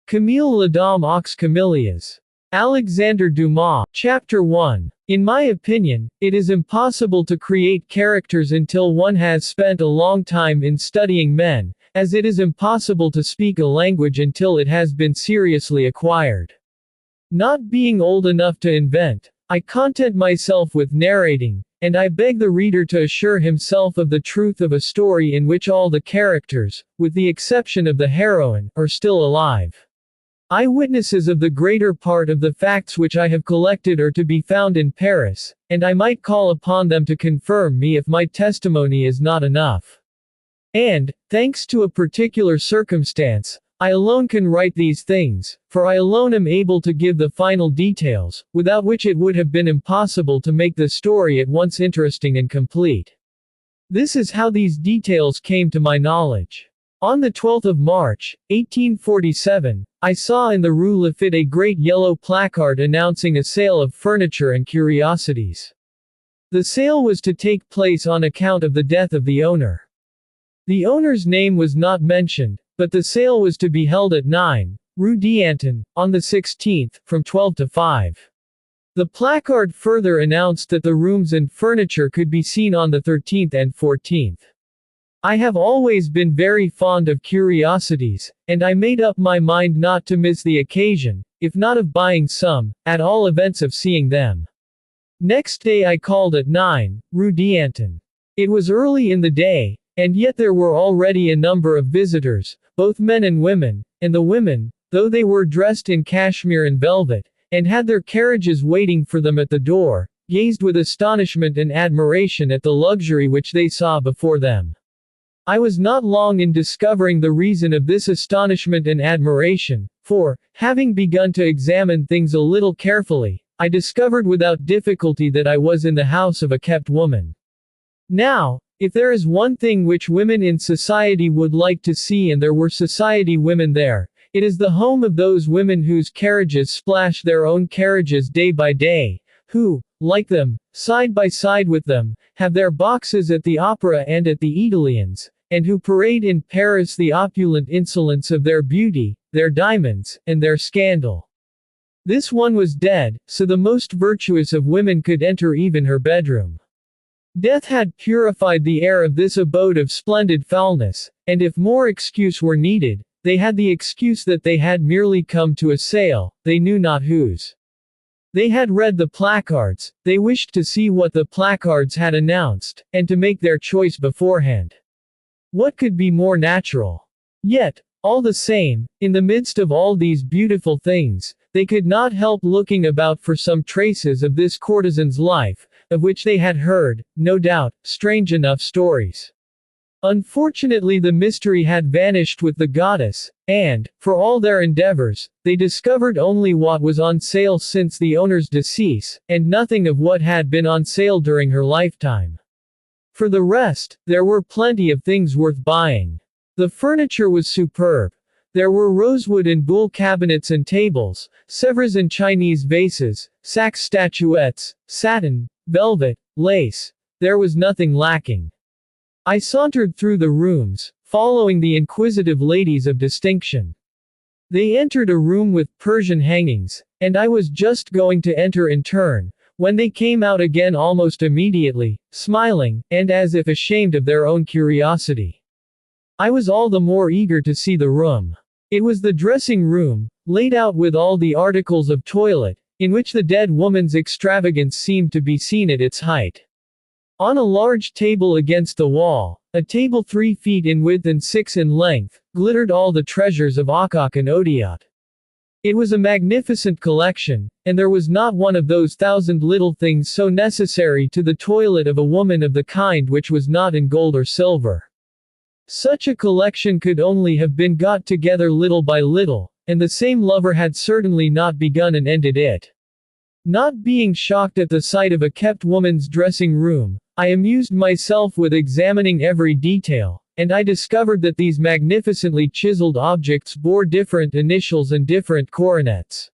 Camille la Dame aux Camilias. Alexandre Dumas. Chapter 1. In my opinion, it is impossible to create characters until one has spent a long time in studying men, as it is impossible to speak a language until it has been seriously acquired. Not being old enough to invent, I content myself with narrating, and I beg the reader to assure himself of the truth of a story in which all the characters, with the exception of the heroine, are still alive. Eyewitnesses of the greater part of the facts which I have collected are to be found in Paris, and I might call upon them to confirm me if my testimony is not enough. And, thanks to a particular circumstance, I alone can write these things, for I alone am able to give the final details, without which it would have been impossible to make the story at once interesting and complete. This is how these details came to my knowledge. On the 12th of March, 1847, I saw in the Rue Lafitte a great yellow placard announcing a sale of furniture and curiosities. The sale was to take place on account of the death of the owner. The owner's name was not mentioned, but the sale was to be held at 9, Rue d'Antin, on the 16th, from 12 to 5. The placard further announced that the rooms and furniture could be seen on the 13th and 14th. I have always been very fond of curiosities, and I made up my mind not to miss the occasion, if not of buying some, at all events of seeing them. Next day I called at 9, Rue d'Antin. It was early in the day, and yet there were already a number of visitors, both men and women, and the women, though they were dressed in cashmere and velvet, and had their carriages waiting for them at the door, gazed with astonishment and admiration at the luxury which they saw before them. I was not long in discovering the reason of this astonishment and admiration, for, having begun to examine things a little carefully, I discovered without difficulty that I was in the house of a kept woman. Now, if there is one thing which women in society would like to see, and there were society women there, it is the home of those women whose carriages splash their own carriages day by day, who, like them, side by side with them, have their boxes at the opera and at the Italiens, and who parade in Paris the opulent insolence of their beauty, their diamonds, and their scandal. This one was dead, so the most virtuous of women could enter even her bedroom. Death had purified the air of this abode of splendid foulness, and if more excuse were needed, they had the excuse that they had merely come to a sale, they knew not whose. They had read the placards, they wished to see what the placards had announced, and to make their choice beforehand. What could be more natural? Yet, all the same, in the midst of all these beautiful things, they could not help looking about for some traces of this courtesan's life, of which they had heard, no doubt, strange enough stories. Unfortunately, the mystery had vanished with the goddess, and, for all their endeavors, they discovered only what was on sale since the owner's decease, and nothing of what had been on sale during her lifetime. For the rest, there were plenty of things worth buying. The furniture was superb. There were rosewood and buhl cabinets and tables, Sèvres and Chinese vases, Saxe statuettes, satin, velvet, lace. There was nothing lacking. I sauntered through the rooms, following the inquisitive ladies of distinction. They entered a room with Persian hangings, and I was just going to enter in turn, when they came out again almost immediately, smiling, and as if ashamed of their own curiosity. I was all the more eager to see the room. It was the dressing room, laid out with all the articles of toilet, in which the dead woman's extravagance seemed to be seen at its height. On a large table against the wall, a table 3 feet in width and 6 in length, glittered all the treasures of Ocock and Odiot. It was a magnificent collection, and there was not one of those thousand little things so necessary to the toilet of a woman of the kind which was not in gold or silver. Such a collection could only have been got together little by little, and the same lover had certainly not begun and ended it. Not being shocked at the sight of a kept woman's dressing room, I amused myself with examining every detail, and I discovered that these magnificently chiseled objects bore different initials and different coronets.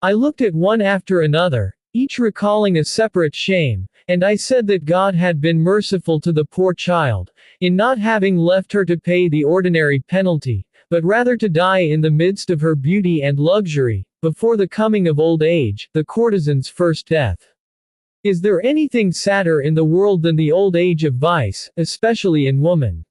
I looked at one after another, each recalling a separate shame, and I said that God had been merciful to the poor child, in not having left her to pay the ordinary penalty, but rather to die in the midst of her beauty and luxury, before the coming of old age, the courtesan's first death. Is there anything sadder in the world than the old age of vice, especially in woman?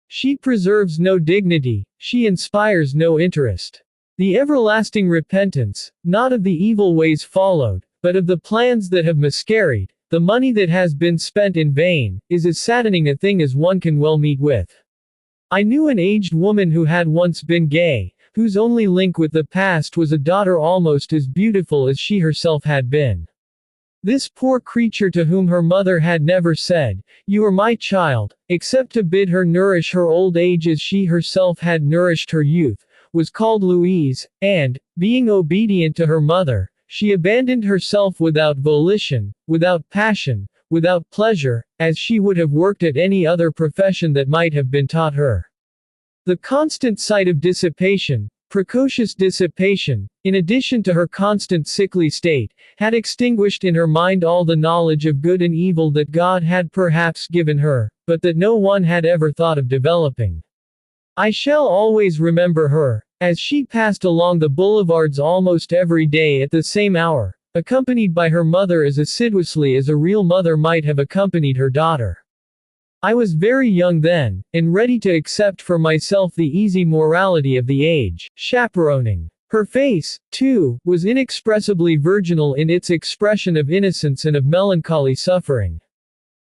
She preserves no dignity, she inspires no interest. The everlasting repentance, not of the evil ways followed, but of the plans that have miscarried, the money that has been spent in vain, is as saddening a thing as one can well meet with. I knew an aged woman who had once been gay, whose only link with the past was a daughter almost as beautiful as she herself had been. This poor creature, to whom her mother had never said, "You are my child," except to bid her nourish her old age as she herself had nourished her youth, was called Louise, and, being obedient to her mother, she abandoned herself without volition, without passion, without pleasure, as she would have worked at any other profession that might have been taught her. The constant sight of dissipation, precocious dissipation, in addition to her constant sickly state, had extinguished in her mind all the knowledge of good and evil that God had perhaps given her, but that no one had ever thought of developing. I shall always remember her, as she passed along the boulevards almost every day at the same hour, accompanied by her mother as assiduously as a real mother might have accompanied her daughter. I was very young then, and ready to accept for myself the easy morality of the age, chaperoning. Her face, too, was inexpressibly virginal in its expression of innocence and of melancholy suffering.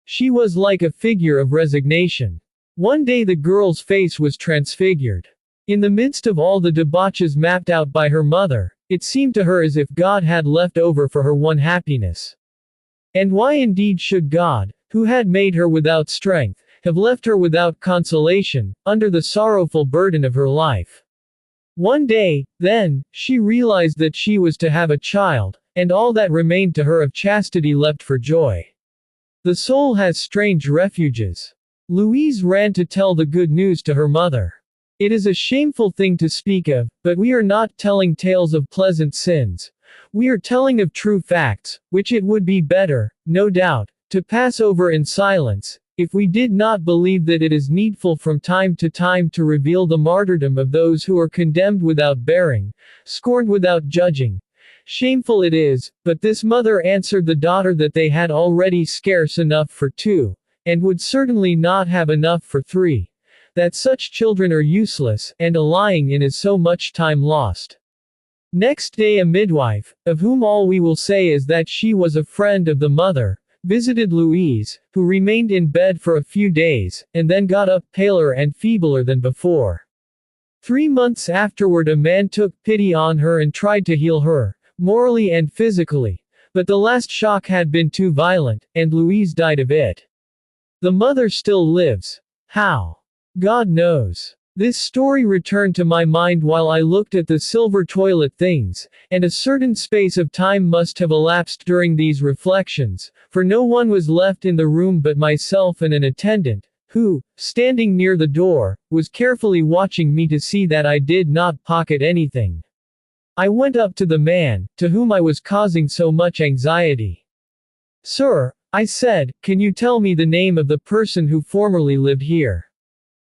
She was like a figure of resignation. One day the girl's face was transfigured. In the midst of all the debauches mapped out by her mother, it seemed to her as if God had left over for her one happiness. And why indeed should God, who had made her without strength, have left her without consolation, under the sorrowful burden of her life? One day, then, she realized that she was to have a child, and all that remained to her of chastity leapt for joy. The soul has strange refuges. Louise ran to tell the good news to her mother. It is a shameful thing to speak of, but we are not telling tales of pleasant sins. We are telling of true facts, which it would be better, no doubt, to pass over in silence, if we did not believe that it is needful from time to time to reveal the martyrdom of those who are condemned without bearing, scorned without judging. Shameful it is, but this mother answered the daughter that they had already scarce enough for two, and would certainly not have enough for three. That such children are useless, and a lying in is so much time lost. Next day a midwife, of whom all we will say is that she was a friend of the mother, visited Louise, who remained in bed for a few days, and then got up paler and feebler than before. 3 months afterward a man took pity on her and tried to heal her, morally and physically, but the last shock had been too violent, and Louise died of it. The mother still lives. How? God knows. This story returned to my mind while I looked at the silver toilet things, and a certain space of time must have elapsed during these reflections, for no one was left in the room but myself and an attendant, who, standing near the door, was carefully watching me to see that I did not pocket anything. I went up to the man, to whom I was causing so much anxiety. "Sir," I said, "can you tell me the name of the person who formerly lived here?"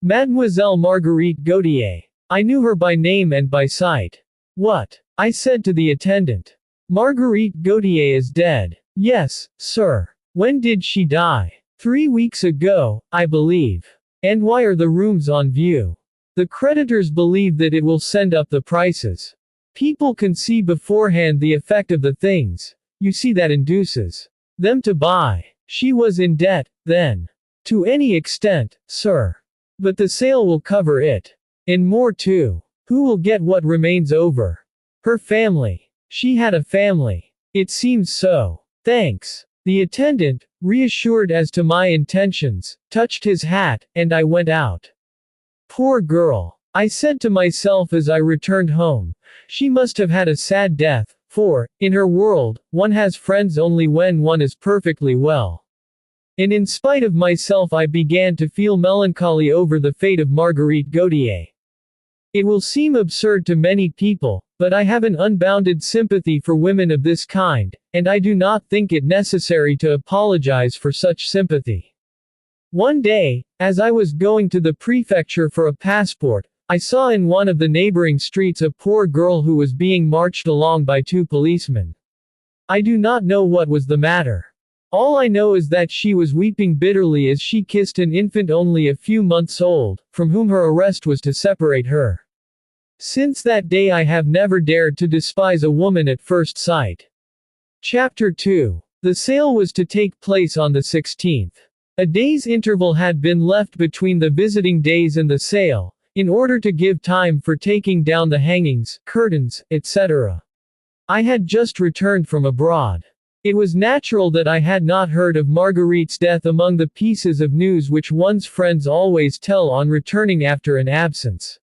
"Mademoiselle Marguerite Gautier. I knew her by name and by sight." "What?" I said to the attendant. "Marguerite Gautier is dead." "Yes, sir." "When did she die?" 3 weeks ago, I believe." "And why are the rooms on view?" "The creditors believe that it will send up the prices. People can see beforehand the effect of the things. You see that induces them to buy." "She was in debt, then?" "To any extent, sir. But the sale will cover it. And more too. Who will get what remains over?" "Her family. She had a family." "It seems so." "Thanks." The attendant, reassured as to my intentions, touched his hat, and I went out. "Poor girl," I said to myself as I returned home. "She must have had a sad death, for, in her world, one has friends only when one is perfectly well." And in spite of myself I began to feel melancholy over the fate of Marguerite Gautier. It will seem absurd to many people, but I have an unbounded sympathy for women of this kind, and I do not think it necessary to apologize for such sympathy. One day, as I was going to the prefecture for a passport, I saw in one of the neighboring streets a poor girl who was being marched along by two policemen. I do not know what was the matter. All I know is that she was weeping bitterly as she kissed an infant only a few months old, from whom her arrest was to separate her. Since that day I have never dared to despise a woman at first sight. Chapter 2. The sale was to take place on the 16th. A day's interval had been left between the visiting days and the sale, in order to give time for taking down the hangings, curtains, etc. I had just returned from abroad. It was natural that I had not heard of Marguerite's death among the pieces of news which one's friends always tell on returning after an absence.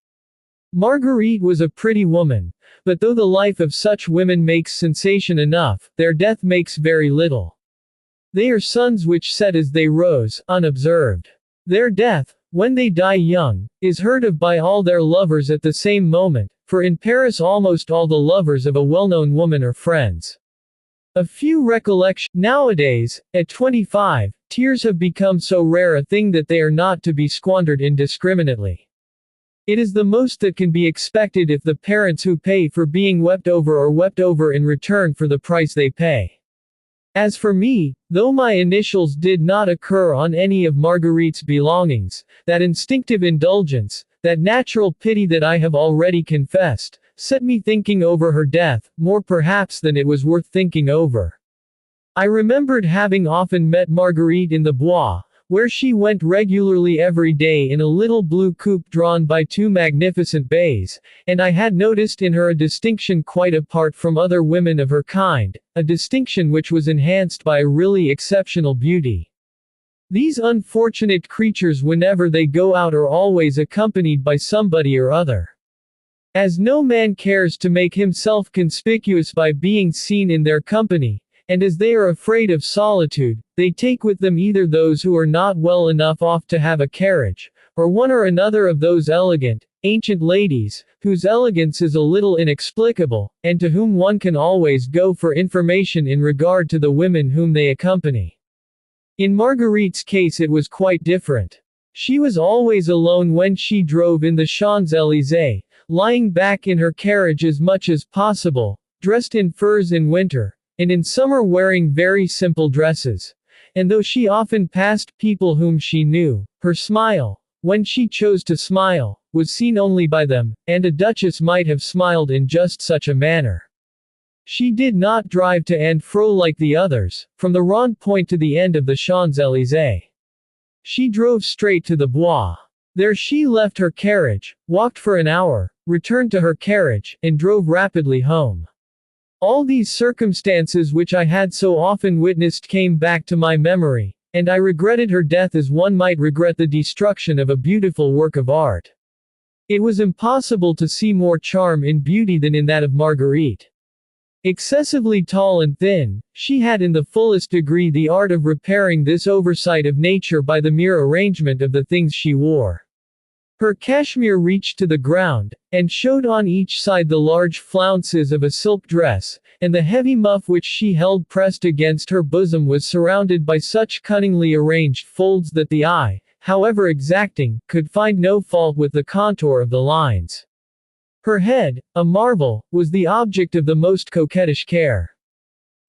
Marguerite was a pretty woman, but though the life of such women makes sensation enough, their death makes very little. They are suns which set as they rose, unobserved. Their death, when they die young, is heard of by all their lovers at the same moment, for in Paris almost all the lovers of a well-known woman are friends. A few recollections. Nowadays, at 25, tears have become so rare a thing that they are not to be squandered indiscriminately. It is the most that can be expected if the parents who pay for being wept over are wept over in return for the price they pay. As for me, though my initials did not occur on any of Marguerite's belongings, that instinctive indulgence, that natural pity that I have already confessed, set me thinking over her death, more perhaps than it was worth thinking over. I remembered having often met Marguerite in the Bois, where she went regularly every day in a little blue coupe drawn by two magnificent bays, and I had noticed in her a distinction quite apart from other women of her kind, a distinction which was enhanced by a really exceptional beauty. These unfortunate creatures whenever they go out are always accompanied by somebody or other. As no man cares to make himself conspicuous by being seen in their company, and as they are afraid of solitude, they take with them either those who are not well enough off to have a carriage, or one or another of those elegant, ancient ladies, whose elegance is a little inexplicable, and to whom one can always go for information in regard to the women whom they accompany. In Marguerite's case it was quite different. She was always alone when she drove in the Champs-Élysées, lying back in her carriage as much as possible, dressed in furs in winter, and in summer wearing very simple dresses. And though she often passed people whom she knew, her smile, when she chose to smile, was seen only by them, and a duchess might have smiled in just such a manner. She did not drive to and fro like the others, from the Rond Point to the end of the Champs-Élysées. She drove straight to the Bois. There she left her carriage, walked for an hour, returned to her carriage, and drove rapidly home. All these circumstances which I had so often witnessed came back to my memory, and I regretted her death as one might regret the destruction of a beautiful work of art. It was impossible to see more charm in beauty than in that of Marguerite. Excessively tall and thin, she had in the fullest degree the art of repairing this oversight of nature by the mere arrangement of the things she wore. Her cashmere reached to the ground, and showed on each side the large flounces of a silk dress, and the heavy muff which she held pressed against her bosom was surrounded by such cunningly arranged folds that the eye, however exacting, could find no fault with the contour of the lines. Her head, a marvel, was the object of the most coquettish care.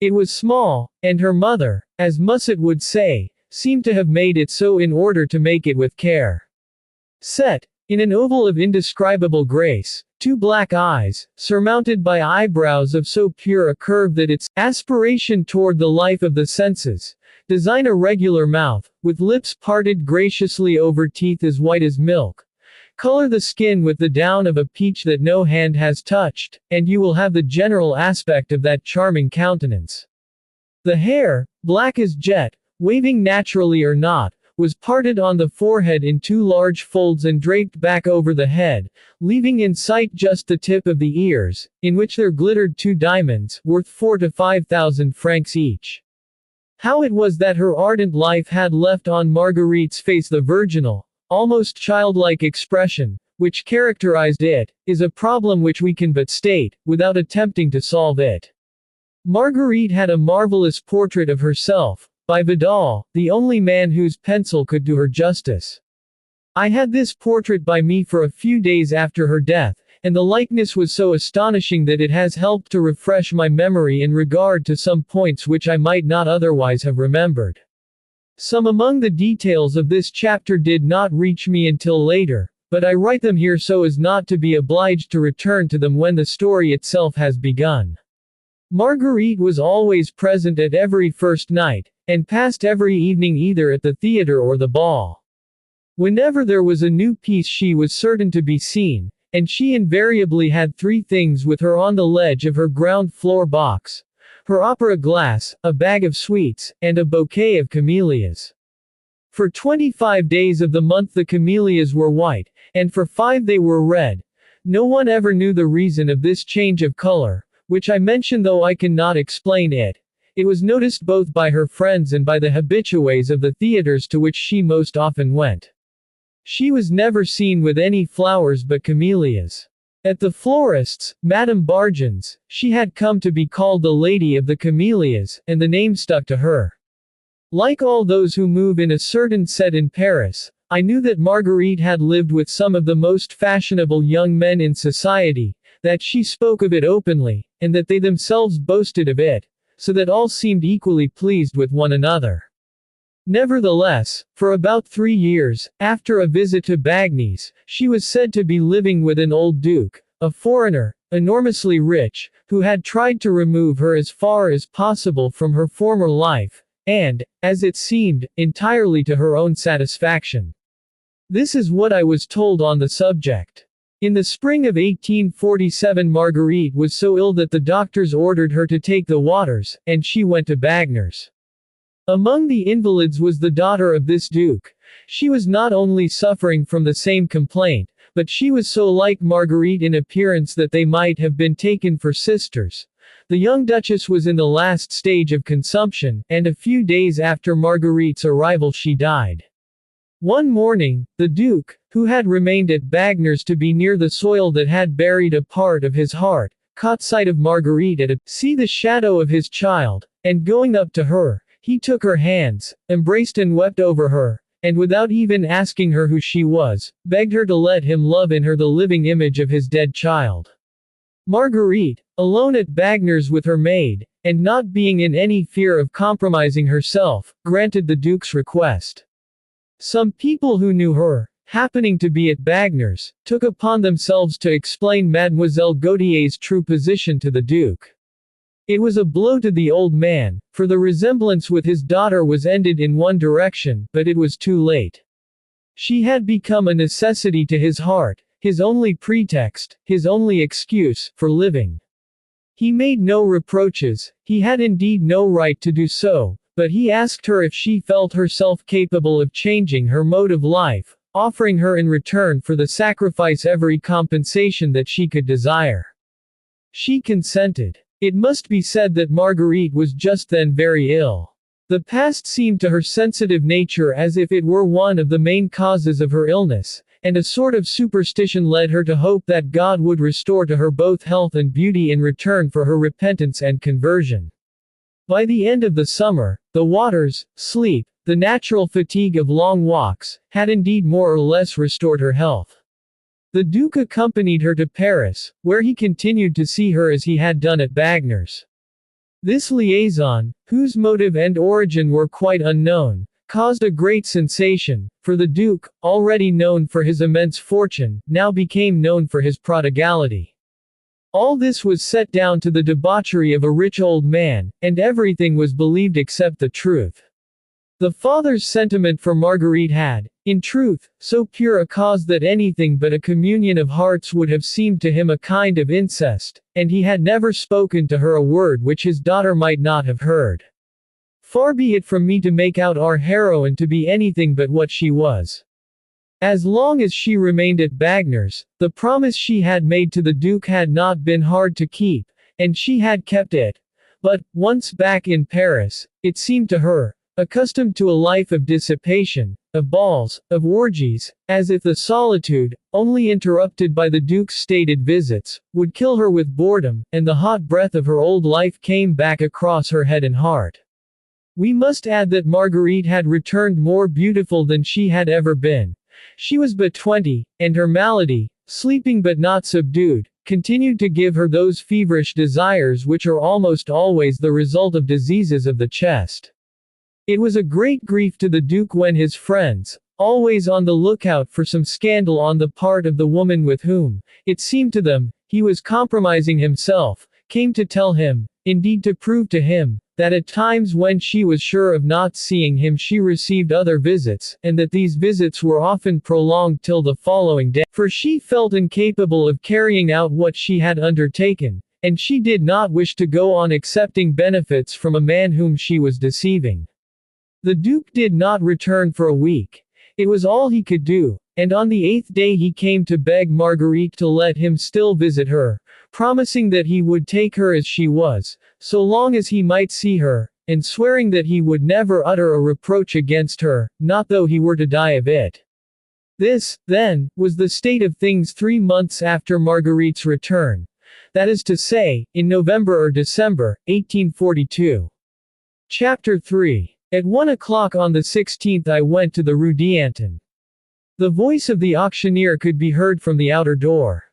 It was small, and her mother, as Musset would say, seemed to have made it so in order to make it with care. Set, in an oval of indescribable grace, two black eyes, surmounted by eyebrows of so pure a curve that its aspiration toward the life of the senses, design a regular mouth, with lips parted graciously over teeth as white as milk. Color the skin with the down of a peach that no hand has touched, and you will have the general aspect of that charming countenance. The hair, black as jet, waving naturally or not, was parted on the forehead in two large folds and draped back over the head, leaving in sight just the tip of the ears, in which there glittered two diamonds, worth 4,000 to 5,000 francs each. How it was that her ardent life had left on Marguerite's face the virginal, almost childlike expression, which characterized it, is a problem which we can but state, without attempting to solve it. Marguerite had a marvelous portrait of herself, by Vidal, the only man whose pencil could do her justice. I had this portrait by me for a few days after her death, and the likeness was so astonishing that it has helped to refresh my memory in regard to some points which I might not otherwise have remembered. Some among the details of this chapter did not reach me until later, but I write them here so as not to be obliged to return to them when the story itself has begun. Marguerite was always present at every first night, and passed every evening either at the theatre or the ball. Whenever there was a new piece she was certain to be seen, and she invariably had 3 things with her on the ledge of her ground-floor box: her opera glass, a bag of sweets, and a bouquet of camellias. For 25 days of the month the camellias were white, and for 5 they were red. No one ever knew the reason of this change of color, which I mention though I cannot explain it. It was noticed both by her friends and by the habitués of the theatres to which she most often went. She was never seen with any flowers but camellias. At the florist's, Madame Bargin's, she had come to be called the Lady of the Camellias, and the name stuck to her. Like all those who move in a certain set in Paris, I knew that Marguerite had lived with some of the most fashionable young men in society, that she spoke of it openly, and that they themselves boasted of it, so that all seemed equally pleased with one another. Nevertheless, for about 3 years, after a visit to Bagnes, she was said to be living with an old duke, a foreigner, enormously rich, who had tried to remove her as far as possible from her former life, and, as it seemed, entirely to her own satisfaction. This is what I was told on the subject. In the spring of 1847 Marguerite was so ill that the doctors ordered her to take the waters, and she went to Bagnes. Among the invalids was the daughter of this duke. She was not only suffering from the same complaint, but she was so like Marguerite in appearance that they might have been taken for sisters. The young duchess was in the last stage of consumption, and a few days after Marguerite's arrival she died. One morning, the duke, who had remained at Bagnes to be near the soil that had buried a part of his heart, caught sight of Marguerite at a see the shadow of his child, and going up to her, he took her hands, embraced and wept over her, and without even asking her who she was, begged her to let him love in her the living image of his dead child. Marguerite, alone at Bagnes with her maid, and not being in any fear of compromising herself, granted the duke's request. Some people who knew her, happening to be at Bagnes, took upon themselves to explain Mademoiselle Gautier's true position to the duke. It was a blow to the old man, for the resemblance with his daughter was ended in one direction, but it was too late. She had become a necessity to his heart, his only pretext, his only excuse, for living. He made no reproaches, he had indeed no right to do so, but he asked her if she felt herself capable of changing her mode of life, offering her in return for the sacrifice every compensation that she could desire. She consented. It must be said that Marguerite was just then very ill. The past seemed to her sensitive nature as if it were one of the main causes of her illness, and a sort of superstition led her to hope that God would restore to her both health and beauty in return for her repentance and conversion. By the end of the summer, the waters, sleep, the natural fatigue of long walks, had indeed more or less restored her health. The Duke accompanied her to Paris, where he continued to see her as he had done at Bagnes. This liaison, whose motive and origin were quite unknown, caused a great sensation, for the Duke, already known for his immense fortune, now became known for his prodigality. All this was set down to the debauchery of a rich old man, and everything was believed except the truth. The father's sentiment for Marguerite had, in truth, so pure a cause that anything but a communion of hearts would have seemed to him a kind of incest, and he had never spoken to her a word which his daughter might not have heard. Far be it from me to make out our heroine to be anything but what she was. As long as she remained at Bagnes, the promise she had made to the Duke had not been hard to keep, and she had kept it. But, once back in Paris, it seemed to her, accustomed to a life of dissipation, of balls, of orgies, as if the solitude, only interrupted by the Duke's stated visits, would kill her with boredom, and the hot breath of her old life came back across her head and heart. We must add that Marguerite had returned more beautiful than she had ever been. She was but 20, and her malady, sleeping but not subdued, continued to give her those feverish desires which are almost always the result of diseases of the chest. It was a great grief to the Duke when his friends, always on the lookout for some scandal on the part of the woman with whom, it seemed to them, he was compromising himself, came to tell him, indeed to prove to him, that at times when she was sure of not seeing him she received other visits, and that these visits were often prolonged till the following day, for she felt incapable of carrying out what she had undertaken, and she did not wish to go on accepting benefits from a man whom she was deceiving. The Duke did not return for a week. It was all he could do, and on the 8th day he came to beg Marguerite to let him still visit her, promising that he would take her as she was, so long as he might see her, and swearing that he would never utter a reproach against her, not though he were to die of it. This, then, was the state of things 3 months after Marguerite's return. That is to say, in November or December, 1842. Chapter 3. At 1 o'clock on the 16th I went to the Rue d'Antin. The voice of the auctioneer could be heard from the outer door.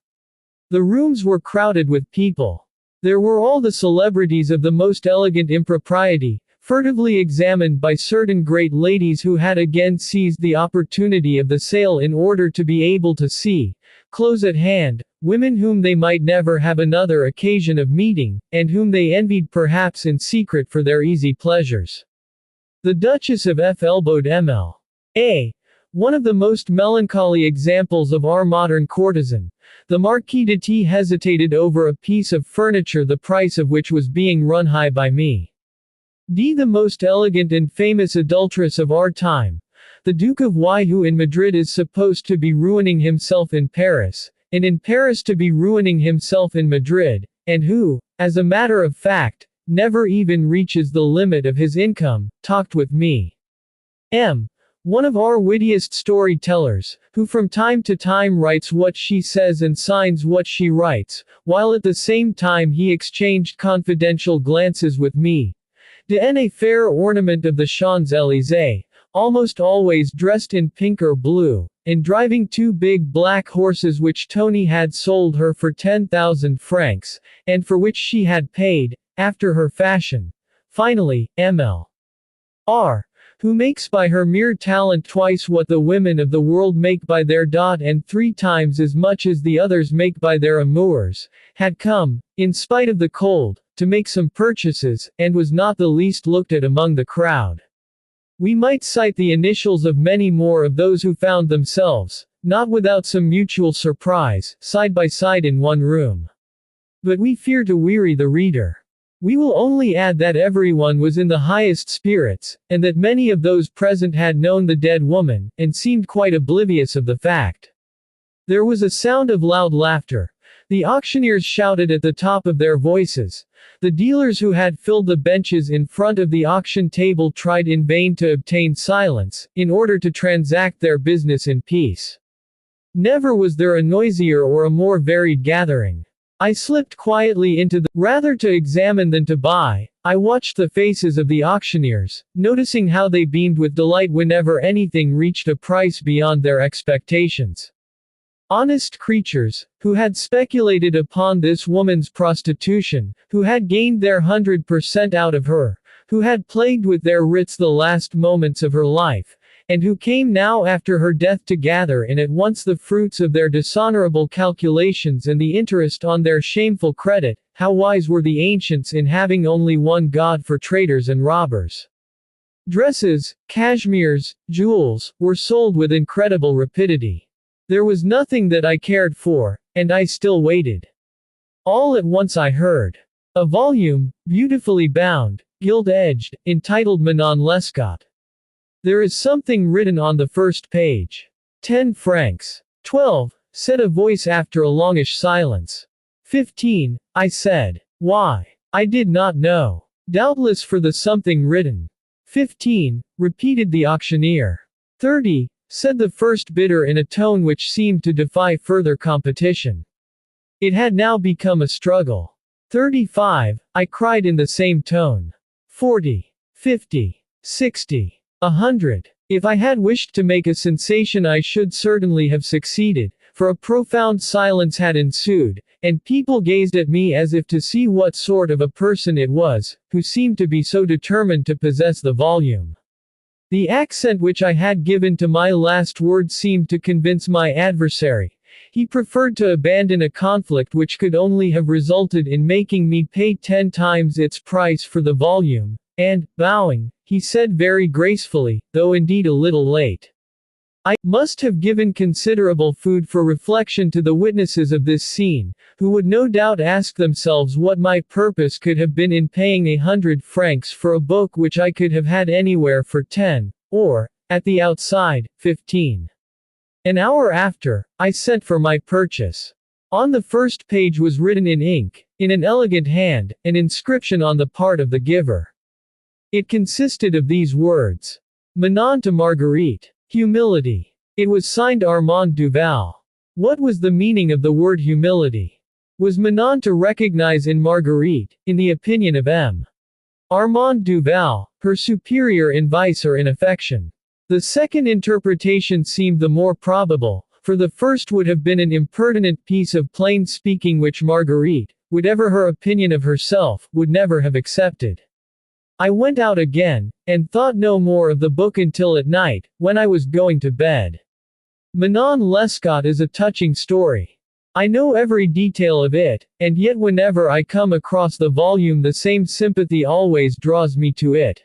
The rooms were crowded with people. There were all the celebrities of the most elegant impropriety, furtively examined by certain great ladies who had again seized the opportunity of the sale in order to be able to see, close at hand, women whom they might never have another occasion of meeting, and whom they envied perhaps in secret for their easy pleasures. The Duchess of F elbowed M.L.A., one of the most melancholy examples of our modern courtesan. The Marquis de T hesitated over a piece of furniture the price of which was being run high by me. D, the most elegant and famous adulteress of our time, the Duke of Y, who in Madrid is supposed to be ruining himself in Paris, and in Paris to be ruining himself in Madrid, and who, as a matter of fact, never even reaches the limit of his income, talked with me. M, one of our wittiest storytellers, who from time to time writes what she says and signs what she writes, while at the same time he exchanged confidential glances with me. De a fair ornament of the Champs-Élysées, almost always dressed in pink or blue, and driving 2 big black horses which Tony had sold her for 10,000 francs, and for which she had paid, after her fashion. Finally, M.L.R., who makes by her mere talent twice what the women of the world make by their dot and 3 times as much as the others make by their amours, had come, in spite of the cold, to make some purchases, and was not the least looked at among the crowd. We might cite the initials of many more of those who found themselves, not without some mutual surprise, side by side in one room. But we fear to weary the reader. We will only add that everyone was in the highest spirits, and that many of those present had known the dead woman, and seemed quite oblivious of the fact. There was a sound of loud laughter. The auctioneers shouted at the top of their voices. The dealers who had filled the benches in front of the auction table tried in vain to obtain silence, in order to transact their business in peace. Never was there a noisier or a more varied gathering. I slipped quietly into the, rather to examine than to buy. I watched the faces of the auctioneers, noticing how they beamed with delight whenever anything reached a price beyond their expectations. Honest creatures, who had speculated upon this woman's prostitution, who had gained their 100% out of her, who had plagued with their writs the last moments of her life, and who came now after her death to gather in at once the fruits of their dishonorable calculations and the interest on their shameful credit, how wise were the ancients in having only one God for traitors and robbers. Dresses, cashmeres, jewels, were sold with incredible rapidity. There was nothing that I cared for, and I still waited. All at once I heard a volume, beautifully bound, gilt-edged, entitled Manon Lescaut. There is something written on the first page. 10 francs. 12, said a voice after a longish silence. 15, I said. Why? I did not know. Doubtless for the something written. 15, repeated the auctioneer. 30, said the first bidder in a tone which seemed to defy further competition. It had now become a struggle. 35, I cried in the same tone. 40, 50, 60. 100. If I had wished to make a sensation I should certainly have succeeded, for a profound silence had ensued, and people gazed at me as if to see what sort of a person it was, who seemed to be so determined to possess the volume. The accent which I had given to my last word seemed to convince my adversary. He preferred to abandon a conflict which could only have resulted in making me pay 10 times its price for the volume, and, bowing, he said very gracefully, though indeed a little late, "I must have given considerable food for reflection to the witnesses of this scene, who would no doubt ask themselves what my purpose could have been in paying 100 francs for a book which I could have had anywhere for 10, or, at the outside, 15. An hour after, I sent for my purchase. On the first page was written in ink, in an elegant hand, an inscription on the part of the giver. It consisted of these words: Manon to Marguerite. Humility. It was signed Armand Duval. What was the meaning of the word humility? Was Manon to recognize in Marguerite, in the opinion of M. Armand Duval, her superior in vice or in affection? The second interpretation seemed the more probable, for the first would have been an impertinent piece of plain speaking which Marguerite, whatever her opinion of herself, would never have accepted. I went out again, and thought no more of the book until at night, when I was going to bed. Manon Lescaut is a touching story. I know every detail of it, and yet whenever I come across the volume the same sympathy always draws me to it.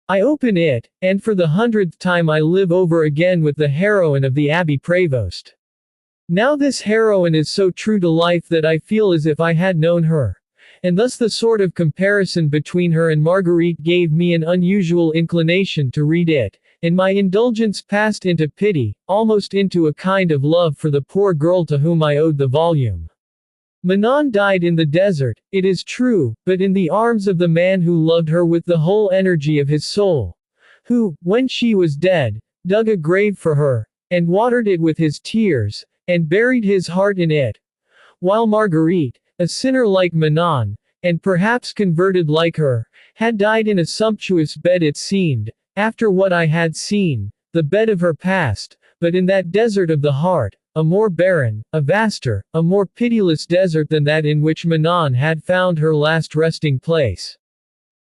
I open it, and for the 100th time I live over again with the heroine of the Abbé Prévost. Now this heroine is so true to life that I feel as if I had known her. And thus the sort of comparison between her and Marguerite gave me an unusual inclination to read it, and my indulgence passed into pity, almost into a kind of love for the poor girl to whom I owed the volume. Manon died in the desert, it is true, but in the arms of the man who loved her with the whole energy of his soul, who, when she was dead, dug a grave for her, and watered it with his tears, and buried his heart in it, while Marguerite, a sinner like Manon, and perhaps converted like her, had died in a sumptuous bed it seemed, after what I had seen, the bed of her past, but in that desert of the heart, a more barren, a vaster, a more pitiless desert than that in which Manon had found her last resting place.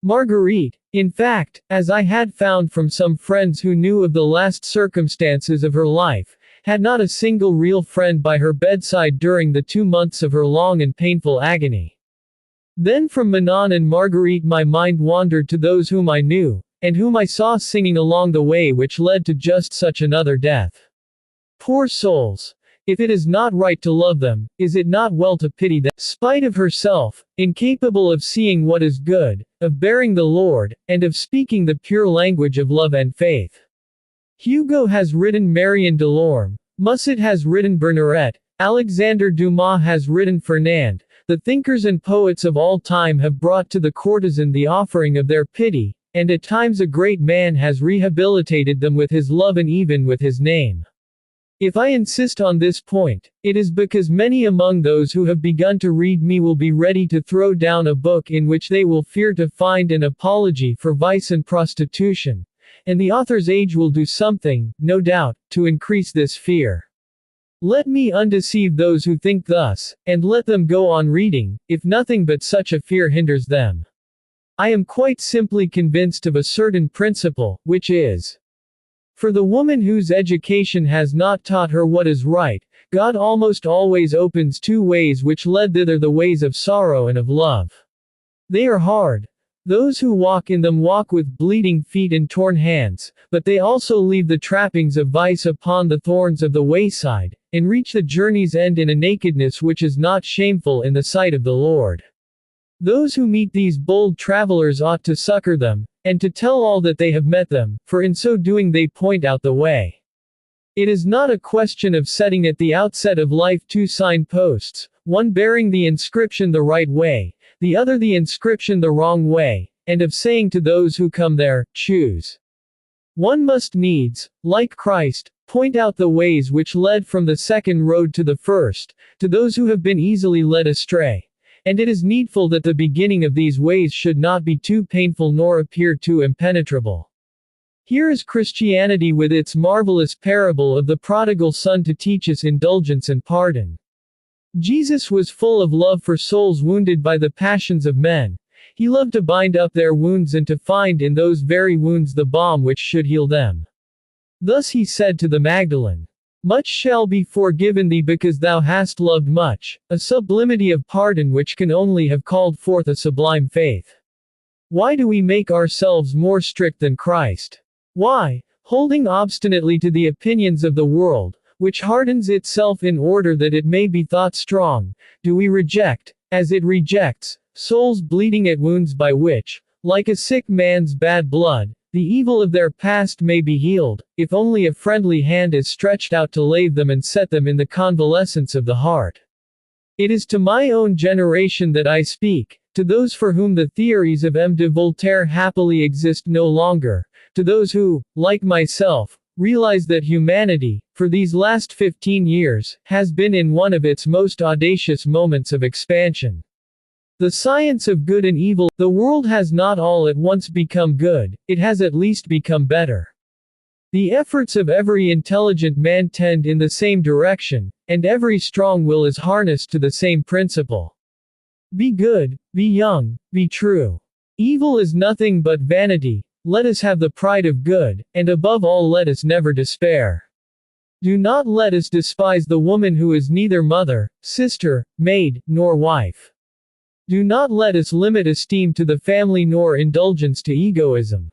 Marguerite, in fact, as I had found from some friends who knew of the last circumstances of her life, had not a single real friend by her bedside during the 2 months of her long and painful agony. Then from Manon and Marguerite my mind wandered to those whom I knew, and whom I saw singing along the way which led to just such another death. Poor souls! If it is not right to love them, is it not well to pity them? Spite of herself, incapable of seeing what is good, of bearing the Lord, and of speaking the pure language of love and faith. Hugo has written Marion Delorme, Musset has written Bernhardt, Alexander Dumas has written Fernand. The thinkers and poets of all time have brought to the courtesan the offering of their pity, and at times a great man has rehabilitated them with his love and even with his name. If I insist on this point, it is because many among those who have begun to read me will be ready to throw down a book in which they will fear to find an apology for vice and prostitution, and the author's age will do something, no doubt, to increase this fear. Let me undeceive those who think thus, and let them go on reading, if nothing but such a fear hinders them. I am quite simply convinced of a certain principle, which is, for the woman whose education has not taught her what is right, God almost always opens 2 ways which led thither, the ways of sorrow and of love. They are hard. Those who walk in them walk with bleeding feet and torn hands, but they also leave the trappings of vice upon the thorns of the wayside, and reach the journey's end in a nakedness which is not shameful in the sight of the Lord. Those who meet these bold travelers ought to succor them, and to tell all that they have met them, for in so doing they point out the way. It is not a question of setting at the outset of life 2 signposts, one bearing the inscription the right way, the other the inscription the wrong way, and of saying to those who come there, choose. One must needs, like Christ, point out the ways which led from the second road to the first, to those who have been easily led astray. And it is needful that the beginning of these ways should not be too painful nor appear too impenetrable. Here is Christianity with its marvelous parable of the prodigal son to teach us indulgence and pardon. Jesus was full of love for souls wounded by the passions of men. He loved to bind up their wounds and to find in those very wounds the balm which should heal them. Thus he said to the Magdalene, "Much shall be forgiven thee because thou hast loved much," a sublimity of pardon which can only have called forth a sublime faith. Why do we make ourselves more strict than Christ? Why, holding obstinately to the opinions of the world, which hardens itself in order that it may be thought strong, do we reject, as it rejects, souls bleeding at wounds by which, like a sick man's bad blood, the evil of their past may be healed, if only a friendly hand is stretched out to lave them and set them in the convalescence of the heart. It is to my own generation that I speak, to those for whom the theories of M. de Voltaire happily exist no longer, to those who, like myself, realize that humanity, for these last 15 years, has been in one of its most audacious moments of expansion. The science of good and evil, the world has not all at once become good, it has at least become better. The efforts of every intelligent man tend in the same direction, and every strong will is harnessed to the same principle. Be good, be young, be true. Evil is nothing but vanity. Let us have the pride of good, and above all let us never despair. Do not let us despise the woman who is neither mother, sister, maid, nor wife. Do not let us limit esteem to the family nor indulgence to egoism.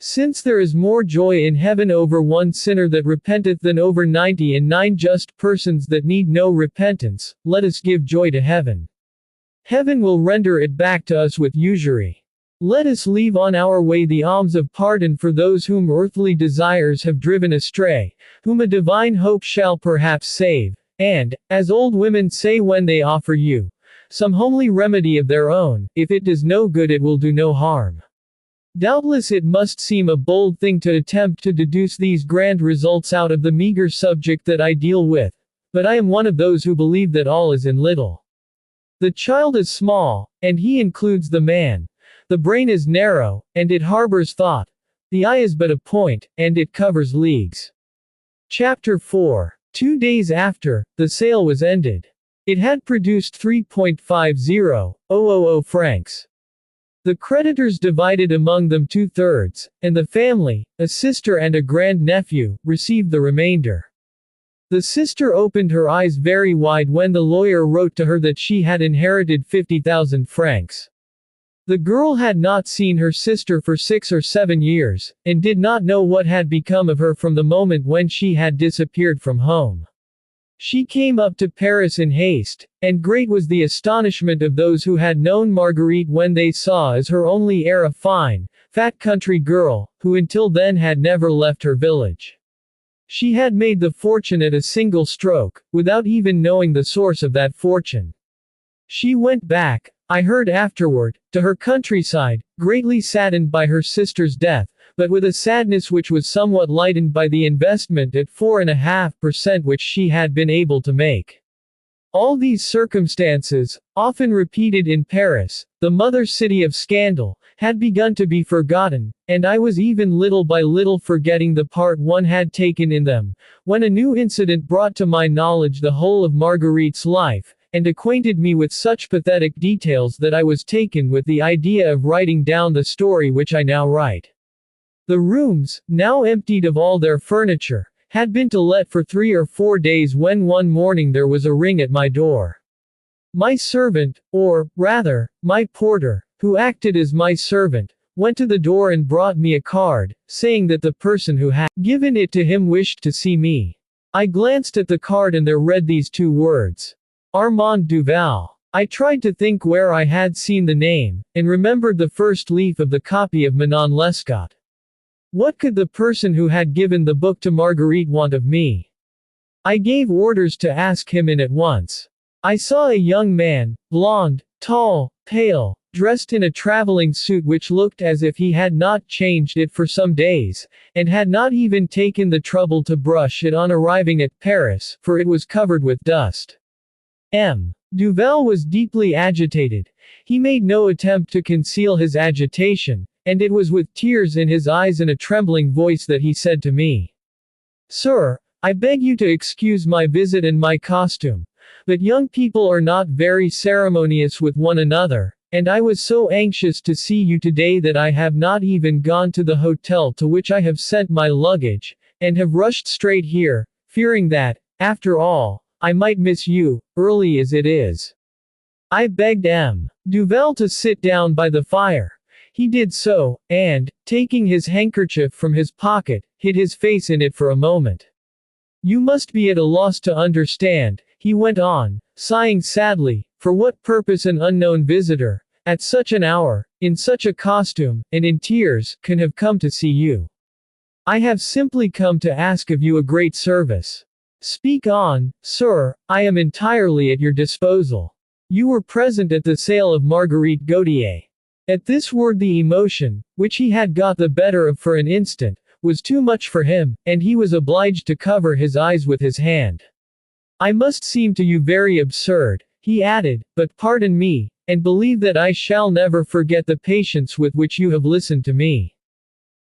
Since there is more joy in heaven over one sinner that repenteth than over 99 just persons that need no repentance, let us give joy to heaven. Heaven will render it back to us with usury. Let us leave on our way the alms of pardon for those whom earthly desires have driven astray, whom a divine hope shall perhaps save, and, as old women say when they offer you some homely remedy of their own, if it does no good it will do no harm. Doubtless it must seem a bold thing to attempt to deduce these grand results out of the meager subject that I deal with, but I am one of those who believe that all is in little. The child is small, and he includes the man. The brain is narrow, and it harbors thought. The eye is but a point, and it covers leagues. Chapter 4. 2 days after, the sale was ended. It had produced 3,500 francs. The creditors divided among them 2/3, and the family, a sister and a grand-nephew, received the remainder. The sister opened her eyes very wide when the lawyer wrote to her that she had inherited 50,000 francs. The girl had not seen her sister for 6 or 7 years, and did not know what had become of her from the moment when she had disappeared from home. She came up to Paris in haste, and great was the astonishment of those who had known Marguerite when they saw as her only heir a fine, fat country girl, who until then had never left her village. She had made the fortune at a single stroke, without even knowing the source of that fortune. She went back, I heard afterward, to her countryside, greatly saddened by her sister's death, but with a sadness which was somewhat lightened by the investment at 4.5% which she had been able to make. All these circumstances, often repeated in Paris, the mother city of scandal, had begun to be forgotten, and I was even little by little forgetting the part one had taken in them, when a new incident brought to my knowledge the whole of Marguerite's life, and acquainted me with such pathetic details that I was taken with the idea of writing down the story which I now write. The rooms, now emptied of all their furniture, had been to let for 3 or 4 days when one morning there was a ring at my door. My servant, or, rather, my porter, who acted as my servant, went to the door and brought me a card, saying that the person who had given it to him wished to see me. I glanced at the card and there read these 2 words. Armand Duval. I tried to think where I had seen the name, and remembered the first leaf of the copy of Manon Lescaut. What could the person who had given the book to Marguerite want of me? I gave orders to ask him in at once. I saw a young man, blond, tall, pale, dressed in a traveling suit which looked as if he had not changed it for some days, and had not even taken the trouble to brush it on arriving at Paris, for it was covered with dust. M. Duval was deeply agitated. He made no attempt to conceal his agitation. and it was with tears in his eyes and a trembling voice that he said to me, "Sir, I beg you to excuse my visit and my costume, but young people are not very ceremonious with one another, and I was so anxious to see you today that I have not even gone to the hotel to which I have sent my luggage, and have rushed straight here, fearing that, after all, I might miss you, early as it is." I begged M. Duval to sit down by the fire. He did so, and, taking his handkerchief from his pocket, hid his face in it for a moment. "You must be at a loss to understand," he went on, sighing sadly, "for what purpose an unknown visitor, at such an hour, in such a costume, and in tears, can have come to see you. I have simply come to ask of you a great service. Speak on, sir, I am entirely at your disposal. You were present at the sale of Marguerite Gautier." At this word the emotion, which he had got the better of for an instant, was too much for him, and he was obliged to cover his eyes with his hand. "I must seem to you very absurd," he added, "but pardon me, and believe that I shall never forget the patience with which you have listened to me."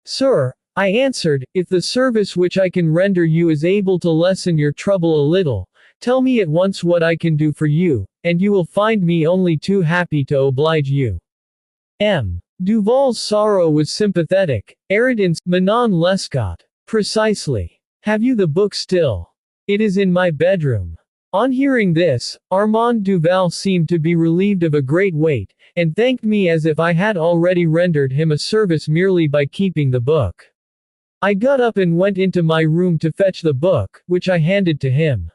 "Sir," I answered, "if the service which I can render you is able to lessen your trouble a little, tell me at once what I can do for you, and you will find me only too happy to oblige you." M. Duval's sorrow was sympathetic. Eridens, Manon Lescott. "Precisely. Have you the book still?" "It is in my bedroom." On hearing this, Armand Duval seemed to be relieved of a great weight, and thanked me as if I had already rendered him a service merely by keeping the book. I got up and went into my room to fetch the book, which I handed to him.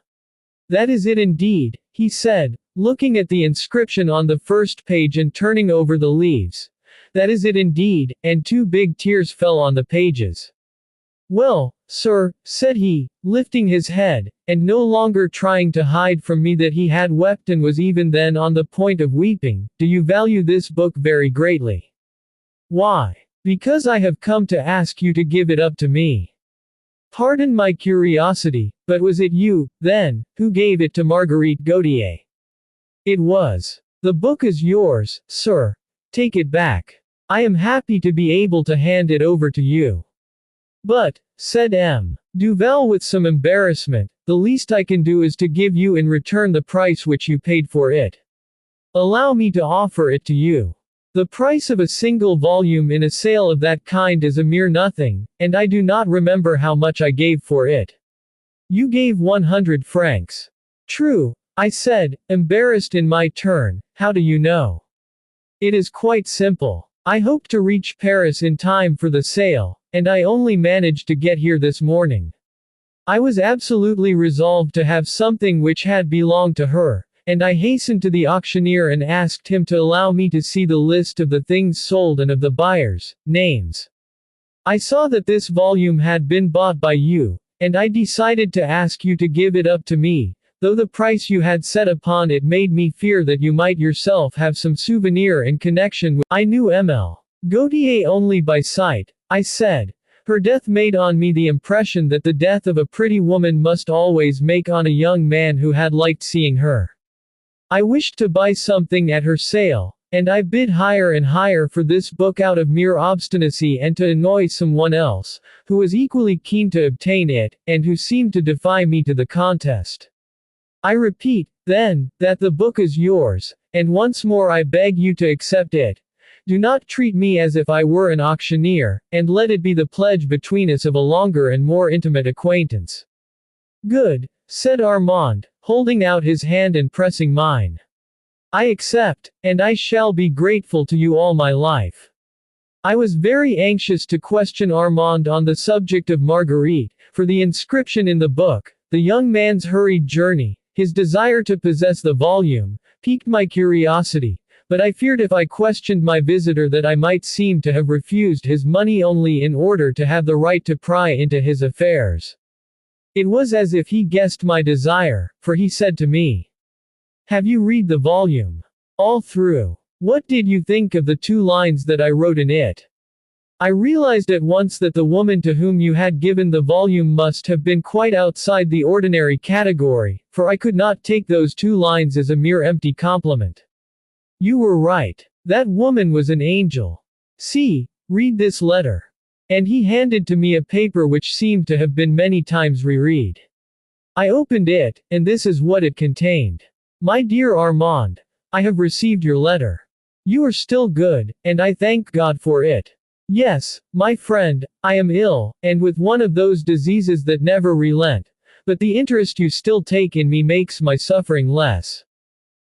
"That is it indeed," he said, looking at the inscription on the first page and turning over the leaves. "That is it indeed," and two big tears fell on the pages. "Well, sir," said he, lifting his head, and no longer trying to hide from me that he had wept and was even then on the point of weeping, "do you value this book very greatly?" "Why? Because I have come to ask you to give it up to me." "Pardon my curiosity, but was it you, then, who gave it to Marguerite Gautier?" "It was." "The book is yours, sir. Take it back. I am happy to be able to hand it over to you." "But," said M. Duval with some embarrassment, "the least I can do is to give you in return the price which you paid for it. Allow me to offer it to you. The price of a single volume in a sale of that kind is a mere nothing, and I do not remember how much I gave for it." "You gave 100 francs. "True," I said, embarrassed in my turn. "How do you know?" "It is quite simple. I hoped to reach Paris in time for the sale, and I only managed to get here this morning. I was absolutely resolved to have something which had belonged to her, and I hastened to the auctioneer and asked him to allow me to see the list of the things sold and of the buyers' names. I saw that this volume had been bought by you, and I decided to ask you to give it up to me, though the price you had set upon it made me fear that you might yourself have some souvenir in connection with." "I knew M.L. Gautier only by sight," I said. "Her death made on me the impression that the death of a pretty woman must always make on a young man who had liked seeing her. I wished to buy something at her sale, and I bid higher and higher for this book out of mere obstinacy and to annoy someone else, who was equally keen to obtain it, and who seemed to defy me to the contest. I repeat, then, that the book is yours, and once more I beg you to accept it. Do not treat me as if I were an auctioneer, and let it be the pledge between us of a longer and more intimate acquaintance." "Good," said Armand, holding out his hand and pressing mine. "I accept, and I shall be grateful to you all my life." I was very anxious to question Armand on the subject of Marguerite, for the inscription in the book, the young man's hurried journey, his desire to possess the volume, piqued my curiosity, but I feared if I questioned my visitor that I might seem to have refused his money only in order to have the right to pry into his affairs. It was as if he guessed my desire, for he said to me, "Have you read the volume? All through? What did you think of the 2 lines that I wrote in it?" I realized at once that the woman to whom you had given the volume must have been quite outside the ordinary category, for I could not take those 2 lines as a mere empty compliment. "You were right. That woman was an angel. See, Read this letter. And he handed to me a paper which seemed to have been many times reread. I opened it, and this is what it contained. My dear Armand, I have received your letter. You are still good, and I thank God for it. Yes, my friend, I am ill, and with one of those diseases that never relent, but the interest you still take in me makes my suffering less.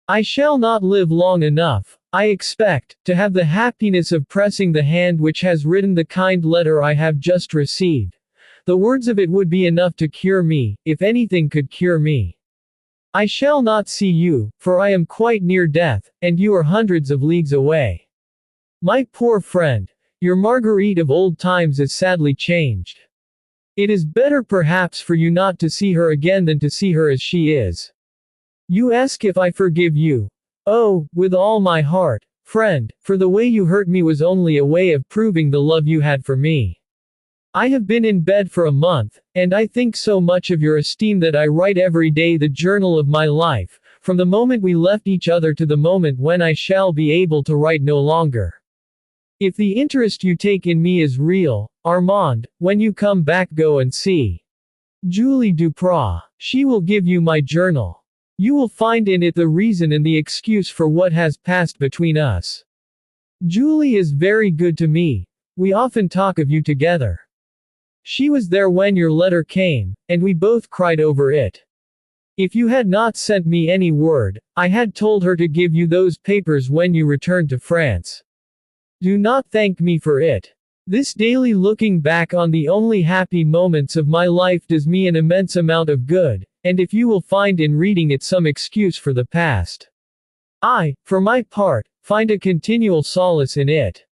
I shall not live long enough, I expect, to have the happiness of pressing the hand which has written the kind letter I have just received. The words of it would be enough to cure me, if anything could cure me. I shall not see you, for I am quite near death, and you are hundreds of leagues away. My poor friend, your Marguerite of old times is sadly changed. It is better perhaps for you not to see her again than to see her as she is. You ask if I forgive you. Oh, with all my heart, friend, for the way you hurt me was only a way of proving the love you had for me. I have been in bed for a month, and I think so much of your esteem that I write every day the journal of my life, from the moment we left each other to the moment when I shall be able to write no longer. If the interest you take in me is real, Armand, when you come back go and see Julie Duprat. She will give you my journal. You will find in it the reason and the excuse for what has passed between us. Julie is very good to me. We often talk of you together. She was there when your letter came, and we both cried over it. If you had not sent me any word, I had told her to give you those papers when you returned to France. Do not thank me for it. This daily looking back on the only happy moments of my life does me an immense amount of good, and if you will find in reading it some excuse for the past, I, for my part, find a continual solace in it.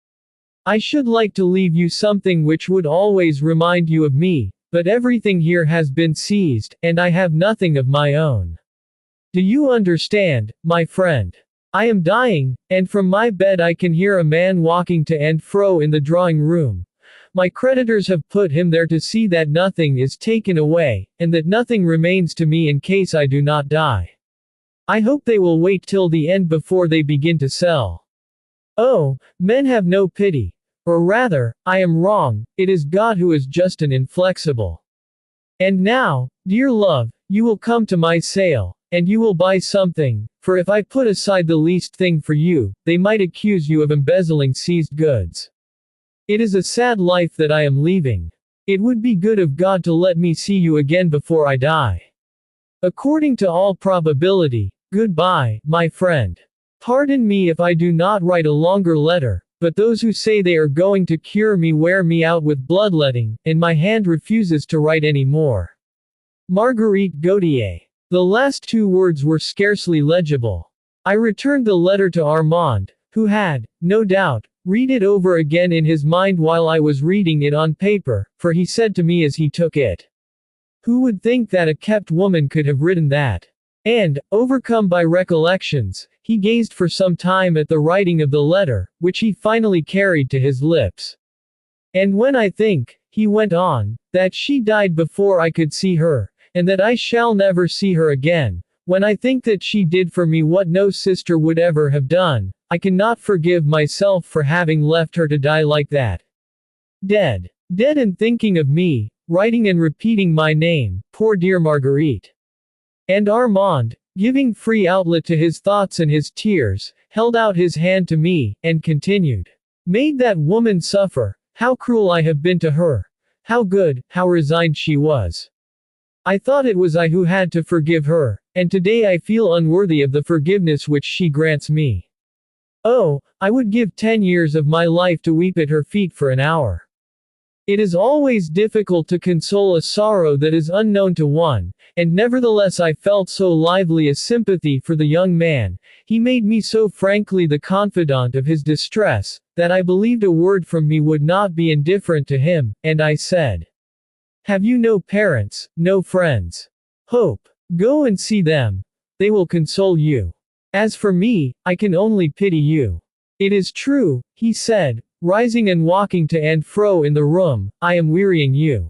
I should like to leave you something which would always remind you of me, but everything here has been seized, and I have nothing of my own. Do you understand, my friend? I am dying, and from my bed I can hear a man walking to and fro in the drawing room. My creditors have put him there to see that nothing is taken away, and that nothing remains to me in case I do not die. I hope they will wait till the end before they begin to sell. Oh, men have no pity. Or rather, I am wrong, it is God who is just and inflexible. And now, dear love, you will come to my sale, and you will buy something, for if I put aside the least thing for you, they might accuse you of embezzling seized goods. It is a sad life that I am leaving. It would be good of God to let me see you again before I die. According to all probability, goodbye, my friend. Pardon me if I do not write a longer letter, but those who say they are going to cure me wear me out with bloodletting, and my hand refuses to write any more. Marguerite Gautier. The last two words were scarcely legible. I returned the letter to Armand, who had, no doubt, read it over again in his mind while I was reading it on paper, for he said to me as he took it, "Who would think that a kept woman could have written that?" And, overcome by recollections, he gazed for some time at the writing of the letter, which he finally carried to his lips. "And when I think," he went on, "that she died before I could see her, and that I shall never see her again, when I think that she did for me what no sister would ever have done, I cannot forgive myself for having left her to die like that. Dead. Dead and thinking of me, writing and repeating my name, poor dear Marguerite." And Armand, giving free outlet to his thoughts and his tears, held out his hand to me, and continued. "Made that woman suffer, how cruel I have been to her. How good, how resigned she was. I thought it was I who had to forgive her, and today I feel unworthy of the forgiveness which she grants me. Oh, I would give 10 years of my life to weep at her feet for an hour. It is always difficult to console a sorrow that is unknown to one, and nevertheless I felt so lively a sympathy for the young man, he made me so frankly the confidant of his distress, that I believed a word from me would not be indifferent to him, and I said, 'Have you no parents, no friends? Hope. Go and see them. They will console you. As for me, I can only pity you.' 'It is true,' he said, rising and walking to and fro in the room, 'I am wearying you.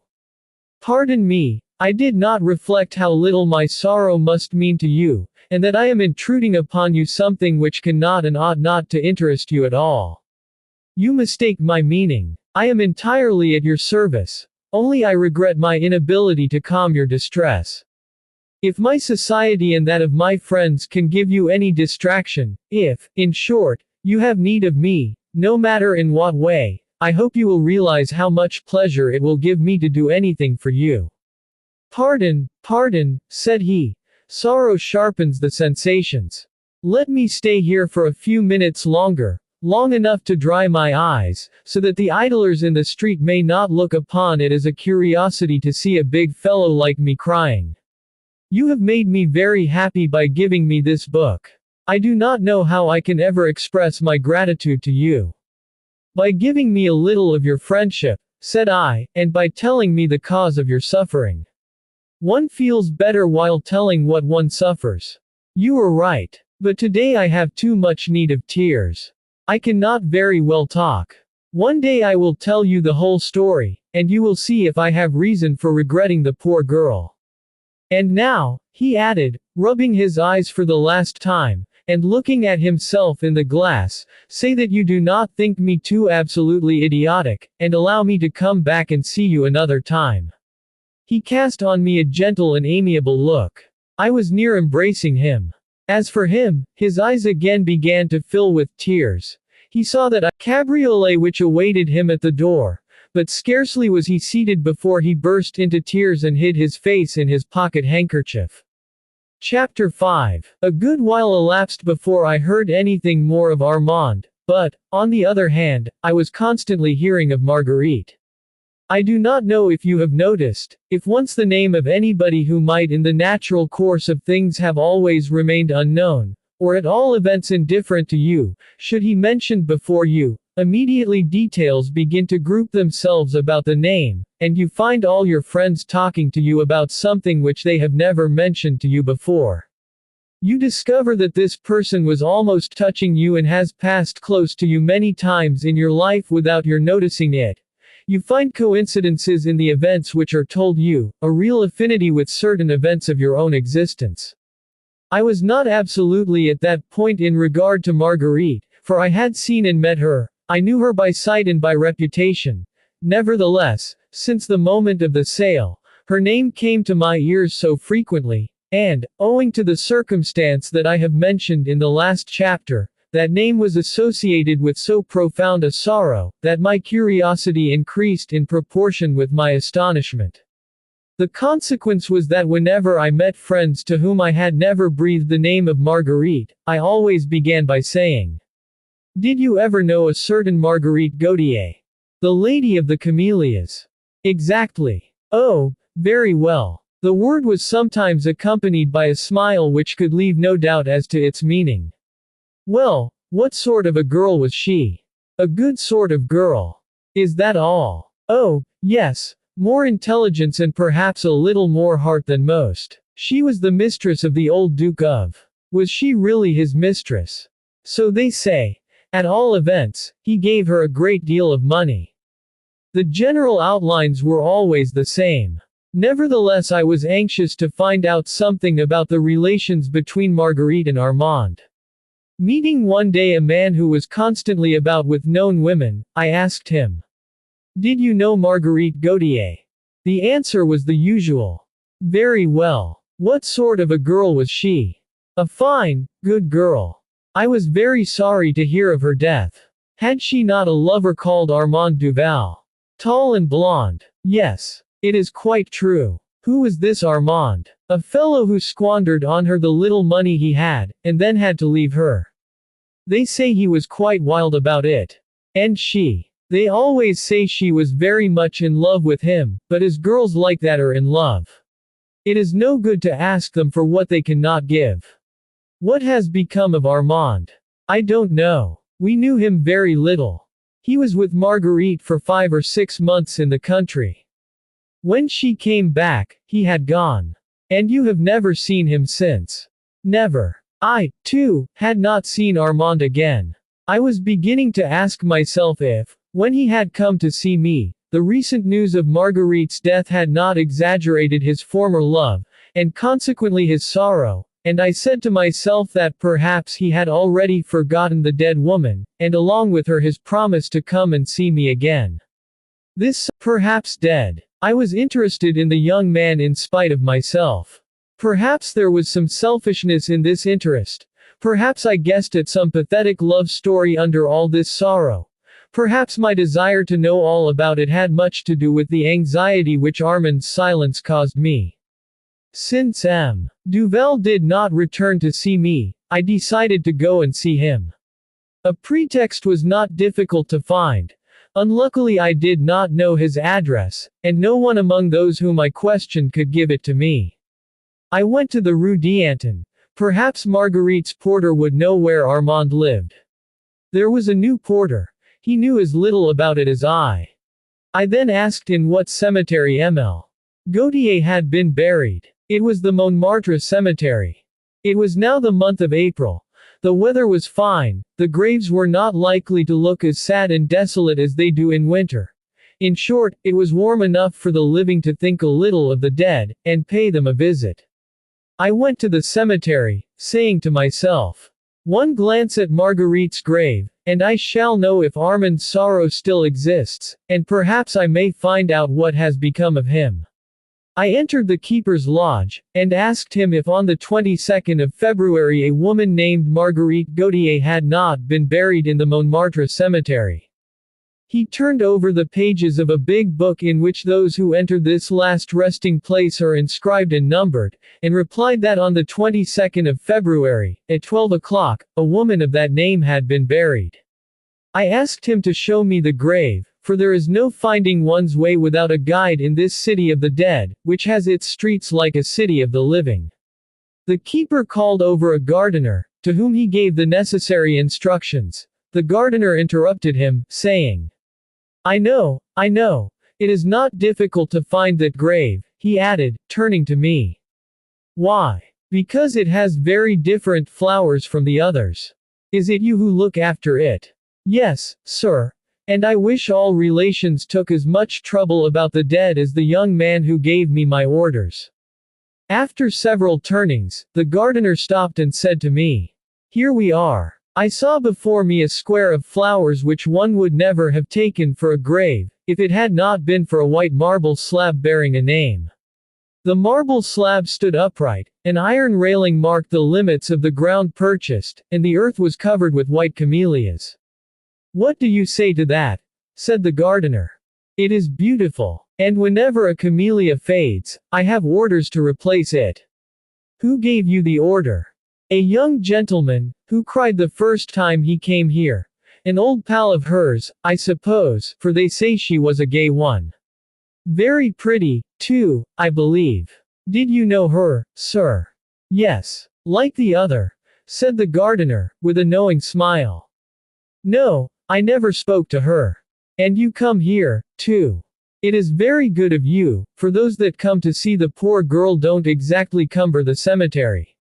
Pardon me, I did not reflect how little my sorrow must mean to you, and that I am intruding upon you something which cannot and ought not to interest you at all. You mistake my meaning. I am entirely at your service. Only I regret my inability to calm your distress. If my society and that of my friends can give you any distraction, if, in short, you have need of me, no matter in what way, I hope you will realize how much pleasure it will give me to do anything for you. Pardon, pardon, said he. Sorrow sharpens the sensations. Let me stay here for a few minutes longer, long enough to dry my eyes, so that the idlers in the street may not look upon it as a curiosity to see a big fellow like me crying. You have made me very happy by giving me this book. I do not know how I can ever express my gratitude to you. By giving me a little of your friendship, said I, and by telling me the cause of your suffering. One feels better while telling what one suffers. You are right. But today I have too much need of tears. I cannot very well talk. One day I will tell you the whole story, and you will see if I have reason for regretting the poor girl. And now, he added, rubbing his eyes for the last time, and looking at himself in the glass, say that you do not think me too absolutely idiotic, and allow me to come back and see you another time. He cast on me a gentle and amiable look. I was near embracing him. As for him, his eyes again began to fill with tears. He saw that a cabriolet which awaited him at the door, but scarcely was he seated before he burst into tears and hid his face in his pocket handkerchief. Chapter 5. A good while elapsed before I heard anything more of Armand, but, on the other hand, I was constantly hearing of Marguerite. I do not know if you have noticed, if once the name of anybody who might in the natural course of things have always remained unknown, or at all events indifferent to you, should he mentioned before you, immediately details begin to group themselves about the name, and you find all your friends talking to you about something which they have never mentioned to you before. You discover that this person was almost touching you and has passed close to you many times in your life without your noticing it. You find coincidences in the events which are told you, a real affinity with certain events of your own existence. I was not absolutely at that point in regard to Marguerite, for I had seen and met her. I knew her by sight and by reputation. Nevertheless, since the moment of the sale, her name came to my ears so frequently, and, owing to the circumstance that I have mentioned in the last chapter, that name was associated with so profound a sorrow, that my curiosity increased in proportion with my astonishment. The consequence was that whenever I met friends to whom I had never breathed the name of Marguerite, I always began by saying, "Did you ever know a certain Marguerite Gautier? The lady of the Camilias?" "Exactly." "Oh, very well." The word was sometimes accompanied by a smile which could leave no doubt as to its meaning. "Well, what sort of a girl was she?" "A good sort of girl." "Is that all?" "Oh, yes, more intelligence and perhaps a little more heart than most. She was the mistress of the old Duke of." "Was she really his mistress?" "So they say. At all events, he gave her a great deal of money." The general outlines were always the same. Nevertheless, I was anxious to find out something about the relations between Marguerite and Armand. Meeting one day a man who was constantly about with known women, I asked him, "Did you know Marguerite Gautier?" The answer was the usual. "Very well. What sort of a girl was she?" "A fine, good girl." "I was very sorry to hear of her death. Had she not a lover called Armand Duval? Tall and blonde?" "Yes. It is quite true." "Who was this Armand?" "A fellow who squandered on her the little money he had, and then had to leave her. They say he was quite wild about it." "And she?" "They always say she was very much in love with him, but as girls like that are in love, it is no good to ask them for what they cannot give." "What has become of Armand?" "I don't know. We knew him very little. He was with Marguerite for 5 or 6 months in the country. When she came back, he had gone." "And you have never seen him since?" "Never." I, too, had not seen Armand again. I was beginning to ask myself if, when he had come to see me, the recent news of Marguerite's death had not exaggerated his former love, and consequently his sorrow, and I said to myself that perhaps he had already forgotten the dead woman, and along with her his promise to come and see me again. This, perhaps dead. I was interested in the young man in spite of myself. Perhaps there was some selfishness in this interest. Perhaps I guessed at some pathetic love story under all this sorrow. Perhaps my desire to know all about it had much to do with the anxiety which Armand's silence caused me. Since M. Duvel did not return to see me, I decided to go and see him. A pretext was not difficult to find. Unluckily I did not know his address, and no one among those whom I questioned could give it to me. I went to the Rue d'Antin. Perhaps Marguerite's porter would know where Armand lived. There was a new porter. He knew as little about it as I. I then asked in what cemetery Ml. Gautier had been buried. It was the Montmartre cemetery. It was now the month of April. The weather was fine, the graves were not likely to look as sad and desolate as they do in winter. In short, it was warm enough for the living to think a little of the dead, and pay them a visit. I went to the cemetery, saying to myself, one glance at Marguerite's grave, and I shall know if Armand's sorrow still exists, and perhaps I may find out what has become of him. I entered the keeper's lodge, and asked him if on the 22nd of February a woman named Marguerite Gautier had not been buried in the Montmartre cemetery. He turned over the pages of a big book in which those who enter this last resting place are inscribed and numbered, and replied that on the 22nd of February, at 12 o'clock, a woman of that name had been buried. I asked him to show me the grave, for there is no finding one's way without a guide in this city of the dead, which has its streets like a city of the living. The keeper called over a gardener, to whom he gave the necessary instructions. The gardener interrupted him, saying, I know, it is not difficult to find that grave, he added, turning to me. Why? Because it has very different flowers from the others. Is it you who look after it? Yes, sir. And I wish all relations took as much trouble about the dead as the young man who gave me my orders. After several turnings, the gardener stopped and said to me, Here we are. I saw before me a square of flowers which one would never have taken for a grave, if it had not been for a white marble slab bearing a name. The marble slab stood upright, an iron railing marked the limits of the ground purchased, and the earth was covered with white camellias. What do you say to that? Said the gardener. It is beautiful. And whenever a camellia fades, I have orders to replace it. Who gave you the order? A young gentleman, who cried the first time he came here. An old pal of hers, I suppose, for they say she was a gay one. Very pretty, too, I believe. Did you know her, sir? Yes. Like the other, said the gardener, with a knowing smile. No, I never spoke to her. And you come here, too. It is very good of you, for those that come to see the poor girl don't exactly cumber the cemetery.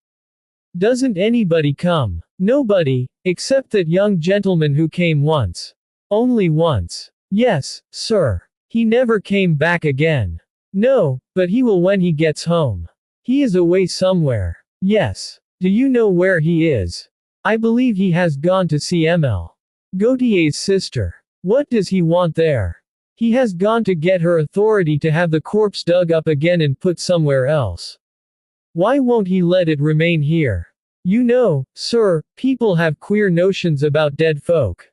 Doesn't anybody come? Nobody, except that young gentleman who came once. Only once. Yes, sir. He never came back again. No, but he will when he gets home. He is away somewhere. Yes. Do you know where he is? I believe he has gone to see Ml. Gautier's sister. What does he want there? He has gone to get her authority to have the corpse dug up again and put somewhere else. Why won't he let it remain here? You know, sir, people have queer notions about dead folk.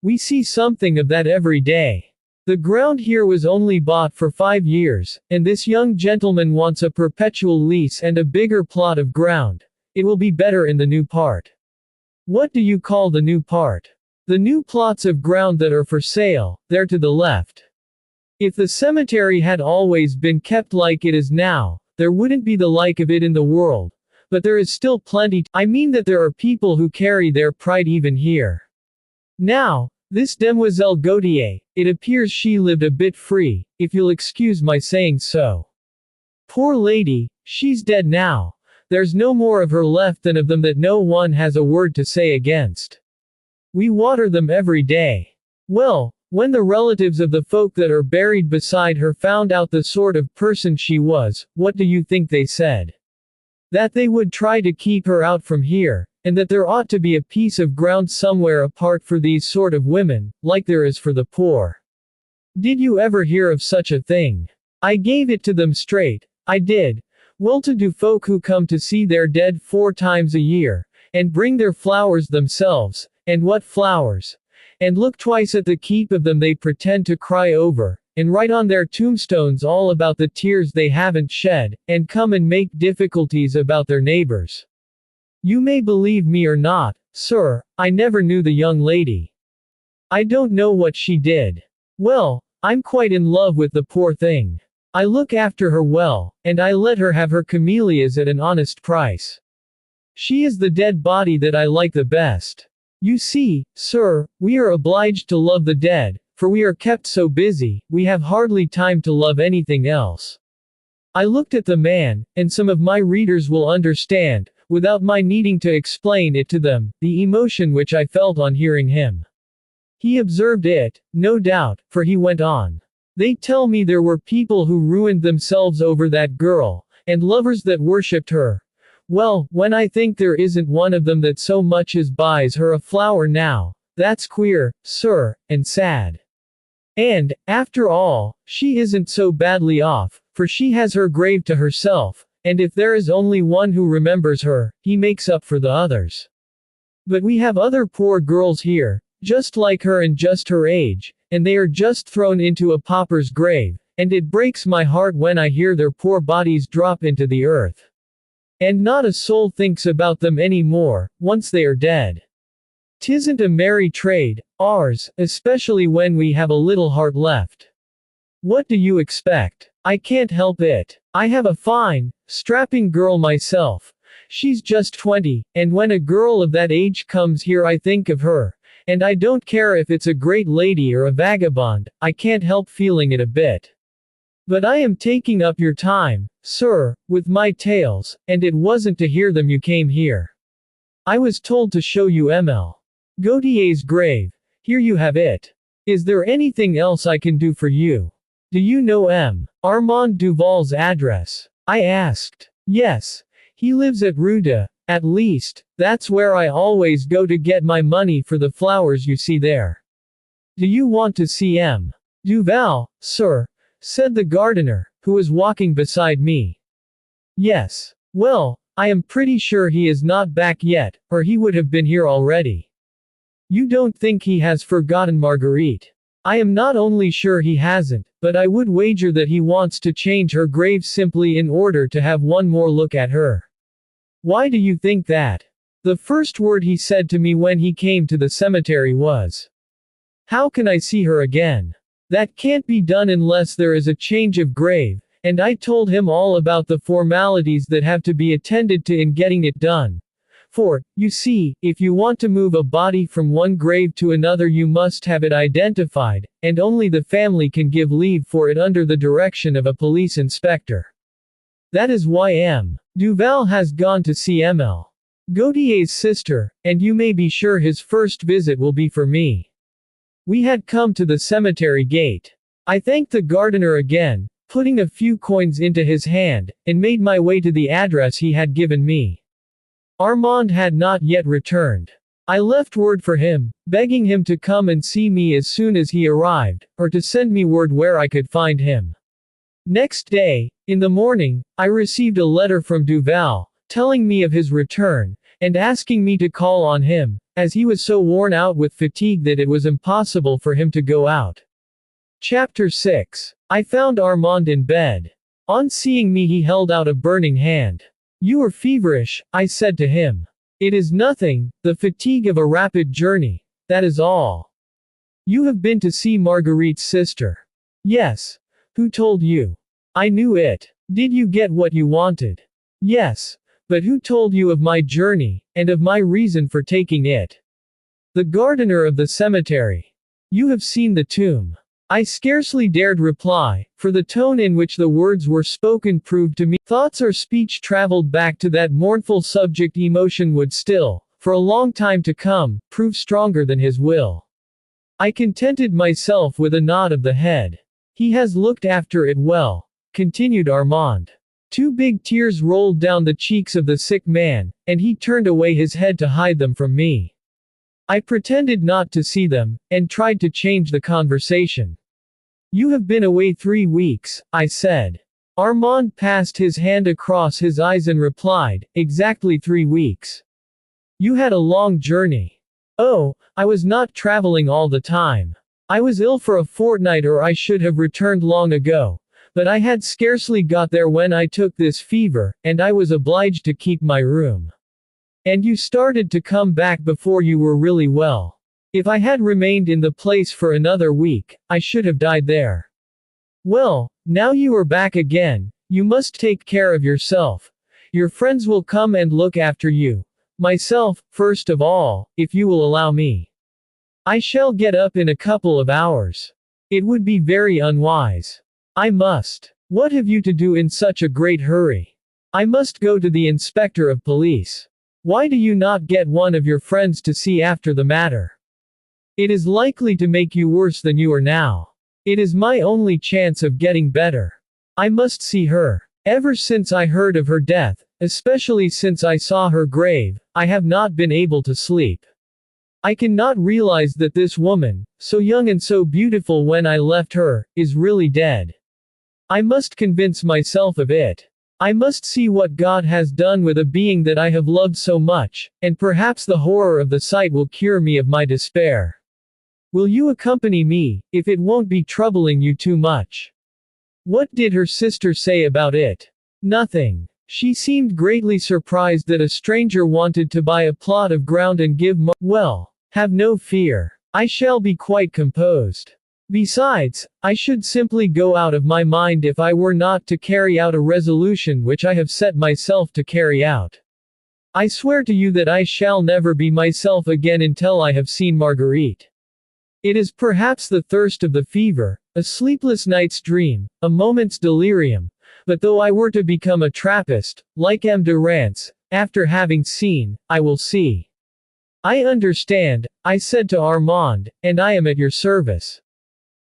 We see something of that every day. The ground here was only bought for 5 years, and this young gentleman wants a perpetual lease and a bigger plot of ground. It will be better in the new part. What do you call the new part? The new plots of ground that are for sale, there to the left. If the cemetery had always been kept like it is now, there wouldn't be the like of it in the world. But there is still plenty. I mean that there are people who carry their pride even here. Now, this Demoiselle Gautier, it appears she lived a bit free, if you'll excuse my saying so. Poor lady, she's dead now. There's no more of her left than of them that no one has a word to say against. We water them every day. Well, when the relatives of the folk that are buried beside her found out the sort of person she was, what do you think they said? That they would try to keep her out from here, and that there ought to be a piece of ground somewhere apart for these sort of women, like there is for the poor. Did you ever hear of such a thing? I gave it to them straight, I did. Well-to-do folk who come to see their dead 4 times a year, and bring their flowers themselves, and what flowers? And look twice at the keep of them they pretend to cry over, and write on their tombstones all about the tears they haven't shed, and come and make difficulties about their neighbors. You may believe me or not, sir, I never knew the young lady. I don't know what she did. Well, I'm quite in love with the poor thing. I look after her well, and I let her have her Camilias at an honest price. She is the dead body that I like the best. You see, sir, we are obliged to love the dead, for we are kept so busy, we have hardly time to love anything else. I looked at the man, and some of my readers will understand, without my needing to explain it to them, the emotion which I felt on hearing him. He observed it, no doubt, for he went on. They tell me there were people who ruined themselves over that girl, and lovers that worshipped her. Well, when I think there isn't one of them that so much as buys her a flower now, that's queer, sir, and sad. And, after all, she isn't so badly off, for she has her grave to herself, and if there is only one who remembers her, he makes up for the others. But we have other poor girls here, just like her and just her age, and they are just thrown into a pauper's grave, and it breaks my heart when I hear their poor bodies drop into the earth. And not a soul thinks about them any more, once they are dead. 'Tisn't a merry trade, ours, especially when we have a little heart left. What do you expect? I can't help it. I have a fine, strapping girl myself. She's just 20, and when a girl of that age comes here I think of her. And I don't care if it's a great lady or a vagabond, I can't help feeling it a bit. But I am taking up your time, sir, with my tales, and it wasn't to hear them you came here. I was told to show you M.L. Gautier's grave. Here you have it. Is there anything else I can do for you? Do you know M. Armand Duval's address? I asked. Yes. He lives at Rue de, at least, that's where I always go to get my money for the flowers you see there. Do you want to see M. Duval, sir? Said the gardener, who was walking beside me. Yes. Well, I am pretty sure he is not back yet, or he would have been here already. You don't think he has forgotten Marguerite? I am not only sure he hasn't, but I would wager that he wants to change her grave simply in order to have one more look at her. Why do you think that? The first word he said to me when he came to the cemetery was, "How can I see her again? That can't be done unless there is a change of grave," and I told him all about the formalities that have to be attended to in getting it done. For, you see, if you want to move a body from one grave to another you must have it identified, and only the family can give leave for it under the direction of a police inspector. That is why M. Duval has gone to see M.L. Gautier's sister, and you may be sure his first visit will be for me. We had come to the cemetery gate. I thanked the gardener again, putting a few coins into his hand, and made my way to the address he had given me. Armand had not yet returned. I left word for him, begging him to come and see me as soon as he arrived, or to send me word where I could find him. Next day, in the morning, I received a letter from Duval, telling me of his return, and asking me to call on him, as he was so worn out with fatigue that it was impossible for him to go out. Chapter 6. I found Armand in bed. On seeing me he held out a burning hand. "You are feverish," I said to him. "It is nothing, the fatigue of a rapid journey, that is all." "You have been to see Marguerite's sister?" "Yes." "Who told you?" "I knew it." "Did you get what you wanted?" "Yes. But who told you of my journey, and of my reason for taking it?" "The gardener of the cemetery." "You have seen the tomb?" I scarcely dared reply, for the tone in which the words were spoken proved to me thoughts or speech traveled back to that mournful subject. Emotion would still, for a long time to come, prove stronger than his will. I contented myself with a nod of the head. "He has looked after it well," continued Armand. Two big tears rolled down the cheeks of the sick man, and he turned away his head to hide them from me. I pretended not to see them, and tried to change the conversation. You have been away 3 weeks, I said. Armand passed his hand across his eyes and replied, exactly 3 weeks. You had a long journey. Oh, I was not traveling all the time. I was ill for a fortnight or I should have returned long ago, but I had scarcely got there when I took this fever, and I was obliged to keep my room. And you started to come back before you were really well. If I had remained in the place for another week, I should have died there. Well, now you are back again, you must take care of yourself. Your friends will come and look after you. Myself, first of all, if you will allow me. I shall get up in a couple of hours. It would be very unwise. I must. What have you to do in such a great hurry? I must go to the inspector of police. Why do you not get one of your friends to see after the matter? It is likely to make you worse than you are now. It is my only chance of getting better. I must see her. Ever since I heard of her death, especially since I saw her grave, I have not been able to sleep. I cannot realize that this woman, so young and so beautiful when I left her, is really dead. I must convince myself of it. I must see what God has done with a being that I have loved so much, and perhaps the horror of the sight will cure me of my despair. Will you accompany me, if it won't be troubling you too much? What did her sister say about it? Nothing. She seemed greatly surprised that a stranger wanted to buy a plot of ground and give well, have no fear. I shall be quite composed. Besides, I should simply go out of my mind if I were not to carry out a resolution which I have set myself to carry out. I swear to you that I shall never be myself again until I have seen Marguerite. It is perhaps the thirst of the fever, a sleepless night's dream, a moment's delirium, but though I were to become a Trappist, like M. de Rance, after having seen, I will see. I understand, I said to Armand, and I am at your service.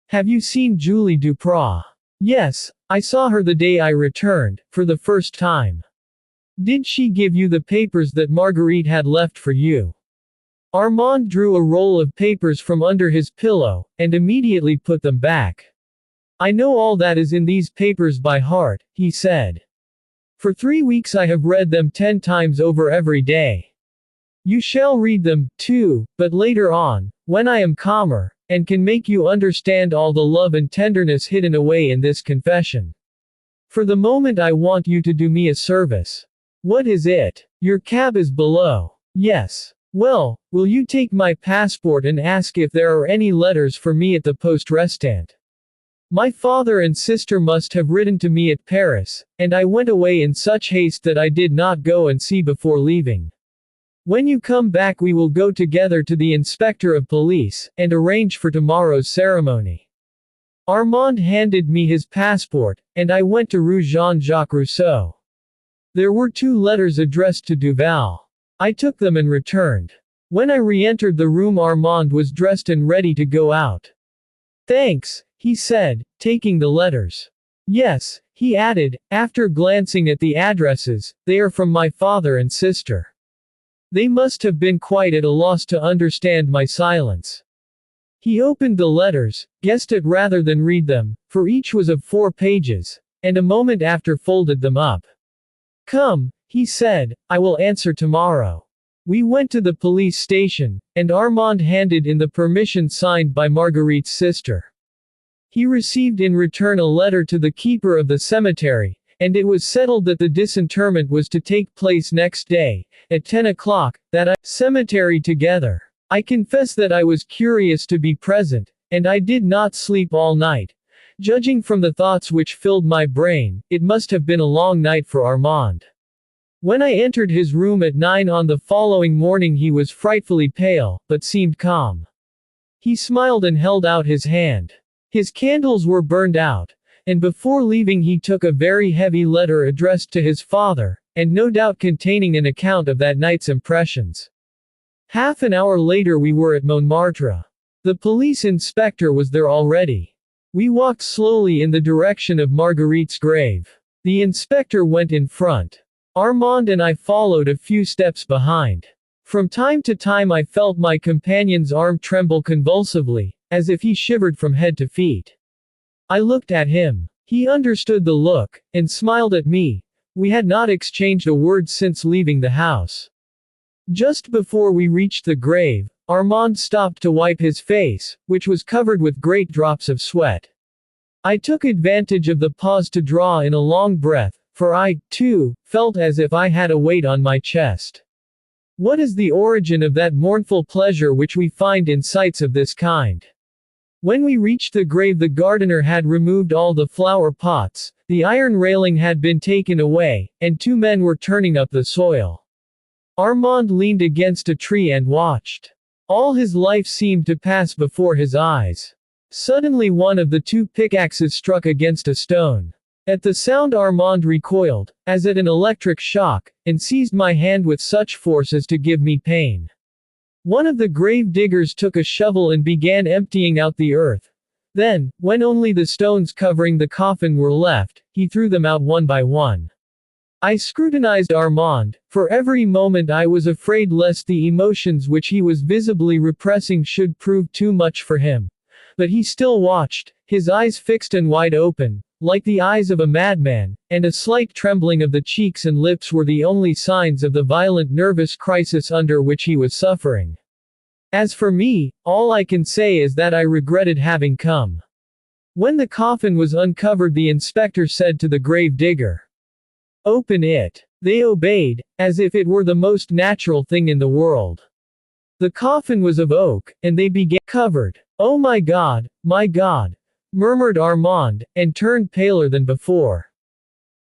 Have you seen Julie Duprat? Yes, I saw her the day I returned, for the first time. Did she give you the papers that Marguerite had left for you? Armand drew a roll of papers from under his pillow, and immediately put them back. I know all that is in these papers by heart, he said. For 3 weeks I have read them 10 times over every day. You shall read them, too, but later on, when I am calmer, and can make you understand all the love and tenderness hidden away in this confession. For the moment I want you to do me a service. What is it? Your cab is below. Yes. Well, will you take my passport and ask if there are any letters for me at the poste restante? My father and sister must have written to me at Paris, and I went away in such haste that I did not go and see before leaving. When you come back we will go together to the inspector of police, and arrange for tomorrow's ceremony. Armand handed me his passport, and I went to Rue Jean-Jacques Rousseau. There were 2 letters addressed to Duval. I took them and returned. When I re-entered the room Armand was dressed and ready to go out. Thanks, he said, taking the letters. Yes, he added, after glancing at the addresses, they are from my father and sister. They must have been quite at a loss to understand my silence. He opened the letters, guessed it rather than read them, for each was of 4 pages, and a moment after folded them up. Come, he said, I will answer tomorrow. We went to the police station, and Armand handed in the permission signed by Marguerite's sister. He received in return a letter to the keeper of the cemetery, and it was settled that the disinterment was to take place next day, at 10 o'clock, that cemetery together. I confess that I was curious to be present, and I did not sleep all night. Judging from the thoughts which filled my brain, it must have been a long night for Armand. When I entered his room at 9 on the following morning he was frightfully pale, but seemed calm. He smiled and held out his hand. His candles were burned out, and before leaving he took a very heavy letter addressed to his father, and no doubt containing an account of that night's impressions. Half an hour later we were at Montmartre. The police inspector was there already. We walked slowly in the direction of Marguerite's grave. The inspector went in front. Armand and I followed a few steps behind. From time to time I felt my companion's arm tremble convulsively, as if he shivered from head to feet. I looked at him. He understood the look, and smiled at me. We had not exchanged a word since leaving the house. Just before we reached the grave, Armand stopped to wipe his face, which was covered with great drops of sweat. I took advantage of the pause to draw in a long breath, for I, too, felt as if I had a weight on my chest. What is the origin of that mournful pleasure which we find in sights of this kind? When we reached the grave, the gardener had removed all the flower pots, the iron railing had been taken away, and two men were turning up the soil. Armand leaned against a tree and watched. All his life seemed to pass before his eyes. Suddenly one of the two pickaxes struck against a stone. At the sound Armand recoiled, as at an electric shock, and seized my hand with such force as to give me pain. One of the grave diggers took a shovel and began emptying out the earth. Then, when only the stones covering the coffin were left, he threw them out one by one. I scrutinized Armand. For every moment I was afraid lest the emotions which he was visibly repressing should prove too much for him. But he still watched, his eyes fixed and wide open, like the eyes of a madman, and a slight trembling of the cheeks and lips were the only signs of the violent nervous crisis under which he was suffering. As for me, all I can say is that I regretted having come. When the coffin was uncovered, the inspector said to the grave digger, "Open it." They obeyed, as if it were the most natural thing in the world. The coffin was of oak, and they began covered. "Oh my God, murmured Armand, and turned paler than before.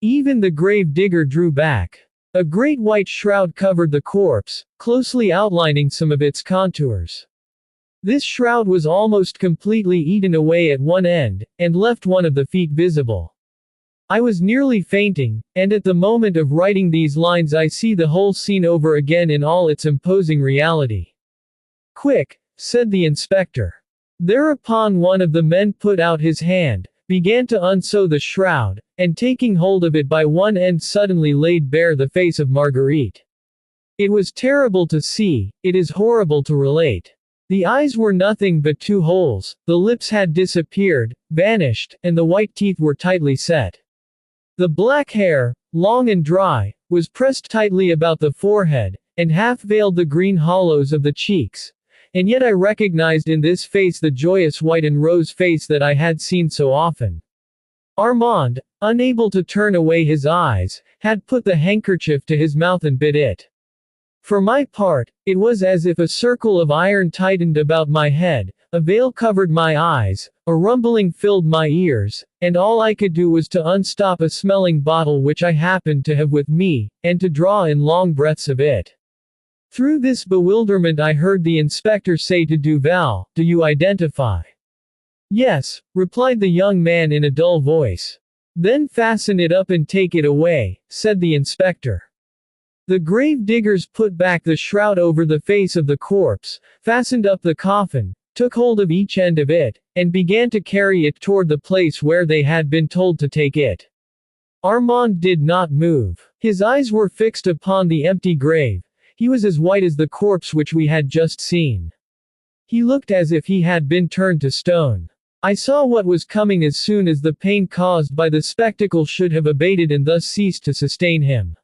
Even the grave digger drew back. A great white shroud covered the corpse, closely outlining some of its contours. This shroud was almost completely eaten away at one end, and left one of the feet visible. I was nearly fainting, and at the moment of writing these lines I see the whole scene over again in all its imposing reality. "Quick," said the inspector. Thereupon one of the men put out his hand, began to unsew the shroud, and taking hold of it by one end suddenly laid bare the face of Marguerite. It was terrible to see, it is horrible to relate. The eyes were nothing but two holes, the lips had disappeared, vanished, and the white teeth were tightly set. The black hair, long and dry, was pressed tightly about the forehead, and half veiled the green hollows of the cheeks. And yet I recognized in this face the joyous white and rose face that I had seen so often. Armand, unable to turn away his eyes, had put the handkerchief to his mouth and bit it. For my part, it was as if a circle of iron tightened about my head, a veil covered my eyes, a rumbling filled my ears, and all I could do was to unstop a smelling bottle which I happened to have with me, and to draw in long breaths of it. Through this bewilderment I heard the inspector say to Duval, "Do you identify?" "Yes," replied the young man in a dull voice. "Then fasten it up and take it away," said the inspector. The grave diggers put back the shroud over the face of the corpse, fastened up the coffin, took hold of each end of it, and began to carry it toward the place where they had been told to take it. Armand did not move. His eyes were fixed upon the empty grave. He was as white as the corpse which we had just seen. He looked as if he had been turned to stone. I saw what was coming as soon as the pain caused by the spectacle should have abated and thus ceased to sustain him.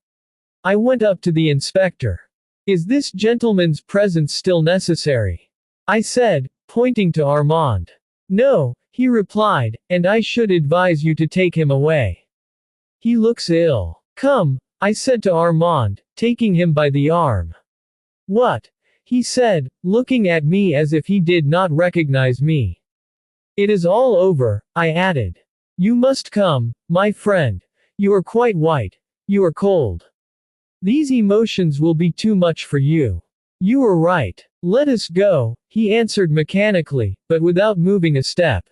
I went up to the inspector. "Is this gentleman's presence still necessary?" I said, pointing to Armand. "No," he replied, "and I should advise you to take him away. He looks ill." "Come," I said to Armand, taking him by the arm. "What?" he said, looking at me as if he did not recognize me. "It is all over," I added. "You must come, my friend. You are quite white. You are cold. These emotions will be too much for you. You are right. Let us go," he answered mechanically, but without moving a step.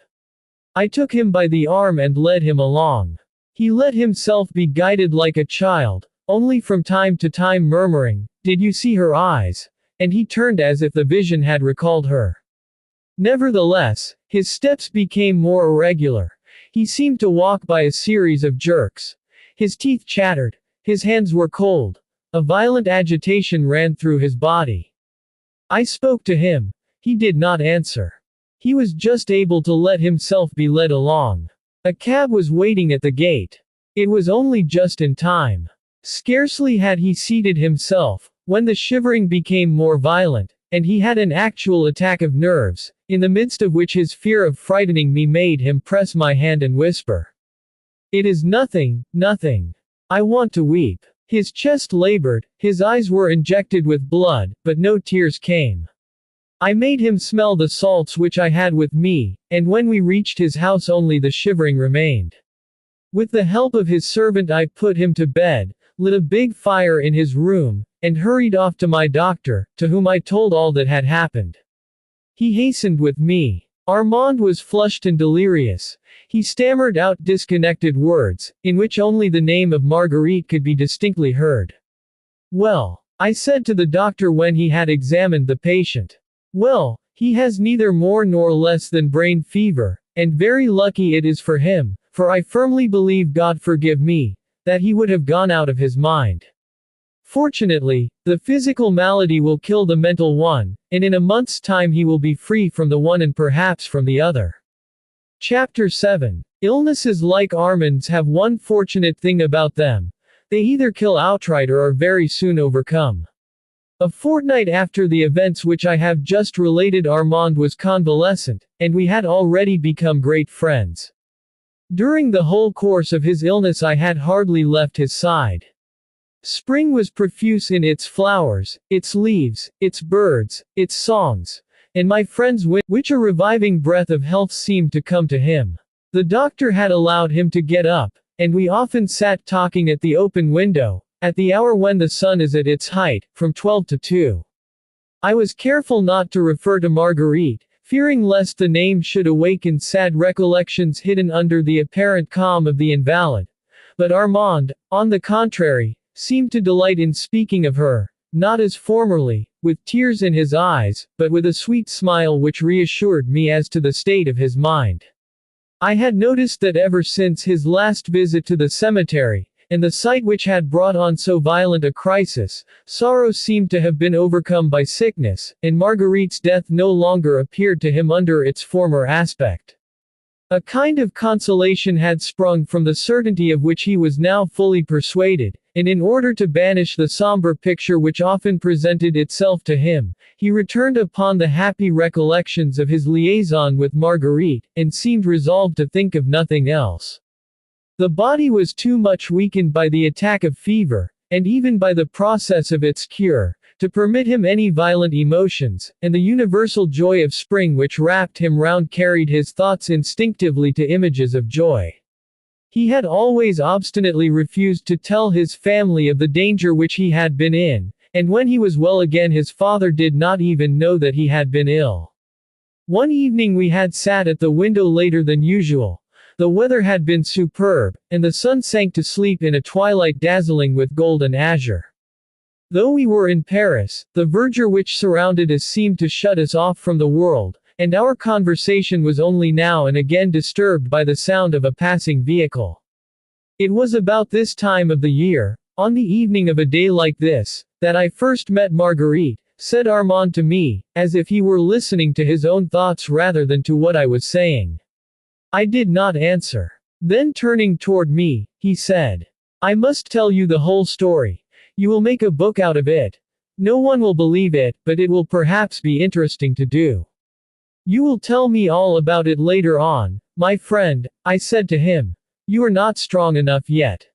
I took him by the arm and led him along. He let himself be guided like a child, only from time to time murmuring, "Did you see her eyes?" And he turned as if the vision had recalled her. Nevertheless, his steps became more irregular. He seemed to walk by a series of jerks. His teeth chattered. His hands were cold. A violent agitation ran through his body. I spoke to him. He did not answer. He was just able to let himself be led along. A cab was waiting at the gate. It was only just in time. Scarcely had he seated himself, when the shivering became more violent, and he had an actual attack of nerves, in the midst of which his fear of frightening me made him press my hand and whisper, "It is nothing, nothing. I want to weep." His chest labored, his eyes were injected with blood, but no tears came. I made him smell the salts which I had with me, and when we reached his house only the shivering remained. With the help of his servant I put him to bed, lit a big fire in his room, and hurried off to my doctor, to whom I told all that had happened. He hastened with me. Armand was flushed and delirious. He stammered out disconnected words, in which only the name of Marguerite could be distinctly heard. "Well," I said to the doctor when he had examined the patient. "Well, he has neither more nor less than brain fever, and very lucky it is for him, for I firmly believe, God forgive me, that he would have gone out of his mind. Fortunately, the physical malady will kill the mental one, and in a month's time he will be free from the one and perhaps from the other." Chapter 7. Illnesses like Armand's have one fortunate thing about them. They either kill outright or are very soon overcome. A fortnight after the events which I have just related, Armand was convalescent, and we had already become great friends. During the whole course of his illness I had hardly left his side. Spring was profuse in its flowers, its leaves, its birds, its songs, and my friend's which a reviving breath of health seemed to come to him. The doctor had allowed him to get up, and we often sat talking at the open window, at the hour when the sun is at its height, from 12 to 2. I was careful not to refer to Marguerite, fearing lest the name should awaken sad recollections hidden under the apparent calm of the invalid. But Armand, on the contrary, seemed to delight in speaking of her, not as formerly, with tears in his eyes, but with a sweet smile which reassured me as to the state of his mind. I had noticed that ever since his last visit to the cemetery, and the sight which had brought on so violent a crisis, sorrow seemed to have been overcome by sickness, and Marguerite's death no longer appeared to him under its former aspect. A kind of consolation had sprung from the certainty of which he was now fully persuaded, and in order to banish the somber picture which often presented itself to him, he returned upon the happy recollections of his liaison with Marguerite, and seemed resolved to think of nothing else. The body was too much weakened by the attack of fever, and even by the process of its cure, to permit him any violent emotions, and the universal joy of spring which wrapped him round carried his thoughts instinctively to images of joy. He had always obstinately refused to tell his family of the danger which he had been in, and when he was well again his father did not even know that he had been ill. One evening we had sat at the window later than usual. The weather had been superb, and the sun sank to sleep in a twilight dazzling with gold and azure. Though we were in Paris, the verdure which surrounded us seemed to shut us off from the world, and our conversation was only now and again disturbed by the sound of a passing vehicle. It was about this time of the year, on the evening of a day like this, that I first met Marguerite, said Armand to me, as if he were listening to his own thoughts rather than to what I was saying. I did not answer. Then turning toward me, he said, "I must tell you the whole story. You will make a book out of it. No one will believe it, but it will perhaps be interesting to do. You will tell me all about it later on, my friend," I said to him. "You are not strong enough yet.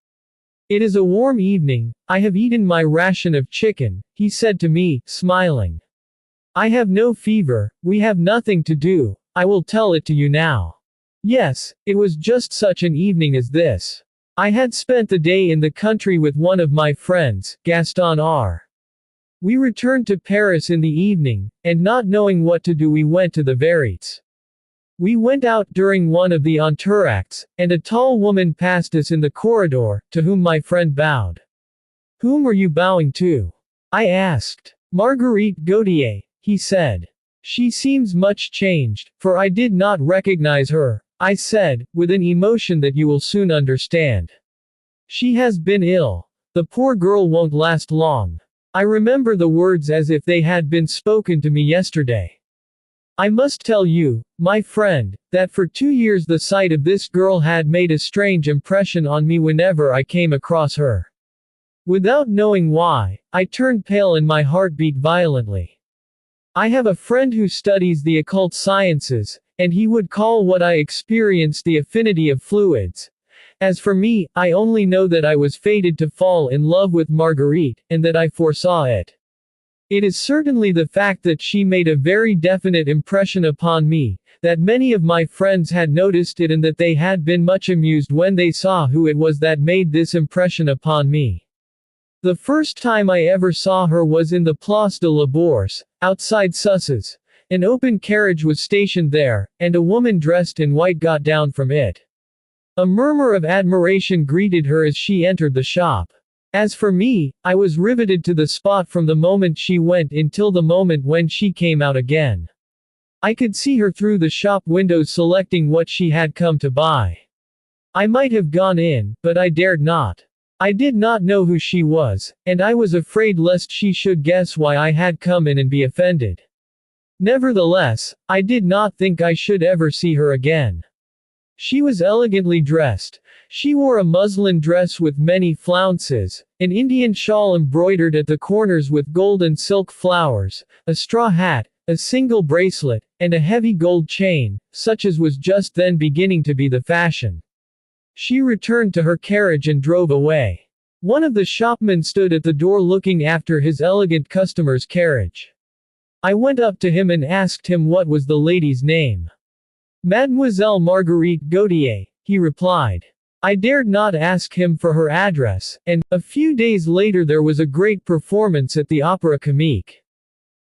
It is a warm evening, I have eaten my ration of chicken," he said to me, smiling. "I have no fever, we have nothing to do, I will tell it to you now." Yes, it was just such an evening as this. I had spent the day in the country with one of my friends, Gaston R. We returned to Paris in the evening, and not knowing what to do we went to the Varites. We went out during one of the entr'actes, and a tall woman passed us in the corridor, to whom my friend bowed. "Whom are you bowing to?" I asked. "Marguerite Gautier," he said. "She seems much changed, for I did not recognize her," I said, with an emotion that you will soon understand. She has been ill. The poor girl won't last long. I remember the words as if they had been spoken to me yesterday. I must tell you, my friend, that for 2 years the sight of this girl had made a strange impression on me whenever I came across her. Without knowing why, I turned pale and my heart beat violently. I have a friend who studies the occult sciences, and he would call what I experienced the affinity of fluids. As for me, I only know that I was fated to fall in love with Marguerite, and that I foresaw it. It is certainly the fact that she made a very definite impression upon me, that many of my friends had noticed it and that they had been much amused when they saw who it was that made this impression upon me. The first time I ever saw her was in the Place de la Bourse, outside Sussex. An open carriage was stationed there, and a woman dressed in white got down from it. A murmur of admiration greeted her as she entered the shop. As for me, I was riveted to the spot from the moment she went until the moment when she came out again. I could see her through the shop windows selecting what she had come to buy. I might have gone in, but I dared not. I did not know who she was, and I was afraid lest she should guess why I had come in and be offended. Nevertheless, I did not think I should ever see her again. She was elegantly dressed. She wore a muslin dress with many flounces, an Indian shawl embroidered at the corners with gold and silk flowers, a straw hat, a single bracelet, and a heavy gold chain, such as was just then beginning to be the fashion. She returned to her carriage and drove away. One of the shopmen stood at the door looking after his elegant customer's carriage. I went up to him and asked him what was the lady's name. Mademoiselle Marguerite Gautier, he replied. I dared not ask him for her address, and, a few days later there was a great performance at the Opera Comique.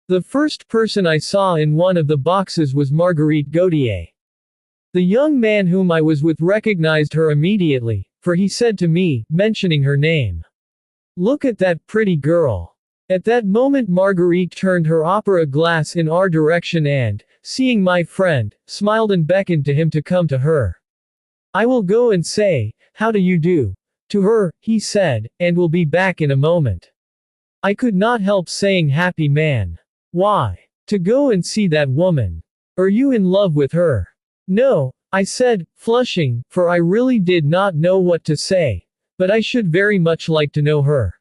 The first person I saw in one of the boxes was Marguerite Gautier. The young man whom I was with recognized her immediately, for he said to me, mentioning her name, "Look at that pretty girl." At that moment Marguerite turned her opera glass in our direction and, seeing my friend, smiled and beckoned to him to come to her. "I will go and say, 'How do you do?' to her," he said, "and will be back in a moment." I could not help saying, "Happy man. Why? To go and see that woman. Are you in love with her?" "No," I said, flushing, for I really did not know what to say, "but I should very much like to know her.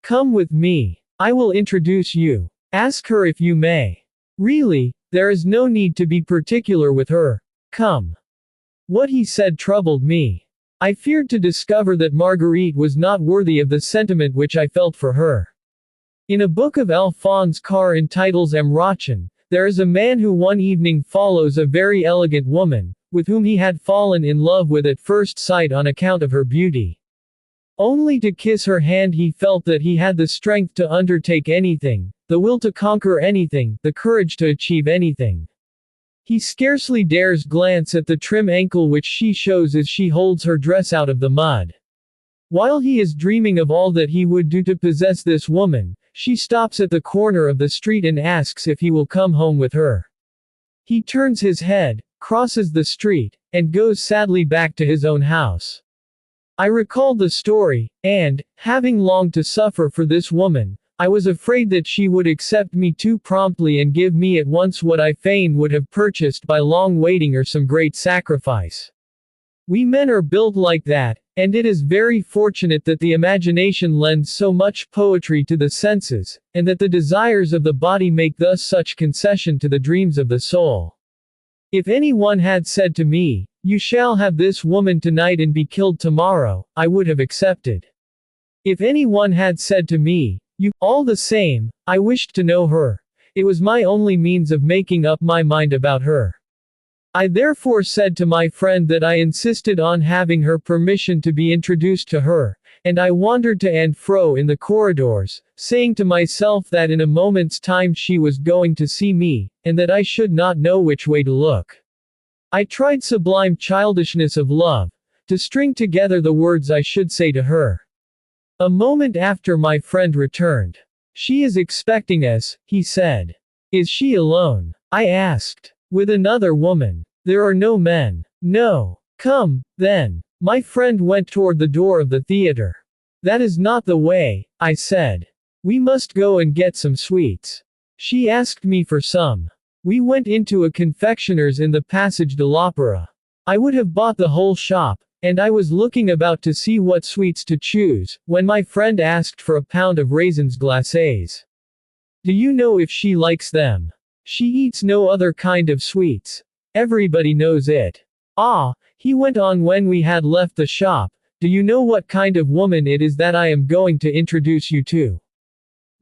Come with me. I will introduce you. Ask her if you may. Really, there is no need to be particular with her. Come." What he said troubled me. I feared to discover that Marguerite was not worthy of the sentiment which I felt for her. In a book of Alphonse Karr entitled Amrachin, there is a man who one evening follows a very elegant woman, with whom he had fallen in love with at first sight on account of her beauty. Only to kiss her hand he felt that he had the strength to undertake anything, the will to conquer anything, the courage to achieve anything. He scarcely dares glance at the trim ankle which she shows as she holds her dress out of the mud. While he is dreaming of all that he would do to possess this woman, she stops at the corner of the street and asks if he will come home with her. He turns his head, crosses the street, and goes sadly back to his own house. I recalled the story, and, having longed to suffer for this woman, I was afraid that she would accept me too promptly and give me at once what I fain would have purchased by long waiting or some great sacrifice. We men are built like that, and it is very fortunate that the imagination lends so much poetry to the senses, and that the desires of the body make thus such concession to the dreams of the soul. If any one had said to me, "You shall have this woman tonight and be killed tomorrow," I would have accepted. If any one had said to me, all the same, I wished to know her. It was my only means of making up my mind about her. I therefore said to my friend that I insisted on having her permission to be introduced to her, and I wandered to and fro in the corridors, saying to myself that in a moment's time she was going to see me, and that I should not know which way to look. I tried sublime childishness of love, to string together the words I should say to her. A moment after my friend returned. "She is expecting us," he said. "Is she alone?" I asked. "With another woman. There are no men." "No. Come, then. My friend went toward the door of the theater. That is not the way, I said. We must go and get some sweets. She asked me for some. We went into a confectioner's in the Passage de l'Opera. I would have bought the whole shop, and I was looking about to see what sweets to choose, when my friend asked for a pound of raisins glacés. Do you know if she likes them? She eats no other kind of sweets. Everybody knows it. Ah, he went on when we had left the shop, do you know what kind of woman it is that I am going to introduce you to?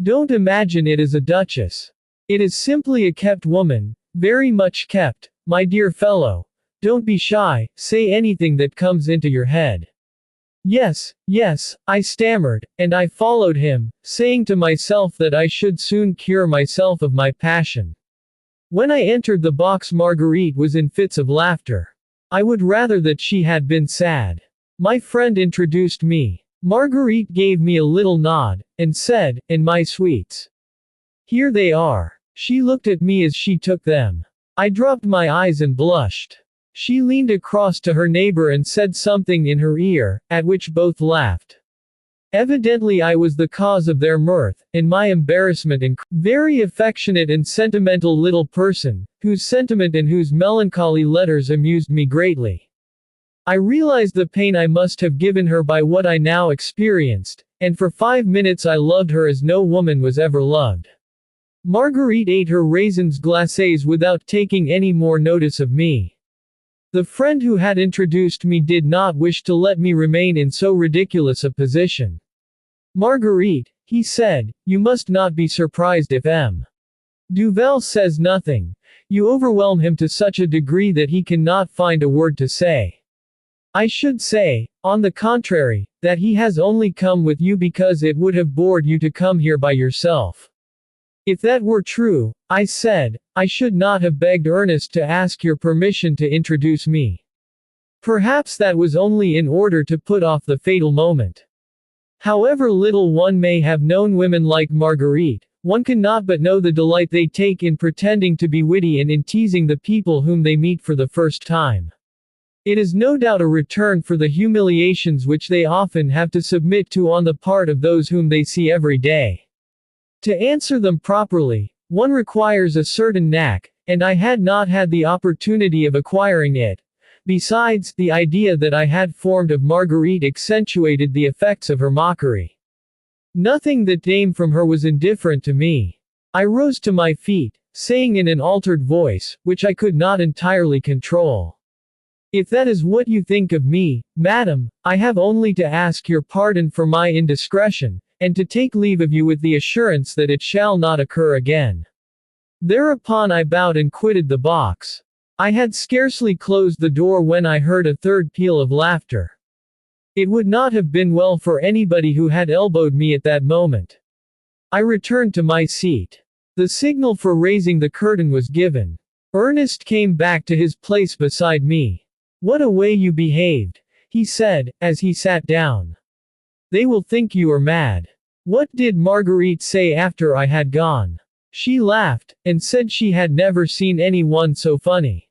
Don't imagine it is a duchess. It is simply a kept woman, very much kept, my dear fellow. Don't be shy, say anything that comes into your head. Yes, yes, I stammered, and I followed him, saying to myself that I should soon cure myself of my passion. When I entered the box, Marguerite was in fits of laughter. I would rather that she had been sad. My friend introduced me. Marguerite gave me a little nod, and said, "And my sweets. Here they are." She looked at me as she took them. I dropped my eyes and blushed. She leaned across to her neighbor and said something in her ear, at which both laughed. Evidently I was the cause of their mirth, and my embarrassment increased. Very affectionate and sentimental little person, whose sentiment and whose melancholy letters amused me greatly. I realized the pain I must have given her by what I now experienced, and for 5 minutes I loved her as no woman was ever loved. Marguerite ate her raisins glacés without taking any more notice of me. The friend who had introduced me did not wish to let me remain in so ridiculous a position. "Marguerite," he said, "you must not be surprised if M. Duval says nothing. You overwhelm him to such a degree that he cannot find a word to say. I should say, on the contrary, that he has only come with you because it would have bored you to come here by yourself." "If that were true," I said, "I should not have begged Ernest to ask your permission to introduce me. Perhaps that was only in order to put off the fatal moment. However little one may have known women like Marguerite, one cannot but know the delight they take in pretending to be witty and in teasing the people whom they meet for the first time. It is no doubt a return for the humiliations which they often have to submit to on the part of those whom they see every day. To answer them properly, one requires a certain knack, and I had not had the opportunity of acquiring it. Besides, the idea that I had formed of Marguerite accentuated the effects of her mockery. Nothing that came from her was indifferent to me. I rose to my feet, saying in an altered voice, which I could not entirely control, "If that is what you think of me, madam, I have only to ask your pardon for my indiscretion, and to take leave of you with the assurance that it shall not occur again." Thereupon I bowed and quitted the box. I had scarcely closed the door when I heard a third peal of laughter. It would not have been well for anybody who had elbowed me at that moment. I returned to my seat. The signal for raising the curtain was given. Ernest came back to his place beside me. "What a way you behaved," he said, as he sat down. "They will think you are mad." What did Marguerite say after I had gone? She laughed, and said she had never seen anyone so funny.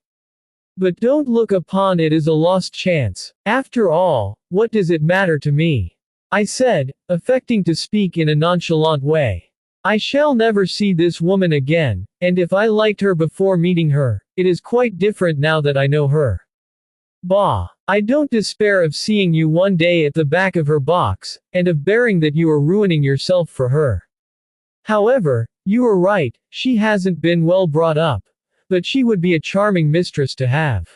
But don't look upon it as a lost chance. After all, what does it matter to me? I said, affecting to speak in a nonchalant way. I shall never see this woman again, and if I liked her before meeting her, it is quite different now that I know her. Bah! I don't despair of seeing you one day at the back of her box, and of bearing that you are ruining yourself for her. However, you are right, she hasn't been well brought up. But she would be a charming mistress to have.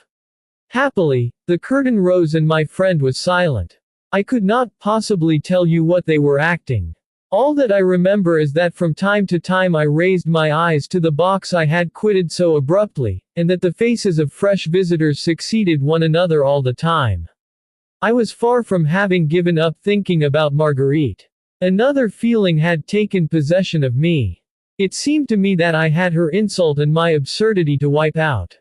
Happily, the curtain rose and my friend was silent. I could not possibly tell you what they were acting. All that I remember is that from time to time I raised my eyes to the box I had quitted so abruptly, and that the faces of fresh visitors succeeded one another all the time. I was far from having given up thinking about Marguerite. Another feeling had taken possession of me. It seemed to me that I had her insult and my absurdity to wipe out.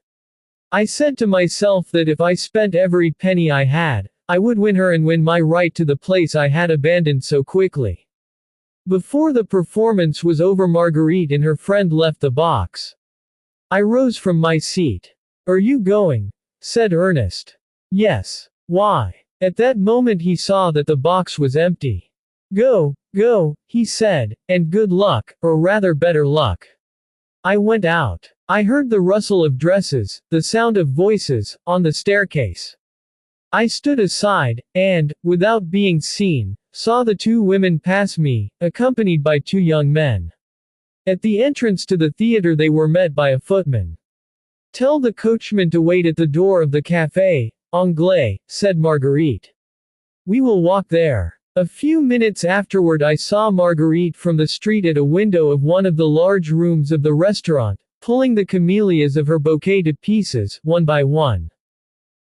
I said to myself that if I spent every penny I had, I would win her and win my right to the place I had abandoned so quickly. Before the performance was over, Marguerite and her friend left the box. I rose from my seat. "Are you going?" said Ernest. "Yes." "Why?" At that moment he saw that the box was empty. Go, go, he said, and good luck, or rather better luck. I went out. I heard the rustle of dresses, the sound of voices, on the staircase. I stood aside, and, without being seen, saw the two women pass me, accompanied by two young men. At the entrance to the theater they were met by a footman. Tell the coachman to wait at the door of the Café Anglais, said Marguerite. We will walk there. A few minutes afterward I saw Marguerite from the street at a window of one of the large rooms of the restaurant, pulling the camellias of her bouquet to pieces, one by one.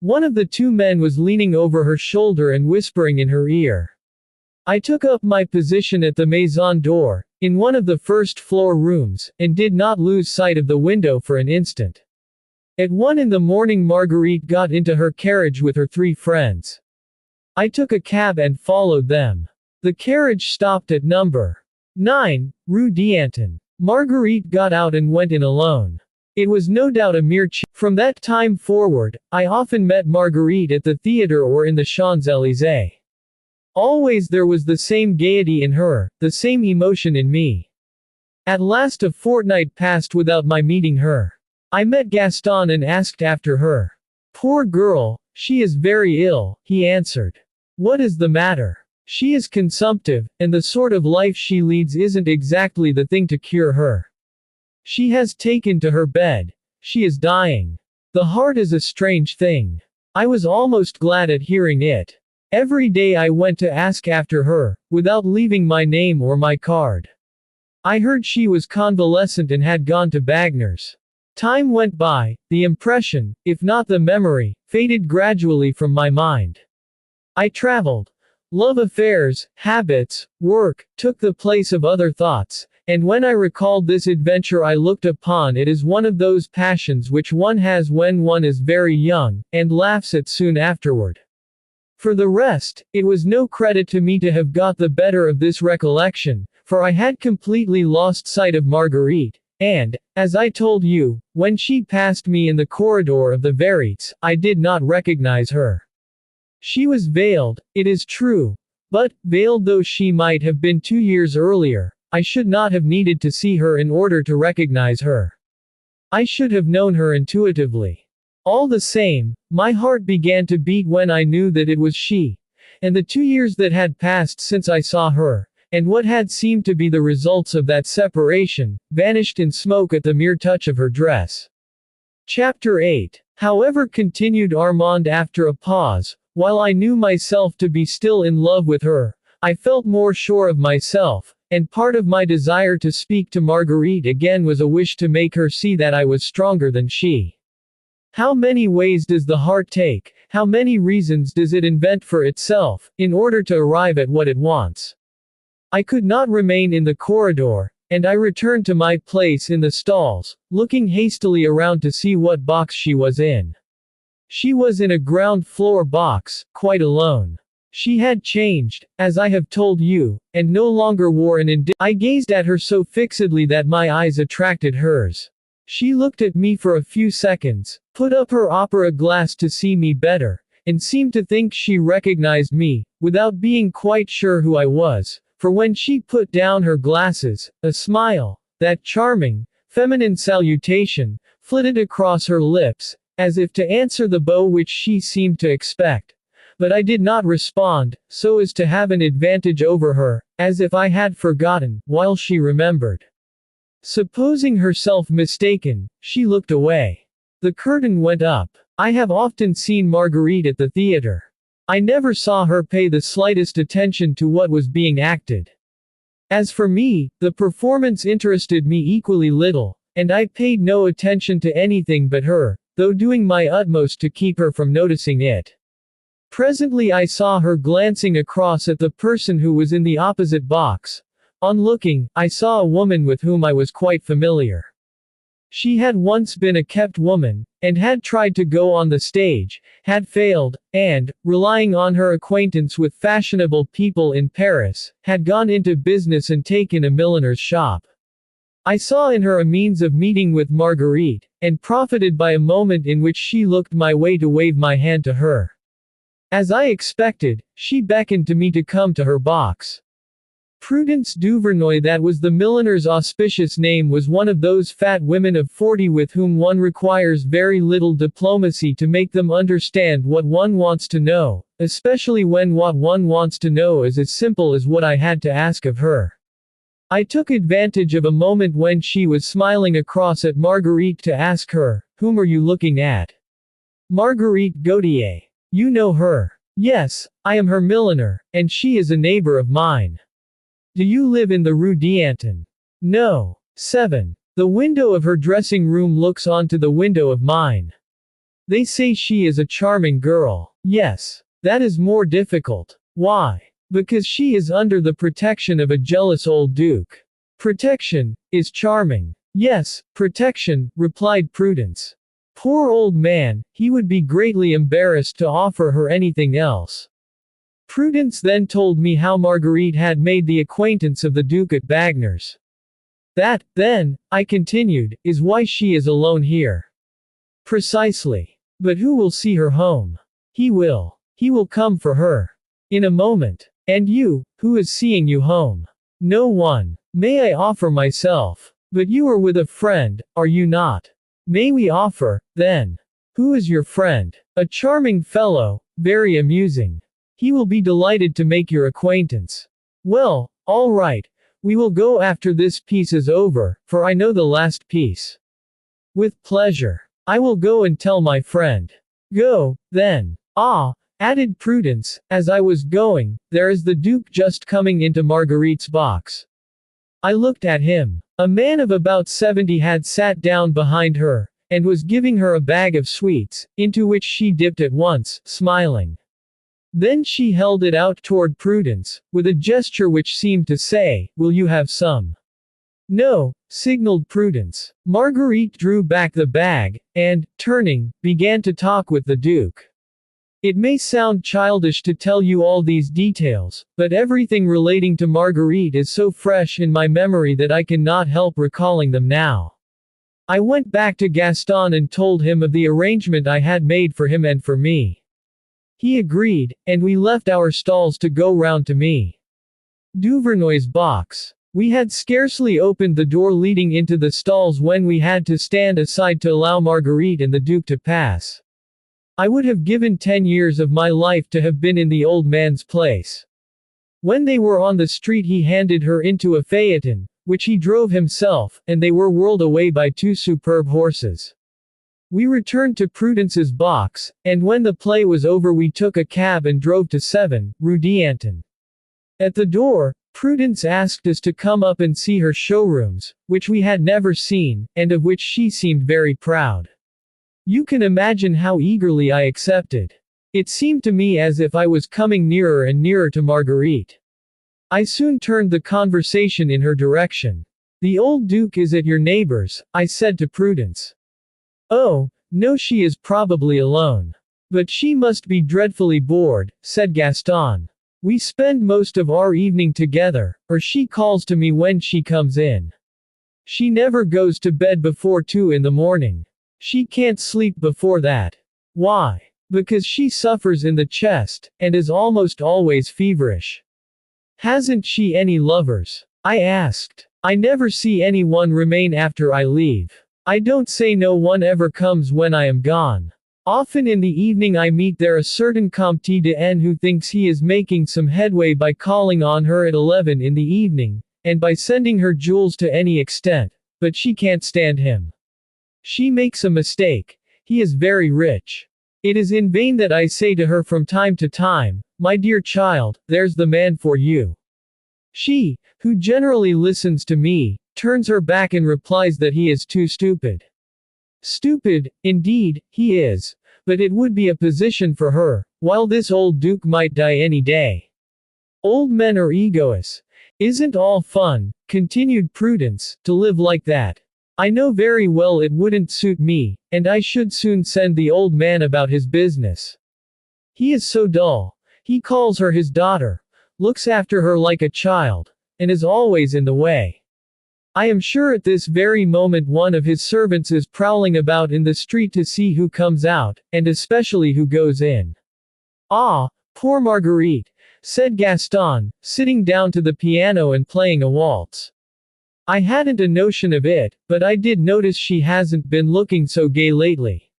One of the two men was leaning over her shoulder and whispering in her ear. I took up my position at the Maison d'Or, in one of the first-floor rooms, and did not lose sight of the window for an instant. At 1 in the morning Marguerite got into her carriage with her three friends. I took a cab and followed them. The carriage stopped at number 9, Rue d'Antin. Marguerite got out and went in alone. It was no doubt a mere From that time forward, I often met Marguerite at the theater or in the Champs-Élysées. Always there was the same gaiety in her, the same emotion in me. At last a fortnight passed without my meeting her. I met Gaston and asked after her. Poor girl, she is very ill, he answered. What is the matter? She is consumptive, and the sort of life she leads isn't exactly the thing to cure her. She has taken to her bed. She is dying. The heart is a strange thing. I was almost glad at hearing it. Every day I went to ask after her, without leaving my name or my card. I heard she was convalescent and had gone to Bagner's. Time went by, the impression, if not the memory, faded gradually from my mind. I traveled. Love affairs, habits, work, took the place of other thoughts, and when I recalled this adventure I looked upon it as one of those passions which one has when one is very young, and laughs at soon afterward. For the rest, it was no credit to me to have got the better of this recollection, for I had completely lost sight of Marguerite, and, as I told you, when she passed me in the corridor of the Verites, I did not recognize her. She was veiled, it is true, but, veiled though she might have been 2 years earlier, I should not have needed to see her in order to recognize her. I should have known her intuitively. All the same, my heart began to beat when I knew that it was she, and the 2 years that had passed since I saw her, and what had seemed to be the results of that separation, vanished in smoke at the mere touch of her dress. Chapter 8. However, continued Armand after a pause, while I knew myself to be still in love with her, I felt more sure of myself, and part of my desire to speak to Marguerite again was a wish to make her see that I was stronger than she. How many ways does the heart take, how many reasons does it invent for itself, in order to arrive at what it wants? I could not remain in the corridor, and I returned to my place in the stalls, looking hastily around to see what box she was in. She was in a ground-floor box, quite alone. She had changed, as I have told you, and no longer wore an I gazed at her so fixedly that my eyes attracted hers. She looked at me for a few seconds, put up her opera glass to see me better, and seemed to think she recognized me, without being quite sure who I was, for when she put down her glasses, a smile, that charming, feminine salutation, flitted across her lips, as if to answer the bow which she seemed to expect. But I did not respond, so as to have an advantage over her, as if I had forgotten, while she remembered. Supposing herself mistaken, she looked away. The curtain went up. I have often seen Marguerite at the theater. I never saw her pay the slightest attention to what was being acted. As for me, the performance interested me equally little, and I paid no attention to anything but her, though doing my utmost to keep her from noticing it. Presently I saw her glancing across at the person who was in the opposite box. On looking, I saw a woman with whom I was quite familiar. She had once been a kept woman, and had tried to go on the stage, had failed, and, relying on her acquaintance with fashionable people in Paris, had gone into business and taken a milliner's shop. I saw in her a means of meeting with Marguerite, and profited by a moment in which she looked my way to wave my hand to her. As I expected, she beckoned to me to come to her box. Prudence Duvernoy, that was the milliner's auspicious name, was one of those fat women of 40 with whom one requires very little diplomacy to make them understand what one wants to know, especially when what one wants to know is as simple as what I had to ask of her. I took advantage of a moment when she was smiling across at Marguerite to ask her, "Whom are you looking at?" "Marguerite Gautier. You know her?" "Yes, I am her milliner, and she is a neighbor of mine." "Do you live in the Rue d'Antin?" "No." 7. The window of her dressing room looks onto the window of mine. "They say she is a charming girl." "Yes. That is more difficult." "Why?" "Because she is under the protection of a jealous old duke." "Protection is charming." "Yes, protection," replied Prudence. "Poor old man, he would be greatly embarrassed to offer her anything else." Prudence then told me how Marguerite had made the acquaintance of the Duke at Bagner's. "That, then," I continued, "is why she is alone here." "Precisely. But who will see her home?" "He will. He will come for her. In a moment." "And you, who is seeing you home?" "No one." "May I offer myself?" "But you are with a friend, are you not?" "May we offer, then?" "Who is your friend?" "A charming fellow, very amusing. He will be delighted to make your acquaintance." "Well, all right. We will go after this piece is over, for I know the last piece." "With pleasure. I will go and tell my friend." "Go, then." "Ah," added Prudence, as I was going, "there is the Duke just coming into Marguerite's box." I looked at him. A man of about 70 had sat down behind her, and was giving her a bag of sweets, into which she dipped at once, smiling. Then she held it out toward Prudence, with a gesture which seemed to say, "Will you have some?" "No," signaled Prudence. Marguerite drew back the bag, and, turning, began to talk with the Duke. It may sound childish to tell you all these details, but everything relating to Marguerite is so fresh in my memory that I cannot help recalling them now. I went back to Gaston and told him of the arrangement I had made for him and for me. He agreed, and we left our stalls to go round to me. Duvernoy's box. We had scarcely opened the door leading into the stalls when we had to stand aside to allow Marguerite and the Duke to pass. I would have given 10 years of my life to have been in the old man's place. When they were on the street he handed her into a phaeton, which he drove himself, and they were whirled away by 2 superb horses. We returned to Prudence's box, and when the play was over we took a cab and drove to 7, Rue d'Antin. At the door, Prudence asked us to come up and see her showrooms, which we had never seen, and of which she seemed very proud. You can imagine how eagerly I accepted. It seemed to me as if I was coming nearer and nearer to Marguerite. I soon turned the conversation in her direction. "The old Duke is at your neighbor's," I said to Prudence. "Oh, no, she is probably alone. But she must be dreadfully bored," said Gaston. "We spend most of our evening together, or she calls to me when she comes in. She never goes to bed before 2 in the morning. She can't sleep before that." "Why?" "Because she suffers in the chest, and is almost always feverish." "Hasn't she any lovers?" I asked. "I never see any one remain after I leave. I don't say no one ever comes when I am gone. Often in the evening I meet there a certain Comte de N who thinks he is making some headway by calling on her at 11 in the evening, and by sending her jewels to any extent, but she can't stand him. She makes a mistake. He is very rich. It is in vain that I say to her from time to time, 'My dear child, there's the man for you.' She, who generally listens to me, turns her back and replies that he is too stupid. Stupid, indeed, he is, but it would be a position for her, while this old Duke might die any day. Old men are egoists. Isn't all fun," continued Prudence, "to live like that? I know very well it wouldn't suit me, and I should soon send the old man about his business. He is so dull. He calls her his daughter, looks after her like a child, and is always in the way. I am sure at this very moment one of his servants is prowling about in the street to see who comes out, and especially who goes in. Ah, poor Marguerite, said Gaston, sitting down to the piano and playing a waltz. I hadn't a notion of it, but I did notice she hasn't been looking so gay lately.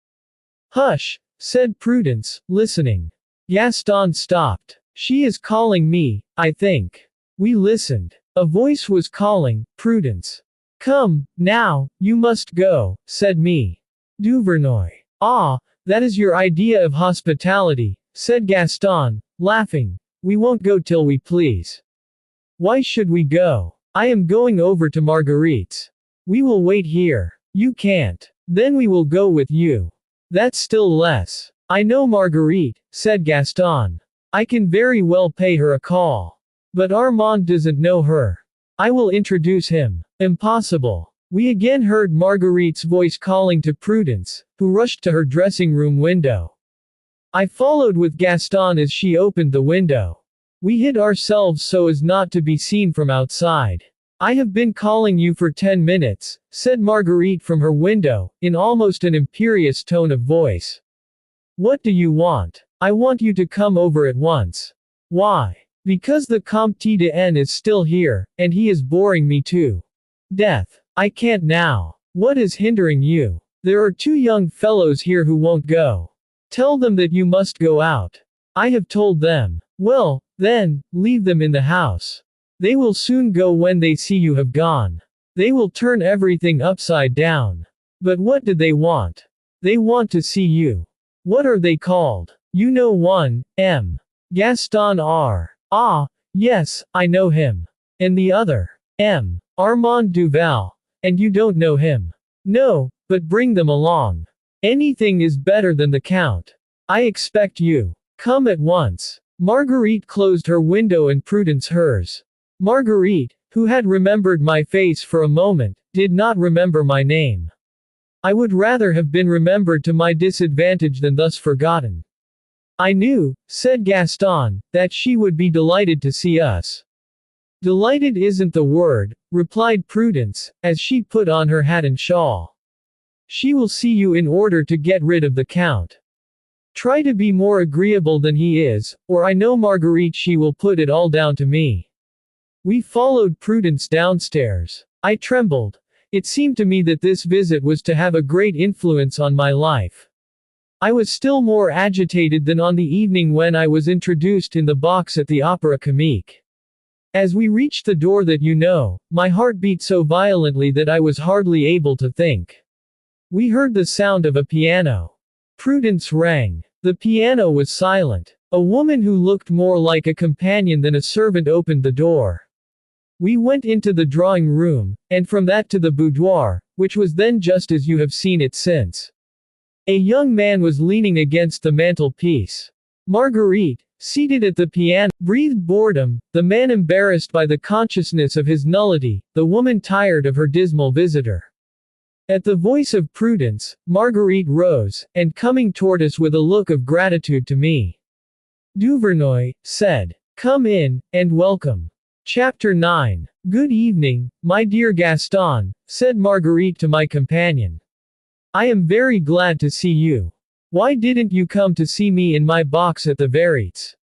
Hush, said Prudence, listening. Gaston stopped. She is calling me, I think. We listened. A voice was calling, Prudence. Come, now, you must go, said me. Duvernoy. Ah, that is your idea of hospitality, said Gaston, laughing. We won't go till we please. Why should we go? I am going over to Marguerite's. We will wait here. You can't. Then we will go with you. That's still less. I know Marguerite, said Gaston. I can very well pay her a call. But Armand doesn't know her. I will introduce him. Impossible. We again heard Marguerite's voice calling to Prudence, who rushed to her dressing room window. I followed with Gaston as she opened the window. We hid ourselves so as not to be seen from outside. I have been calling you for 10 minutes, said Marguerite from her window, in almost an imperious tone of voice. What do you want? I want you to come over at once. Why? Because the Comte de N is still here, and he is boring me to death. I can't now. What is hindering you? There are 2 young fellows here who won't go. Tell them that you must go out. I have told them. Well, then, leave them in the house. They will soon go when they see you have gone. They will turn everything upside down. But what do they want? They want to see you. What are they called? You know one, M. Gaston R. Ah, yes, I know him. And the other? M. Armand Duval. And you don't know him? No, but bring them along. Anything is better than the Count. I expect you. Come at once. Marguerite closed her window and Prudence hers. Marguerite, who had remembered my face for a moment, did not remember my name. I would rather have been remembered to my disadvantage than thus forgotten. I knew, said Gaston, that she would be delighted to see us. Delighted isn't the word, replied Prudence, as she put on her hat and shawl. She will see you in order to get rid of the Count. Try to be more agreeable than he is, or I know Marguerite she will put it all down to me. We followed Prudence downstairs. I trembled. It seemed to me that this visit was to have a great influence on my life. I was still more agitated than on the evening when I was introduced in the box at the Opera Comique. As we reached the door that you know, my heart beat so violently that I was hardly able to think. We heard the sound of a piano. Prudence rang. The piano was silent. A woman who looked more like a companion than a servant opened the door. We went into the drawing room, and from that to the boudoir, which was then just as you have seen it since. A young man was leaning against the mantelpiece. Marguerite, seated at the piano, breathed boredom, the man embarrassed by the consciousness of his nullity, the woman tired of her dismal visitor. At the voice of Prudence, Marguerite rose, and coming toward us with a look of gratitude to me. Duvernoy said, "Come in, and welcome." Chapter 9. Good evening, my dear Gaston, said Marguerite to my companion. I am very glad to see you. Why didn't you come to see me in my box at the Varites?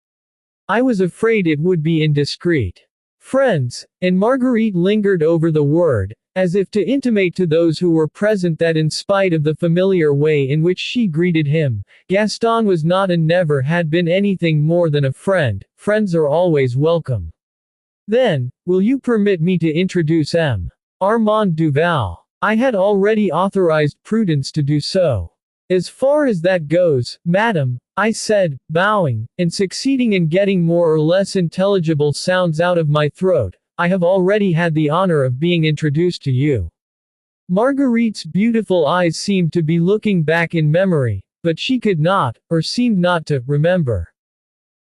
I was afraid it would be indiscreet. Friends, and Marguerite lingered over the word, as if to intimate to those who were present that in spite of the familiar way in which she greeted him, Gaston was not and never had been anything more than a friend. Friends are always welcome. Then, will you permit me to introduce M. Armand Duval? I had already authorized Prudence to do so. As far as that goes, madam, I said, bowing, and succeeding in getting more or less intelligible sounds out of my throat, I have already had the honor of being introduced to you. Marguerite's beautiful eyes seemed to be looking back in memory, but she could not, or seemed not to, remember.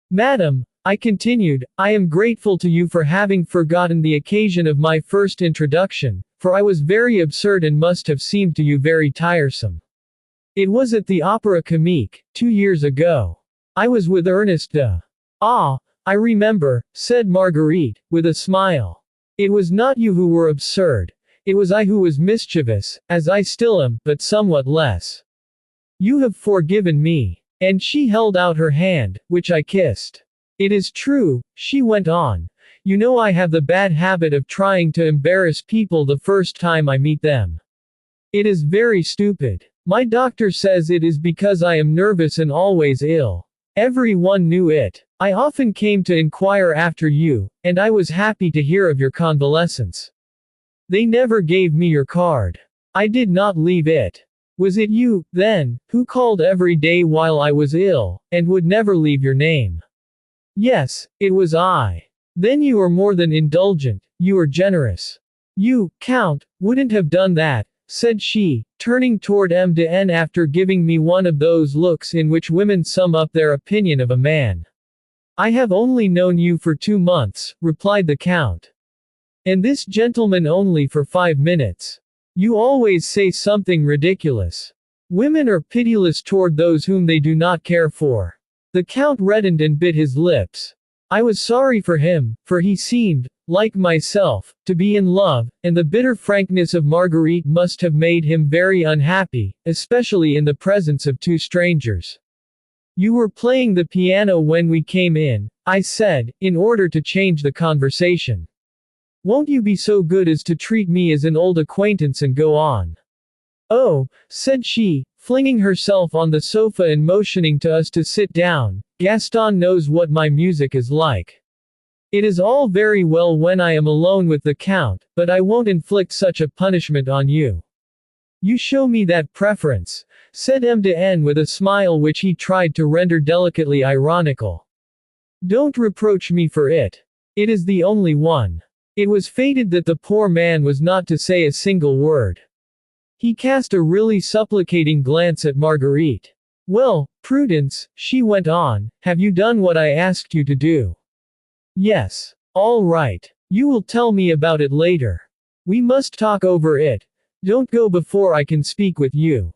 Madam, I continued, I am grateful to you for having forgotten the occasion of my first introduction, for I was very absurd and must have seemed to you very tiresome. It was at the Opera Comique, 2 years ago. I was with Ernest de. Ah, I remember, said Marguerite, with a smile. It was not you who were absurd. It was I who was mischievous, as I still am, but somewhat less. You have forgiven me. And she held out her hand, which I kissed. It is true, she went on. You know I have the bad habit of trying to embarrass people the first time I meet them. It is very stupid. My doctor says it is because I am nervous and always ill. Everyone knew it. I often came to inquire after you, and I was happy to hear of your convalescence. They never gave me your card. I did not leave it. Was it you, then, who called every day while I was ill, and would never leave your name? Yes, it was I. Then you are more than indulgent, you are generous. You, Count, wouldn't have done that, said she, turning toward Mdn after giving me one of those looks in which women sum up their opinion of a man. I have only known you for 2 months, replied the Count. And this gentleman only for 5 minutes. You always say something ridiculous. Women are pitiless toward those whom they do not care for. The Count reddened and bit his lips. I was sorry for him, for he seemed, like myself, to be in love, and the bitter frankness of Marguerite must have made him very unhappy, especially in the presence of 2 strangers. You were playing the piano when we came in, I said, in order to change the conversation. Won't you be so good as to treat me as an old acquaintance and go on? Oh, said she, flinging herself on the sofa and motioning to us to sit down, Gaston knows what my music is like. It is all very well when I am alone with the Count, but I won't inflict such a punishment on you. You show me that preference, said Mdn with a smile which he tried to render delicately ironical. Don't reproach me for it. It is the only one. It was fated that the poor man was not to say a single word. He cast a really supplicating glance at Marguerite. Well, Prudence, she went on, have you done what I asked you to do? Yes. All right. You will tell me about it later. We must talk over it. Don't go before I can speak with you.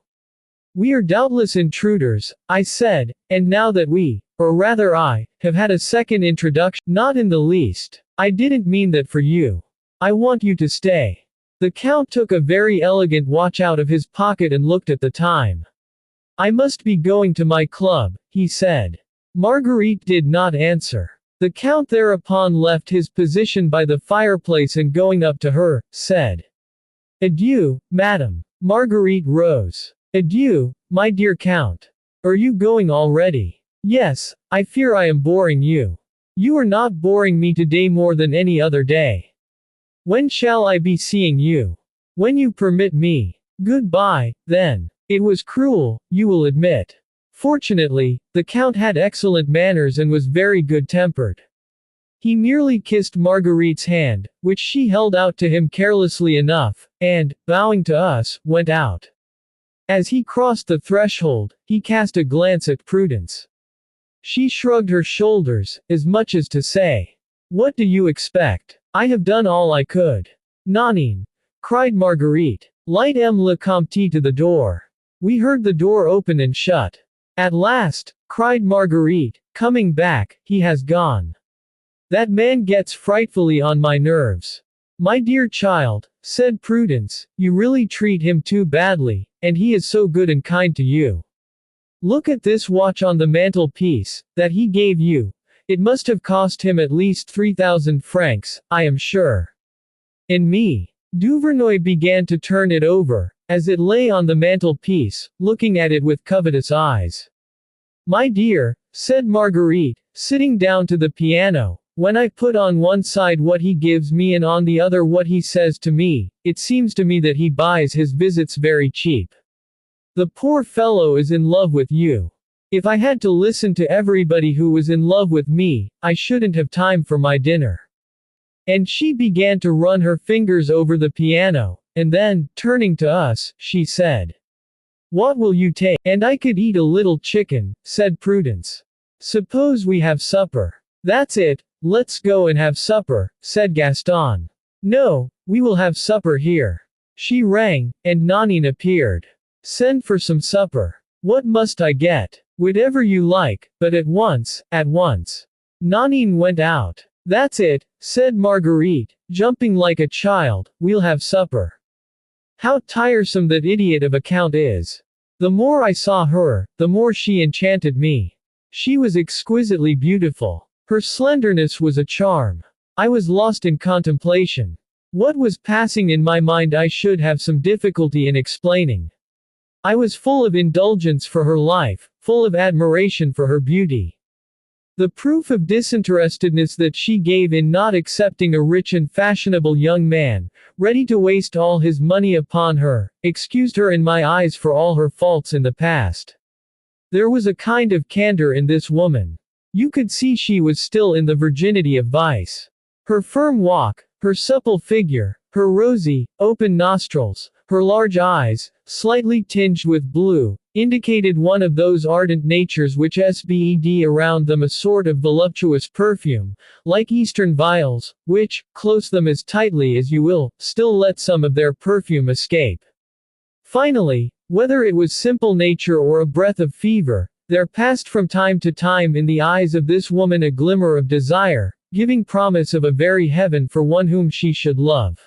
We are doubtless intruders, I said, and now that we, or rather I, have had a second introduction, not in the least. I didn't mean that for you. I want you to stay. The Count took a very elegant watch out of his pocket and looked at the time. I must be going to my club, he said. Marguerite did not answer. The Count thereupon left his position by the fireplace and going up to her, said, Adieu, madam. Marguerite rose. Adieu, my dear Count. Are you going already? Yes, I fear I am boring you. You are not boring me today more than any other day. When shall I be seeing you? When you permit me. Goodbye, then. It was cruel, you will admit. Fortunately, the Count had excellent manners and was very good-tempered. He merely kissed Marguerite's hand, which she held out to him carelessly enough, and, bowing to us, went out. As he crossed the threshold, he cast a glance at Prudence. She shrugged her shoulders, as much as to say, What do you expect? I have done all I could. Nanine! Cried Marguerite. Light le Comte to the door. We heard the door open and shut. At last, cried Marguerite, coming back, he has gone. That man gets frightfully on my nerves. My dear child, said Prudence, you really treat him too badly, and he is so good and kind to you. Look at this watch on the mantelpiece, that he gave you. It must have cost him at least 3,000 francs, I am sure. And me. Duvernoy began to turn it over, as it lay on the mantelpiece, looking at it with covetous eyes. My dear, said Marguerite, sitting down to the piano, when I put on one side what he gives me and on the other what he says to me, it seems to me that he buys his visits very cheap. The poor fellow is in love with you. If I had to listen to everybody who was in love with me, I shouldn't have time for my dinner. And she began to run her fingers over the piano, and then, turning to us, she said, What will you take? And I could eat a little chicken, said Prudence. Suppose we have supper. That's it, let's go and have supper, said Gaston. No, we will have supper here. She rang, and Nanine appeared. Send for some supper. What must I get? Whatever you like, but at once, at once. Nanine went out. That's it, said Marguerite, jumping like a child, we'll have supper. How tiresome that idiot of a Count is. The more I saw her, the more she enchanted me. She was exquisitely beautiful. Her slenderness was a charm. I was lost in contemplation. What was passing in my mind I should have some difficulty in explaining. I was full of indulgence for her life, full of admiration for her beauty. The proof of disinterestedness that she gave in not accepting a rich and fashionable young man, ready to waste all his money upon her, excused her in my eyes for all her faults in the past. There was a kind of candor in this woman. You could see she was still in the virginity of vice. Her firm walk, her supple figure, her rosy, open nostrils, her large eyes, slightly tinged with blue, indicated one of those ardent natures which spread around them a sort of voluptuous perfume, like eastern vials, which, close them as tightly as you will, still let some of their perfume escape. Finally, whether it was simple nature or a breath of fever, there passed from time to time in the eyes of this woman a glimmer of desire, giving promise of a very heaven for one whom she should love.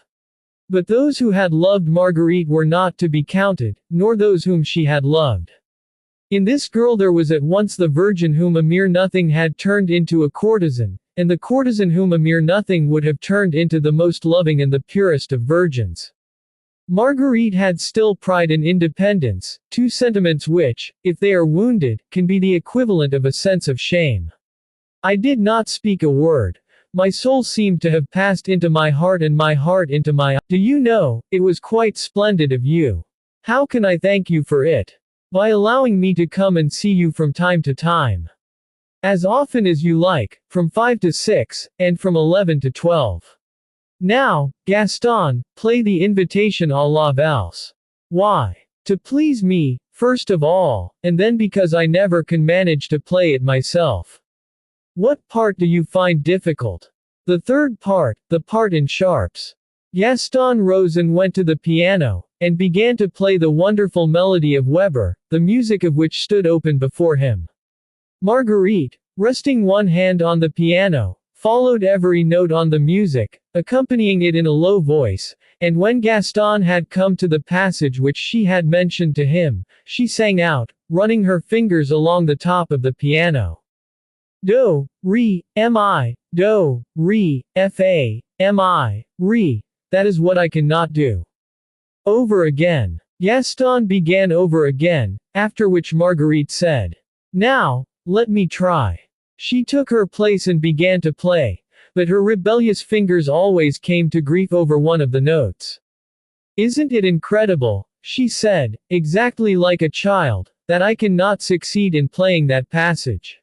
But those who had loved Marguerite were not to be counted, nor those whom she had loved. In this girl there was at once the virgin whom a mere nothing had turned into a courtesan, and the courtesan whom a mere nothing would have turned into the most loving and the purest of virgins. Marguerite had still pride and independence, two sentiments which, if they are wounded, can be the equivalent of a sense of shame. I did not speak a word. My soul seemed to have passed into my heart and my heart into my eye. Do you know, it was quite splendid of you. How can I thank you for it? By allowing me to come and see you from time to time. As often as you like, from 5 to 6, and from 11 to 12. Now, Gaston, play the invitation à la valse. Why? To please me, first of all, and then because I never can manage to play it myself. What part do you find difficult? The third part, the part in sharps. Gaston rose and went to the piano, and began to play the wonderful melody of Weber, the music of which stood open before him. Marguerite, resting one hand on the piano, followed every note on the music, accompanying it in a low voice, and when Gaston had come to the passage which she had mentioned to him, she sang out, running her fingers along the top of the piano. Do, re, mi, do, re, fa, mi, re. That is what I cannot do. Over again. Gaston began over again, after which Marguerite said, "Now, let me try." She took her place and began to play, but her rebellious fingers always came to grief over one of the notes. "Isn't it incredible," she said, exactly like a child, "that I cannot succeed in playing that passage?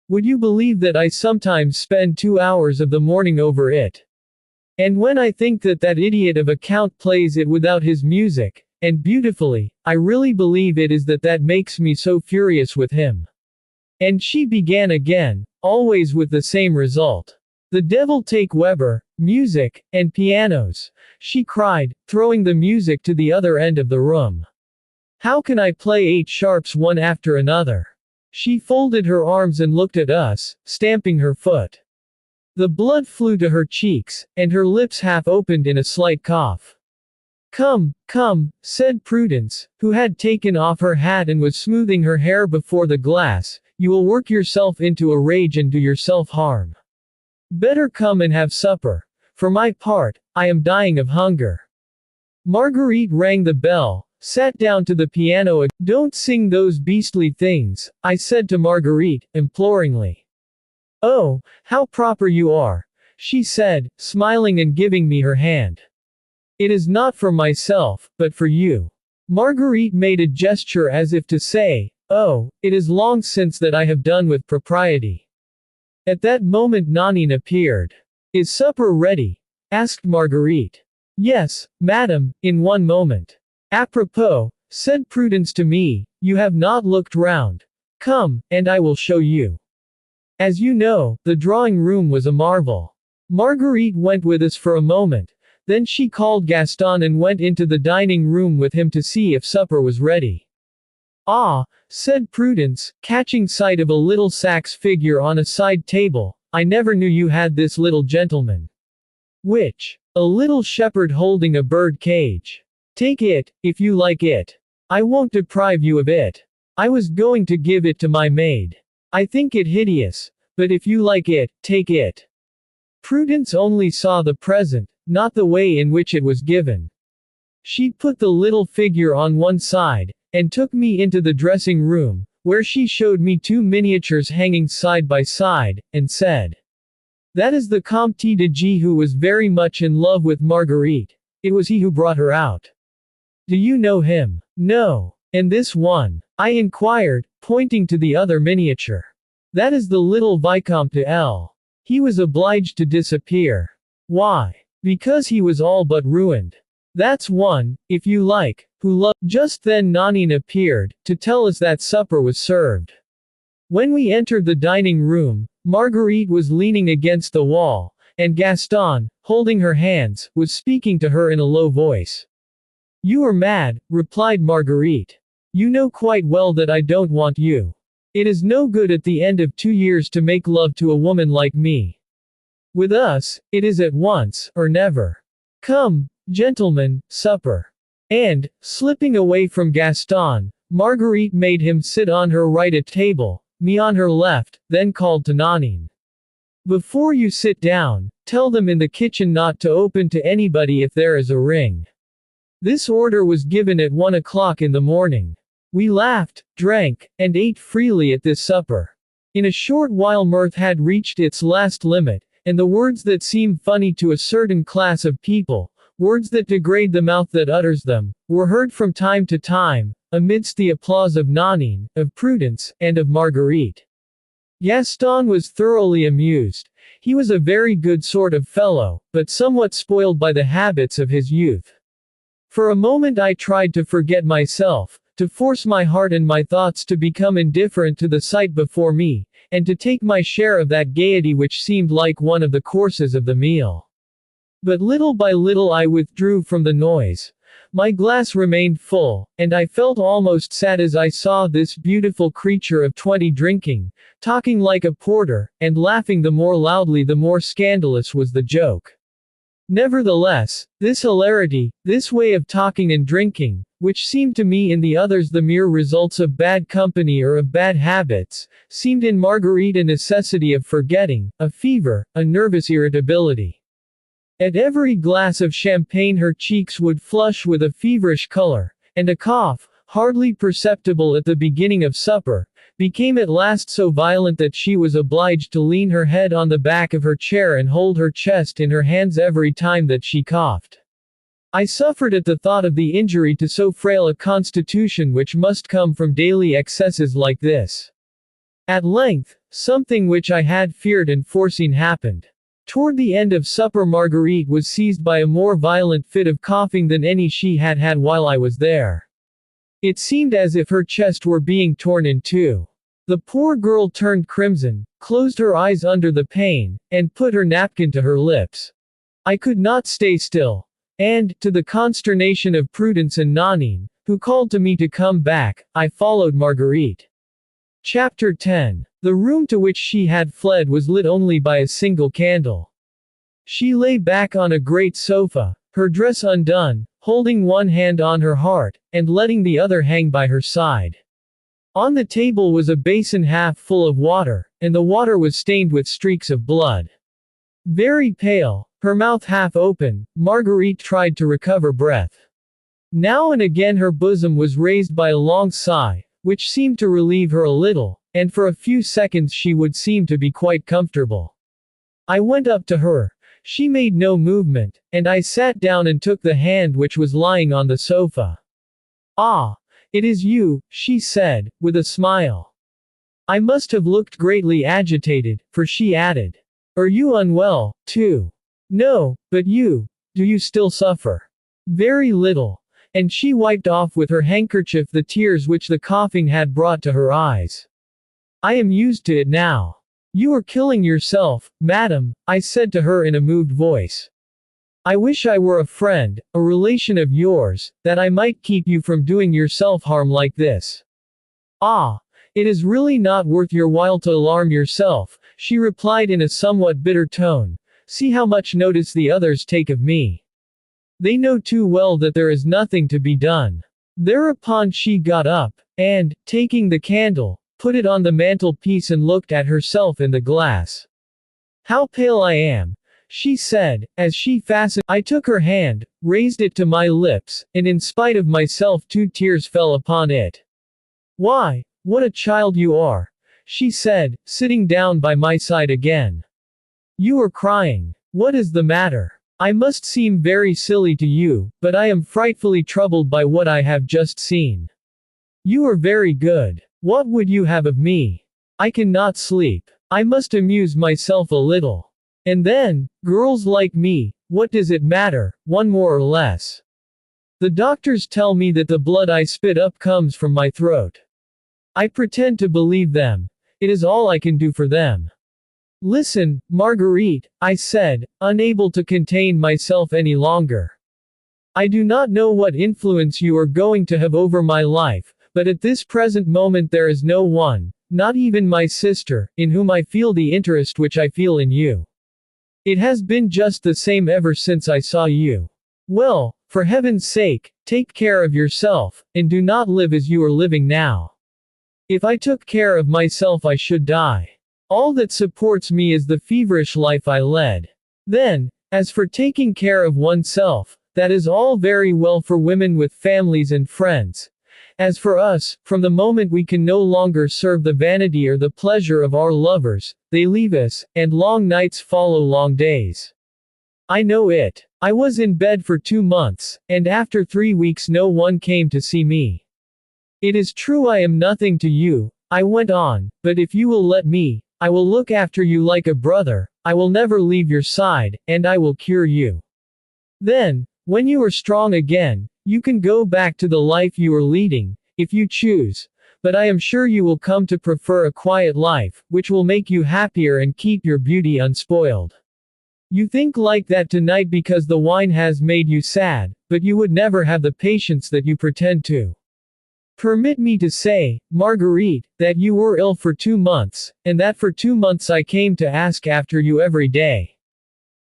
Would you believe that I sometimes spend 2 hours of the morning over it? And when I think that that idiot of a count plays it without his music, and beautifully, I really believe it is that makes me so furious with him." And she began again, always with the same result. "The devil take Weber, music, and pianos," she cried, throwing the music to the other end of the room. "How can I play 8 sharps one after another?" She folded her arms and looked at us, stamping her foot. The blood flew to her cheeks, and her lips half opened in a slight cough. "Come, come," said Prudence, who had taken off her hat and was smoothing her hair before the glass, "you will work yourself into a rage and do yourself harm. Better come and have supper. For my part, I am dying of hunger." Marguerite rang the bell, sat down to the piano. "Don't sing those beastly things," I said to Marguerite, imploringly. "Oh, how proper you are," she said, smiling and giving me her hand. "It is not for myself, but for you." Marguerite made a gesture as if to say, "Oh, it is long since that I have done with propriety." At that moment Nanine appeared. "Is supper ready?" asked Marguerite. "Yes, madam, in one moment." "Apropos," said Prudence to me, "you have not looked round. Come, and I will show you." As you know, the drawing room was a marvel. Marguerite went with us for a moment, then she called Gaston and went into the dining room with him to see if supper was ready. "Ah," said Prudence, catching sight of a little Saxe figure on a side table, "I never knew you had this little gentleman." "Which?" "A little shepherd holding a bird cage. Take it, if you like it." I won't deprive you of it. I was going to give it to my maid. I think it hideous, but if you like it, take it. Prudence only saw the present, not the way in which it was given. She put the little figure on one side, and took me into the dressing room, where she showed me two miniatures hanging side by side, and said, "That is the Comte de G who was very much in love with Marguerite. It was he who brought her out. Do you know him?" "No. And this one?" I inquired, pointing to the other miniature. "That is the little Vicomte de L. He was obliged to disappear." "Why?" "Because he was all but ruined. That's one, if you like, who loved." Just then Nanine appeared, to tell us that supper was served. When we entered the dining room, Marguerite was leaning against the wall, and Gaston, holding her hands, was speaking to her in a low voice. "You are mad," replied Marguerite. "You know quite well that I don't want you. It is no good at the end of 2 years to make love to a woman like me. With us, it is at once, or never. Come, gentlemen, supper." And, slipping away from Gaston, Marguerite made him sit on her right at table, me on her left, then called to Nanine. "Before you sit down, tell them in the kitchen not to open to anybody if there is a ring." This order was given at 1 o'clock in the morning. We laughed, drank, and ate freely at this supper. In a short while mirth had reached its last limit, and the words that seem funny to a certain class of people, words that degrade the mouth that utters them, were heard from time to time, amidst the applause of Nanine, of Prudence, and of Marguerite. Gaston was thoroughly amused. He was a very good sort of fellow, but somewhat spoiled by the habits of his youth. For a moment I tried to forget myself, to force my heart and my thoughts to become indifferent to the sight before me, and to take my share of that gaiety which seemed like one of the courses of the meal. But little by little I withdrew from the noise. My glass remained full, and I felt almost sad as I saw this beautiful creature of 20 drinking, talking like a porter, and laughing the more loudly the more scandalous was the joke. Nevertheless, this hilarity, this way of talking and drinking, which seemed to me in the others the mere results of bad company or of bad habits, seemed in Marguerite a necessity of forgetting, a fever, a nervous irritability. At every glass of champagne her cheeks would flush with a feverish color, and a cough, hardly perceptible at the beginning of supper, became at last so violent that she was obliged to lean her head on the back of her chair and hold her chest in her hands every time that she coughed. I suffered at the thought of the injury to so frail a constitution which must come from daily excesses like this. At length, something which I had feared and foreseen happened. Toward the end of supper Marguerite was seized by a more violent fit of coughing than any she had had while I was there. It seemed as if her chest were being torn in two. The poor girl turned crimson, closed her eyes under the pain, and put her napkin to her lips. I could not stay still. And, to the consternation of Prudence and Nanine, who called to me to come back, I followed Marguerite. Chapter 10. The room to which she had fled was lit only by a single candle. She lay back on a great sofa, her dress undone, holding one hand on her heart, and letting the other hang by her side. On the table was a basin half full of water, and the water was stained with streaks of blood. Very pale, her mouth half open, Marguerite tried to recover breath. Now and again her bosom was raised by a long sigh, which seemed to relieve her a little, and for a few seconds she would seem to be quite comfortable. I went up to her. She made no movement, and I sat down and took the hand which was lying on the sofa. "Ah, it is you," she said, with a smile. I must have looked greatly agitated, for she added, "Are you unwell, too?" "No, but you, do you still suffer?" "Very little." And she wiped off with her handkerchief the tears which the coughing had brought to her eyes. "I am used to it now." "You are killing yourself, madam," I said to her in a moved voice. "I wish I were a friend, a relation of yours, that I might keep you from doing yourself harm like this." "Ah, it is really not worth your while to alarm yourself," she replied in a somewhat bitter tone. "See how much notice the others take of me. They know too well that there is nothing to be done. Thereupon she got up, and, taking the candle, put it on the mantelpiece and looked at herself in the glass. "How pale I am," she said, as she fastened. I took her hand, raised it to my lips, and in spite of myself 2 tears fell upon it. "Why, what a child you are," she said, sitting down by my side again. "You are crying. What is the matter? I must seem very silly to you, but I am frightfully troubled by what I have just seen. You are very good. What would you have of me? I cannot sleep. I must amuse myself a little. And then, girls like me, what does it matter, one more or less? The doctors tell me that the blood I spit up comes from my throat. I pretend to believe them. It is all I can do for them." "Listen, Marguerite," I said, unable to contain myself any longer. "I do not know what influence you are going to have over my life, but at this present moment there is no one, not even my sister, in whom I feel the interest which I feel in you. It has been just the same ever since I saw you. Well, for heaven's sake, take care of yourself, and do not live as you are living now. If I took care of myself I should die. All that supports me is the feverish life I led. Then, as for taking care of oneself, that is all very well for women with families and friends. As for us, from the moment we can no longer serve the vanity or the pleasure of our lovers, they leave us, and long nights follow long days. I know it. I was in bed for 2 months, and after 3 weeks no one came to see me. It is true I am nothing to you," I went on, "but if you will let me, I will look after you like a brother, I will never leave your side, and I will cure you. Then, when you are strong again, you can go back to the life you are leading, if you choose, but I am sure you will come to prefer a quiet life, which will make you happier and keep your beauty unspoiled. You think like that tonight because the wine has made you sad, but you would never have the patience that you pretend to. Permit me to say, Marguerite, that you were ill for 2 months, and that for 2 months I came to ask after you every day.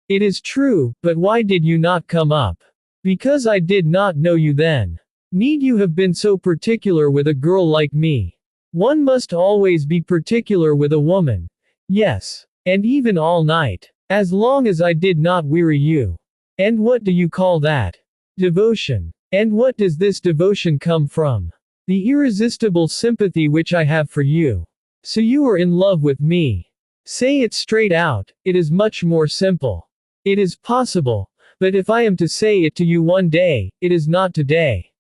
It is true, but why did you not come up? Because I did not know you then. Need you have been so particular with a girl like me? One must always be particular with a woman. Yes. And even all night. As long as I did not weary you. And what do you call that? Devotion. And what does this devotion come from? The irresistible sympathy which I have for you. So you are in love with me. Say it straight out, it is much more simple. It is possible, but if I am to say it to you one day, it is not today.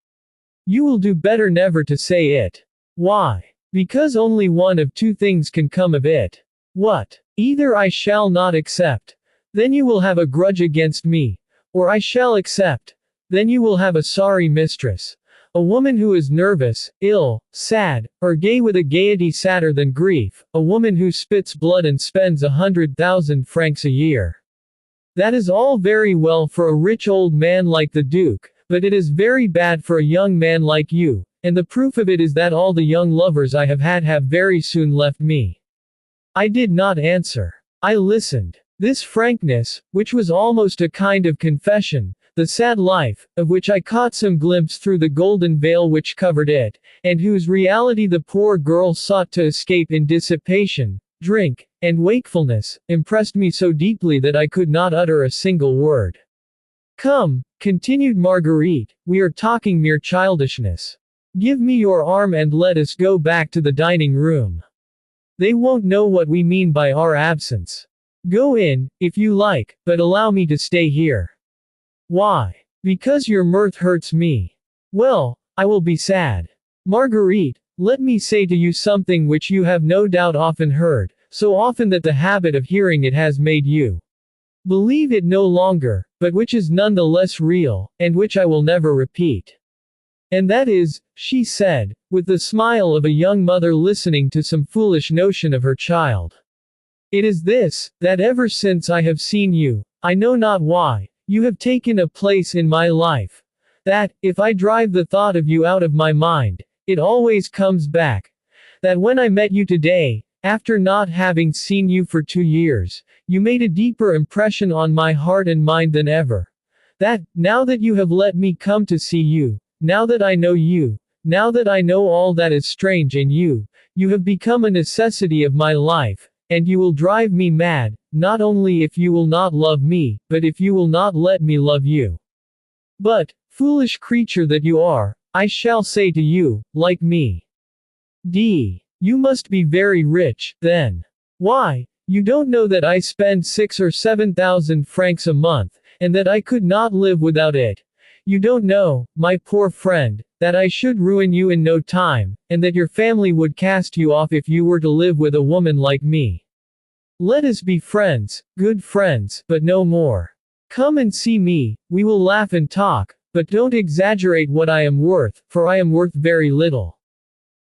You will do better never to say it. Why? Because only one of 2 things can come of it. What? Either I shall not accept, then you will have a grudge against me, or I shall accept, then you will have a sorry mistress. A woman who is nervous, ill, sad, or gay with a gaiety sadder than grief, a woman who spits blood and spends 100,000 francs a year. That is all very well for a rich old man like the Duke, but it is very bad for a young man like you, and the proof of it is that all the young lovers I have had have very soon left me. I did not answer. I listened. This frankness, which was almost a kind of confession, the sad life, of which I caught some glimpse through the golden veil which covered it, and whose reality the poor girl sought to escape in dissipation, drink, and wakefulness, impressed me so deeply that I could not utter a single word. Come, continued Marguerite, we are talking mere childishness. Give me your arm and let us go back to the dining room. They won't know what we mean by our absence. Go in, if you like, but allow me to stay here. Why? Because your mirth hurts me. Well, I will be sad. Marguerite, let me say to you something which you have no doubt often heard, so often that the habit of hearing it has made you believe it no longer, but which is none the less real, and which I will never repeat. And that is, she said, with the smile of a young mother listening to some foolish notion of her child. It is this, that ever since I have seen you, I know not why, you have taken a place in my life. That, if I drive the thought of you out of my mind, it always comes back. That when I met you today, after not having seen you for 2 years, you made a deeper impression on my heart and mind than ever. That, now that you have let me come to see you, now that I know you, now that I know all that is strange in you, you have become a necessity of my life, and you will drive me mad, not only if you will not love me, but if you will not let me love you. But, foolish creature that you are, I shall say to you, like me. You must be very rich, then. Why, you don't know that I spend 6 or 7,000 francs a month, and that I could not live without it. You don't know, my poor friend, that I should ruin you in no time, and that your family would cast you off if you were to live with a woman like me. Let us be friends, good friends, but no more. Come and see me, we will laugh and talk, but don't exaggerate what I am worth, for I am worth very little.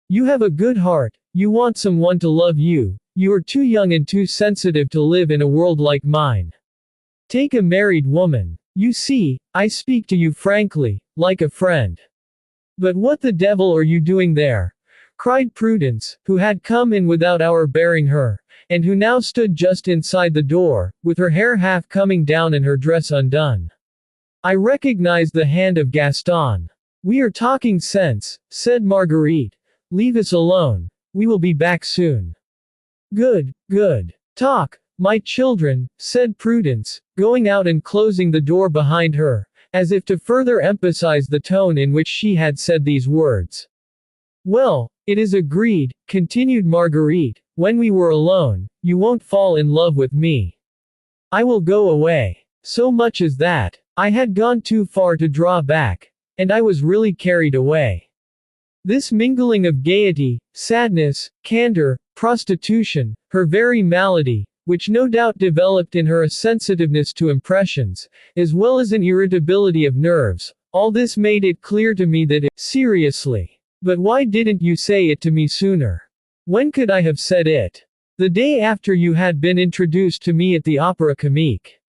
You have a good heart, you want someone to love you, you are too young and too sensitive to live in a world like mine. Take a married woman. You see, I speak to you frankly, like a friend. But what the devil are you doing there? Cried Prudence, who had come in without our bearing her, and who now stood just inside the door, with her hair half coming down and her dress undone. I recognized the hand of Gaston. We are talking sense, said Marguerite. Leave us alone. We will be back soon. Good. Talk, my children, said Prudence, going out and closing the door behind her, as if to further emphasize the tone in which she had said these words. Well, it is agreed, continued Marguerite, when we were alone, you won't fall in love with me. I will go away. So much as that, I had gone too far to draw back, and I was really carried away. This mingling of gaiety, sadness, candor, prostitution, her very malady, which no doubt developed in her a sensitiveness to impressions, as well as an irritability of nerves, all this made it clear to me that seriously. But why didn't you say it to me sooner? When could I have said it? The day after you had been introduced to me at the Opera Comique.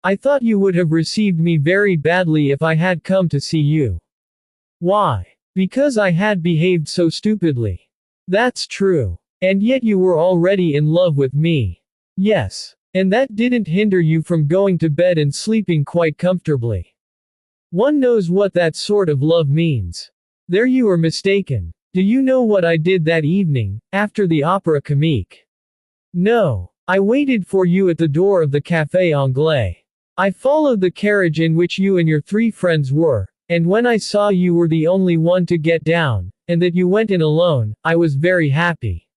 I thought you would have received me very badly if I had come to see you. Why? Because I had behaved so stupidly. That's true. And yet you were already in love with me. Yes. And that didn't hinder you from going to bed and sleeping quite comfortably. One knows what that sort of love means. There you are mistaken. Do you know what I did that evening, after the Opera Comique? No. I waited for you at the door of the Café Anglais. I followed the carriage in which you and your 3 friends were, and when I saw you were the only one to get down, and that you went in alone, I was very happy.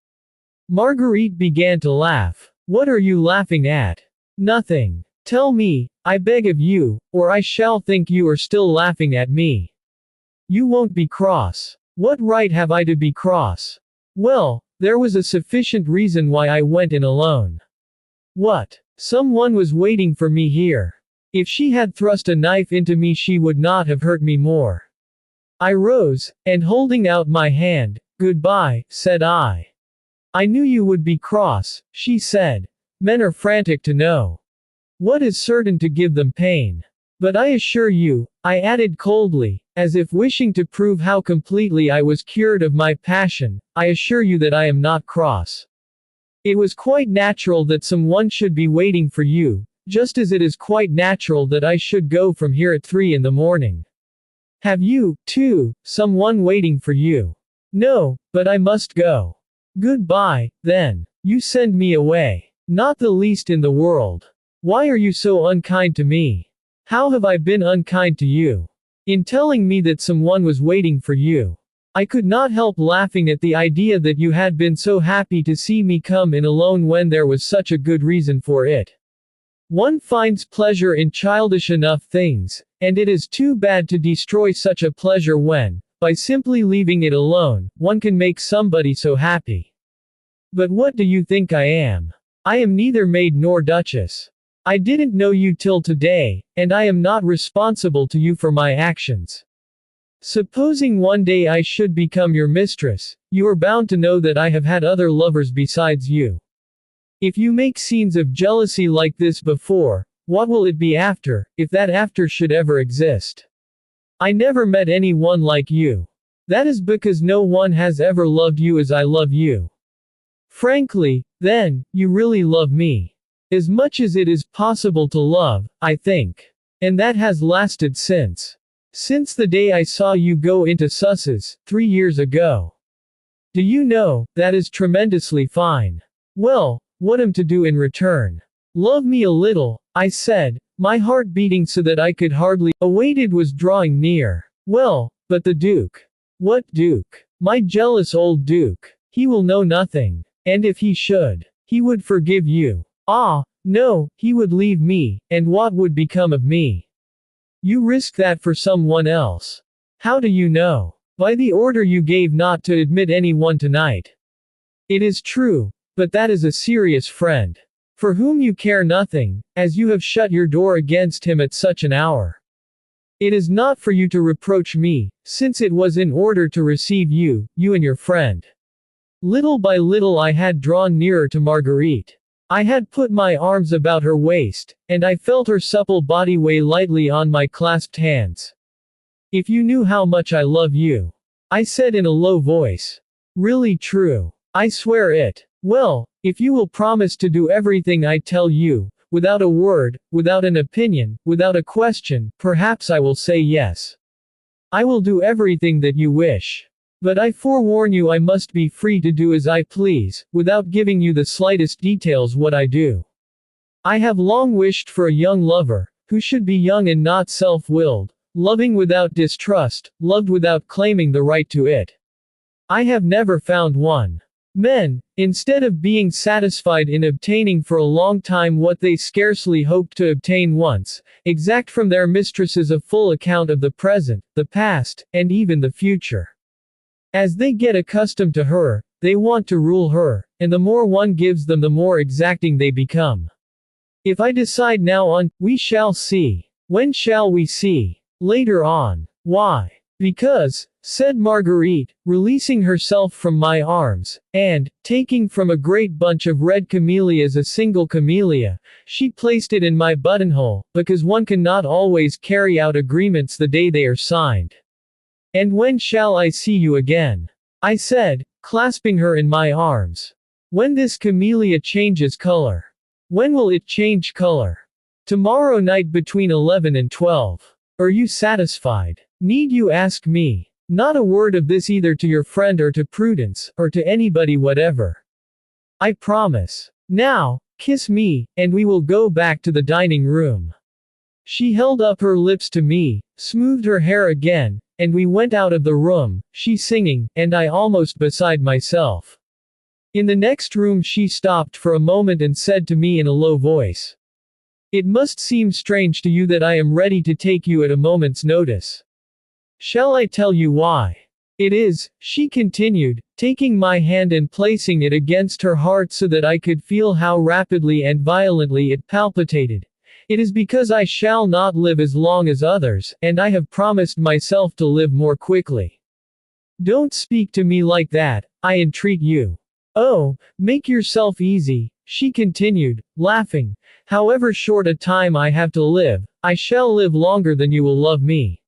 Marguerite began to laugh. What are you laughing at? Nothing. Tell me, I beg of you, or I shall think you are still laughing at me. You won't be cross. What right have I to be cross? Well, there was a sufficient reason why I went in alone. What? Someone was waiting for me here. If she had thrust a knife into me she would not have hurt me more. I rose, and holding out my hand, goodbye, said I. I knew you would be cross, she said. Men are frantic to know what is certain to give them pain. But I assure you, I added coldly, as if wishing to prove how completely I was cured of my passion, I assure you that I am not cross. It was quite natural that someone should be waiting for you, just as it is quite natural that I should go from here at 3 in the morning. Have you, too, someone waiting for you? No, but I must go. Goodbye, then. You send me away. Not the least in the world. Why are you so unkind to me? How have I been unkind to you? In telling me that someone was waiting for you. I could not help laughing at the idea that you had been so happy to see me come in alone when there was such a good reason for it. One finds pleasure in childish enough things, and it is too bad to destroy such a pleasure when, by simply leaving it alone, one can make somebody so happy. But what do you think I am? I am neither maid nor duchess. I didn't know you till today, and I am not responsible to you for my actions. Supposing one day I should become your mistress, you are bound to know that I have had other lovers besides you. If you make scenes of jealousy like this before, what will it be after, if that after should ever exist? I never met anyone like you. That is because no one has ever loved you as I love you. Frankly, then, you really love me. As much as it is possible to love, I think. And that has lasted since. Since the day I saw you go into Suss's, 3 years ago. Do you know, that is tremendously fine. Well, what am to do in return? Love me a little, I said, my heart beating so that I could hardly. Awaited was drawing near. Well, but the Duke. What Duke? My jealous old Duke. He will know nothing. And if he should, he would forgive you. Ah, no, he would leave me, and what would become of me? You risk that for someone else. How do you know? By the order you gave not to admit anyone tonight. It is true, but that is a serious friend, for whom you care nothing, as you have shut your door against him at such an hour. It is not for you to reproach me, since it was in order to receive you, you and your friend. Little by little I had drawn nearer to Marguerite. I had put my arms about her waist, and I felt her supple body weigh lightly on my clasped hands. If you knew how much I love you, I said in a low voice. Really true. I swear it. Well, if you will promise to do everything I tell you, without a word, without an opinion, without a question, perhaps I will say yes. I will do everything that you wish. But I forewarn you I must be free to do as I please, without giving you the slightest details what I do. I have long wished for a young lover, who should be young and not self-willed, loving without distrust, loved without claiming the right to it. I have never found one. Men, instead of being satisfied in obtaining for a long time what they scarcely hoped to obtain once, exact from their mistresses a full account of the present, the past, and even the future. As they get accustomed to her, they want to rule her, and the more one gives them the more exacting they become. If I decide now on, we shall see. When shall we see? Later on. Why? Because, said Marguerite, releasing herself from my arms, and, taking from a great bunch of red camellias a single camellia, she placed it in my buttonhole, because one cannot always carry out agreements the day they are signed. And when shall I see you again? I said, clasping her in my arms. When this camellia changes color. When will it change color? Tomorrow night between 11 and 12. Are you satisfied? Need you ask me? Not a word of this either to your friend or to Prudence, or to anybody whatever. I promise. Now, kiss me, and we will go back to the dining room. She held up her lips to me, smoothed her hair again, and we went out of the room, she singing, and I almost beside myself. In the next room she stopped for a moment and said to me in a low voice. It must seem strange to you that I am ready to take you at a moment's notice. Shall I tell you why? It is, she continued, taking my hand and placing it against her heart so that I could feel how rapidly and violently it palpitated. It is because I shall not live as long as others, and I have promised myself to live more quickly. Don't speak to me like that, I entreat you. Oh, make yourself easy, she continued, laughing. However short a time I have to live, I shall live longer than you will love me.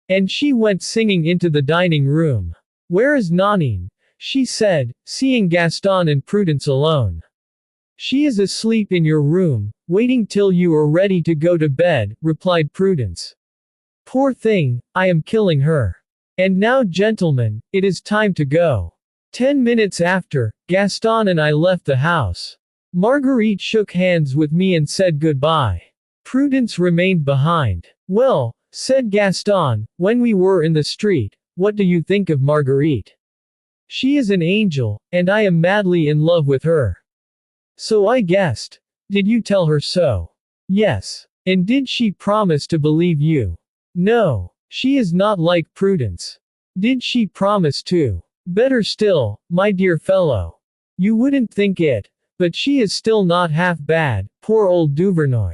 And she went singing into the dining room. Where is Nanine? She said, seeing Gaston and Prudence alone. She is asleep in your room, waiting till you are ready to go to bed, replied Prudence. Poor thing, I am killing her. And now gentlemen, it is time to go. 10 minutes after, Gaston and I left the house. Marguerite shook hands with me and said goodbye. Prudence remained behind. Well, said Gaston, when we were in the street, what do you think of Marguerite? She is an angel, and I am madly in love with her. So I guessed. Did you tell her so? Yes. And did she promise to believe you? No. She is not like Prudence. Did she promise to? Better still, my dear fellow. You wouldn't think it, but she is still not half bad, poor old Duvernoy.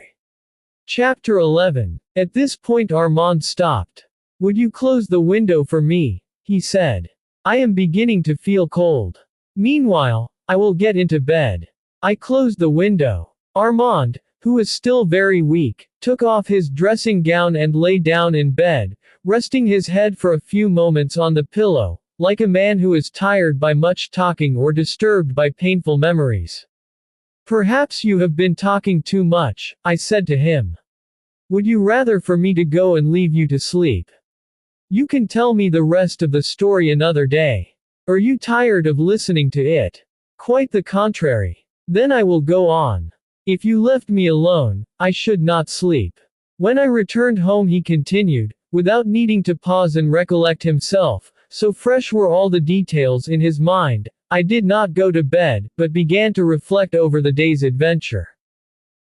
Chapter 11. At this point Armand stopped. Would you close the window for me? He said. I am beginning to feel cold. Meanwhile, I will get into bed. I closed the window. Armand, who was still very weak, took off his dressing gown and lay down in bed, resting his head for a few moments on the pillow, like a man who is tired by much talking or disturbed by painful memories. Perhaps you have been talking too much, I said to him. Would you rather for me to go and leave you to sleep? You can tell me the rest of the story another day. Are you tired of listening to it? Quite the contrary. Then I will go on. If you left me alone, I should not sleep. When I returned home, he continued, without needing to pause and recollect himself, so fresh were all the details in his mind, I did not go to bed, but began to reflect over the day's adventure.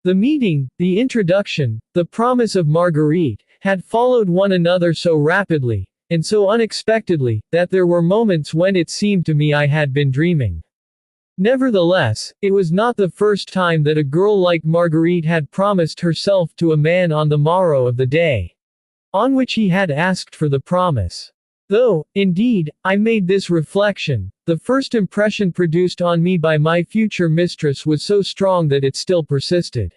The meeting, the introduction, the promise of Marguerite, had followed one another so rapidly, and so unexpectedly, that there were moments when it seemed to me I had been dreaming. Nevertheless, it was not the first time that a girl like Marguerite had promised herself to a man on the morrow of the day on which he had asked for the promise. Though, indeed, I made this reflection, the first impression produced on me by my future mistress was so strong that it still persisted.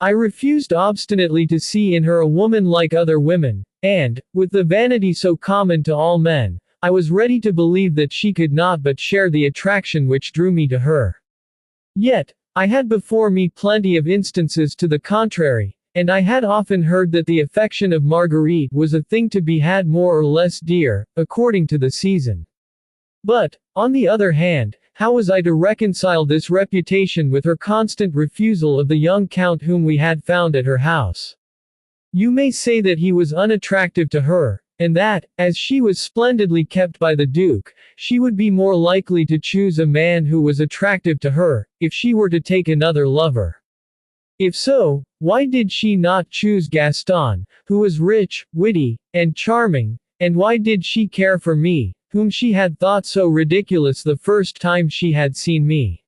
I refused obstinately to see in her a woman like other women, and, with the vanity so common to all men, I was ready to believe that she could not but share the attraction which drew me to her. Yet, I had before me plenty of instances to the contrary, and I had often heard that the affection of Marguerite was a thing to be had more or less dear, according to the season. But, on the other hand, how was I to reconcile this reputation with her constant refusal of the young count whom we had found at her house? You may say that he was unattractive to her, and that, as she was splendidly kept by the Duke, she would be more likely to choose a man who was attractive to her, if she were to take another lover. If so, why did she not choose Gaston, who was rich, witty, and charming, and why did she care for me, whom she had thought so ridiculous the first time she had seen me?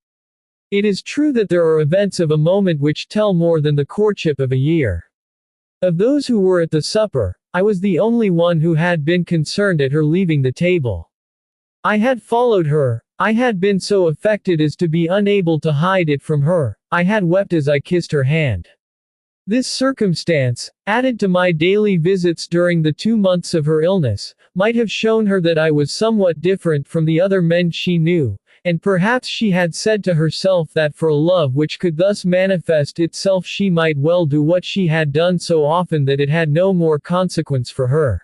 It is true that there are events of a moment which tell more than the courtship of a year. Of those who were at the supper, I was the only one who had been concerned at her leaving the table. I had followed her, I had been so affected as to be unable to hide it from her, I had wept as I kissed her hand. This circumstance, added to my daily visits during the 2 months of her illness, might have shown her that I was somewhat different from the other men she knew, and perhaps she had said to herself that for a love which could thus manifest itself she might well do what she had done so often that it had no more consequence for her.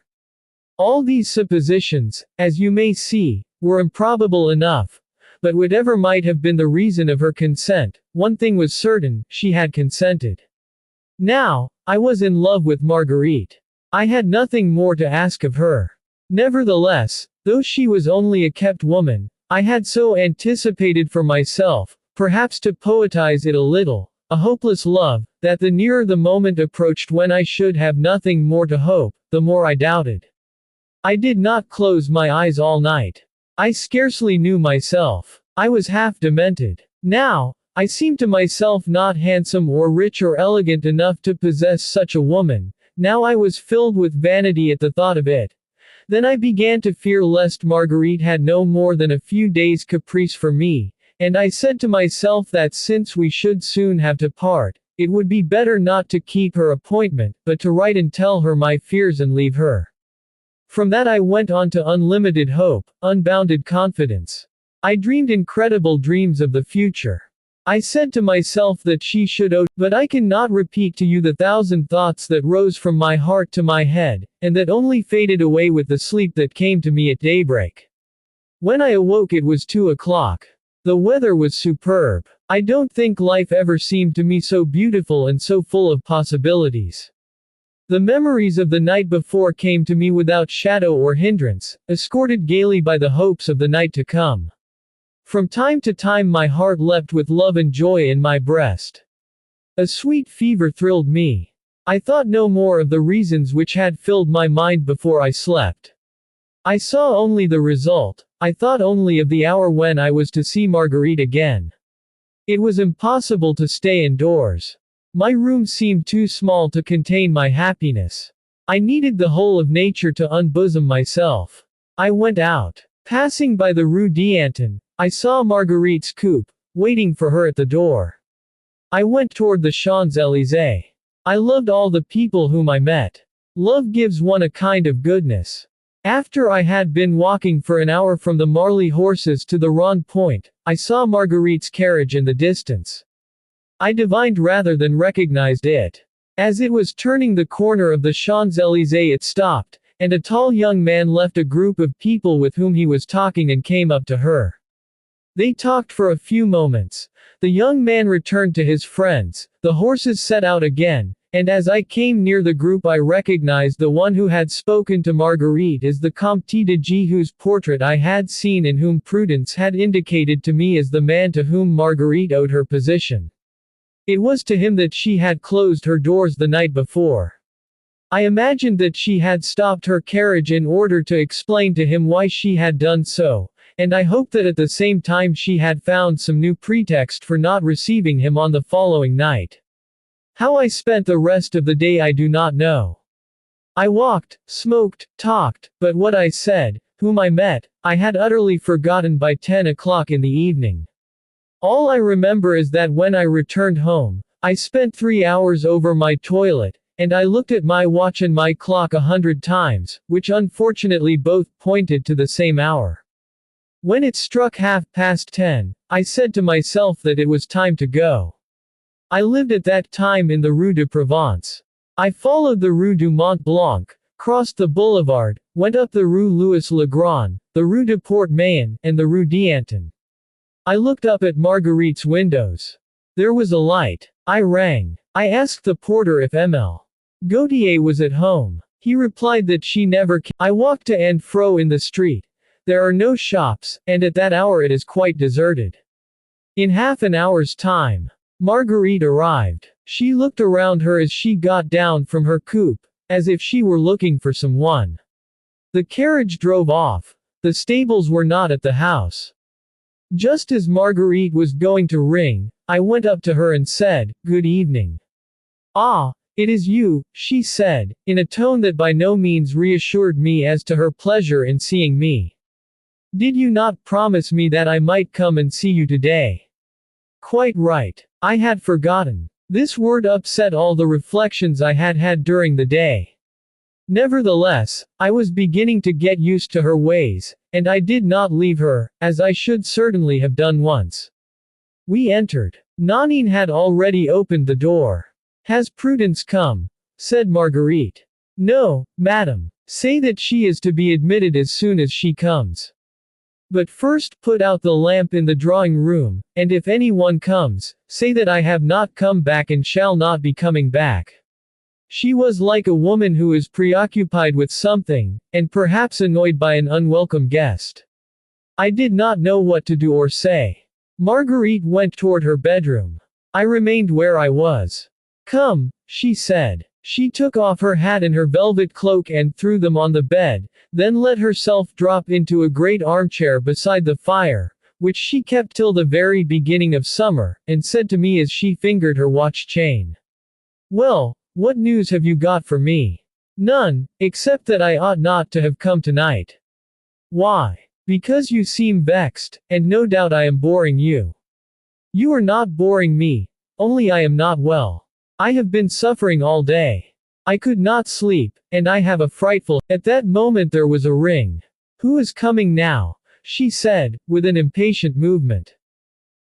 All these suppositions, as you may see, were improbable enough, but whatever might have been the reason of her consent, one thing was certain, she had consented. Now, I was in love with Marguerite. I had nothing more to ask of her. Nevertheless, though she was only a kept woman, I had so anticipated for myself, perhaps to poetize it a little, a hopeless love, that the nearer the moment approached when I should have nothing more to hope, the more I doubted. I did not close my eyes all night. I scarcely knew myself. I was half demented. Now, I seemed to myself not handsome or rich or elegant enough to possess such a woman, now I was filled with vanity at the thought of it. Then I began to fear lest Marguerite had no more than a few days' caprice for me, and I said to myself that since we should soon have to part, it would be better not to keep her appointment, but to write and tell her my fears and leave her. From that I went on to unlimited hope, unbounded confidence. I dreamed incredible dreams of the future. I said to myself that she should but I cannot repeat to you the 1,000 thoughts that rose from my heart to my head, and that only faded away with the sleep that came to me at daybreak. When I awoke it was 2 o'clock. The weather was superb. I don't think life ever seemed to me so beautiful and so full of possibilities. The memories of the night before came to me without shadow or hindrance, escorted gaily by the hopes of the night to come. From time to time my heart leapt with love and joy in my breast. A sweet fever thrilled me. I thought no more of the reasons which had filled my mind before I slept. I saw only the result. I thought only of the hour when I was to see Marguerite again. It was impossible to stay indoors. My room seemed too small to contain my happiness. I needed the whole of nature to unbosom myself. I went out. Passing by the Rue d'Antin, I saw Marguerite's coupe, waiting for her at the door. I went toward the Champs-Élysées. I loved all the people whom I met. Love gives one a kind of goodness. After I had been walking for an hour from the Marly horses to the Rond Point, I saw Marguerite's carriage in the distance. I divined rather than recognized it. As it was turning the corner of the Champs-Élysées it stopped, and a tall young man left a group of people with whom he was talking and came up to her. They talked for a few moments. The young man returned to his friends, the horses set out again, and as I came near the group I recognized the one who had spoken to Marguerite as the Comte de G whose portrait I had seen and whom Prudence had indicated to me as the man to whom Marguerite owed her position. It was to him that she had closed her doors the night before. I imagined that she had stopped her carriage in order to explain to him why she had done so, and I hoped that at the same time she had found some new pretext for not receiving him on the following night. How I spent the rest of the day I do not know. I walked, smoked, talked, but what I said, whom I met, I had utterly forgotten by 10 o'clock in the evening. All I remember is that when I returned home, I spent 3 hours over my toilet, and I looked at my watch and my clock 100 times, which unfortunately both pointed to the same hour. When it struck 10:30, I said to myself that it was time to go. I lived at that time in the Rue de Provence. I followed the Rue du Mont Blanc, crossed the boulevard, went up the Rue Louis le Grand, the Rue de Port Mahon, and the Rue d'Antin. I looked up at Marguerite's windows. There was a light. I rang. I asked the porter if Mlle. Gautier was at home. He replied that she never came. I walked to and fro in the street. There are no shops, and at that hour it is quite deserted. In half an hour's time, Marguerite arrived. She looked around her as she got down from her coupe, as if she were looking for someone. The carriage drove off. The stables were not at the house. Just as Marguerite was going to ring, I went up to her and said, "Good evening." "Ah, it is you," she said, in a tone that by no means reassured me as to her pleasure in seeing me. "Did you not promise me that I might come and see you today?" "Quite right. I had forgotten." This word upset all the reflections I had had during the day. Nevertheless, I was beginning to get used to her ways, and I did not leave her, as I should certainly have done once. We entered. Nanine had already opened the door. "Has Prudence come?" said Marguerite. "No, madam. Say that she is to be admitted as soon as she comes. But first put out the lamp in the drawing room, and if any one comes, say that I have not come back and shall not be coming back." She was like a woman who is preoccupied with something, and perhaps annoyed by an unwelcome guest. I did not know what to do or say. Marguerite went toward her bedroom. I remained where I was. "Come," she said. She took off her hat and her velvet cloak and threw them on the bed, then let herself drop into a great armchair beside the fire, which she kept till the very beginning of summer, and said to me as she fingered her watch chain, "Well, what news have you got for me?" "None, except that I ought not to have come tonight." "Why?" "Because you seem vexed, and no doubt I am boring you." "You are not boring me, only I am not well. I have been suffering all day. I could not sleep, and I have a frightful—" At that moment there was a ring. "Who is coming now?" she said, with an impatient movement.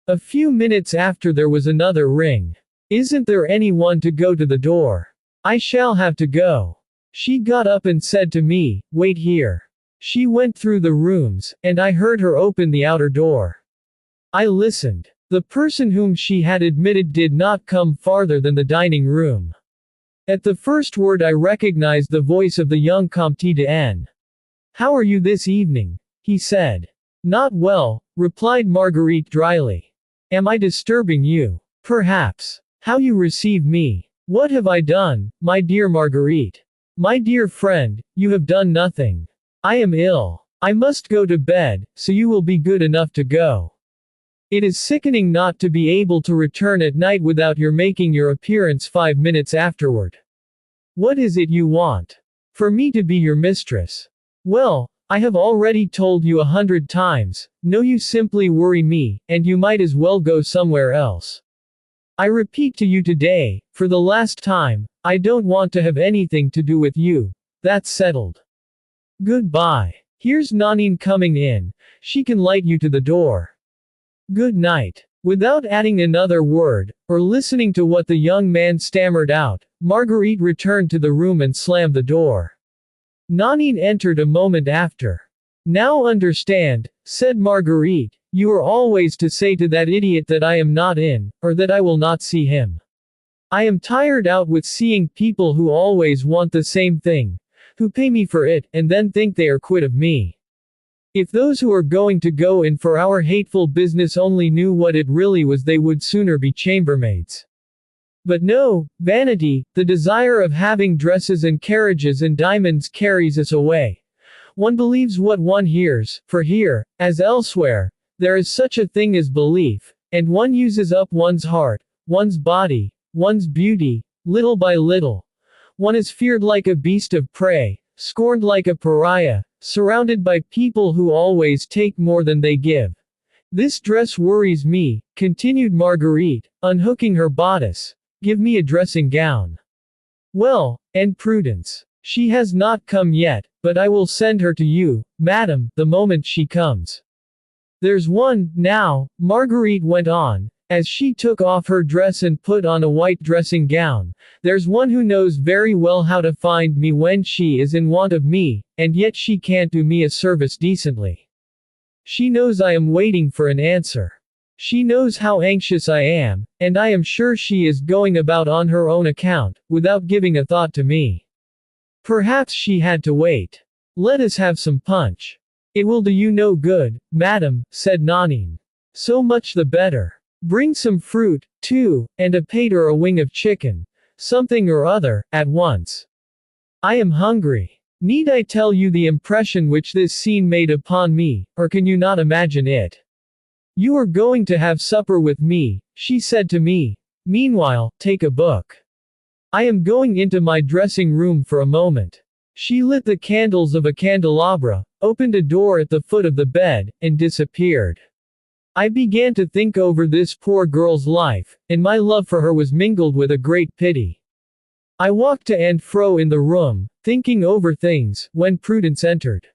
A few minutes after there was another ring. "Isn't there anyone to go to the door?" "I shall have to go." She got up and said to me, "Wait here." She went through the rooms, and I heard her open the outer door. I listened. The person whom she had admitted did not come farther than the dining room. At the first word I recognized the voice of the young Comte de N. "How are you this evening?" he said. "Not well," replied Marguerite dryly. "Am I disturbing you?" "Perhaps." "How you receive me." "What have I done, my dear Marguerite?" "My dear friend, you have done nothing. I am ill. I must go to bed, so you will be good enough to go. It is sickening not to be able to return at night without your making your appearance 5 minutes afterward. What is it you want? For me to be your mistress? Well, I have already told you 100 times, no, you simply worry me, and you might as well go somewhere else. I repeat to you today, for the last time, I don't want to have anything to do with you. That's settled. Goodbye. Here's Nanine coming in. She can light you to the door. Good night. Without adding another word, or listening to what the young man stammered out, Marguerite returned to the room and slammed the door. Nanine entered a moment after. "Now understand," said Marguerite, "you are always to say to that idiot that I am not in, or that I will not see him. I am tired out with seeing people who always want the same thing, who pay me for it, and then think they are quit of me. If those who are going to go in for our hateful business only knew what it really was, they would sooner be chambermaids. But no, vanity, the desire of having dresses and carriages and diamonds carries us away. One believes what one hears, for here, as elsewhere, there is such a thing as belief, and one uses up one's heart, one's body, one's beauty, little by little. One is feared like a beast of prey, scorned like a pariah, surrounded by people who always take more than they give. This dress worries me," continued Marguerite, unhooking her bodice. "Give me a dressing gown." "Well, and Prudence. She has not come yet, but I will send her to you, madam, the moment she comes. There's one, now," Marguerite went on, as she took off her dress and put on a white dressing gown, "there's one who knows very well how to find me when she is in want of me, and yet she can't do me a service decently. She knows I am waiting for an answer. She knows how anxious I am, and I am sure she is going about on her own account, without giving a thought to me. Perhaps she had to wait. Let us have some punch." "It will do you no good, madam," said Nanine. "So much the better. Bring some fruit, too, and a pate or a wing of chicken, something or other, at once. I am hungry. Need I tell you the impression which this scene made upon me, or can you not imagine it? You are going to have supper with me," she said to me. "Meanwhile, take a book. I am going into my dressing room for a moment." She lit the candles of a candelabra, opened a door at the foot of the bed, and disappeared. I began to think over this poor girl's life, and my love for her was mingled with a great pity. I walked to and fro in the room, thinking over things, when Prudence entered.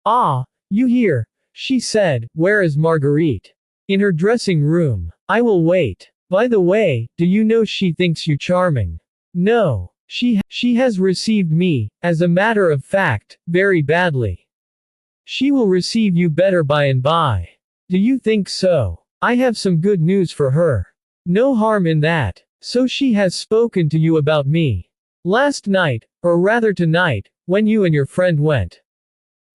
"Ah, you here," she said. "Where is Marguerite?" "In her dressing room. I will wait. By the way, do you know she thinks you charming?" "No. She has received me, as a matter of fact, very badly. She will receive you better by and by." "Do you think so? I have some good news for her." "No harm in that. So she has spoken to you about me. Last night, or rather tonight, when you and your friend went.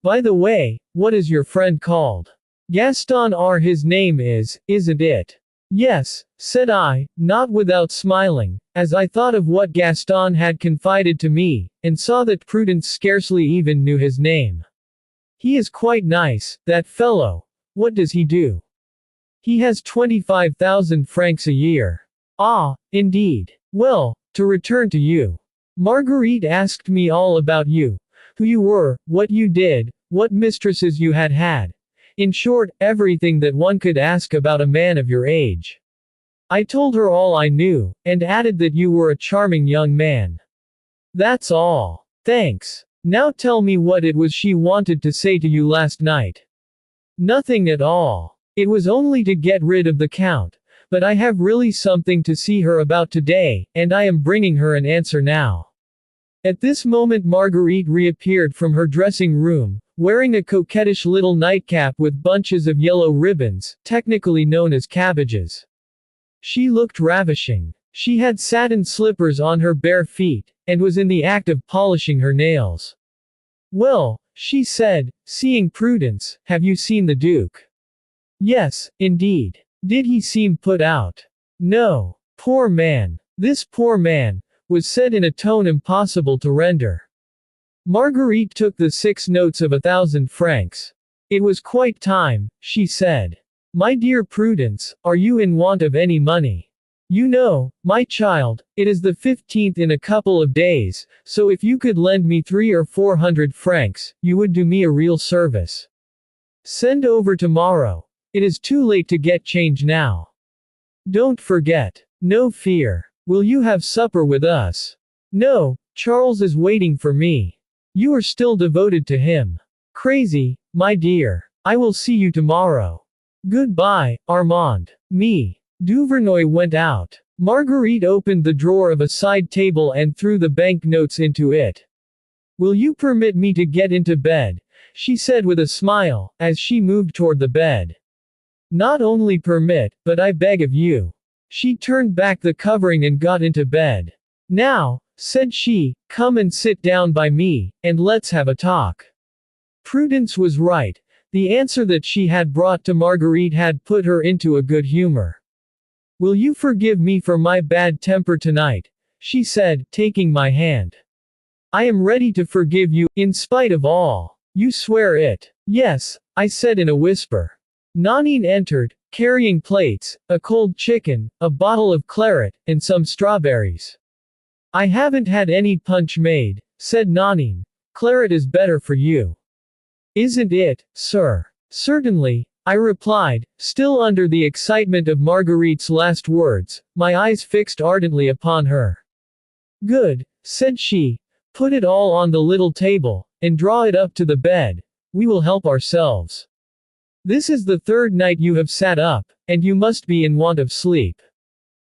By the way, what is your friend called?" "Gaston R. his name is, isn't it?" "Yes," said I, not without smiling, as I thought of what Gaston had confided to me, and saw that Prudence scarcely even knew his name. "He is quite nice, that fellow. What does he do?" "He has 25,000 francs a year." "Ah, indeed. Well, to return to you. Marguerite asked me all about you. Who you were, what you did, what mistresses you had had. In short, everything that one could ask about a man of your age. I told her all I knew, and added that you were a charming young man. That's all. Thanks. Now tell me what it was she wanted to say to you last night." "Nothing at all. It was only to get rid of the Count, but I have really something to see her about today, and I am bringing her an answer now." At this moment Marguerite reappeared from her dressing room, wearing a coquettish little nightcap with bunches of yellow ribbons, technically known as cabbages. She looked ravishing. She had satin slippers on her bare feet, and was in the act of polishing her nails. "Well," she said, seeing Prudence, "have you seen the Duke?" "Yes, indeed. Did he seem put out?" "No. Poor man. This poor man," was said in a tone impossible to render. Marguerite took the 6 notes of 1,000 francs. "It was quite time," she said. "My dear Prudence, are you in want of any money? You know, my child, it is the 15th in a couple of days, so if you could lend me 300 or 400 francs, you would do me a real service. Send over tomorrow. It is too late to get change now. Don't forget. No fear. Will you have supper with us?" "No, Charles is waiting for me." "You are still devoted to him." "Crazy, my dear. I will see you tomorrow." Goodbye, Armand. Me. Duvernoy went out. Marguerite opened the drawer of a side table and threw the banknotes into it. Will you permit me to get into bed? She said with a smile, as she moved toward the bed. Not only permit, but I beg of you. She turned back the covering and got into bed. Now, said she, come and sit down by me, and let's have a talk. Prudence was right. The answer that she had brought to Marguerite had put her into a good humor. Will you forgive me for my bad temper tonight? She said, taking my hand. I am ready to forgive you, in spite of all. You swear it? Yes, I said in a whisper. Nanine entered, carrying plates, a cold chicken, a bottle of claret, and some strawberries. I haven't had any punch made, said Nanine. Claret is better for you. Isn't it, sir? Certainly, I replied, still under the excitement of Marguerite's last words, my eyes fixed ardently upon her. Good, said she. Put it all on the little table, and draw it up to the bed. We will help ourselves. This is the third night you have sat up, and you must be in want of sleep.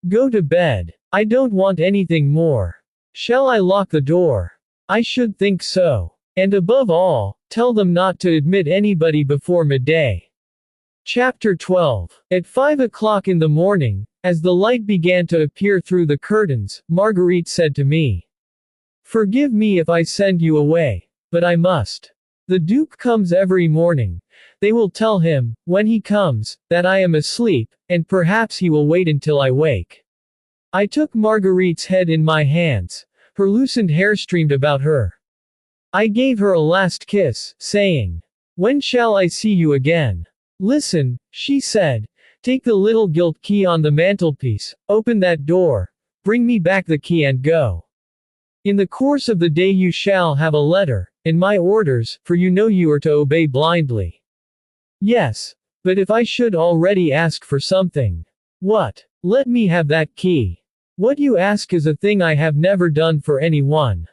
Go to bed. I don't want anything more. Shall I lock the door? I should think so. And above all, tell them not to admit anybody before midday. Chapter 12. At 5 o'clock in the morning, as the light began to appear through the curtains, Marguerite said to me, forgive me if I send you away, but I must. The Duke comes every morning. They will tell him, when he comes, that I am asleep, and perhaps he will wait until I wake. I took Marguerite's head in my hands. Her loosened hair streamed about her. I gave her a last kiss, saying, when shall I see you again? Listen, she said. Take the little gilt key on the mantelpiece, open that door, bring me back the key and go. In the course of the day you shall have a letter, and my orders, for you know you are to obey blindly. Yes, but if I should already ask for something. What? Let me have that key. What you ask is a thing I have never done for anyone.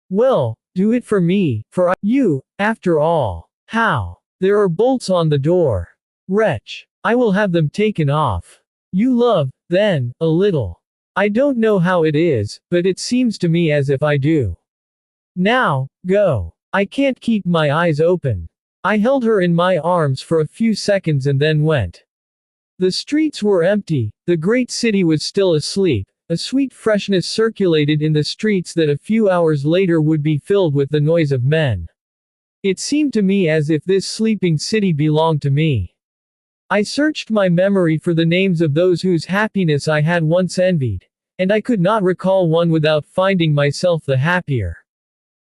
Well, do it for me, for you, after all. How? There are bolts on the door. Wretch. I will have them taken off. You love, then, a little. I don't know how it is, but it seems to me as if I do. Now, go. I can't keep my eyes open. I held her in my arms for a few seconds and then went. The streets were empty, the great city was still asleep, a sweet freshness circulated in the streets that a few hours later would be filled with the noise of men. It seemed to me as if this sleeping city belonged to me. I searched my memory for the names of those whose happiness I had once envied, and I could not recall one without finding myself the happier.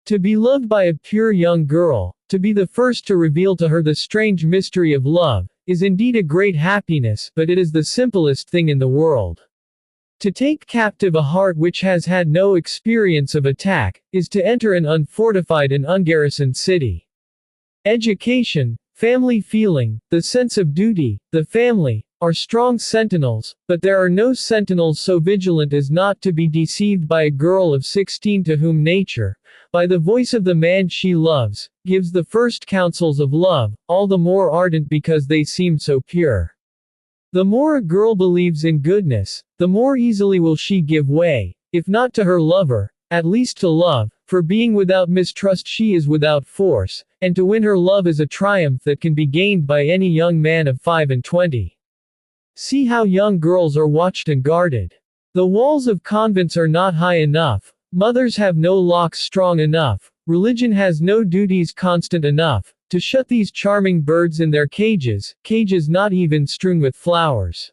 To be loved by a pure young girl, to be the first to reveal to her the strange mystery of love, is indeed a great happiness, but it is the simplest thing in the world. To take captive a heart which has had no experience of attack, is to enter an unfortified and ungarrisoned city. Education, family feeling, the sense of duty, the family, are strong sentinels, but there are no sentinels so vigilant as not to be deceived by a girl of 16 to whom nature, by the voice of the man she loves, gives the first counsels of love, all the more ardent because they seem so pure. The more a girl believes in goodness, the more easily will she give way, if not to her lover, at least to love, for being without mistrust she is without force, and to win her love is a triumph that can be gained by any young man of 25. See how young girls are watched and guarded. The walls of convents are not high enough, mothers have no locks strong enough, religion has no duties constant enough, to shut these charming birds in their cages, cages not even strewn with flowers.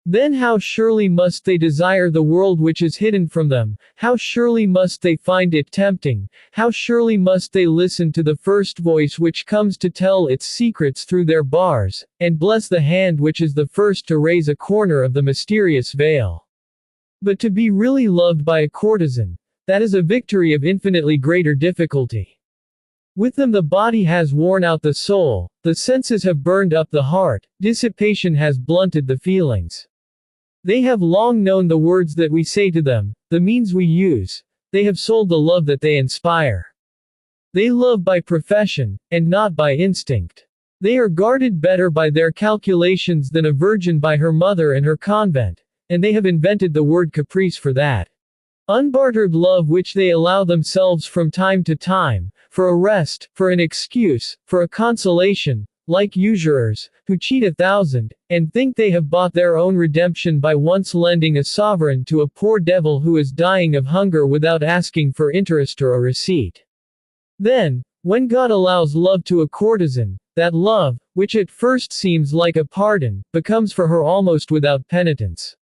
Then how surely must they desire the world which is hidden from them, how surely must they find it tempting, how surely must they listen to the first voice which comes to tell its secrets through their bars, and bless the hand which is the first to raise a corner of the mysterious veil. But to be really loved by a courtesan, that is a victory of infinitely greater difficulty. With them the body has worn out the soul, the senses have burned up the heart, dissipation has blunted the feelings. They have long known the words that we say to them, the means we use, they have sold the love that they inspire. They love by profession, and not by instinct. They are guarded better by their calculations than a virgin by her mother and her convent, and they have invented the word caprice for that unbartered love which they allow themselves from time to time, for a rest, for an excuse, for a consolation, like usurers, who cheat 1,000, and think they have bought their own redemption by once lending a sovereign to a poor devil who is dying of hunger without asking for interest or a receipt. Then, when God allows love to a courtesan, that love, which at first seems like a pardon, becomes for her almost without penitence.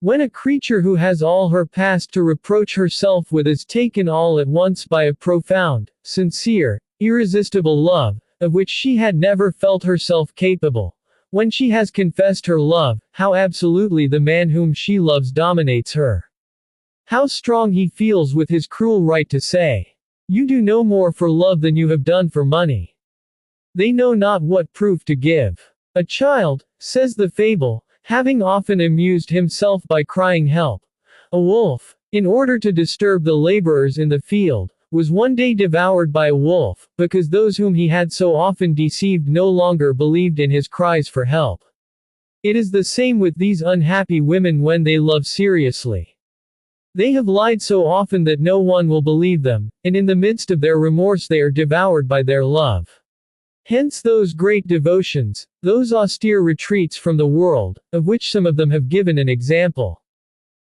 When a creature who has all her past to reproach herself with is taken all at once by a profound, sincere, irresistible love, of which she had never felt herself capable, when she has confessed her love, how absolutely the man whom she loves dominates her. How strong he feels with his cruel right to say, "You do no more for love than you have done for money." They know not what proof to give. A child, says the fable, having often amused himself by crying help, a wolf, in order to disturb the laborers in the field, was one day devoured by a wolf, because those whom he had so often deceived no longer believed in his cries for help. It is the same with these unhappy women when they love seriously. They have lied so often that no one will believe them, and in the midst of their remorse they are devoured by their love. Hence those great devotions, those austere retreats from the world, of which some of them have given an example.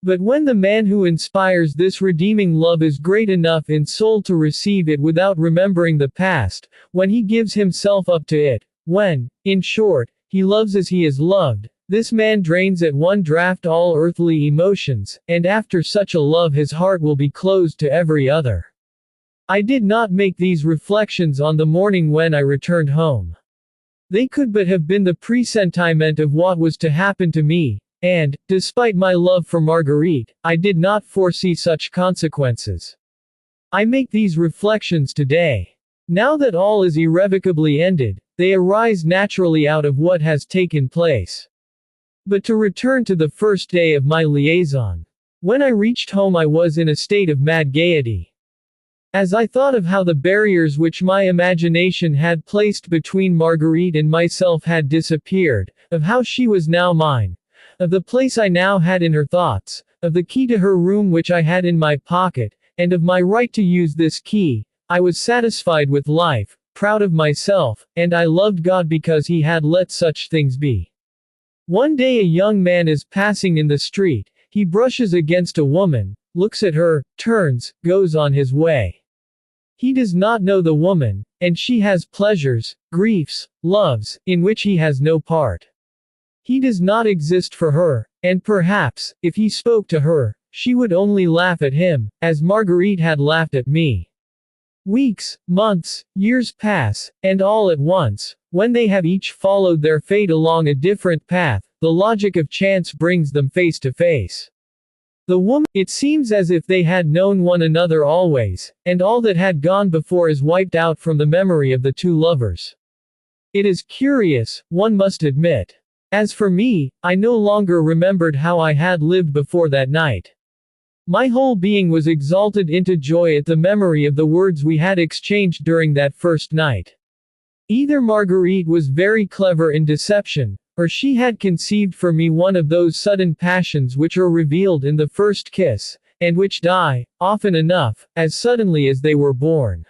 But when the man who inspires this redeeming love is great enough in soul to receive it without remembering the past, when he gives himself up to it, when, in short, he loves as he is loved, this man drains at one draught all earthly emotions, and after such a love his heart will be closed to every other. I did not make these reflections on the morning when I returned home. They could but have been the presentiment of what was to happen to me, and, despite my love for Marguerite, I did not foresee such consequences. I make these reflections today. Now that all is irrevocably ended, they arise naturally out of what has taken place. But to return to the first day of my liaison. When I reached home I was in a state of mad gaiety. As I thought of how the barriers which my imagination had placed between Marguerite and myself had disappeared, of how she was now mine, of the place I now had in her thoughts, of the key to her room which I had in my pocket, and of my right to use this key, I was satisfied with life, proud of myself, and I loved God because he had let such things be. One day a young man is passing in the street, he brushes against a woman, looks at her, turns, goes on his way. He does not know the woman, and she has pleasures, griefs, loves, in which he has no part. He does not exist for her, and perhaps, if he spoke to her, she would only laugh at him, as Marguerite had laughed at me. Weeks, months, years pass, and all at once, when they have each followed their fate along a different path, the logic of chance brings them face to face. The woman, it seems as if they had known one another always, and all that had gone before is wiped out from the memory of the two lovers. It is curious, one must admit. As for me, I no longer remembered how I had lived before that night. My whole being was exalted into joy at the memory of the words we had exchanged during that first night. Either Marguerite was very clever in deception, or she had conceived for me one of those sudden passions which are revealed in the first kiss, and which die, often enough, as suddenly as they were born.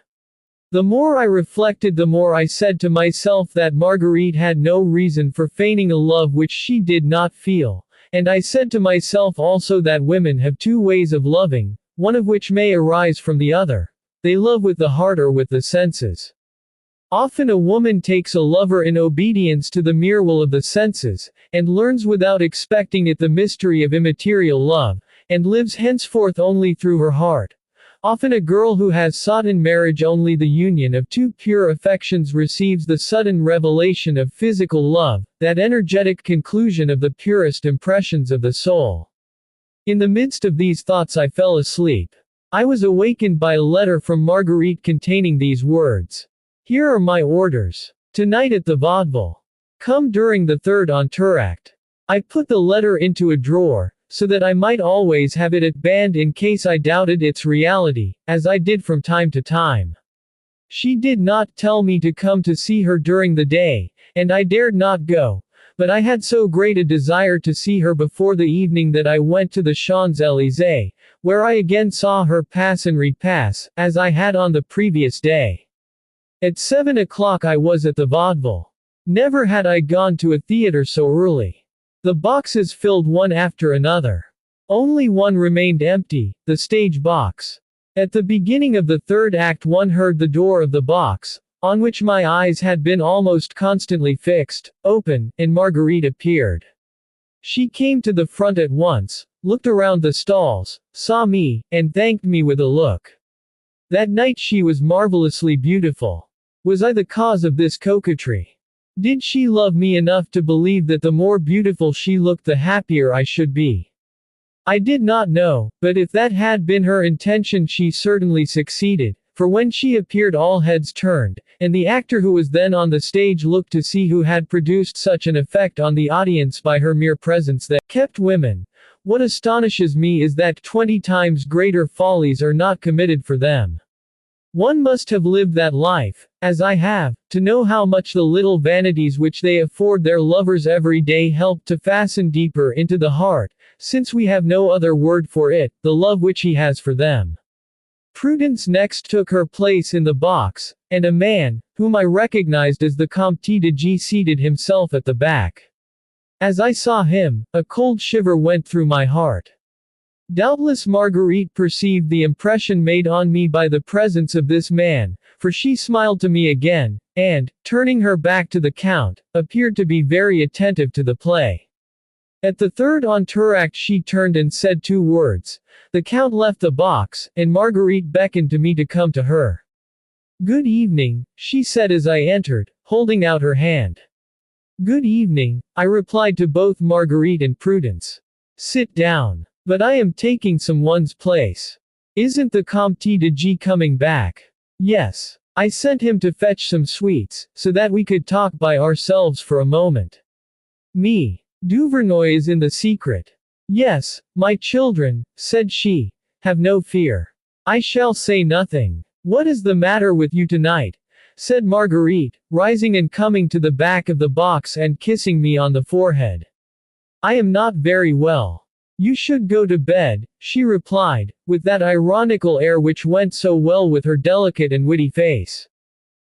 The more I reflected the more I said to myself that Marguerite had no reason for feigning a love which she did not feel, and I said to myself also that women have two ways of loving, one of which may arise from the other. They love with the heart or with the senses. Often a woman takes a lover in obedience to the mere will of the senses, and learns without expecting it the mystery of immaterial love, and lives henceforth only through her heart. Often a girl who has sought in marriage only the union of two pure affections receives the sudden revelation of physical love, that energetic conclusion of the purest impressions of the soul. In the midst of these thoughts I fell asleep. I was awakened by a letter from Marguerite containing these words. Here are my orders. Tonight at the vaudeville. Come during the third entr'acte. I put the letter into a drawer, so that I might always have it at hand in case I doubted its reality, as I did from time to time. She did not tell me to come to see her during the day, and I dared not go, but I had so great a desire to see her before the evening that I went to the Champs-Élysées, where I again saw her pass and repass, as I had on the previous day. At 7 o'clock I was at the vaudeville. Never had I gone to a theater so early. The boxes filled one after another. Only one remained empty, the stage box. At the beginning of the third act one heard the door of the box, on which my eyes had been almost constantly fixed, open, and Marguerite appeared. She came to the front at once, looked around the stalls, saw me, and thanked me with a look. That night she was marvelously beautiful. Was I the cause of this coquetry? Did she love me enough to believe that the more beautiful she looked the happier I should be? I did not know, but if that had been her intention she certainly succeeded, for when she appeared all heads turned, and the actor who was then on the stage looked to see who had produced such an effect on the audience by her mere presence that kept women. What astonishes me is that 20 times greater follies are not committed for them. One must have lived that life, as I have, to know how much the little vanities which they afford their lovers every day help to fasten deeper into the heart, since we have no other word for it, the love which he has for them. Prudence next took her place in the box, and a man, whom I recognized as the Comte de G seated himself at the back. As I saw him, a cold shiver went through my heart. Doubtless Marguerite perceived the impression made on me by the presence of this man, for she smiled to me again, and, turning her back to the Count, appeared to be very attentive to the play. At the third entr'acte she turned and said 2 words. The Count left the box, and Marguerite beckoned to me to come to her. "Good evening," she said as I entered, holding out her hand. "Good evening," I replied to both Marguerite and Prudence. "Sit down. But I am taking someone's place. Isn't the Comte de G coming back?" "Yes. I sent him to fetch some sweets, so that we could talk by ourselves for a moment." "Me. Duvernoy is in the secret." "Yes, my children," said she. "Have no fear. I shall say nothing." "What is the matter with you tonight?" said Marguerite, rising and coming to the back of the box and kissing me on the forehead. "I am not very well." "You should go to bed," she replied, with that ironical air which went so well with her delicate and witty face.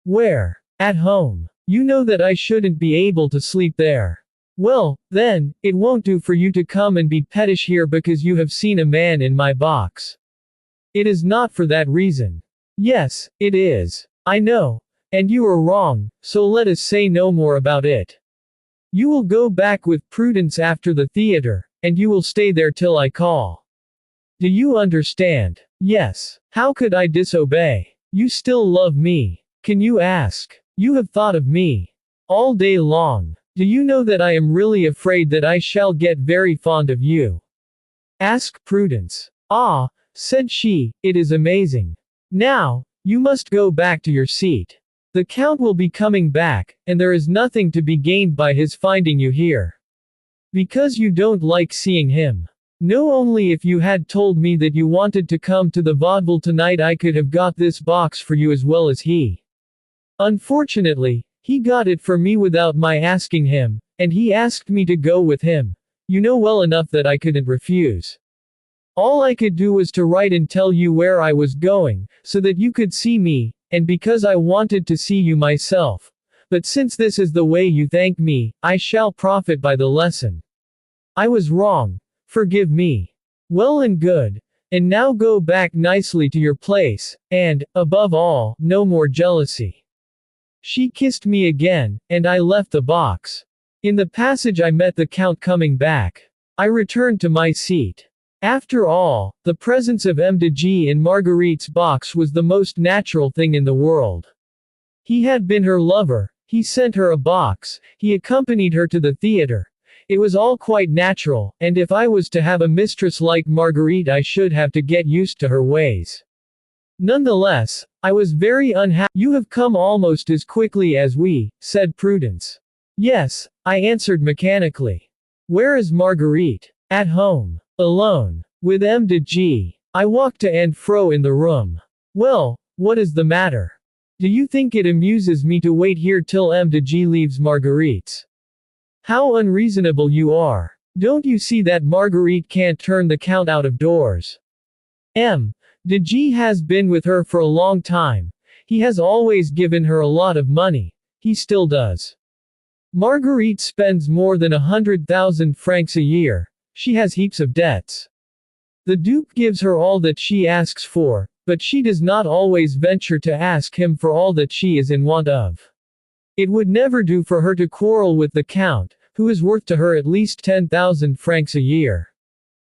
"Where? At home. You know that I shouldn't be able to sleep there." "Well, then, it won't do for you to come and be pettish here because you have seen a man in my box. It is not for that reason." "Yes, it is. I know. And you are wrong, so let us say no more about it. You will go back with Prudence after the theater, and you will stay there till I call. Do you understand?" "Yes. How could I disobey? You still love me. Can you ask? You have thought of me all day long. Do you know that I am really afraid that I shall get very fond of you?" "Ask Prudence." "Ah," said she, "it is amazing. Now, you must go back to your seat. The Count will be coming back, and there is nothing to be gained by his finding you here. Because you don't like seeing him. No, only if you had told me that you wanted to come to the vaudeville tonight I could have got this box for you as well as he. Unfortunately, he got it for me without my asking him, and he asked me to go with him. You know well enough that I couldn't refuse. All I could do was to write and tell you where I was going, so that you could see me, and because I wanted to see you myself. But since this is the way you thank me, I shall profit by the lesson. I was wrong. Forgive me. Well and good. And now go back nicely to your place, and, above all, no more jealousy." She kissed me again, and I left the box. In the passage I met the Count coming back. I returned to my seat. After all, the presence of M. de G in Marguerite's box was the most natural thing in the world. He had been her lover. He sent her a box, he accompanied her to the theater. It was all quite natural, and if I was to have a mistress like Marguerite I should have to get used to her ways. Nonetheless, I was very unhappy. "You have come almost as quickly as we," said Prudence. "Yes," I answered mechanically. "Where is Marguerite?" "At home. Alone. With M. de G." I walked to and fro in the room. "Well, what is the matter?" Do you think it amuses me to wait here till M. de G leaves Marguerite's? How unreasonable you are. Don't you see that Marguerite can't turn the Count out of doors? M. de G has been with her for a long time. He has always given her a lot of money. He still does. Marguerite spends more than 100,000 francs a year. She has heaps of debts. The Duke gives her all that she asks for, but she does not always venture to ask him for all that she is in want of. It would never do for her to quarrel with the Count, who is worth to her at least 10,000 francs a year.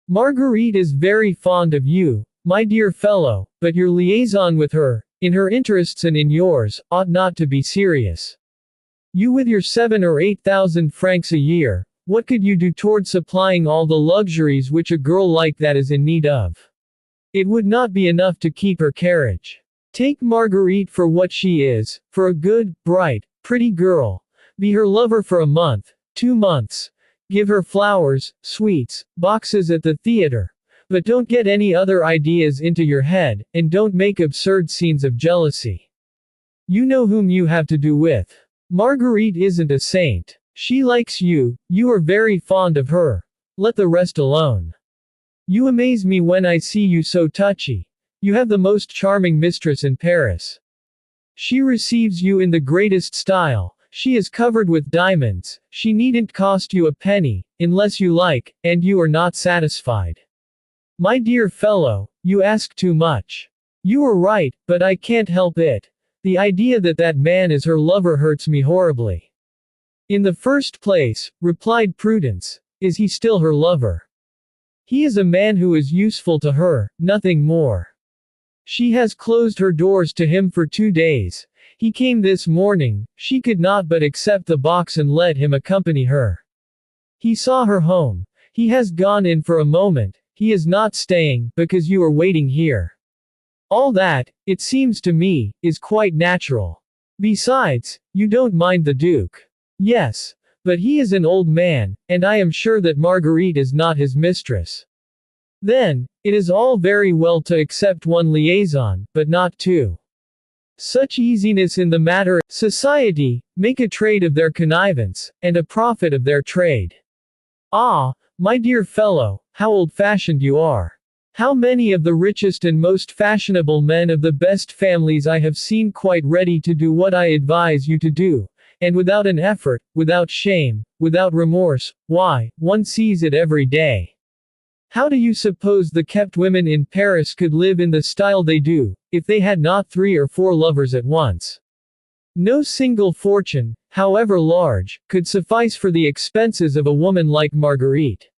Marguerite is very fond of you, my dear fellow, but your liaison with her, in her interests and in yours, ought not to be serious. You with your 7 or 8,000 francs a year, what could you do toward supplying all the luxuries which a girl like that is in need of? It would not be enough to keep her carriage. Take Marguerite for what she is, for a good, bright, pretty girl. Be her lover for a month, 2 months. Give her flowers, sweets, boxes at the theater. But don't get any other ideas into your head, and don't make absurd scenes of jealousy. You know whom you have to do with. Marguerite isn't a saint. She likes you, you are very fond of her. Let the rest alone. You amaze me when I see you so touchy. You have the most charming mistress in Paris. She receives you in the greatest style, she is covered with diamonds, she needn't cost you a penny, unless you like, and you are not satisfied. My dear fellow, you ask too much. You are right, but I can't help it. The idea that that man is her lover hurts me horribly. In the first place, replied Prudence, is he still her lover? He is a man who is useful to her, nothing more. She has closed her doors to him for 2 days. He came this morning, she could not but accept the box and let him accompany her. He saw her home. He has gone in for a moment, he is not staying, because you are waiting here. All that, it seems to me, is quite natural. Besides, you don't mind the Duke. Yes. But he is an old man, and I am sure that Marguerite is not his mistress. Then, it is all very well to accept one liaison, but not two. Such easiness in the matter, society, make a trade of their connivance, and a profit of their trade. Ah, my dear fellow, how old-fashioned you are. How many of the richest and most fashionable men of the best families I have seen quite ready to do what I advise you to do. And without an effort, without shame, without remorse, why, one sees it every day. How do you suppose the kept women in Paris could live in the style they do, if they had not 3 or 4 lovers at once? No single fortune, however large, could suffice for the expenses of a woman like Marguerite.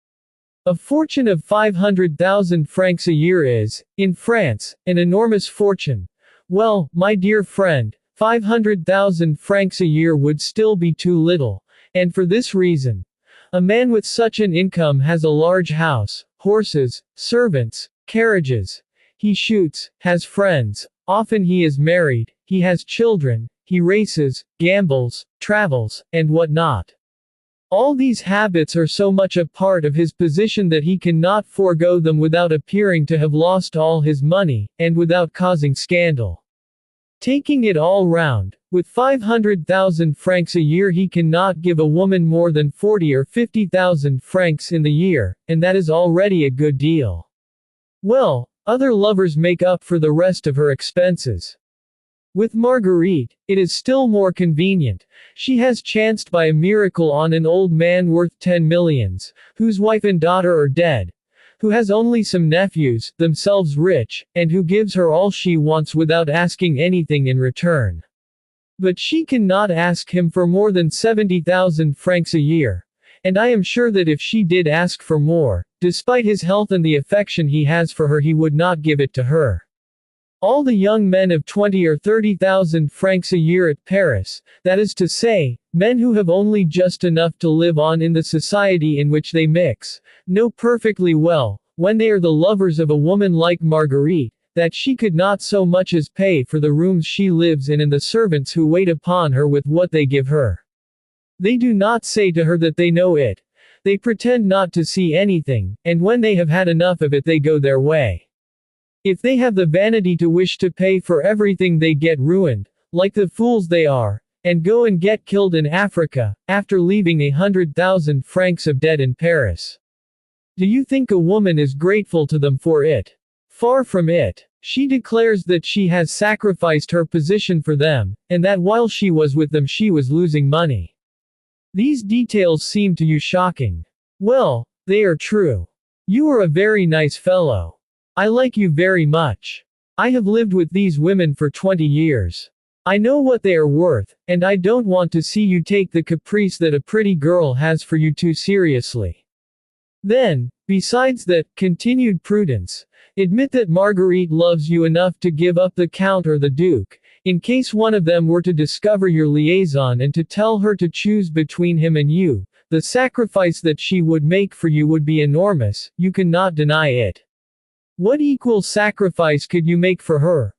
A fortune of 500,000 francs a year is, in France, an enormous fortune. Well, my dear friend, 500,000 francs a year would still be too little, and for this reason. A man with such an income has a large house, horses, servants, carriages. He shoots, has friends, often he is married, he has children, he races, gambles, travels, and what not. All these habits are so much a part of his position that he cannot forego them without appearing to have lost all his money, and without causing scandal. Taking it all round, with 500,000 francs a year he cannot give a woman more than 40 or 50,000 francs in the year, and that is already a good deal. Well, other lovers make up for the rest of her expenses. With Marguerite, it is still more convenient. She has chanced by a miracle on an old man worth 10 millions, whose wife and daughter are dead, who has only some nephews, themselves rich, and who gives her all she wants without asking anything in return. But she cannot ask him for more than 70,000 francs a year, and I am sure that if she did ask for more, despite his health and the affection he has for her, he would not give it to her. All the young men of 20 or 30,000 francs a year at Paris, that is to say, men who have only just enough to live on in the society in which they mix, know perfectly well, when they are the lovers of a woman like Marguerite, that she could not so much as pay for the rooms she lives in and the servants who wait upon her with what they give her. They do not say to her that they know it. They pretend not to see anything, and when they have had enough of it they go their way. If they have the vanity to wish to pay for everything they get ruined, like the fools they are, and go and get killed in Africa, after leaving 100,000 francs of debt in Paris. Do you think a woman is grateful to them for it? Far from it. She declares that she has sacrificed her position for them, and that while she was with them she was losing money. These details seem to you shocking. Well, they are true. You are a very nice fellow. I like you very much. I have lived with these women for 20 years. I know what they are worth, and I don't want to see you take the caprice that a pretty girl has for you too seriously. Then, besides that, continued Prudence, admit that Marguerite loves you enough to give up the Count or the Duke, in case one of them were to discover your liaison and to tell her to choose between him and you. The sacrifice that she would make for you would be enormous, you cannot deny it. What equal sacrifice could you make for her?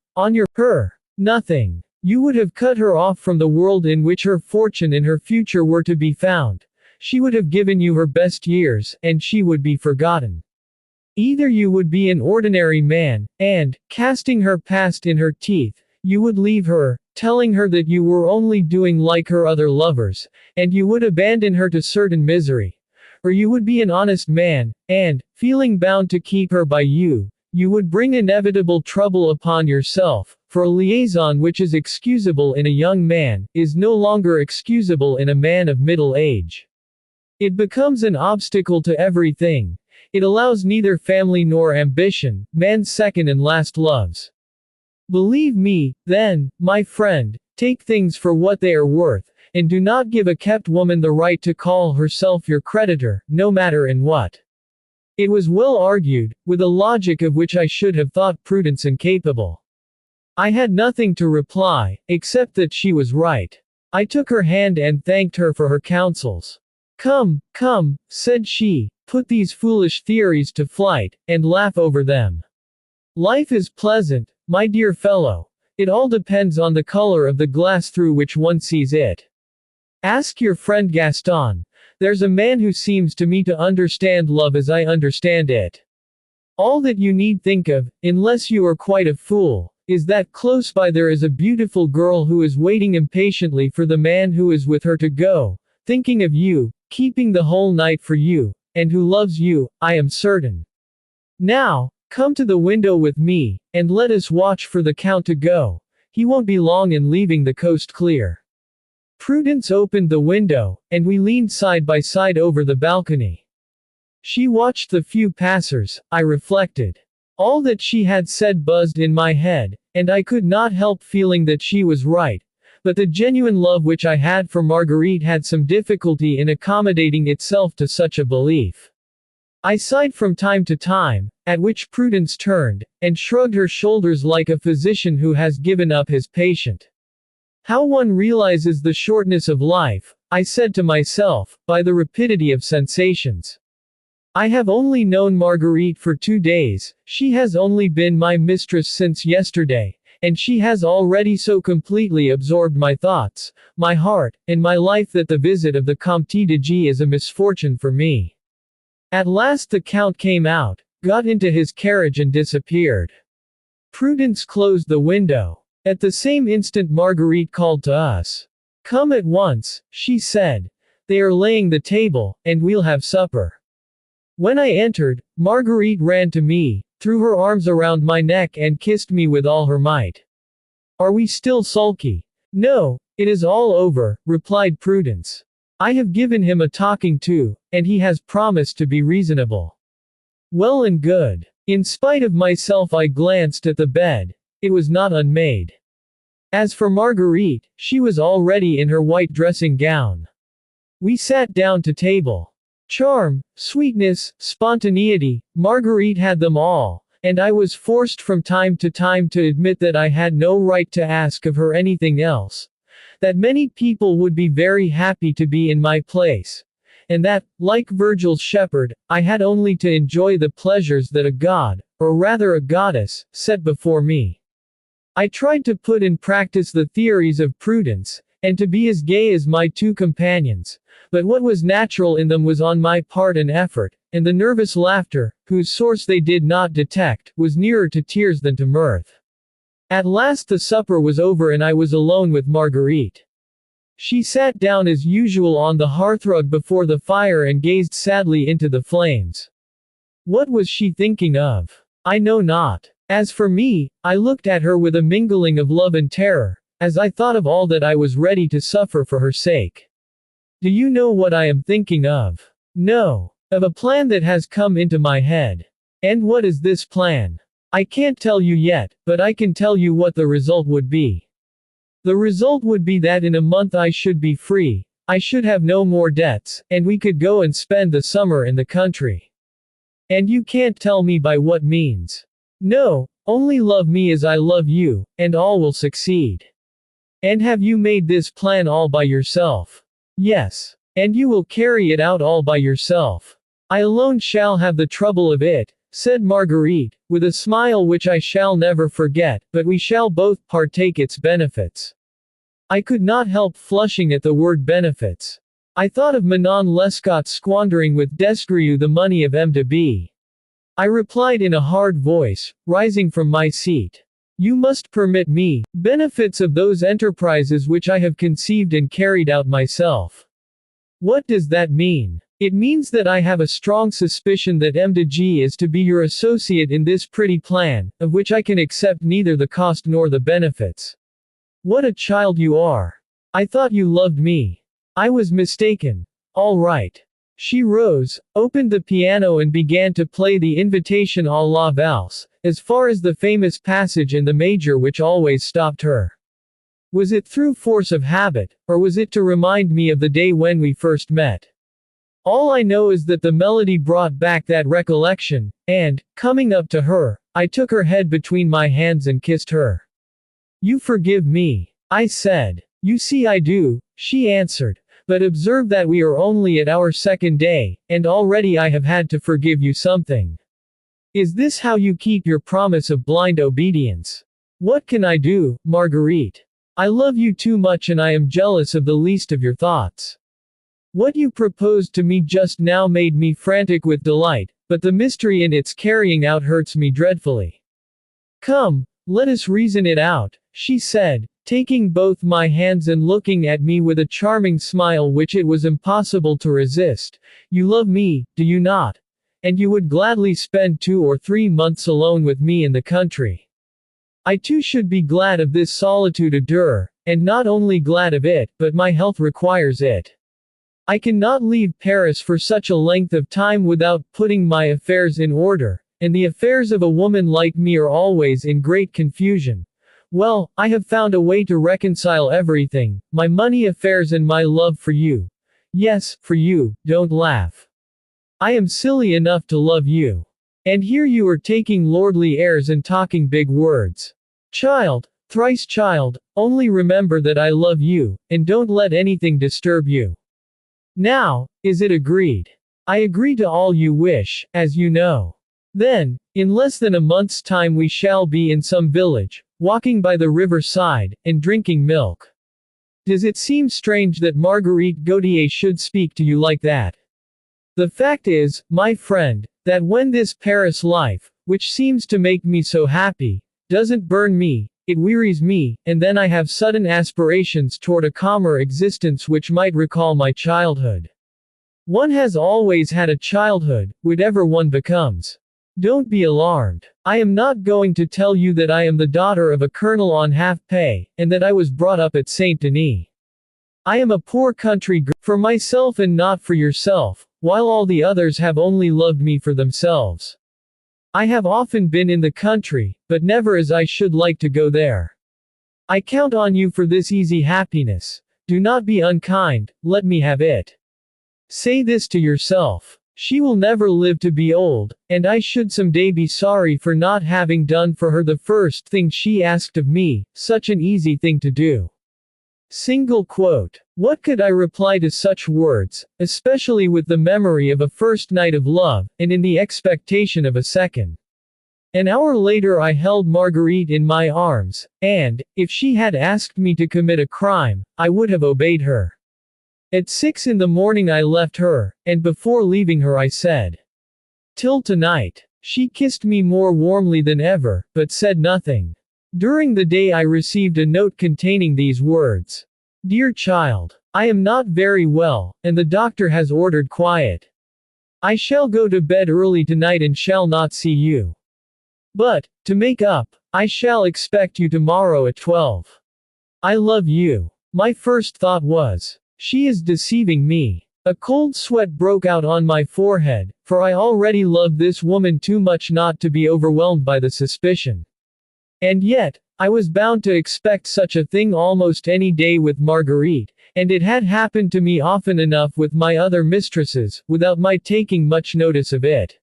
Her? Nothing. You would have cut her off from the world in which her fortune and her future were to be found. She would have given you her best years, and she would be forgotten. Either you would be an ordinary man, and, casting her past in her teeth, you would leave her, telling her that you were only doing like her other lovers, and you would abandon her to certain misery. Or you would be an honest man, and, feeling bound to keep her by you, you would bring inevitable trouble upon yourself, for a liaison which is excusable in a young man, is no longer excusable in a man of middle age. It becomes an obstacle to everything. It allows neither family nor ambition, man's second and last loves. Believe me, then, my friend, take things for what they are worth, and do not give a kept woman the right to call herself your creditor, no matter in what. It was well argued, with a logic of which I should have thought Prudence incapable. I had nothing to reply, except that she was right. I took her hand and thanked her for her counsels. Come, come, said she, put these foolish theories to flight, and laugh over them. Life is pleasant, my dear fellow. It all depends on the color of the glass through which one sees it. Ask your friend Gaston. There's a man who seems to me to understand love as I understand it. All that you need think of, unless you are quite a fool, is that close by there is a beautiful girl who is waiting impatiently for the man who is with her to go, thinking of you, keeping the whole night for you, and who loves you, I am certain. Now, come to the window with me, and let us watch for the Count to go. He won't be long in leaving the coast clear. Prudence opened the window, and we leaned side by side over the balcony. She watched the few passers, I reflected. All that she had said buzzed in my head, and I could not help feeling that she was right, but the genuine love which I had for Marguerite had some difficulty in accommodating itself to such a belief. I sighed from time to time, at which Prudence turned, and shrugged her shoulders like a physician who has given up his patient. How one realizes the shortness of life, I said to myself, by the rapidity of sensations. I have only known Marguerite for 2 days, she has only been my mistress since yesterday, and she has already so completely absorbed my thoughts, my heart, and my life that the visit of the Comte de G is a misfortune for me. At last the Count came out, got into his carriage and disappeared. Prudence closed the window. At the same instant Marguerite called to us. Come at once, she said. They are laying the table, and we'll have supper. When I entered, Marguerite ran to me, threw her arms around my neck and kissed me with all her might. Are we still sulky? No, it is all over, replied Prudence. I have given him a talking to, and he has promised to be reasonable. Well and good. In spite of myself I glanced at the bed. It was not unmade. As for Marguerite, she was already in her white dressing gown. We sat down to table. Charm, sweetness, spontaneity, Marguerite had them all, and I was forced from time to time to admit that I had no right to ask of her anything else. That many people would be very happy to be in my place. And that, like Virgil's shepherd, I had only to enjoy the pleasures that a god, or rather a goddess, set before me. I tried to put in practice the theories of Prudence, and to be as gay as my 2 companions, but what was natural in them was on my part an effort, and the nervous laughter, whose source they did not detect, was nearer to tears than to mirth. At last the supper was over and I was alone with Marguerite. She sat down as usual on the hearthrug before the fire and gazed sadly into the flames. What was she thinking of? I know not. As for me, I looked at her with a mingling of love and terror, as I thought of all that I was ready to suffer for her sake. Do you know what I am thinking of? No. Of a plan that has come into my head. And what is this plan? I can't tell you yet, but I can tell you what the result would be. The result would be that in a month I should be free, I should have no more debts, and we could go and spend the summer in the country. And you can't tell me by what means. No, only love me as I love you, and all will succeed. And have you made this plan all by yourself? Yes. And you will carry it out all by yourself. I alone shall have the trouble of it, said Marguerite, with a smile which I shall never forget, but we shall both partake its benefits. I could not help flushing at the word benefits. I thought of Manon Lescaut squandering with Desgrieux the money of M. de B. I replied in a hard voice, rising from my seat. You must permit me, benefits of those enterprises which I have conceived and carried out myself. What does that mean? It means that I have a strong suspicion that M. de G is to be your associate in this pretty plan, of which I can accept neither the cost nor the benefits. What a child you are! I thought you loved me. I was mistaken. All right. She rose, opened the piano and began to play the Invitation à la Valse, as far as the famous passage in the major which always stopped her. Was it through force of habit, or was it to remind me of the day when we first met? All I know is that the melody brought back that recollection, and, coming up to her, I took her head between my hands and kissed her. You forgive me, I said. You see I do, she answered, but observe that we are only at our second day, and already I have had to forgive you something. Is this how you keep your promise of blind obedience? What can I do, Marguerite? I love you too much and I am jealous of the least of your thoughts. What you proposed to me just now made me frantic with delight, but the mystery in its carrying out hurts me dreadfully. Come, let us reason it out, she said, taking both my hands and looking at me with a charming smile which it was impossible to resist. You love me, do you not? And you would gladly spend 2 or 3 months alone with me in the country. I too should be glad of this solitude à deux, and not only glad of it, but my health requires it. I cannot leave Paris for such a length of time without putting my affairs in order, and the affairs of a woman like me are always in great confusion. Well, I have found a way to reconcile everything, my money affairs and my love for you. Yes, for you, don't laugh. I am silly enough to love you. And here you are taking lordly airs and talking big words. Child, thrice child, only remember that I love you, and don't let anything disturb you. Now, is it agreed? I agree to all you wish, as you know. Then, in less than a month's time we shall be in some village, walking by the river side, and drinking milk. Does it seem strange that Marguerite Gautier should speak to you like that? The fact is, my friend, that when this Paris life, which seems to make me so happy, doesn't burn me, it wearies me, and then I have sudden aspirations toward a calmer existence which might recall my childhood. One has always had a childhood, whatever one becomes. Don't be alarmed. I am not going to tell you that I am the daughter of a colonel on half-pay, and that I was brought up at Saint Denis. I am a poor country girl, for myself and not for yourself, while all the others have only loved me for themselves. I have often been in the country, but never as I should like to go there. I count on you for this easy happiness. Do not be unkind, let me have it. Say this to yourself. She will never live to be old, and I should someday be sorry for not having done for her the first thing she asked of me, such an easy thing to do. Single quote. What could I reply to such words, especially with the memory of a first night of love, and in the expectation of a second? An hour later I held Marguerite in my arms, and, if she had asked me to commit a crime, I would have obeyed her. At 6 in the morning I left her, and before leaving her I said, "Till tonight." She kissed me more warmly than ever, but said nothing. During the day I received a note containing these words. Dear child, I am not very well, and the doctor has ordered quiet. I shall go to bed early tonight and shall not see you. But, to make up, I shall expect you tomorrow at 12. I love you. My first thought was, she is deceiving me. A cold sweat broke out on my forehead, for I already loved this woman too much not to be overwhelmed by the suspicion. And yet, I was bound to expect such a thing almost any day with Marguerite, and it had happened to me often enough with my other mistresses, without my taking much notice of it.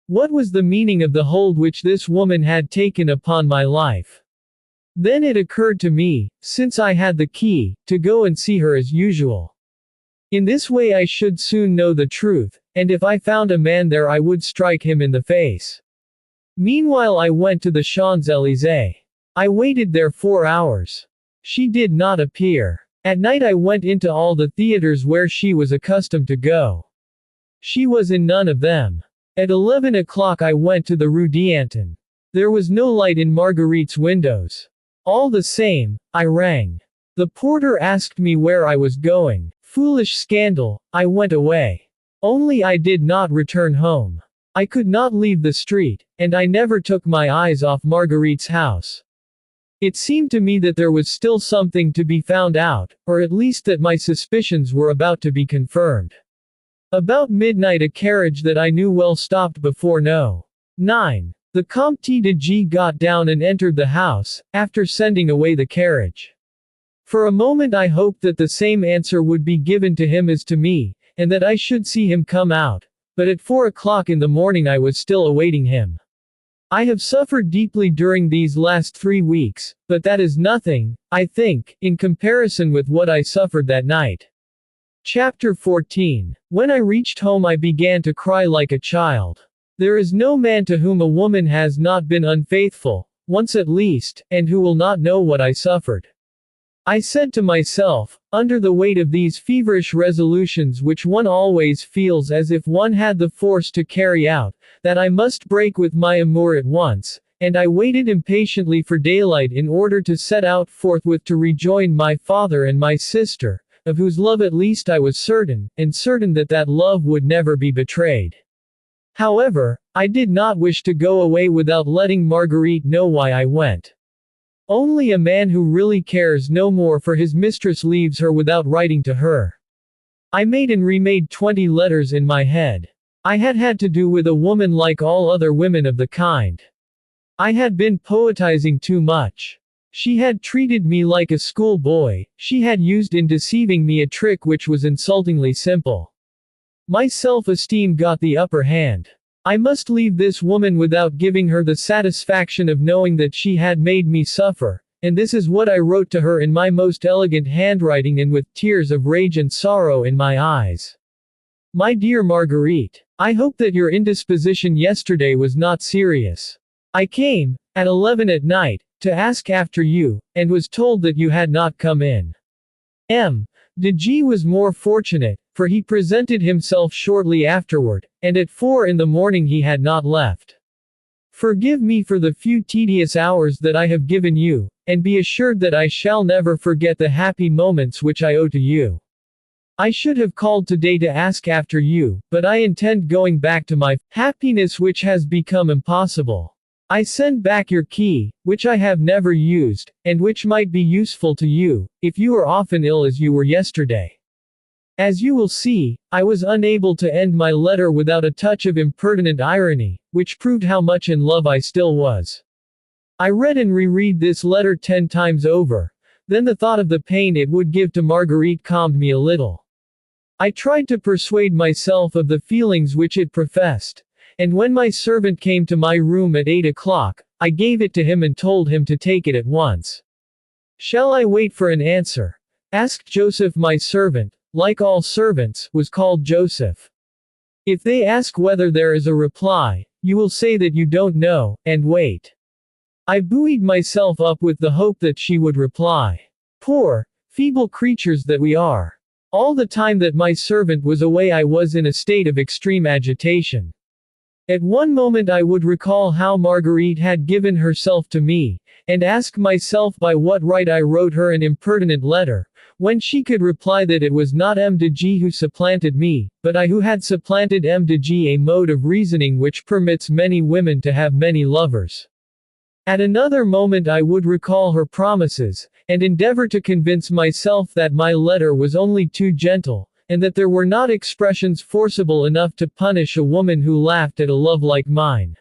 What was the meaning of the hold which this woman had taken upon my life? Then it occurred to me, since I had the key, to go and see her as usual. In this way I should soon know the truth, and if I found a man there I would strike him in the face. Meanwhile I went to the Champs-Élysées. I waited there 4 hours. She did not appear. At night I went into all the theaters where she was accustomed to go. She was in none of them. At 11 o'clock I went to the Rue d'Antin. There was no light in Marguerite's windows. All the same, I rang. The porter asked me where I was going. Foolish scandal, I went away. Only I did not return home. I could not leave the street, and I never took my eyes off Marguerite's house. It seemed to me that there was still something to be found out, or at least that my suspicions were about to be confirmed. About midnight a carriage that I knew well stopped before No. 9. The Comte de G got down and entered the house, after sending away the carriage. For a moment I hoped that the same answer would be given to him as to me, and that I should see him come out, but at 4 o'clock in the morning I was still awaiting him. I have suffered deeply during these last 3 weeks, but that is nothing, I think, in comparison with what I suffered that night. Chapter 14. When I reached home I began to cry like a child. There is no man to whom a woman has not been unfaithful, once at least, and who will not know what I suffered. I said to myself, under the weight of these feverish resolutions which one always feels as if one had the force to carry out, that I must break with my amour at once, and I waited impatiently for daylight in order to set out forthwith to rejoin my father and my sister, of whose love at least I was certain, and certain that that love would never be betrayed. However, I did not wish to go away without letting Marguerite know why I went. Only a man who really cares no more for his mistress leaves her without writing to her. I made and remade 20 letters in my head. I had had to do with a woman like all other women of the kind. I had been poetizing too much. She had treated me like a schoolboy, she had used in deceiving me a trick which was insultingly simple. My self-esteem got the upper hand. I must leave this woman without giving her the satisfaction of knowing that she had made me suffer, and this is what I wrote to her in my most elegant handwriting and with tears of rage and sorrow in my eyes. My dear Marguerite, I hope that your indisposition yesterday was not serious. I came, at 11 at night, to ask after you, and was told that you had not come in. M. de G was more fortunate, for he presented himself shortly afterward, and at 4 in the morning he had not left. Forgive me for the few tedious hours that I have given you, and be assured that I shall never forget the happy moments which I owe to you. I should have called today to ask after you, but I intend going back to my happiness which has become impossible. I send back your key, which I have never used, and which might be useful to you, if you are often ill as you were yesterday. As you will see, I was unable to end my letter without a touch of impertinent irony, which proved how much in love I still was. I read and reread this letter 10 times over, then the thought of the pain it would give to Marguerite calmed me a little. I tried to persuade myself of the feelings which it professed, and when my servant came to my room at 8 o'clock, I gave it to him and told him to take it at once. Shall I wait for an answer? Asked Joseph. My servant, like all servants, was called Joseph. If they ask whether there is a reply, you will say that you don't know, and wait. I buoyed myself up with the hope that she would reply. Poor, feeble creatures that we are. All the time that my servant was away I was in a state of extreme agitation. At one moment I would recall how Marguerite had given herself to me, and ask myself by what right I wrote her an impertinent letter, when she could reply that it was not M. de G who supplanted me, but I who had supplanted M. de G, a mode of reasoning which permits many women to have many lovers. At another moment I would recall her promises, and endeavor to convince myself that my letter was only too gentle, and that there were not expressions forcible enough to punish a woman who laughed at a love like mine.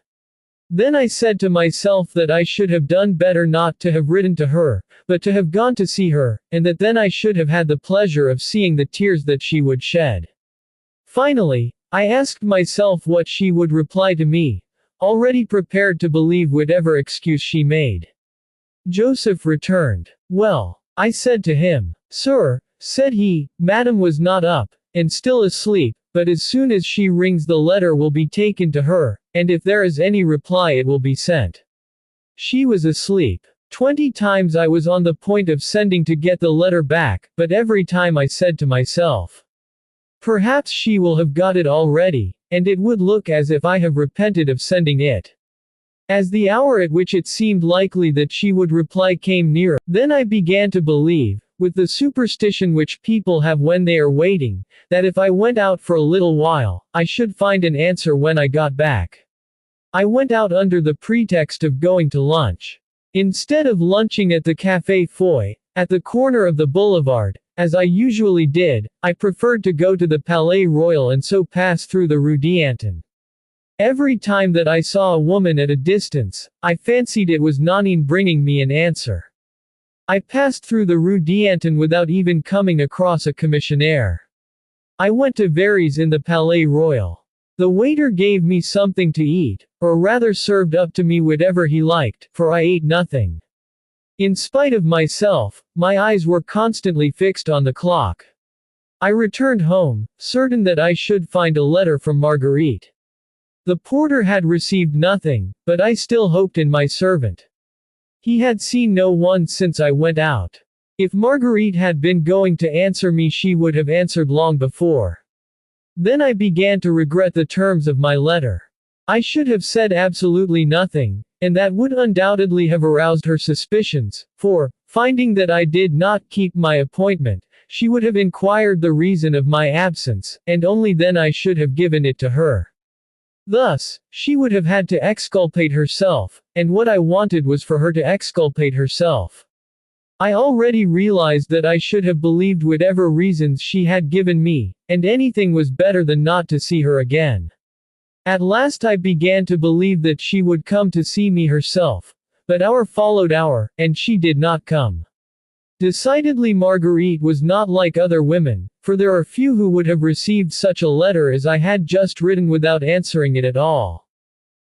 Then I said to myself that I should have done better not to have written to her, but to have gone to see her, and that then I should have had the pleasure of seeing the tears that she would shed. Finally, I asked myself what she would reply to me, already prepared to believe whatever excuse she made. Joseph returned. Well, I said to him. Sir, said he, Madam was not up, and still asleep, but as soon as she rings the letter will be taken to her, and if there is any reply it will be sent. She was asleep. 20 times I was on the point of sending to get the letter back, but every time I said to myself, perhaps she will have got it already, and it would look as if I have repented of sending it. As the hour at which it seemed likely that she would reply came nearer, then I began to believe, with the superstition which people have when they are waiting, that if I went out for a little while, I should find an answer when I got back. I went out under the pretext of going to lunch. Instead of lunching at the Café Foy, at the corner of the boulevard, as I usually did, I preferred to go to the Palais Royal and so pass through the Rue d'Antin. Every time that I saw a woman at a distance, I fancied it was Nanine bringing me an answer. I passed through the Rue d'Antin without even coming across a commissionaire. I went to Very's in the Palais Royal. The waiter gave me something to eat, or rather served up to me whatever he liked, for I ate nothing. In spite of myself, my eyes were constantly fixed on the clock. I returned home, certain that I should find a letter from Marguerite. The porter had received nothing, but I still hoped in my servant. He had seen no one since I went out. If Marguerite had been going to answer me she would have answered long before. Then I began to regret the terms of my letter. I should have said absolutely nothing, and that would undoubtedly have aroused her suspicions, for, finding that I did not keep my appointment, she would have inquired the reason of my absence, and only then I should have given it to her. Thus, she would have had to exculpate herself, and what I wanted was for her to exculpate herself. I already realized that I should have believed whatever reasons she had given me, and anything was better than not to see her again. At last I began to believe that she would come to see me herself, but hour followed hour, and she did not come. Decidedly Marguerite was not like other women, for there are few who would have received such a letter as I had just written without answering it at all.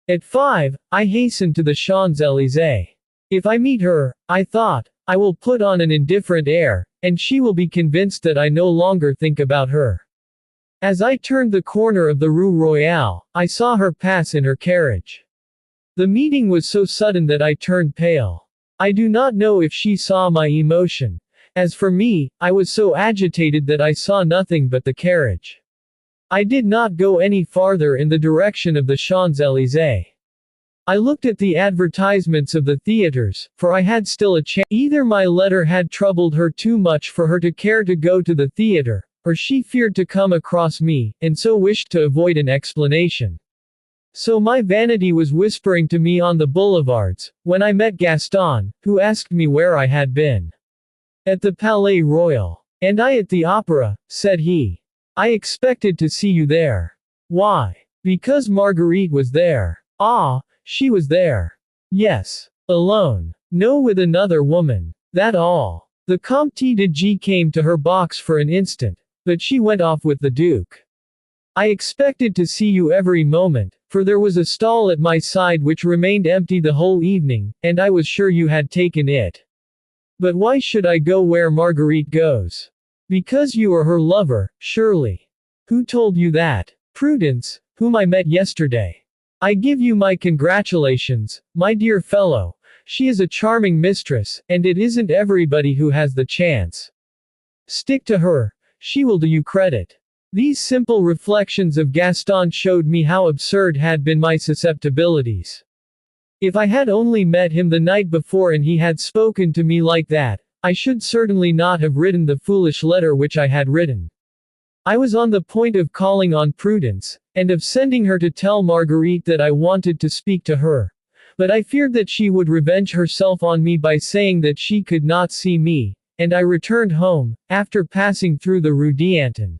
At 5, I hastened to the Champs-Élysées. If I meet her, I thought, I will put on an indifferent air, and she will be convinced that I no longer think about her. As I turned the corner of the Rue Royale, I saw her pass in her carriage. The meeting was so sudden that I turned pale. I do not know if she saw my emotion. As for me, I was so agitated that I saw nothing but the carriage. I did not go any farther in the direction of the Champs-Élysées. I looked at the advertisements of the theaters, for I had still a chance. Either my letter had troubled her too much for her to care to go to the theater, or she feared to come across me, and so wished to avoid an explanation. So my vanity was whispering to me on the boulevards, when I met Gaston, who asked me where I had been. At the Palais Royal. And I at the opera, said he. I expected to see you there. Why? Because Marguerite was there. Ah, she was there. Yes. Alone. No, with another woman. That all. The Comte de G came to her box for an instant, but she went off with the Duke. I expected to see you every moment, for there was a stall at my side which remained empty the whole evening, and I was sure you had taken it. But why should I go where Marguerite goes? Because you are her lover, surely. Who told you that? Prudence, whom I met yesterday. I give you my congratulations, my dear fellow. She is a charming mistress, and it isn't everybody who has the chance. Stick to her. She will do you credit. These simple reflections of Gaston showed me how absurd had been my susceptibilities. If I had only met him the night before and he had spoken to me like that, I should certainly not have written the foolish letter which I had written. I was on the point of calling on Prudence, and of sending her to tell Marguerite that I wanted to speak to her. But I feared that she would revenge herself on me by saying that she could not see me, and I returned home, after passing through the Rue d'Antin.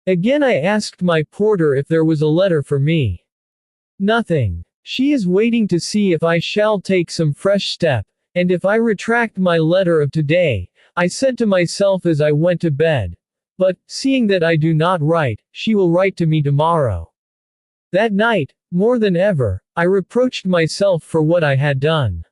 Again I asked my porter if there was a letter for me. Nothing. She is waiting to see if I shall take some fresh step, and if I retract my letter of today, I said to myself as I went to bed. But, seeing that I do not write, she will write to me tomorrow. That night, more than ever, I reproached myself for what I had done.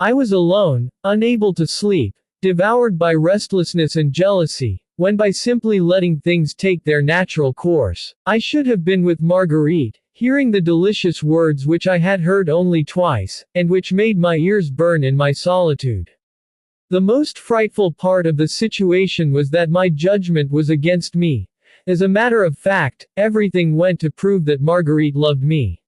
I was alone, unable to sleep, devoured by restlessness and jealousy, when by simply letting things take their natural course, I should have been with Marguerite, hearing the delicious words which I had heard only twice, and which made my ears burn in my solitude. The most frightful part of the situation was that my judgment was against me. As a matter of fact, everything went to prove that Marguerite loved me.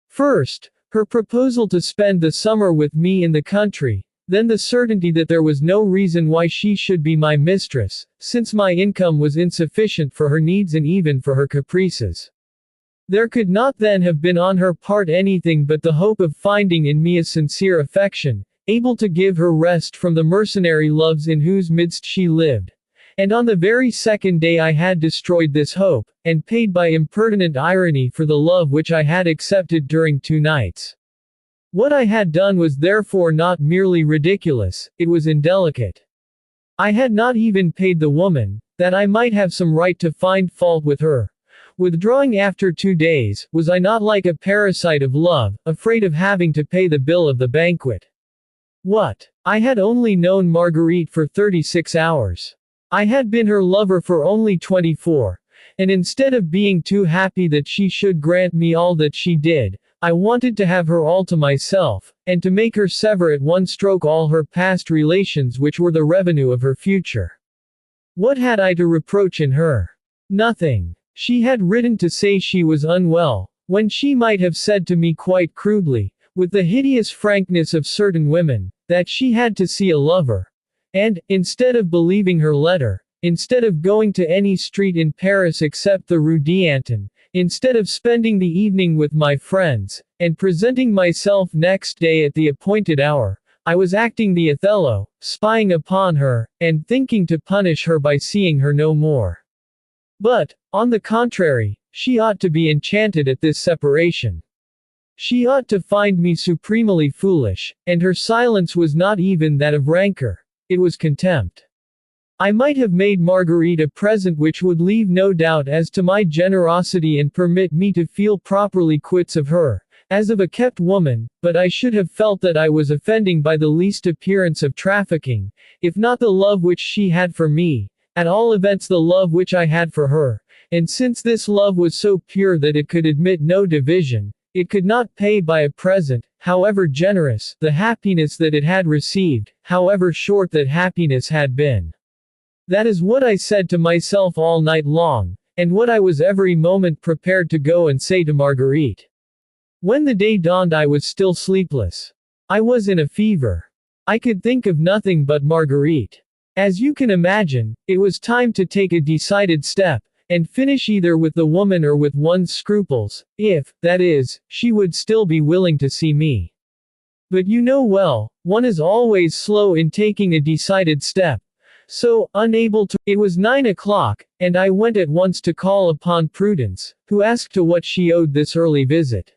First, her proposal to spend the summer with me in the country, then the certainty that there was no reason why she should be my mistress, since my income was insufficient for her needs and even for her caprices. There could not then have been on her part anything but the hope of finding in me a sincere affection, able to give her rest from the mercenary loves in whose midst she lived. And on the very second day I had destroyed this hope, and paid by impertinent irony for the love which I had accepted during 2 nights. What I had done was therefore not merely ridiculous, it was indelicate. I had not even paid the woman, that I might have some right to find fault with her. Withdrawing after 2 days, was I not like a parasite of love, afraid of having to pay the bill of the banquet? What? I had only known Marguerite for 36 hours. I had been her lover for only 24, and instead of being too happy that she should grant me all that she did, I wanted to have her all to myself, and to make her sever at one stroke all her past relations which were the revenue of her future. What had I to reproach in her? Nothing. She had written to say she was unwell, when she might have said to me quite crudely, with the hideous frankness of certain women, that she had to see a lover. And, instead of believing her letter, instead of going to any street in Paris except the Rue d'Antin, instead of spending the evening with my friends, and presenting myself next day at the appointed hour, I was acting the Othello, spying upon her, and thinking to punish her by seeing her no more. But, on the contrary, she ought to be enchanted at this separation. She ought to find me supremely foolish, and her silence was not even that of rancor, it was contempt. I might have made Marguerite a present which would leave no doubt as to my generosity and permit me to feel properly quits of her, as of a kept woman, but I should have felt that I was offending by the least appearance of trafficking, if not the love which she had for me, at all events the love which I had for her, and since this love was so pure that it could admit no division, it could not pay by a present, however generous, the happiness that it had received, however short that happiness had been. That is what I said to myself all night long, and what I was every moment prepared to go and say to Marguerite. When the day dawned I was still sleepless. I was in a fever. I could think of nothing but Marguerite. As you can imagine, it was time to take a decided step, and finish either with the woman or with one's scruples, if, that is, she would still be willing to see me. But you know well, one is always slow in taking a decided step. So, unable to, it was 9 o'clock, and I went at once to call upon Prudence, who asked to what she owed this early visit.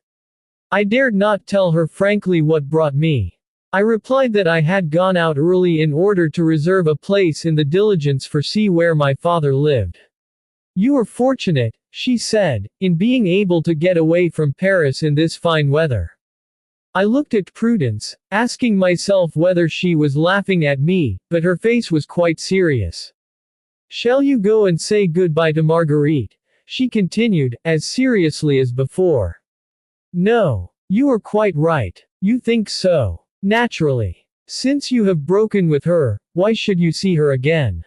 I dared not tell her frankly what brought me. I replied that I had gone out early in order to reserve a place in the diligence for see where my father lived. You are fortunate, she said, in being able to get away from Paris in this fine weather. I looked at Prudence, asking myself whether she was laughing at me, but her face was quite serious. Shall you go and say goodbye to Marguerite? She continued, as seriously as before. No. You are quite right. You think so. Naturally. Since you have broken with her, why should you see her again?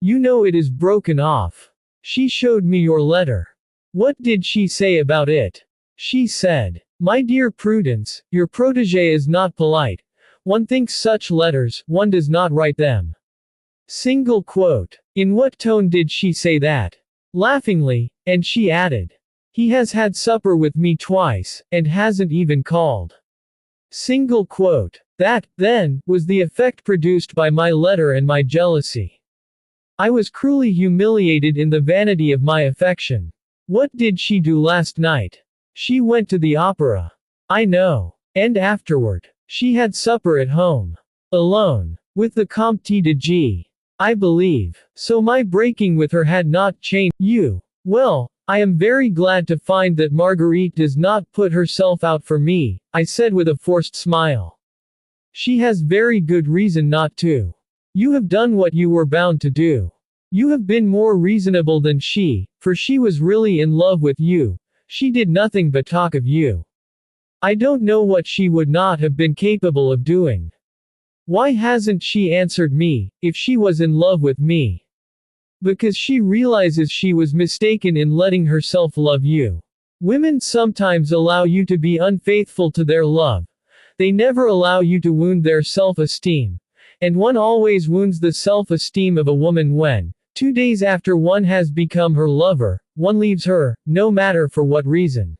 You know it is broken off. She showed me your letter. What did she say about it? She said, "My dear Prudence, your protégé is not polite. One thinks such letters, one does not write them." Single quote. In what tone did she say that? Laughingly, and she added, "He has had supper with me twice, and hasn't even called." Single quote. That, then, was the effect produced by my letter and my jealousy. I was cruelly humiliated in the vanity of my affection. What did she do last night? She went to the opera. I know. And afterward, she had supper at home. Alone. With the Comte de G. I believe. So my breaking with her had not changed you. Well, I am very glad to find that Marguerite does not put herself out for me, I said with a forced smile. She has very good reason not to. You have done what you were bound to do. You have been more reasonable than she, for she was really in love with you. She did nothing but talk of you. I don't know what she would not have been capable of doing. Why hasn't she answered me, if she was in love with me? Because she realizes she was mistaken in letting herself love you. Women sometimes allow you to be unfaithful to their love. They never allow you to wound their self-esteem. And one always wounds the self-esteem of a woman when, 2 days after one has become her lover, one leaves her, no matter for what reason.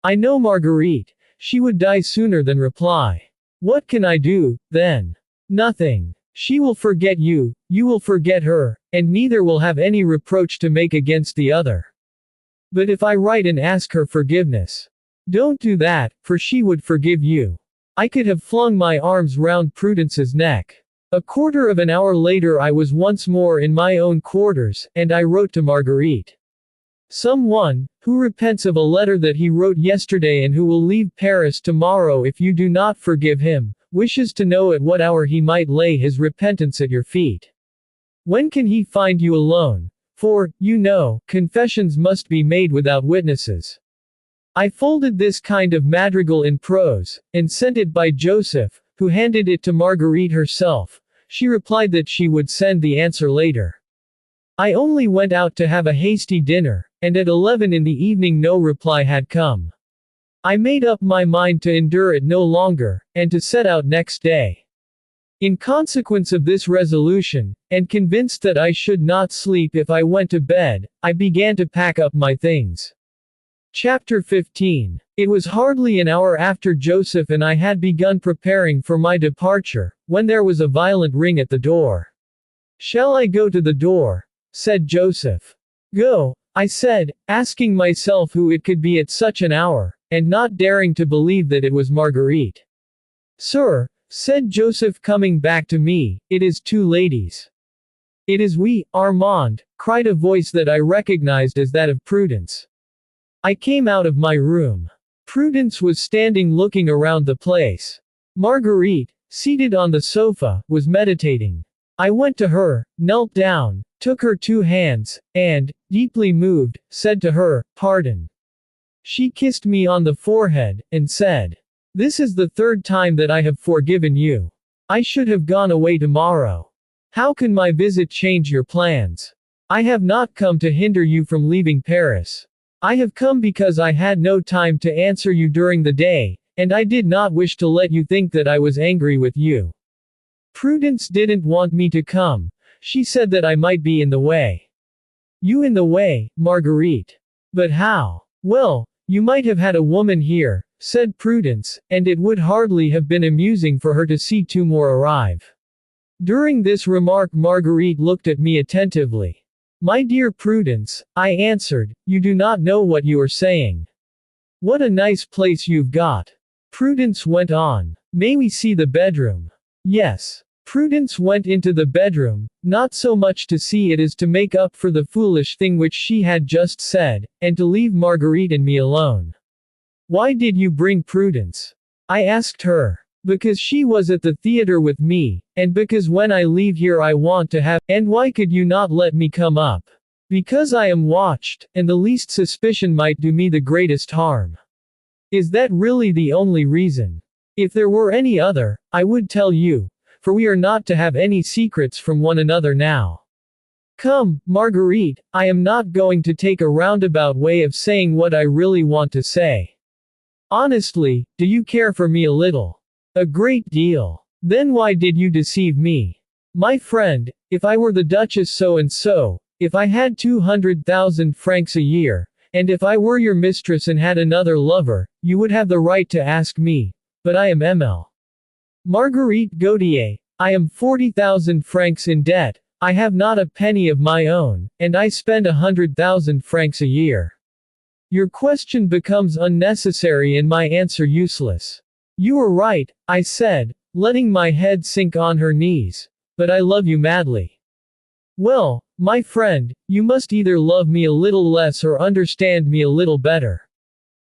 I know Marguerite. She would die sooner than reply. What can I do, then? Nothing. She will forget you, you will forget her, and neither will have any reproach to make against the other. But if I write and ask her forgiveness, don't do that, for she would forgive you. I could have flung my arms round Prudence's neck. A quarter of an hour later I was once more in my own quarters, and I wrote to Marguerite. Someone, who repents of a letter that he wrote yesterday and who will leave Paris tomorrow if you do not forgive him, wishes to know at what hour he might lay his repentance at your feet. When can he find you alone? For, you know, confessions must be made without witnesses. I folded this kind of madrigal in prose, and sent it by Joseph, who handed it to Marguerite herself. She replied that she would send the answer later. I only went out to have a hasty dinner, and at 11 in the evening no reply had come. I made up my mind to endure it no longer, and to set out next day. In consequence of this resolution, and convinced that I should not sleep if I went to bed, I began to pack up my things. Chapter 15. It was hardly an hour after Joseph and I had begun preparing for my departure, when there was a violent ring at the door. "Shall I go to the door?" said Joseph. "Go," I said, asking myself who it could be at such an hour, and not daring to believe that it was Marguerite. "Sir," said Joseph coming back to me, "it is two ladies." "It is we, Armand," cried a voice that I recognized as that of Prudence. I came out of my room. Prudence was standing looking around the place. Marguerite, seated on the sofa, was meditating. I went to her, knelt down, took her 2 hands, and, deeply moved, said to her, "Pardon." She kissed me on the forehead, and said, "This is the 3rd time that I have forgiven you. I should have gone away tomorrow. How can my visit change your plans? I have not come to hinder you from leaving Paris. I have come because I had no time to answer you during the day, and I did not wish to let you think that I was angry with you." Prudence didn't want me to come. She said that I might be in the way. "You in the way, Marguerite? But how?" "Well, you might have had a woman here," said Prudence, "and it would hardly have been amusing for her to see 2 more arrive." During this remark Marguerite looked at me attentively. "My dear Prudence," I answered, "you do not know what you are saying. What a nice place you've got." Prudence went on. "May we see the bedroom?" "Yes." Prudence went into the bedroom, not so much to see it as to make up for the foolish thing which she had just said, and to leave Marguerite and me alone. "Why did you bring Prudence?" I asked her. "Because she was at the theater with me, and because when I leave here I want to have— And why could you not let me come up?" "Because I am watched, and the least suspicion might do me the greatest harm." "Is that really the only reason? If there were any other, I would tell you, for we are not to have any secrets from one another now." Come, Marguerite, I am not going to take a roundabout way of saying what I really want to say. Honestly, do you care for me a little? A great deal. Then why did you deceive me? My friend, if I were the Duchess so-and-so, if I had 200,000 francs a year, and if I were your mistress and had another lover, you would have the right to ask me, but I am ML. Marguerite Gautier, I am 40,000 francs in debt, I have not a penny of my own, and I spend 100,000 francs a year. Your question becomes unnecessary and my answer useless. You are right, I said, letting my head sink on her knees, but I love you madly. Well, my friend, you must either love me a little less or understand me a little better.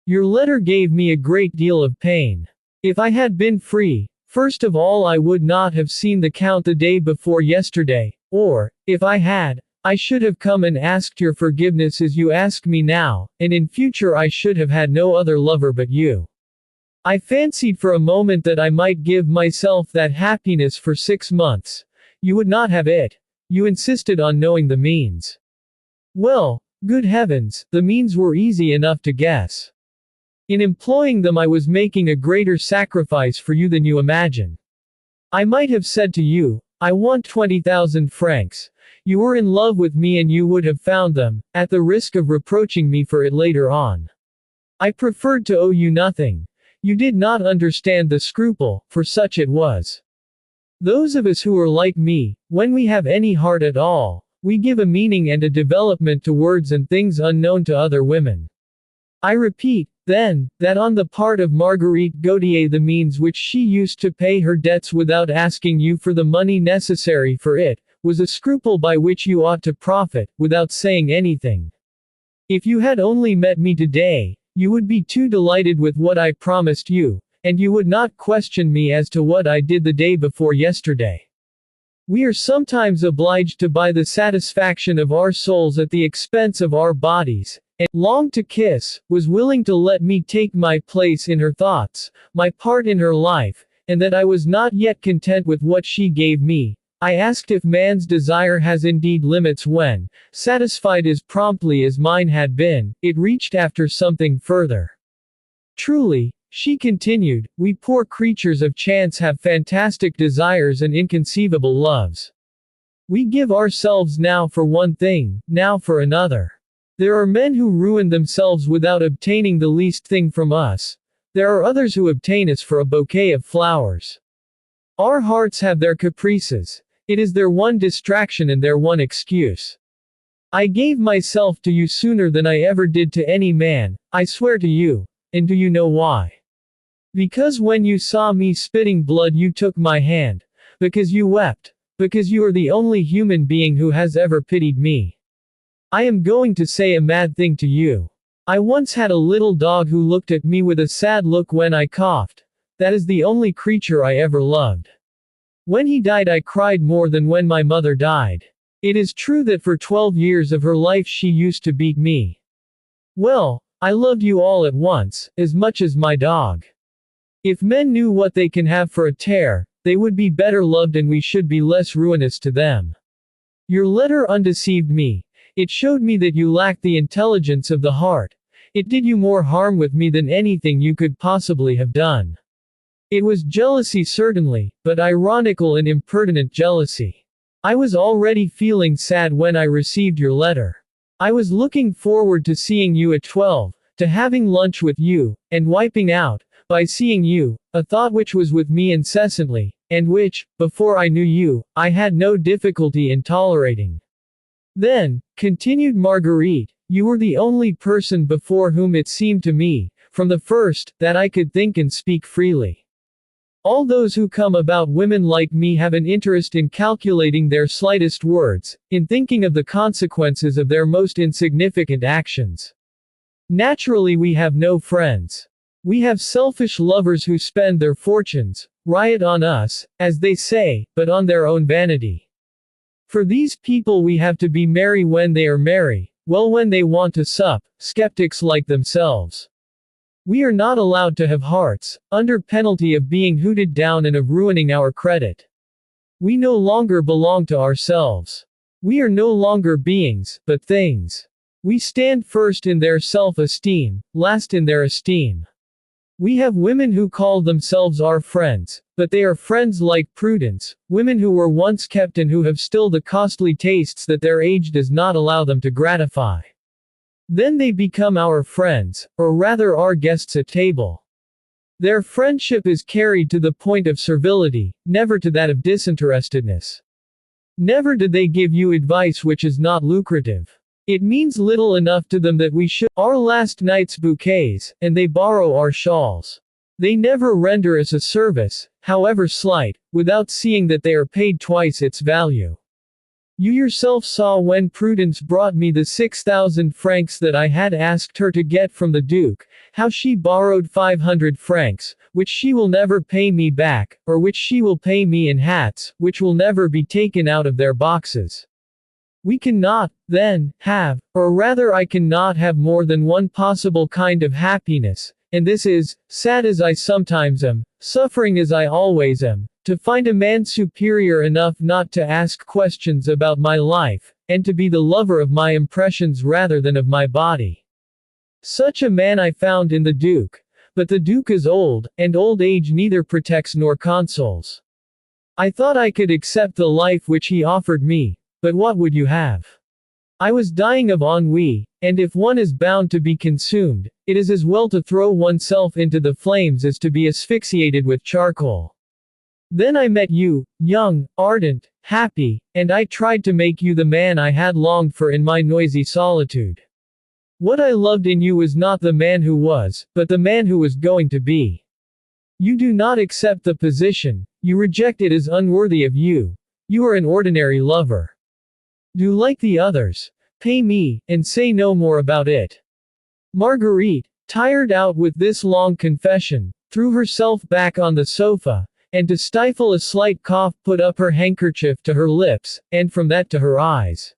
Your letter gave me a great deal of pain. If I had been free, first of all I would not have seen the Count the day before yesterday, or, if I had, I should have come and asked your forgiveness as you ask me now, and in future I should have had no other lover but you. I fancied for a moment that I might give myself that happiness for 6 months. You would not have it. You insisted on knowing the means. Well, good heavens, the means were easy enough to guess. In employing them I was making a greater sacrifice for you than you imagine. I might have said to you, I want 20,000 francs. You were in love with me and you would have found them, at the risk of reproaching me for it later on. I preferred to owe you nothing. You did not understand the scruple, for such it was. Those of us who are like me, when we have any heart at all, we give a meaning and a development to words and things unknown to other women. I repeat, then, that on the part of Marguerite Gautier the means which she used to pay her debts without asking you for the money necessary for it, was a scruple by which you ought to profit, without saying anything. If you had only met me today, you would be too delighted with what I promised you, and you would not question me as to what I did the day before yesterday. We are sometimes obliged to buy the satisfaction of our souls at the expense of our bodies, and, longed to kiss, was willing to let me take my place in her thoughts, my part in her life, and that I was not yet content with what she gave me. I asked if man's desire has indeed limits when, satisfied as promptly as mine had been, it reached after something further. Truly, she continued, we poor creatures of chance have fantastic desires and inconceivable loves. We give ourselves now for one thing, now for another. There are men who ruin themselves without obtaining the least thing from us. There are others who obtain us for a bouquet of flowers. Our hearts have their caprices. It is their one distraction and their one excuse. I gave myself to you sooner than I ever did to any man, I swear to you, and do you know why? Because when you saw me spitting blood you took my hand, because you wept, because you are the only human being who has ever pitied me. I am going to say a mad thing to you. I once had a little dog who looked at me with a sad look when I coughed. That is the only creature I ever loved. When he died I cried more than when my mother died. It is true that for 12 years of her life she used to beat me. Well, I loved you all at once, as much as my dog. If men knew what they can have for a tear, they would be better loved and we should be less ruinous to them. Your letter undeceived me. It showed me that you lacked the intelligence of the heart. It did you more harm with me than anything you could possibly have done. It was jealousy certainly, but ironical and impertinent jealousy. I was already feeling sad when I received your letter. I was looking forward to seeing you at 12, to having lunch with you, and wiping out, by seeing you, a thought which was with me incessantly, and which, before I knew you, I had no difficulty in tolerating. Then, continued Marguerite, you were the only person before whom it seemed to me, from the first, that I could think and speak freely. All those who come about women like me have an interest in calculating their slightest words, in thinking of the consequences of their most insignificant actions. Naturally we have no friends. We have selfish lovers who spend their fortunes, riot on us, as they say, but on their own vanity. For these people we have to be merry when they are merry, well when they want to sup, skeptics like themselves. We are not allowed to have hearts, under penalty of being hooted down and of ruining our credit. We no longer belong to ourselves. We are no longer beings, but things. We stand first in their self-esteem, last in their esteem. We have women who call themselves our friends, but they are friends like Prudence, women who were once kept and who have still the costly tastes that their age does not allow them to gratify. Then they become our friends, or rather our guests at table. Their friendship is carried to the point of servility, never to that of disinterestedness. Never do they give you advice which is not lucrative. It means little enough to them that we should our last night's bouquets, and they borrow our shawls. They never render us a service, however slight, without seeing that they are paid twice its value. You yourself saw when Prudence brought me the 6,000 francs that I had asked her to get from the Duke, how she borrowed 500 francs, which she will never pay me back, or which she will pay me in hats, which will never be taken out of their boxes. We cannot, then, have, or rather I cannot have more than one possible kind of happiness, and this is, sad as I sometimes am, suffering as I always am, to find a man superior enough not to ask questions about my life, and to be the lover of my impressions rather than of my body. Such a man I found in the Duke, but the Duke is old, and old age neither protects nor consoles. I thought I could accept the life which he offered me, but what would you have? I was dying of ennui, and if one is bound to be consumed, it is as well to throw oneself into the flames as to be asphyxiated with charcoal. Then I met you, young, ardent, happy, and I tried to make you the man I had longed for in my noisy solitude. What I loved in you was not the man who was, but the man who was going to be. You do not accept the position, you reject it as unworthy of you. You are an ordinary lover. Do like the others. Pay me, and say no more about it. Marguerite, tired out with this long confession, threw herself back on the sofa, and to stifle a slight cough put up her handkerchief to her lips, and from that to her eyes.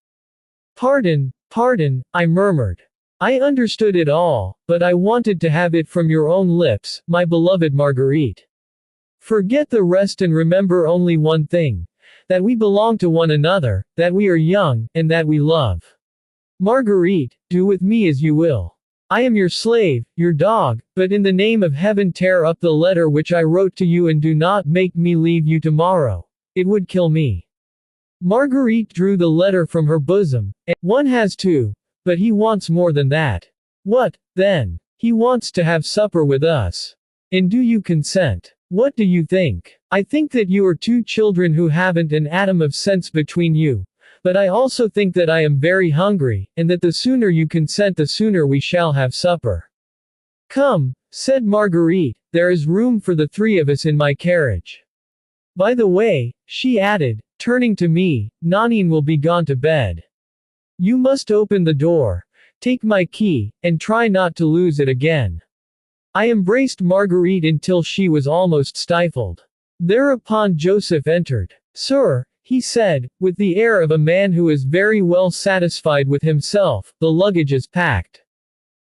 Pardon, pardon, I murmured. I understood it all, but I wanted to have it from your own lips, my beloved Marguerite. Forget the rest and remember only one thing. That we belong to one another, that we are young, and that we love. Marguerite, do with me as you will. I am your slave, your dog, but in the name of heaven tear up the letter which I wrote to you and do not make me leave you tomorrow. It would kill me. Marguerite drew the letter from her bosom, and one has to, but he wants more than that. What, then? He wants to have supper with us. And do you consent? What do you think? I think that you are two children who haven't an atom of sense between you. But I also think that I am very hungry, and that the sooner you consent the sooner we shall have supper. Come, said Marguerite, there is room for the three of us in my carriage. By the way, she added, turning to me, Nanine will be gone to bed. You must open the door, take my key, and try not to lose it again. I embraced Marguerite until she was almost stifled. Thereupon Joseph entered. Sir, he said, with the air of a man who is very well satisfied with himself, the luggage is packed.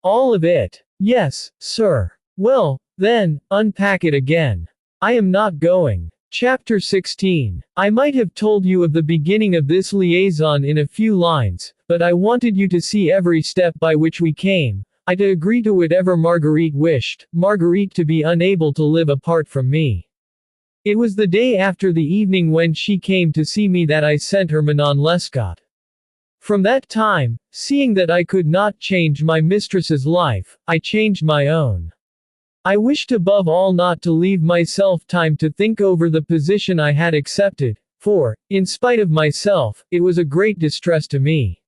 All of it. Yes, sir. Well, then, unpack it again. I am not going. Chapter 16. I might have told you of the beginning of this liaison in a few lines, but I wanted you to see every step by which we came. I to agree to whatever Marguerite wished, Marguerite to be unable to live apart from me. It was the day after the evening when she came to see me that I sent her Manon Lescaut. From that time, seeing that I could not change my mistress's life, I changed my own. I wished above all not to leave myself time to think over the position I had accepted, for, in spite of myself, it was a great distress to me.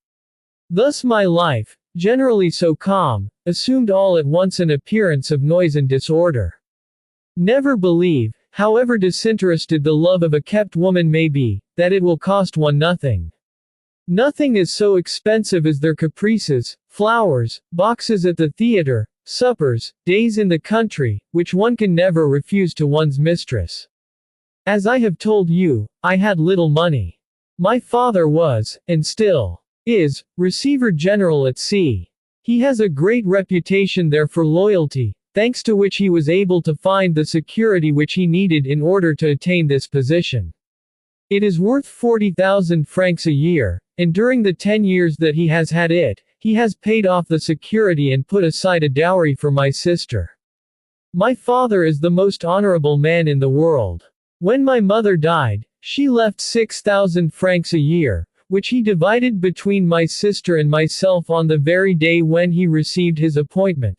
Thus my life, generally so calm, assumed all at once an appearance of noise and disorder. Never believe, however disinterested the love of a kept woman may be, that it will cost one nothing. Nothing is so expensive as their caprices, flowers, boxes at the theater, suppers, days in the country, which one can never refuse to one's mistress. As I have told you, I had little money. My father was, and still is, Receiver General at sea. He has a great reputation there for loyalty, thanks to which he was able to find the security which he needed in order to attain this position. It is worth 40,000 francs a year, and during the 10 years that he has had it, he has paid off the security and put aside a dowry for my sister. My father is the most honorable man in the world. When my mother died, she left 6,000 francs a year, which he divided between my sister and myself on the very day when he received his appointment.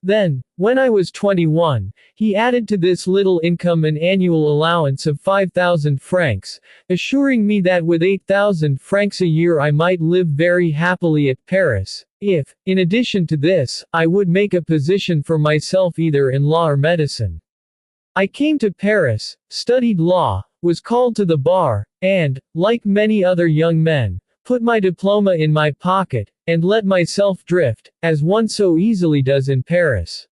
Then, when I was 21, he added to this little income an annual allowance of 5,000 francs, assuring me that with 8,000 francs a year I might live very happily at Paris, if, in addition to this, I would make a position for myself either in law or medicine. I came to Paris, studied law, was called to the bar, and, like many other young men, put my diploma in my pocket, and let myself drift, as one so easily does in Paris.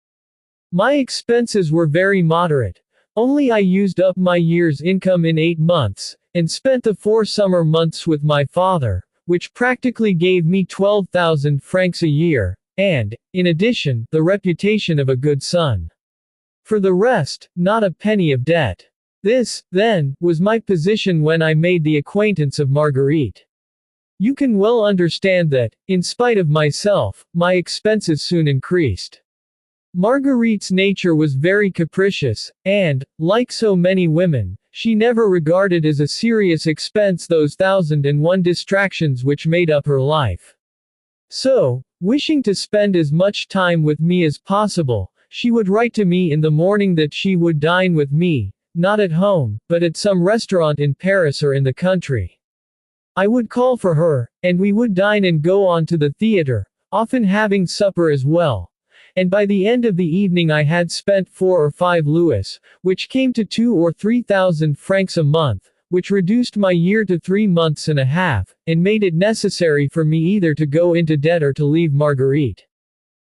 My expenses were very moderate. Only I used up my year's income in 8 months, and spent the 4 summer months with my father, which practically gave me 12,000 francs a year, and, in addition, the reputation of a good son. For the rest, not a penny of debt. This, then, was my position when I made the acquaintance of Marguerite. You can well understand that, in spite of myself, my expenses soon increased. Marguerite's nature was very capricious, and, like so many women, she never regarded as a serious expense those 1,001 distractions which made up her life. So, wishing to spend as much time with me as possible, she would write to me in the morning that she would dine with me, not at home, but at some restaurant in Paris or in the country. I would call for her, and we would dine and go on to the theater, often having supper as well. And by the end of the evening I had spent 4 or 5 louis, which came to 2 or 3,000 francs a month, which reduced my year to 3 months and a half, and made it necessary for me either to go into debt or to leave Marguerite.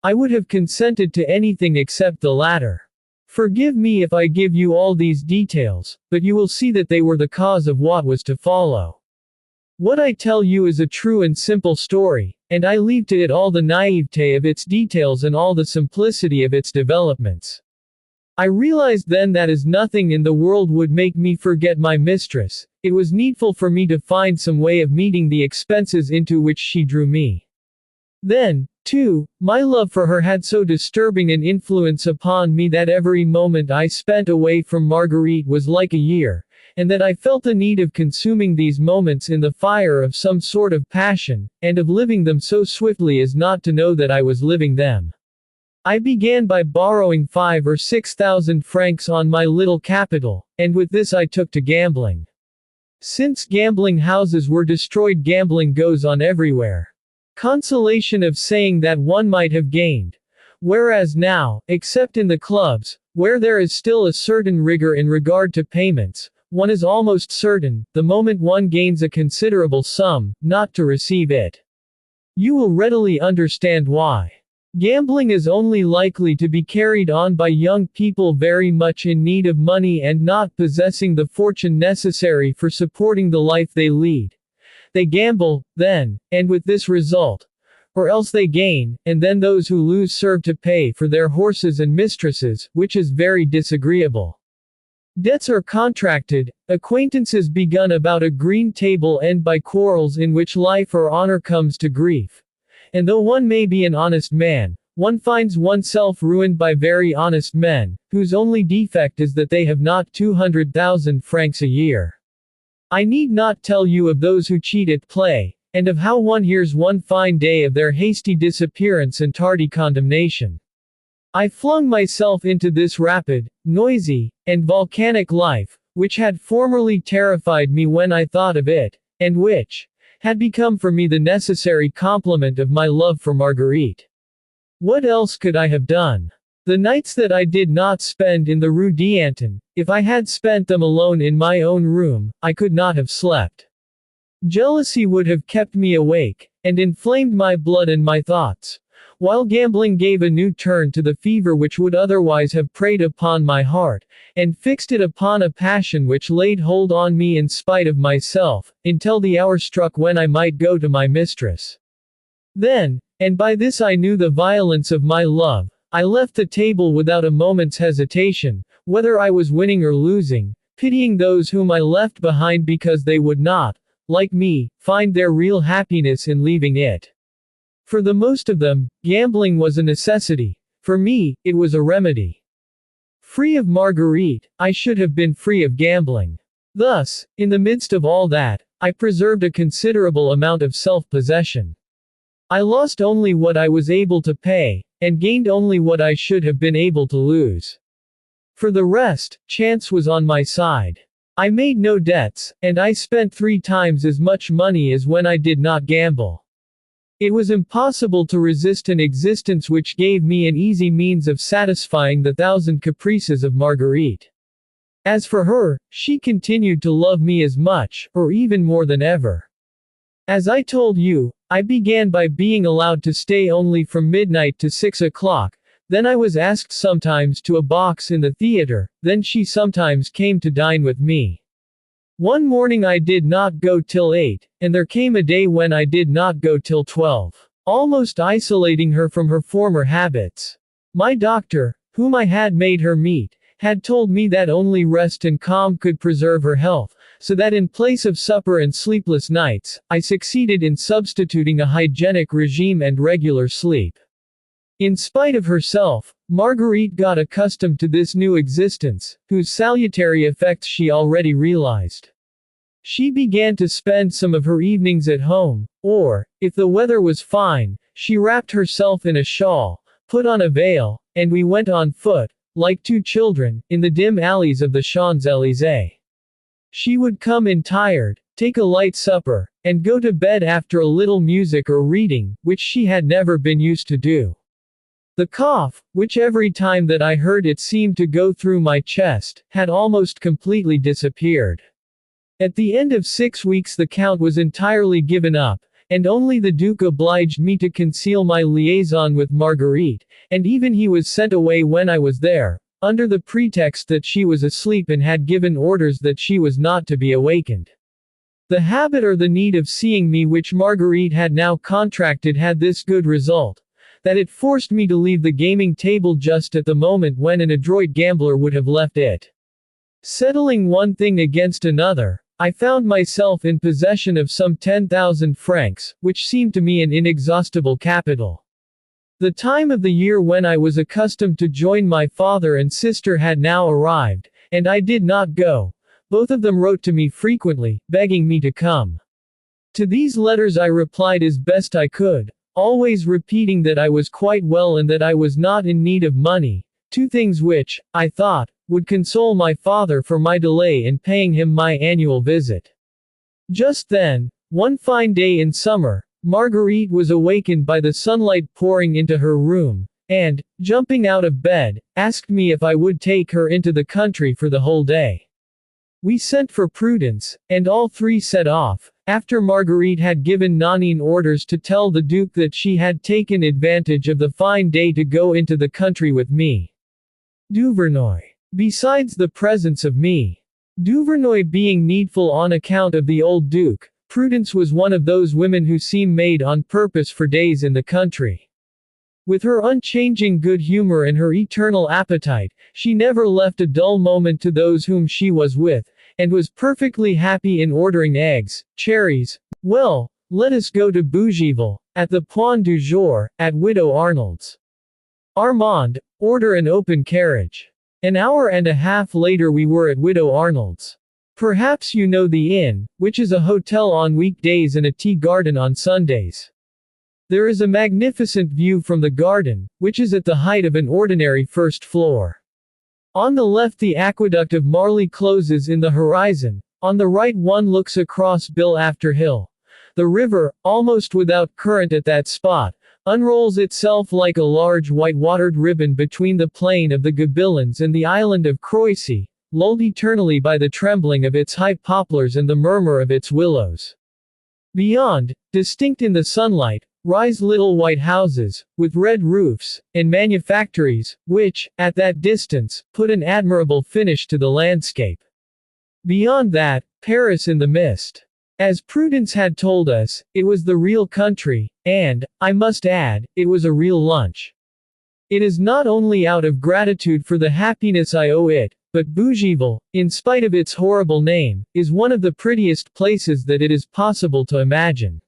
I would have consented to anything except the latter. Forgive me if I give you all these details, but you will see that they were the cause of what was to follow. What I tell you is a true and simple story, and I leave to it all the naivete of its details and all the simplicity of its developments. I realized then that as nothing in the world would make me forget my mistress, it was needful for me to find some way of meeting the expenses into which she drew me. Then, too, my love for her had so disturbing an influence upon me that every moment I spent away from Marguerite was like a year, and that I felt the need of consuming these moments in the fire of some sort of passion, and of living them so swiftly as not to know that I was living them. I began by borrowing 5 or 6,000 francs on my little capital, and with this I took to gambling. Since gambling houses were destroyed, gambling goes on everywhere. Consolation of saying that one might have gained. Whereas now, except in the clubs, where there is still a certain rigor in regard to payments, one is almost certain, the moment one gains a considerable sum, not to receive it. You will readily understand why. Gambling is only likely to be carried on by young people very much in need of money and not possessing the fortune necessary for supporting the life they lead. They gamble, then, and with this result. Or else they gain, and then those who lose serve to pay for their horses and mistresses, which is very disagreeable. Debts are contracted, acquaintances begun about a green table end by quarrels in which life or honor comes to grief. And though one may be an honest man, one finds oneself ruined by very honest men, whose only defect is that they have not 200,000 francs a year. I need not tell you of those who cheat at play, and of how one hears one fine day of their hasty disappearance and tardy condemnation. I flung myself into this rapid, noisy, and volcanic life, which had formerly terrified me when I thought of it, and which had become for me the necessary complement of my love for Marguerite. What else could I have done? The nights that I did not spend in the Rue d'Antin, if I had spent them alone in my own room, I could not have slept. Jealousy would have kept me awake, and inflamed my blood and my thoughts, while gambling gave a new turn to the fever which would otherwise have preyed upon my heart, and fixed it upon a passion which laid hold on me in spite of myself, until the hour struck when I might go to my mistress. Then, and by this I knew the violence of my love, I left the table without a moment's hesitation, whether I was winning or losing, pitying those whom I left behind because they would not, like me, find their real happiness in leaving it. For the most of them, gambling was a necessity. For me, it was a remedy. Free of Marguerite, I should have been free of gambling. Thus, in the midst of all that, I preserved a considerable amount of self-possession. I lost only what I was able to pay, and gained only what I should have been able to lose. For the rest, chance was on my side. I made no debts, and I spent 3 times as much money as when I did not gamble. It was impossible to resist an existence which gave me an easy means of satisfying the 1,000 caprices of Marguerite. As for her, she continued to love me as much, or even more than ever. As I told you, I began by being allowed to stay only from midnight to 6 o'clock, then I was asked sometimes to a box in the theater, then she sometimes came to dine with me. One morning I did not go till 8, and there came a day when I did not go till 12, almost isolating her from her former habits. My doctor, whom I had made her meet, had told me that only rest and calm could preserve her health, so that in place of supper and sleepless nights, I succeeded in substituting a hygienic regime and regular sleep. In spite of herself, Marguerite got accustomed to this new existence, whose salutary effects she already realized. She began to spend some of her evenings at home, or, if the weather was fine, she wrapped herself in a shawl, put on a veil, and we went on foot, like 2 children, in the dim alleys of the Champs-Élysées. She would come in tired, take a light supper, and go to bed after a little music or reading, which she had never been used to do. The cough, which every time that I heard it seemed to go through my chest, had almost completely disappeared. At the end of 6 weeks the Count was entirely given up, and only the Duke obliged me to conceal my liaison with Marguerite, and even he was sent away when I was there, under the pretext that she was asleep and had given orders that she was not to be awakened. The habit or the need of seeing me which Marguerite had now contracted had this good result, that it forced me to leave the gaming table just at the moment when an adroit gambler would have left it. Settling one thing against another, I found myself in possession of some 10,000 francs, which seemed to me an inexhaustible capital. The time of the year when I was accustomed to join my father and sister had now arrived, and I did not go. Both of them wrote to me frequently, begging me to come. To these letters I replied as best I could, always repeating that I was quite well and that I was not in need of money, 2 things which, I thought, would console my father for my delay in paying him my annual visit. Just then, one fine day in summer, Marguerite was awakened by the sunlight pouring into her room, and, jumping out of bed, asked me if I would take her into the country for the whole day. We sent for Prudence, and all 3 set off, after Marguerite had given Nanine orders to tell the Duke that she had taken advantage of the fine day to go into the country with me. Duvernoy. Besides the presence of me, Duvernoy being needful on account of the old Duke, Prudence was one of those women who seem made on purpose for days in the country. With her unchanging good humor and her eternal appetite, she never left a dull moment to those whom she was with, and was perfectly happy in ordering eggs, cherries. Well, let us go to Bougival, at the Point du Jour, at Widow Arnold's. Armand, order an open carriage. An hour and a half later we were at Widow Arnold's. Perhaps you know the inn, which is a hotel on weekdays and a tea garden on Sundays. There is a magnificent view from the garden, which is at the height of an ordinary first floor. On the left the aqueduct of Marly closes in the horizon, on the right one looks across hill after hill. The river, almost without current at that spot, unrolls itself like a large white-watered ribbon between the plain of the Gobelins and the island of Croissy, lulled eternally by the trembling of its high poplars and the murmur of its willows. Beyond, distinct in the sunlight, rise little white houses, with red roofs, and manufactories, which, at that distance, put an admirable finish to the landscape. Beyond that, Paris in the mist. As Prudence had told us, it was the real country, and, I must add, it was a real lunch. It is not only out of gratitude for the happiness I owe it, but Bougival, in spite of its horrible name, is one of the prettiest places that it is possible to imagine.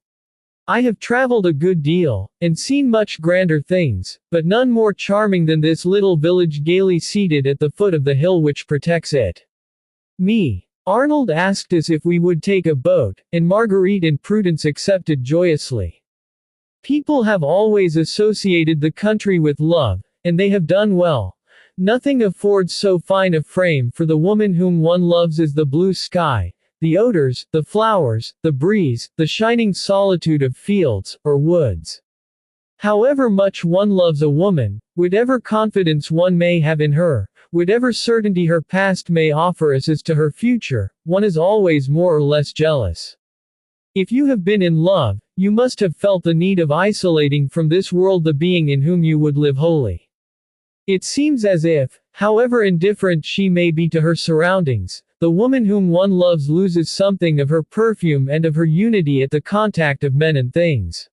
I have traveled a good deal, and seen much grander things, but none more charming than this little village gaily seated at the foot of the hill which protects it. Me. Arnold asked us if we would take a boat, and Marguerite and Prudence accepted joyously. People have always associated the country with love, and they have done well. Nothing affords so fine a frame for the woman whom one loves as the blue sky, the odors, the flowers, the breeze, the shining solitude of fields, or woods. However much one loves a woman, whatever confidence one may have in her, whatever certainty her past may offer us as to her future, one is always more or less jealous. If you have been in love, you must have felt the need of isolating from this world the being in whom you would live wholly. It seems as if, however indifferent she may be to her surroundings, the woman whom one loves loses something of her perfume and of her unity at the contact of men and things.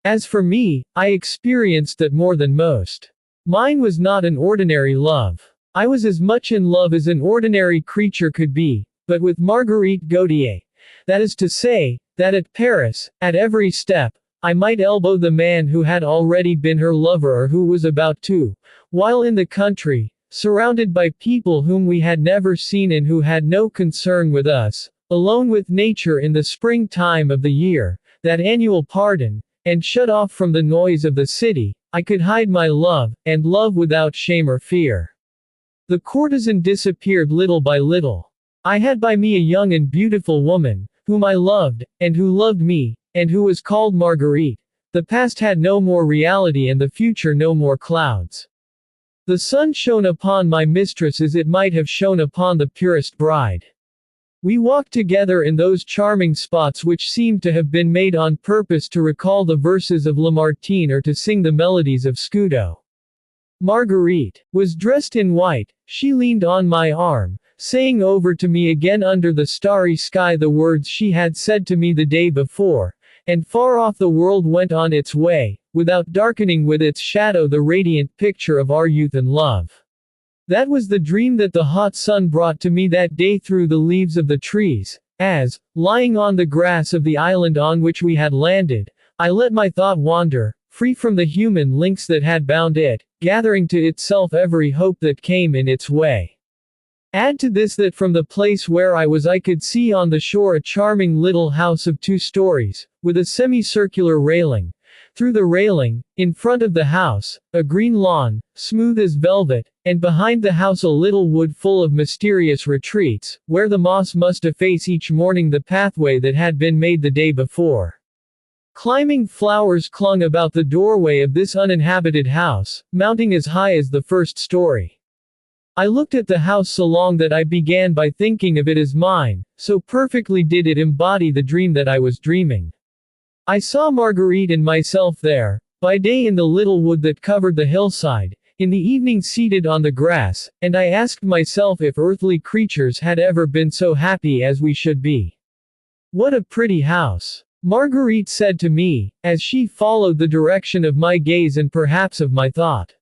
As for me, I experienced that more than most. Mine was not an ordinary love. I was as much in love as an ordinary creature could be, but with Marguerite Gautier. That is to say, that at Paris, at every step, I might elbow the man who had already been her lover or who was about to, while in the country, surrounded by people whom we had never seen and who had no concern with us, alone with nature in the spring time of the year, that annual pardon, and shut off from the noise of the city, I could hide my love, and love without shame or fear. The courtesan disappeared little by little. I had by me a young and beautiful woman, whom I loved, and who loved me, and who was called Marguerite. The past had no more reality and the future no more clouds. The sun shone upon my mistress as it might have shone upon the purest bride. We walked together in those charming spots which seemed to have been made on purpose to recall the verses of Lamartine or to sing the melodies of Scudo. Marguerite was dressed in white, she leaned on my arm, saying over to me again under the starry sky the words she had said to me the day before, and far off the world went on its way, without darkening with its shadow the radiant picture of our youth and love. That was the dream that the hot sun brought to me that day through the leaves of the trees, as, lying on the grass of the island on which we had landed, I let my thought wander, free from the human links that had bound it, gathering to itself every hope that came in its way. Add to this that from the place where I was I could see on the shore a charming little house of 2 stories, with a semicircular railing. Through the railing, in front of the house, a green lawn, smooth as velvet, and behind the house a little wood full of mysterious retreats, where the moss must efface each morning the pathway that had been made the day before. Climbing flowers clung about the doorway of this uninhabited house, mounting as high as the 1st story. I looked at the house so long that I began by thinking of it as mine, so perfectly did it embody the dream that I was dreaming. I saw Marguerite and myself there, by day in the little wood that covered the hillside, in the evening seated on the grass, and I asked myself if earthly creatures had ever been so happy as we should be. What a pretty house! Marguerite said to me, as she followed the direction of my gaze and perhaps of my thought.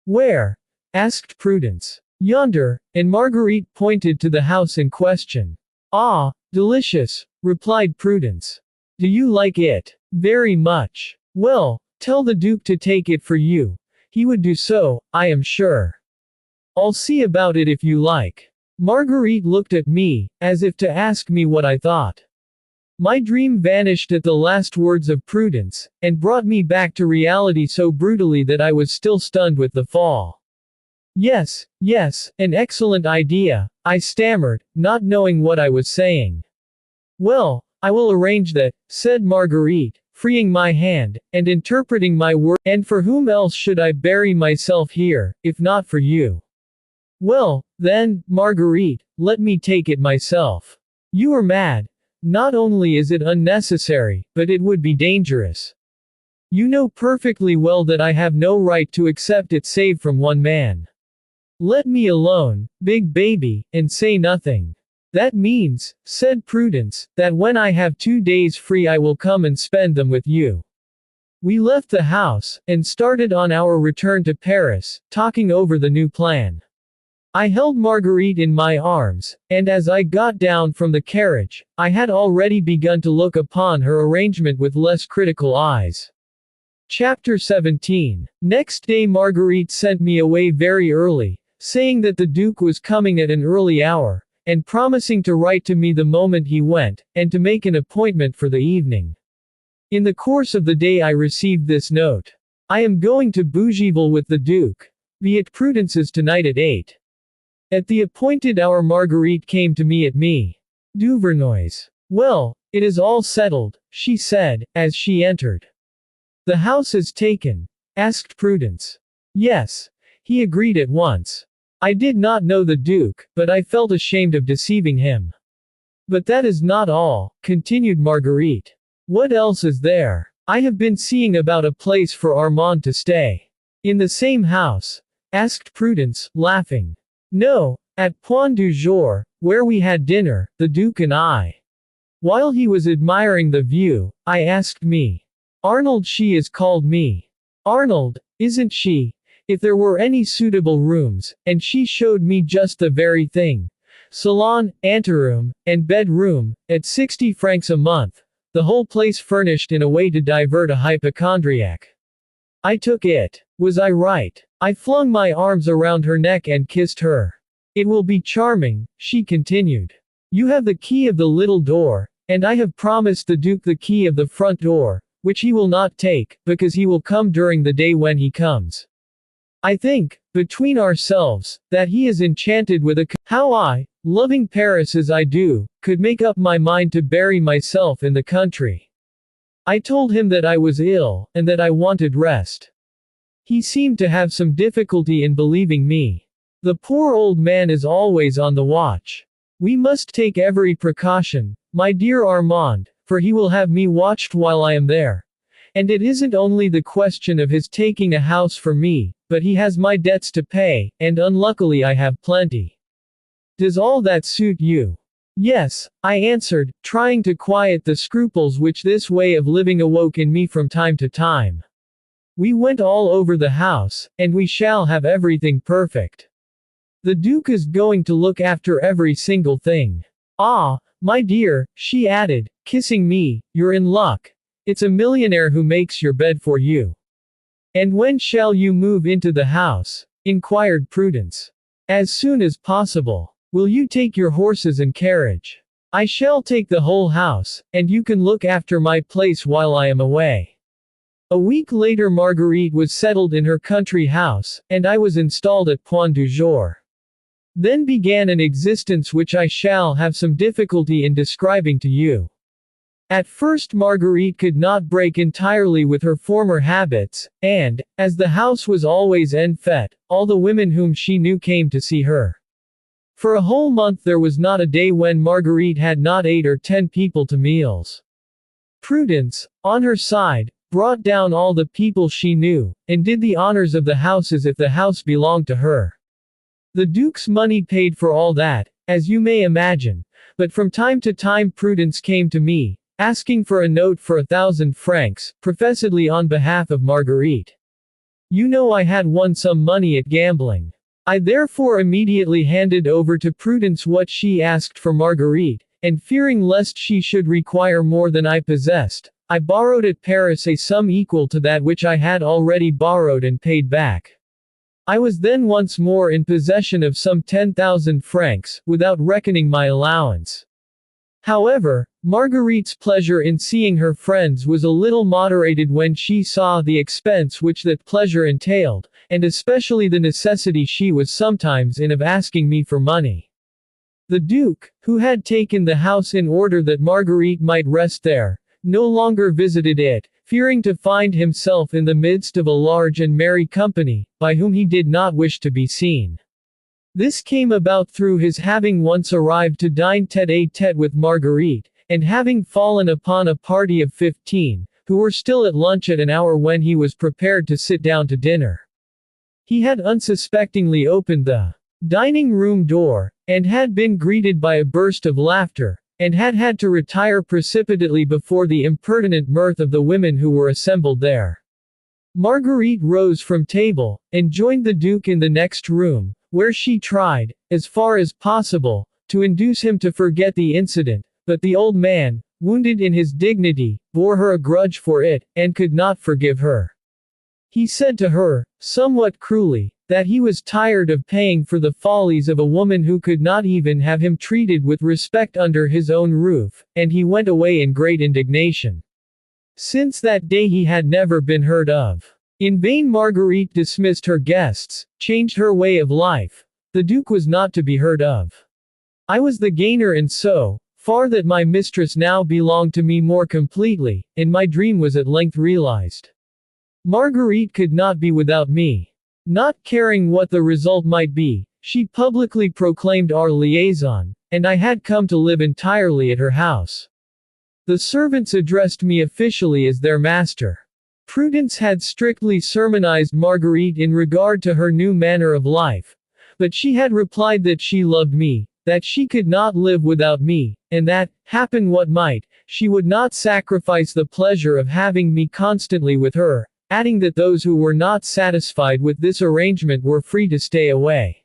Where? Asked Prudence. Yonder, and Marguerite pointed to the house in question. Ah, delicious, replied Prudence. Do you like it? Very much. Well, tell the Duke to take it for you. He would do so, I am sure. I'll see about it if you like. Marguerite looked at me, as if to ask me what I thought. My dream vanished at the last words of Prudence, and brought me back to reality so brutally that I was still stunned with the fall. Yes, an excellent idea, I stammered, not knowing what I was saying. Well, I will arrange that, said Marguerite, freeing my hand, and interpreting my word. And for whom else should I bury myself here, if not for you? Well, then, Marguerite, let me take it myself. You are mad. Not only is it unnecessary, but it would be dangerous. You know perfectly well that I have no right to accept it save from one man. Let me alone, big baby, and say nothing. That means, said Prudence, that when I have 2 days free I will come and spend them with you. We left the house, and started on our return to Paris, talking over the new plan. I held Marguerite in my arms, and as I got down from the carriage, I had already begun to look upon her arrangement with less critical eyes. Chapter 17. Next day Marguerite sent me away very early, saying that the Duke was coming at an early hour, and promising to write to me the moment he went, and to make an appointment for the evening. In the course of the day I received this note. I am going to Bougival with the Duke. Be at Prudence's tonight at 8. At the appointed hour Marguerite came to me at me. Duvernoy's. Well, it is all settled, she said, as she entered. The house is taken? Asked Prudence. Yes. He agreed at once. I did not know the Duke, but I felt ashamed of deceiving him. But that is not all, continued Marguerite. What else is there? I have been seeing about a place for Armand to stay. In the same house? Asked Prudence, laughing. No, at Point du Jour, where we had dinner, the Duke and I. While he was admiring the view, I asked me. Arnold, she is called me. Arnold, isn't she? If there were any suitable rooms, and she showed me just the very thing. Salon, anteroom, and bedroom, at 60 francs a month. The whole place furnished in a way to divert a hypochondriac. I took it. Was I right? I flung my arms around her neck and kissed her. It will be charming, she continued. You have the key of the little door, and I have promised the Duke the key of the front door, which he will not take, because he will come during the day when he comes. I think, between ourselves, that he is enchanted with how I, loving Paris as I do, could make up my mind to bury myself in the country. I told him that I was ill, and that I wanted rest. He seemed to have some difficulty in believing me. The poor old man is always on the watch. We must take every precaution, my dear Armand, for he will have me watched while I am there. And it isn't only the question of his taking a house for me, but he has my debts to pay, and unluckily I have plenty. Does all that suit you? Yes, I answered, trying to quiet the scruples which this way of living awoke in me from time to time. We went all over the house, and we shall have everything perfect. The Duke is going to look after every single thing. Ah, my dear, she added, kissing me, you're in luck. It's a millionaire who makes your bed for you. And when shall you move into the house? Inquired Prudence. As soon as possible. Will you take your horses and carriage? I shall take the whole house, and you can look after my place while I am away. A week later Marguerite was settled in her country house, and I was installed at Point du Jour. Then began an existence which I shall have some difficulty in describing to you. At first Marguerite could not break entirely with her former habits, and, as the house was always en fête, all the women whom she knew came to see her. For a whole month there was not a day when Marguerite had not 8 or 10 people to meals. Prudence, on her side, brought down all the people she knew, and did the honors of the house as if the house belonged to her. The Duke's money paid for all that, as you may imagine, but from time to time Prudence came to me, asking for a note for 1,000 francs, professedly on behalf of Marguerite. You know I had won some money at gambling. I therefore immediately handed over to Prudence what she asked for Marguerite, and fearing lest she should require more than I possessed, I borrowed at Paris a sum equal to that which I had already borrowed and paid back. I was then once more in possession of some 10,000 francs, without reckoning my allowance. However, Marguerite's pleasure in seeing her friends was a little moderated when she saw the expense which that pleasure entailed, and especially the necessity she was sometimes in of asking me for money. The Duke, who had taken the house in order that Marguerite might rest there, no longer visited it, fearing to find himself in the midst of a large and merry company, by whom he did not wish to be seen. This came about through his having once arrived to dine tête-à-tête with Marguerite, and having fallen upon a party of 15, who were still at lunch at an hour when he was prepared to sit down to dinner. He had unsuspectingly opened the dining room door, and had been greeted by a burst of laughter, and had had to retire precipitately before the impertinent mirth of the women who were assembled there. Marguerite rose from table, and joined the Duke in the next room, where she tried, as far as possible, to induce him to forget the incident, but the old man, wounded in his dignity, bore her a grudge for it, and could not forgive her. He said to her, somewhat cruelly, that he was tired of paying for the follies of a woman who could not even have him treated with respect under his own roof, and he went away in great indignation. Since that day he had never been heard of. In vain Marguerite dismissed her guests, changed her way of life. The Duke was not to be heard of. I was the gainer, and so far that my mistress now belonged to me more completely, and my dream was at length realized. Marguerite could not be without me. Not caring what the result might be, she publicly proclaimed our liaison, and I had come to live entirely at her house. The servants addressed me officially as their master. Prudence had strictly sermonized Marguerite in regard to her new manner of life, but she had replied that she loved me, that she could not live without me, and that, happen what might, she would not sacrifice the pleasure of having me constantly with her, adding that those who were not satisfied with this arrangement were free to stay away.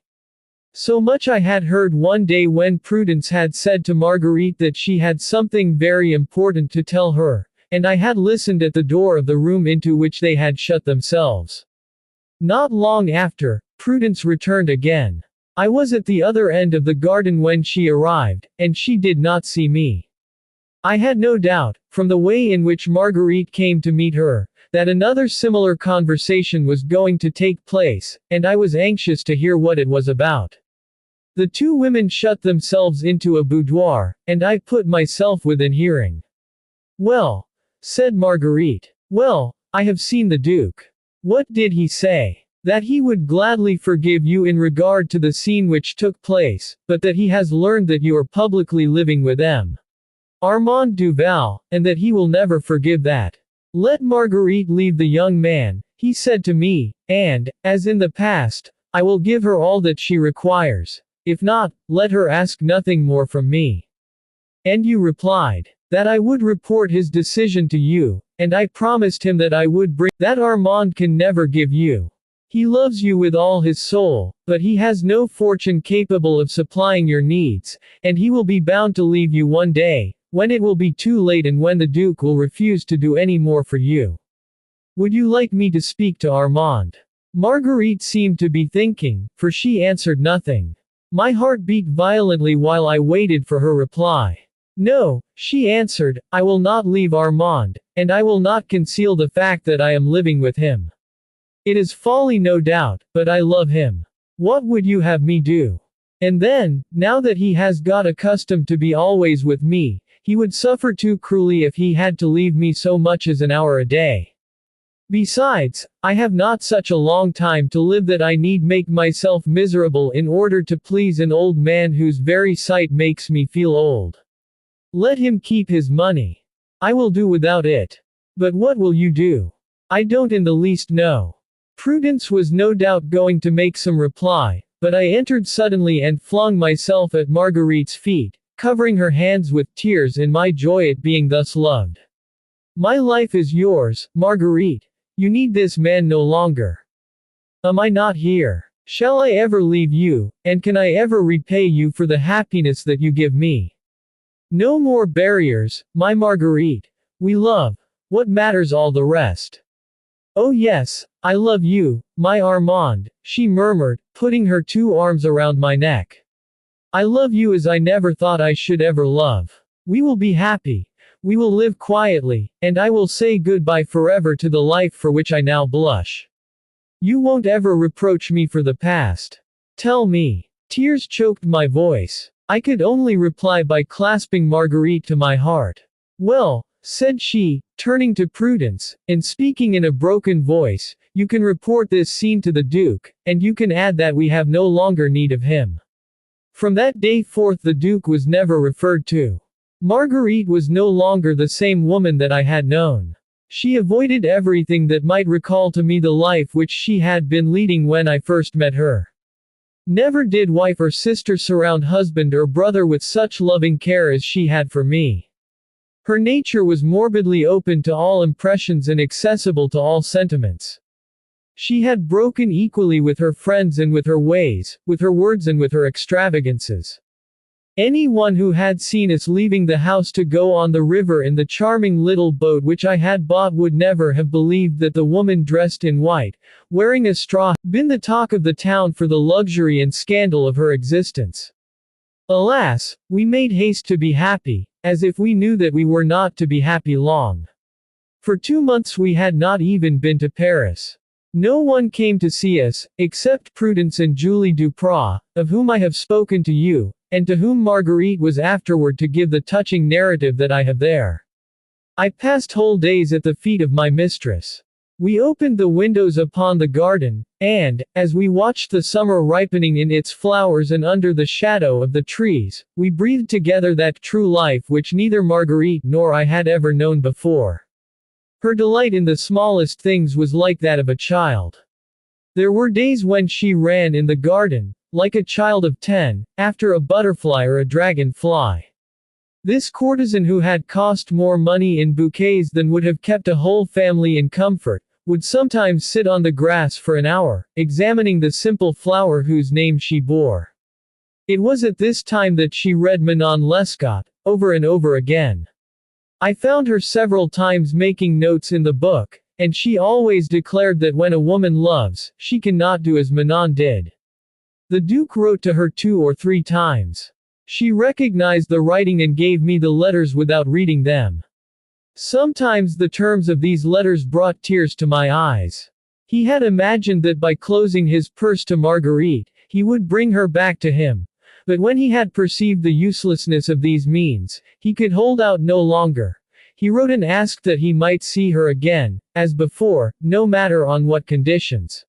So much I had heard one day when Prudence had said to Marguerite that she had something very important to tell her, and I had listened at the door of the room into which they had shut themselves. Not long after, Prudence returned again. I was at the other end of the garden when she arrived, and she did not see me. I had no doubt, from the way in which Marguerite came to meet her, that another similar conversation was going to take place, and I was anxious to hear what it was about. The two women shut themselves into a boudoir, and I put myself within hearing. Well, said Marguerite. Well, I have seen the Duke. What did he say? That he would gladly forgive you in regard to the scene which took place, but that he has learned that you are publicly living with M. Armand Duval, and that he will never forgive that. Let Marguerite leave the young man, he said to me, and, as in the past, I will give her all that she requires. If not, let her ask nothing more from me. And you replied, that I would report his decision to you, and I promised him that I would bring that Armand can never give you. He loves you with all his soul, but he has no fortune capable of supplying your needs, and he will be bound to leave you one day, when it will be too late and when the Duke will refuse to do any more for you. Would you like me to speak to Armand? Marguerite seemed to be thinking, for she answered nothing. My heart beat violently while I waited for her reply. No, she answered, I will not leave Armand, and I will not conceal the fact that I am living with him. It is folly no doubt, but I love him. What would you have me do? And then, now that he has got accustomed to be always with me, he would suffer too cruelly if he had to leave me so much as an hour a day. Besides, I have not such a long time to live that I need make myself miserable in order to please an old man whose very sight makes me feel old. Let him keep his money. I will do without it. But what will you do? I don't in the least know. Prudence was no doubt going to make some reply, but I entered suddenly and flung myself at Marguerite's feet, covering her hands with tears in my joy at being thus loved. My life is yours, Marguerite. You need this man no longer. Am I not here? Shall I ever leave you, and can I ever repay you for the happiness that you give me? No more barriers, my Marguerite. We love. What matters all the rest? Oh yes, I love you, my Armand, she murmured, putting her two arms around my neck. I love you as I never thought I should ever love. We will be happy. We will live quietly, and I will say goodbye forever to the life for which I now blush. You won't ever reproach me for the past. Tell me. Tears choked my voice. I could only reply by clasping Marguerite to my heart. Well, said she, turning to Prudence, and speaking in a broken voice, you can report this scene to the Duke, and you can add that we have no longer need of him. From that day forth the Duke was never referred to. Marguerite was no longer the same woman that I had known. She avoided everything that might recall to me the life which she had been leading when I first met her. Never did wife or sister surround husband or brother with such loving care as she had for me. Her nature was morbidly open to all impressions and accessible to all sentiments. She had broken equally with her friends and with her ways, with her words and with her extravagances. Anyone who had seen us leaving the house to go on the river in the charming little boat which I had bought would never have believed that the woman dressed in white, wearing a straw, had been the talk of the town for the luxury and scandal of her existence. Alas, we made haste to be happy, as if we knew that we were not to be happy long. For 2 months we had not even been to Paris. No one came to see us, except Prudence and Julie Duprat, of whom I have spoken to you, and to whom Marguerite was afterward to give the touching narrative that I have there. I passed whole days at the feet of my mistress. We opened the windows upon the garden, and, as we watched the summer ripening in its flowers and under the shadow of the trees, we breathed together that true life which neither Marguerite nor I had ever known before. Her delight in the smallest things was like that of a child. There were days when she ran in the garden, like a child of 10, after a butterfly or a dragonfly. This courtesan who had cost more money in bouquets than would have kept a whole family in comfort, would sometimes sit on the grass for an hour, examining the simple flower whose name she bore. It was at this time that she read Manon Lescaut, over and over again. I found her several times making notes in the book, and she always declared that when a woman loves, she cannot do as Manon did. The Duke wrote to her 2 or 3 times. She recognized the writing and gave me the letters without reading them. Sometimes the terms of these letters brought tears to my eyes. He had imagined that by closing his purse to Marguerite, he would bring her back to him. But when he had perceived the uselessness of these means, he could hold out no longer. He wrote and asked that he might see her again, as before, no matter on what conditions.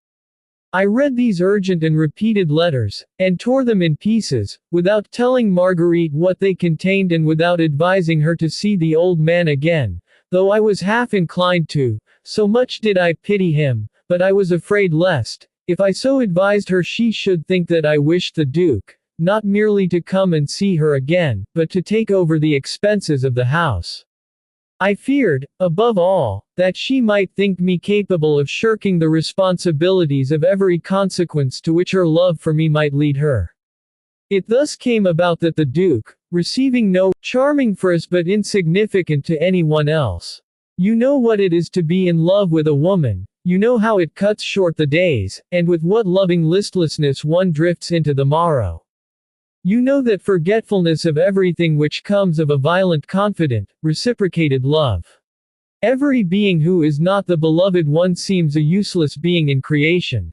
I read these urgent and repeated letters, and tore them in pieces, without telling Marguerite what they contained and without advising her to see the old man again, though I was half inclined to, so much did I pity him, but I was afraid lest, if I so advised her, she should think that I wished the Duke, not merely to come and see her again, but to take over the expenses of the house. I feared, above all, that she might think me capable of shirking the responsibilities of every consequence to which her love for me might lead her. It thus came about that the Duke, receiving no charming for us but insignificant to anyone else. You know what it is to be in love with a woman, you know how it cuts short the days, and with what loving listlessness one drifts into the morrow. You know that forgetfulness of everything which comes of a violent confident, reciprocated love. Every being who is not the beloved one seems a useless being in creation.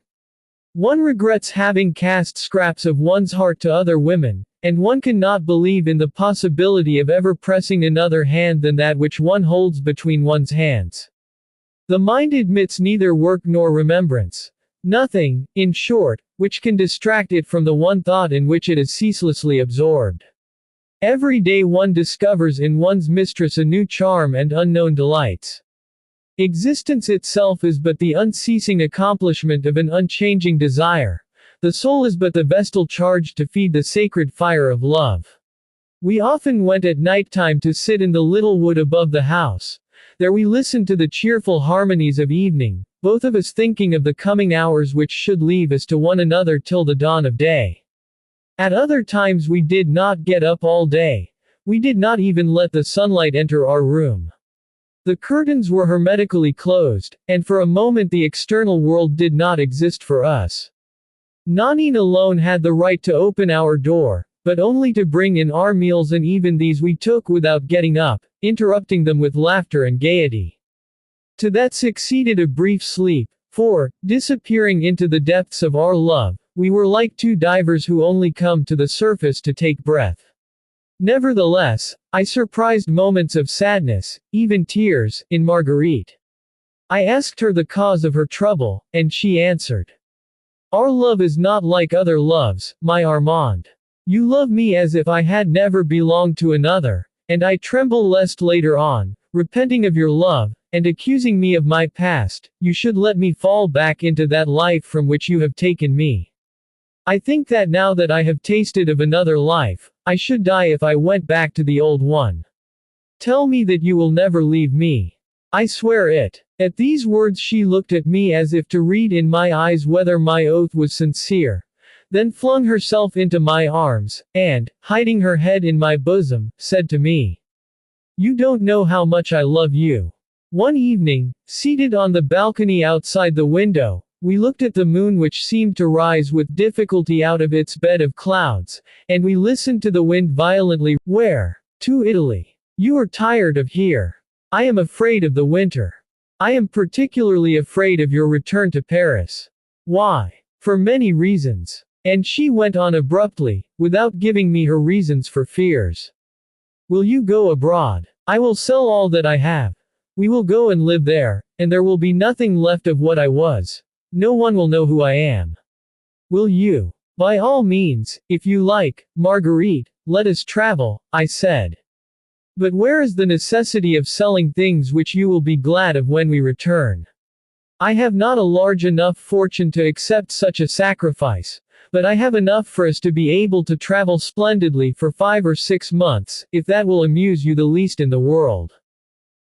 One regrets having cast scraps of one's heart to other women, and one cannot believe in the possibility of ever pressing another hand than that which one holds between one's hands. The mind admits neither work nor remembrance. Nothing, in short, which can distract it from the one thought in which it is ceaselessly absorbed. Every day one discovers in one's mistress a new charm and unknown delights. Existence itself is but the unceasing accomplishment of an unchanging desire. The soul is but the vestal charged to feed the sacred fire of love. We often went at night time to sit in the little wood above the house. There we listened to the cheerful harmonies of evening, both of us thinking of the coming hours which should leave us to one another till the dawn of day. At other times we did not get up all day. We did not even let the sunlight enter our room. The curtains were hermetically closed, and for a moment the external world did not exist for us. Nanine alone had the right to open our door, but only to bring in our meals, and even these we took without getting up, interrupting them with laughter and gaiety. To that succeeded a brief sleep, for, disappearing into the depths of our love, we were like 2 divers who only come to the surface to take breath. Nevertheless, I surprised moments of sadness, even tears, in Marguerite. I asked her the cause of her trouble, and she answered. Our love is not like other loves, my Armand. You love me as if I had never belonged to another, and I tremble lest later on, repenting of your love, and accusing me of my past, you should let me fall back into that life from which you have taken me. I think that now that I have tasted of another life, I should die if I went back to the old one. Tell me that you will never leave me. I swear it. At these words she looked at me as if to read in my eyes whether my oath was sincere, then flung herself into my arms, and, hiding her head in my bosom, said to me, "You don't know how much I love you." One evening, seated on the balcony outside the window, we looked at the moon which seemed to rise with difficulty out of its bed of clouds, and we listened to the wind violently. "Where?" "To Italy." "You are tired of here." "I am afraid of the winter." "I am particularly afraid of your return to Paris." "Why?" "For many reasons." And she went on abruptly, without giving me her reasons for fears. "Will you go abroad?" "I will sell all that I have. We will go and live there, and there will be nothing left of what I was. No one will know who I am." "Will you?" "By all means, if you like, Marguerite, let us travel," I said. "But where is the necessity of selling things which you will be glad of when we return? I have not a large enough fortune to accept such a sacrifice, but I have enough for us to be able to travel splendidly for 5 or 6 months, if that will amuse you the least in the world."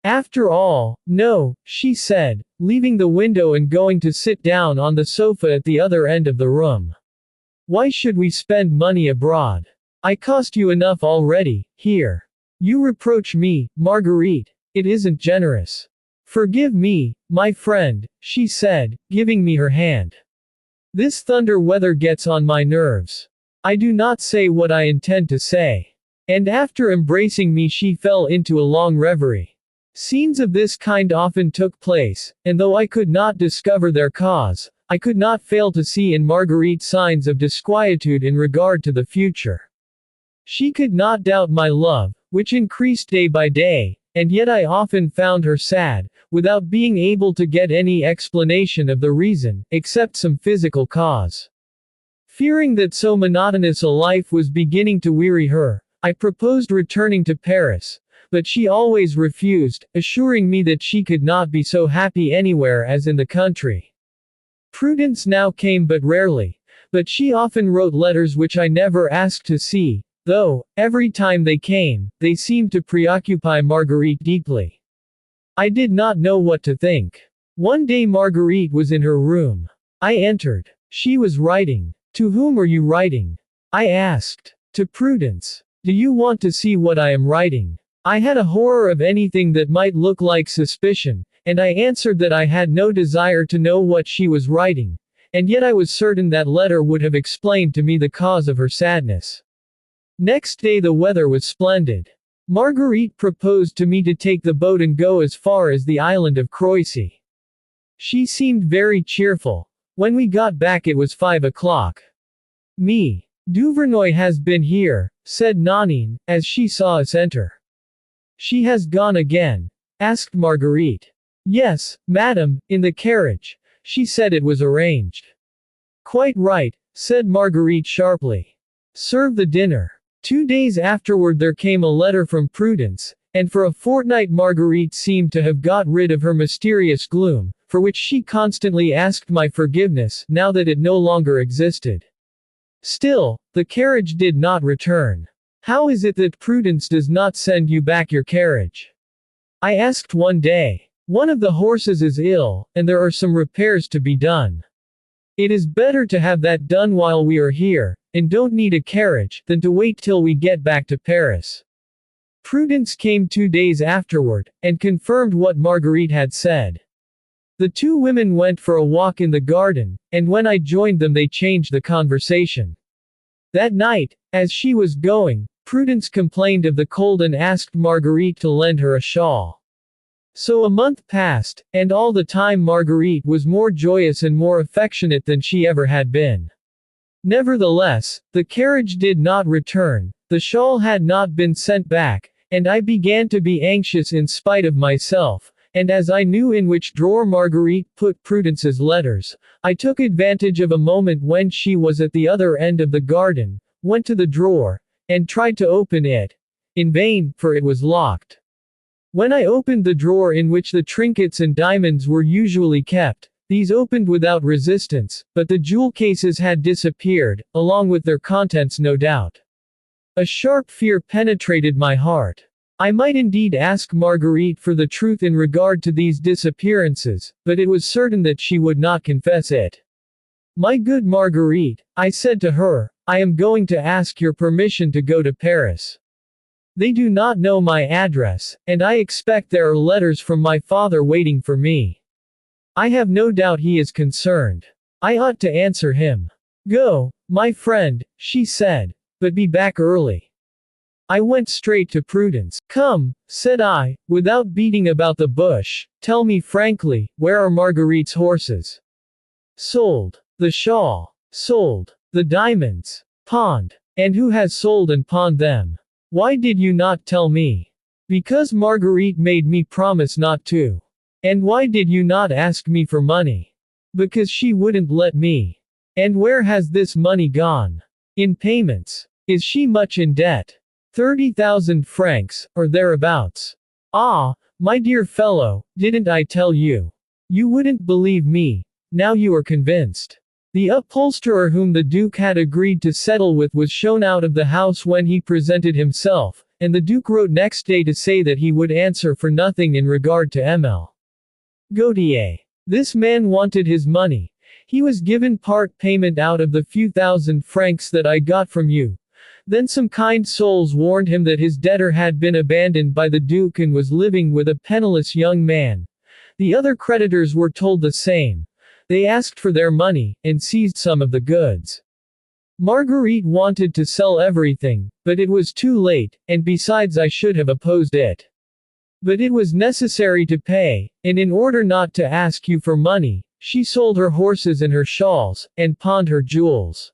"After all, no," she said, leaving the window and going to sit down on the sofa at the other end of the room. "Why should we spend money abroad? I cost you enough already, here. You reproach me, Marguerite. It isn't generous. Forgive me, my friend," she said, giving me her hand. "This thunder weather gets on my nerves. I do not say what I intend to say." And after embracing me she fell into a long reverie. Scenes of this kind often took place, and though I could not discover their cause, I could not fail to see in Marguerite signs of disquietude in regard to the future. She could not doubt my love, which increased day by day, and yet I often found her sad, without being able to get any explanation of the reason, except some physical cause. Fearing that so monotonous a life was beginning to weary her, I proposed returning to Paris, but she always refused, assuring me that she could not be so happy anywhere as in the country. Prudence now came but rarely, but she often wrote letters which I never asked to see, though, every time they came, they seemed to preoccupy Marguerite deeply. I did not know what to think. One day Marguerite was in her room. I entered. She was writing. "To whom are you writing?" I asked. "To Prudence." "Do you want to see what I am writing?" I had a horror of anything that might look like suspicion, and I answered that I had no desire to know what she was writing, and yet I was certain that letter would have explained to me the cause of her sadness. Next day the weather was splendid. Marguerite proposed to me to take the boat and go as far as the island of Croissy. She seemed very cheerful. When we got back it was 5 o'clock. "Me. Duvernoy has been here," said Nanine, as she saw us enter. "She has gone again?" asked Marguerite. "Yes, madam, in the carriage. She said it was arranged." "Quite right," said Marguerite sharply. "Serve the dinner." 2 days afterward there came a letter from Prudence, and for a fortnight Marguerite seemed to have got rid of her mysterious gloom, for which she constantly asked my forgiveness now that it no longer existed. Still, the carriage did not return. "How is it that Prudence does not send you back your carriage?" I asked one day. "One of the horses is ill, and there are some repairs to be done. It is better to have that done while we are here, and don't need a carriage, than to wait till we get back to Paris." Prudence came 2 days afterward, and confirmed what Marguerite had said. The 2 women went for a walk in the garden, and when I joined them they changed the conversation. That night, as she was going, Prudence complained of the cold and asked Marguerite to lend her a shawl. So a month passed, and all the time Marguerite was more joyous and more affectionate than she ever had been. Nevertheless, the carriage did not return, the shawl had not been sent back, and I began to be anxious in spite of myself, and as I knew in which drawer Marguerite put Prudence's letters, I took advantage of a moment when she was at the other end of the garden, went to the drawer, and tried to open it. In vain, for it was locked. When I opened the drawer in which the trinkets and diamonds were usually kept, these opened without resistance, but the jewel cases had disappeared, along with their contents no doubt. A sharp fear penetrated my heart. I might indeed ask Marguerite for the truth in regard to these disappearances, but it was certain that she would not confess it. My good Marguerite, I said to her, I am going to ask your permission to go to Paris. They do not know my address, and I expect there are letters from my father waiting for me. I have no doubt he is concerned. I ought to answer him. Go, my friend, she said, but be back early. I went straight to Prudence. Come, said I, without beating about the bush, tell me frankly, where are Marguerite's horses? Sold. The shawl. Sold. The diamonds. Pawned. And who has sold and pawned them? Why did you not tell me? Because Marguerite made me promise not to. And why did you not ask me for money? Because she wouldn't let me. And where has this money gone? In payments. Is she much in debt? 30,000 francs, or thereabouts. Ah, my dear fellow, didn't I tell you? You wouldn't believe me. Now you are convinced. The upholsterer whom the Duke had agreed to settle with was shown out of the house when he presented himself, and the Duke wrote next day to say that he would answer for nothing in regard to Ml. Gautier. This man wanted his money. He was given part payment out of the few thousand francs that I got from you. Then some kind souls warned him that his debtor had been abandoned by the Duke and was living with a penniless young man. The other creditors were told the same. They asked for their money, and seized some of the goods. Marguerite wanted to sell everything, but it was too late, and besides I should have opposed it. But it was necessary to pay, and in order not to ask you for money, she sold her horses and her shawls, and pawned her jewels.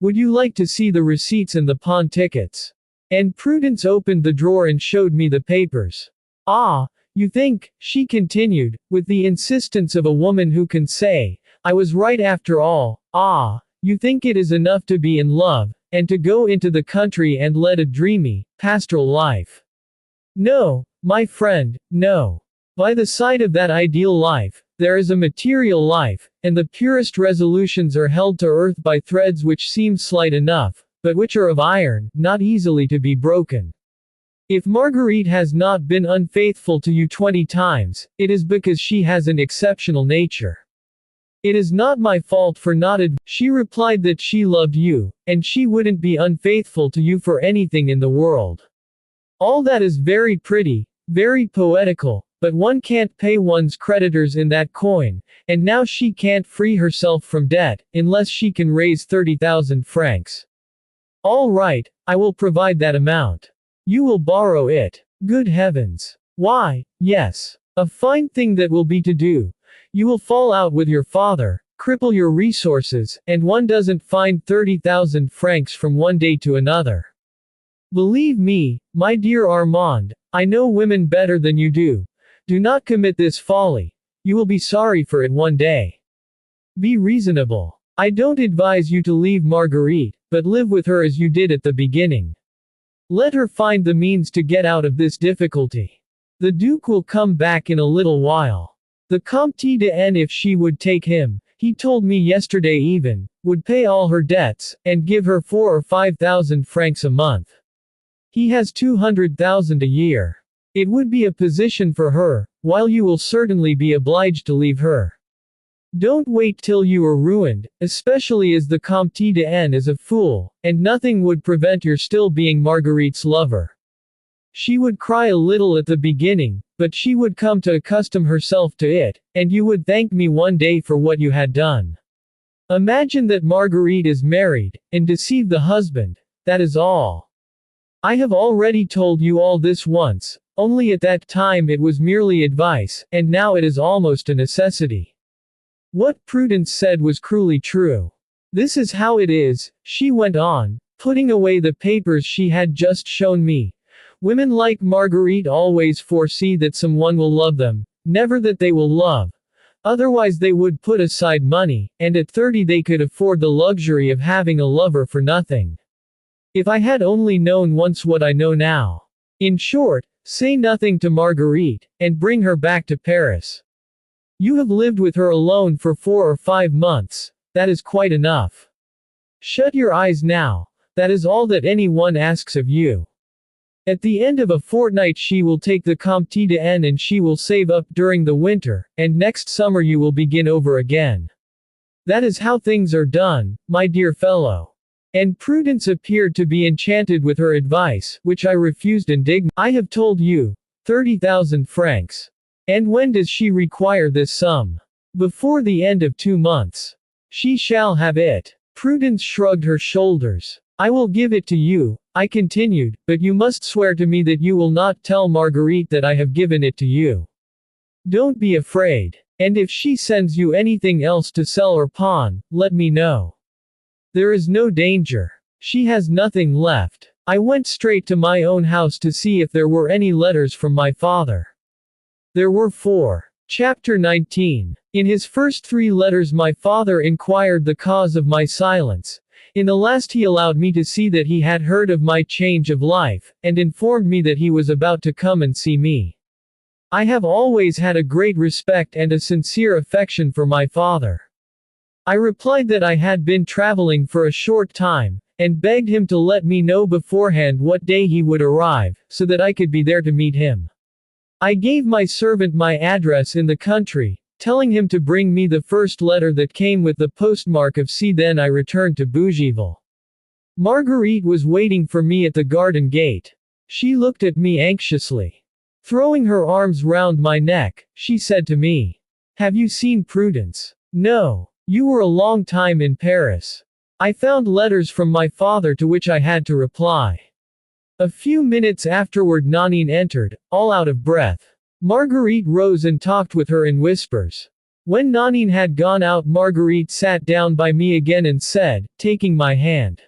Would you like to see the receipts and the pawn tickets? And Prudence opened the drawer and showed me the papers. Ah, you think, she continued, with the insistence of a woman who can say, I was right after all. Ah, you think it is enough to be in love, and to go into the country and lead a dreamy, pastoral life. No, my friend, no. By the side of that ideal life, there is a material life, and the purest resolutions are held to earth by threads which seem slight enough, but which are of iron, not easily to be broken. If Marguerite has not been unfaithful to you 20 times, it is because she has an exceptional nature. It is not my fault for not She replied that she loved you, and she wouldn't be unfaithful to you for anything in the world. All that is very pretty, very poetical, but one can't pay one's creditors in that coin, and now she can't free herself from debt, unless she can raise 30,000 francs. All right, I will provide that amount. You will borrow it. Good heavens. Why, yes. A fine thing that will be to do. You will fall out with your father, cripple your resources, and one doesn't find 30,000 francs from one day to another. Believe me, my dear Armand, I know women better than you do. Do not commit this folly. You will be sorry for it one day. Be reasonable. I don't advise you to leave Marguerite, but live with her as you did at the beginning. Let her find the means to get out of this difficulty. The Duke will come back in a little while. The Comte de N, if she would take him, he told me yesterday even, would pay all her debts, and give her 4,000 or 5,000 francs a month. He has 200,000 a year. It would be a position for her, while you will certainly be obliged to leave her. Don't wait till you are ruined, especially as the Comte de N is a fool, and nothing would prevent your still being Marguerite's lover. She would cry a little at the beginning, but she would come to accustom herself to it, and you would thank me one day for what you had done. Imagine that Marguerite is married, and deceive the husband, that is all. I have already told you all this once, only at that time it was merely advice, and now it is almost a necessity. What Prudence said was cruelly true. This is how it is, she went on, putting away the papers she had just shown me. Women like Marguerite always foresee that someone will love them, never that they will love. Otherwise they would put aside money, and at 30 they could afford the luxury of having a lover for nothing. If I had only known once what I know now. In short, say nothing to Marguerite, and bring her back to Paris. You have lived with her alone for 4 or 5 months, that is quite enough. Shut your eyes now, that is all that anyone asks of you. At the end of a fortnight she will take the Comte de N and she will save up during the winter, and next summer you will begin over again. That is how things are done, my dear fellow. And Prudence appeared to be enchanted with her advice, which I refused indignantly. I have told you, 30,000 francs. And when does she require this sum? Before the end of 2 months. She shall have it. Prudence shrugged her shoulders. I will give it to you, I continued, but you must swear to me that you will not tell Marguerite that I have given it to you. Don't be afraid. And if she sends you anything else to sell or pawn, let me know. There is no danger. She has nothing left. I went straight to my own house to see if there were any letters from my father. There were 4. Chapter 19. In his first 3 letters my father inquired the cause of my silence. In the last he allowed me to see that he had heard of my change of life, and informed me that he was about to come and see me. I have always had a great respect and a sincere affection for my father. I replied that I had been traveling for a short time, and begged him to let me know beforehand what day he would arrive, so that I could be there to meet him. I gave my servant my address in the country, telling him to bring me the first letter that came with the postmark of C. Then I returned to Bougival. Marguerite was waiting for me at the garden gate. She looked at me anxiously. Throwing her arms round my neck, she said to me, "Have you seen Prudence?" "No. You were a long time in Paris." I found letters from my father to which I had to reply. A few minutes afterward Nanine entered, all out of breath. Marguerite rose and talked with her in whispers. When Nanine had gone out Marguerite sat down by me again and said, taking my hand,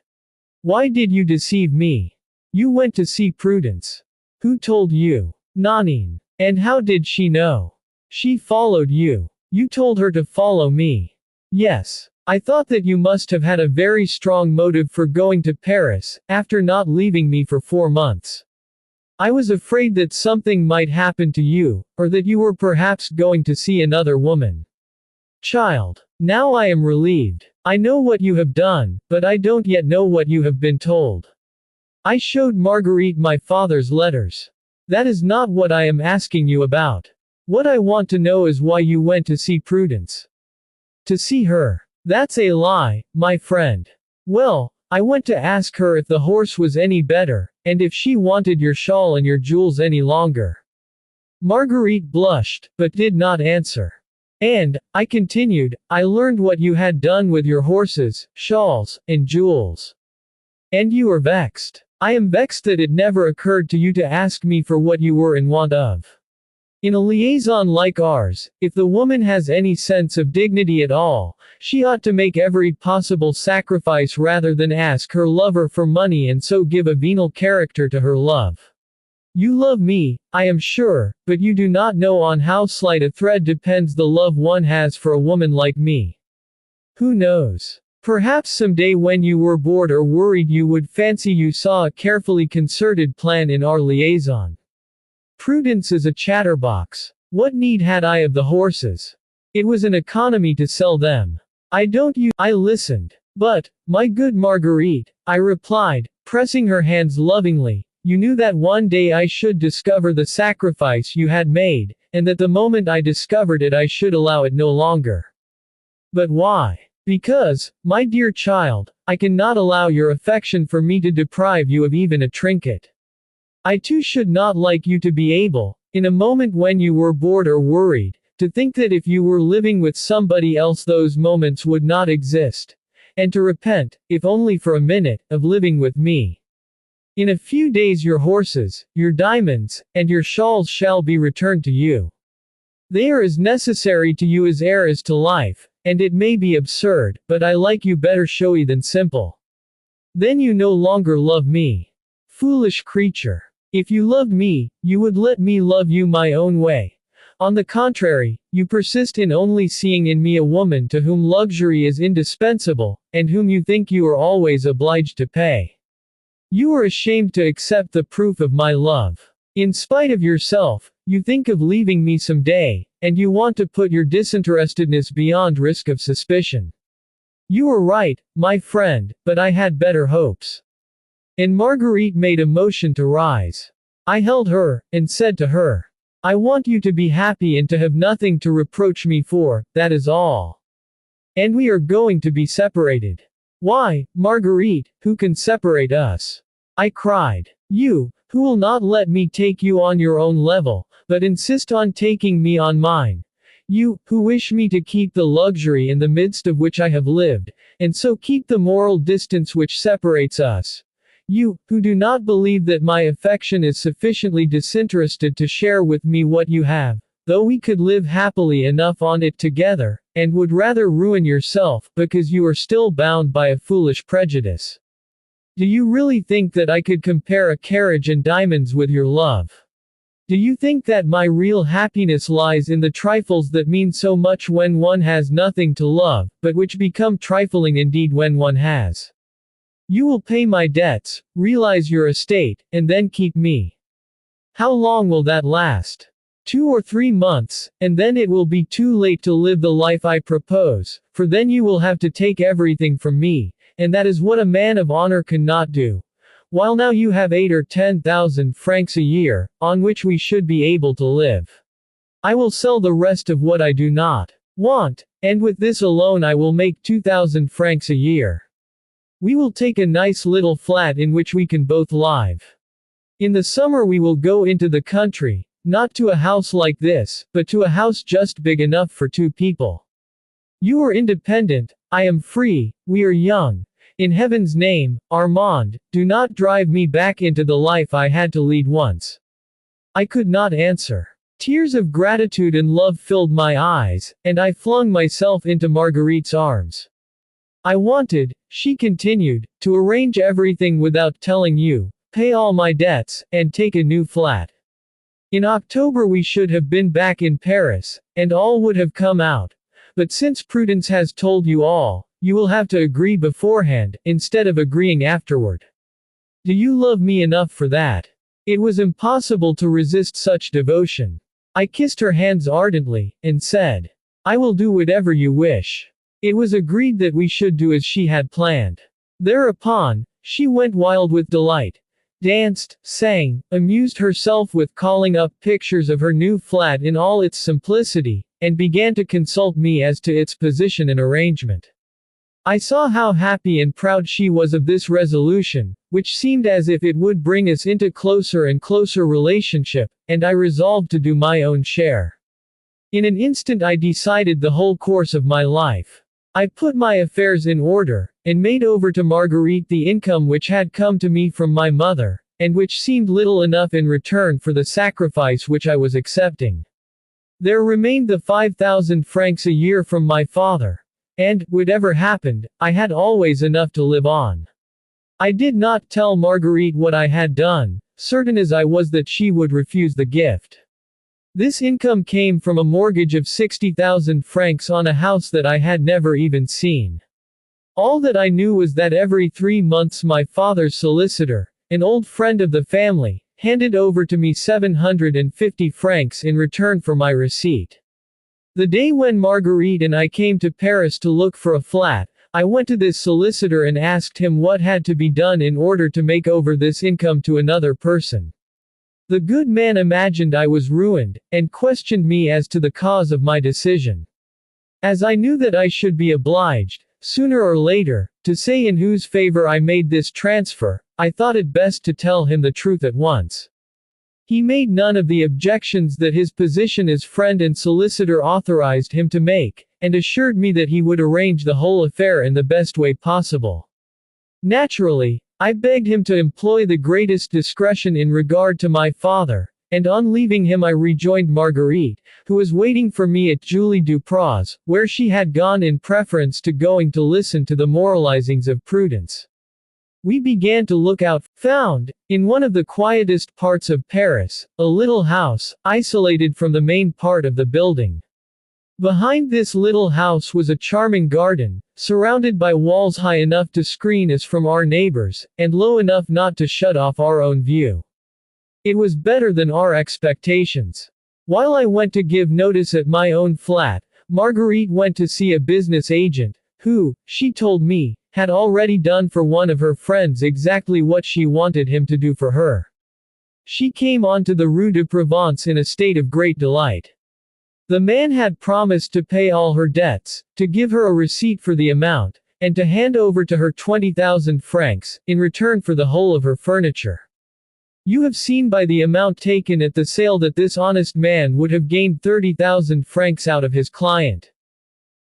"Why did you deceive me? You went to see Prudence. Who told you?" "Nanine. And how did she know?" "She followed you. You told her to follow me." "Yes. I thought that you must have had a very strong motive for going to Paris, after not leaving me for 4 months. I was afraid that something might happen to you, or that you were perhaps going to see another woman. Child. Now I am relieved. I know what you have done, but I don't yet know what you have been told." I showed Marguerite my father's letters. "That is not what I am asking you about. What I want to know is why you went to see Prudence." "To see her. That's a lie, my friend." "Well, I went to ask her if the horse was any better, and if she wanted your shawl and your jewels any longer." Marguerite blushed, but did not answer. "And," I continued, "I learned what you had done with your horses, shawls, and jewels. And you are vexed. I am vexed that it never occurred to you to ask me for what you were in want of. In a liaison like ours, if the woman has any sense of dignity at all, she ought to make every possible sacrifice rather than ask her lover for money and so give a venal character to her love. You love me, I am sure, but you do not know on how slight a thread depends the love one has for a woman like me. Who knows? Perhaps someday when you were bored or worried you would fancy you saw a carefully concerted plan in our liaison. Prudence is a chatterbox. What need had I of the horses? It was an economy to sell them. I listened. But, my good Marguerite, I replied, pressing her hands lovingly, you knew that one day I should discover the sacrifice you had made, and that the moment I discovered it I should allow it no longer. But why? Because, my dear child, I cannot allow your affection for me to deprive you of even a trinket. I too should not like you to be able, in a moment when you were bored or worried, to think that if you were living with somebody else those moments would not exist, and to repent, if only for a minute, of living with me. In a few days your horses, your diamonds, and your shawls shall be returned to you. They are as necessary to you as air is to life, and it may be absurd, but I like you better showy than simple. Then you no longer love me. Foolish creature. If you loved me, you would let me love you my own way. On the contrary, you persist in only seeing in me a woman to whom luxury is indispensable, and whom you think you are always obliged to pay. You are ashamed to accept the proof of my love. In spite of yourself, you think of leaving me some day, and you want to put your disinterestedness beyond risk of suspicion. You are right, my friend, but I had better hopes. And Marguerite made a motion to rise. I held her, and said to her, I want you to be happy and to have nothing to reproach me for, that is all. And we are going to be separated. Why, Marguerite, who can separate us? I cried. You, who will not let me take you on your own level, but insist on taking me on mine. You, who wish me to keep the luxury in the midst of which I have lived, and so keep the moral distance which separates us. You, who do not believe that my affection is sufficiently disinterested to share with me what you have, though we could live happily enough on it together, and would rather ruin yourself, because you are still bound by a foolish prejudice. Do you really think that I could compare a carriage and diamonds with your love? Do you think that my real happiness lies in the trifles that mean so much when one has nothing to love, but which become trifling indeed when one has? You will pay my debts, realize your estate, and then keep me. How long will that last? 2 or 3 months, and then it will be too late to live the life I propose, for then you will have to take everything from me, and that is what a man of honor cannot do. While now you have 8 or 10,000 francs a year, on which we should be able to live. I will sell the rest of what I do not want, and with this alone I will make 2,000 francs a year. We will take a nice little flat in which we can both live. In the summer we will go into the country, not to a house like this, but to a house just big enough for 2 people. You are independent, I am free, we are young. In heaven's name, Armand, do not drive me back into the life I had to lead once. I could not answer. Tears of gratitude and love filled my eyes, and I flung myself into Marguerite's arms. I wanted, she continued, to arrange everything without telling you, pay all my debts, and take a new flat. In October we should have been back in Paris, and all would have come out. But since Prudence has told you all, you will have to agree beforehand, instead of agreeing afterward. Do you love me enough for that? It was impossible to resist such devotion. I kissed her hands ardently, and said, I will do whatever you wish. It was agreed that we should do as she had planned. Thereupon, she went wild with delight, danced, sang, amused herself with calling up pictures of her new flat in all its simplicity, and began to consult me as to its position and arrangement. I saw how happy and proud she was of this resolution, which seemed as if it would bring us into closer and closer relationship, and I resolved to do my own share. In an instant I decided the whole course of my life. I put my affairs in order, and made over to Marguerite the income which had come to me from my mother, and which seemed little enough in return for the sacrifice which I was accepting. There remained the 5,000 francs a year from my father. And, whatever happened, I had always enough to live on. I did not tell Marguerite what I had done, certain as I was that she would refuse the gift. This income came from a mortgage of 60,000 francs on a house that I had never even seen. All that I knew was that every 3 months my father's solicitor, an old friend of the family, handed over to me 750 francs in return for my receipt. The day when Marguerite and I came to Paris to look for a flat, I went to this solicitor and asked him what had to be done in order to make over this income to another person. The good man imagined I was ruined, and questioned me as to the cause of my decision. As I knew that I should be obliged, sooner or later, to say in whose favor I made this transfer, I thought it best to tell him the truth at once. He made none of the objections that his position as friend and solicitor authorized him to make, and assured me that he would arrange the whole affair in the best way possible. Naturally, I begged him to employ the greatest discretion in regard to my father, and on leaving him I rejoined Marguerite, who was waiting for me at Julie Duprat's, where she had gone in preference to going to listen to the moralizings of Prudence. We began to look out, found, in one of the quietest parts of Paris, a little house, isolated from the main part of the building. Behind this little house was a charming garden, surrounded by walls high enough to screen us from our neighbors, and low enough not to shut off our own view. It was better than our expectations. While I went to give notice at my own flat, Marguerite went to see a business agent, who, she told me, had already done for one of her friends exactly what she wanted him to do for her. She came onto the Rue de Provence in a state of great delight. The man had promised to pay all her debts, to give her a receipt for the amount, and to hand over to her 20,000 francs, in return for the whole of her furniture. You have seen by the amount taken at the sale that this honest man would have gained 30,000 francs out of his client.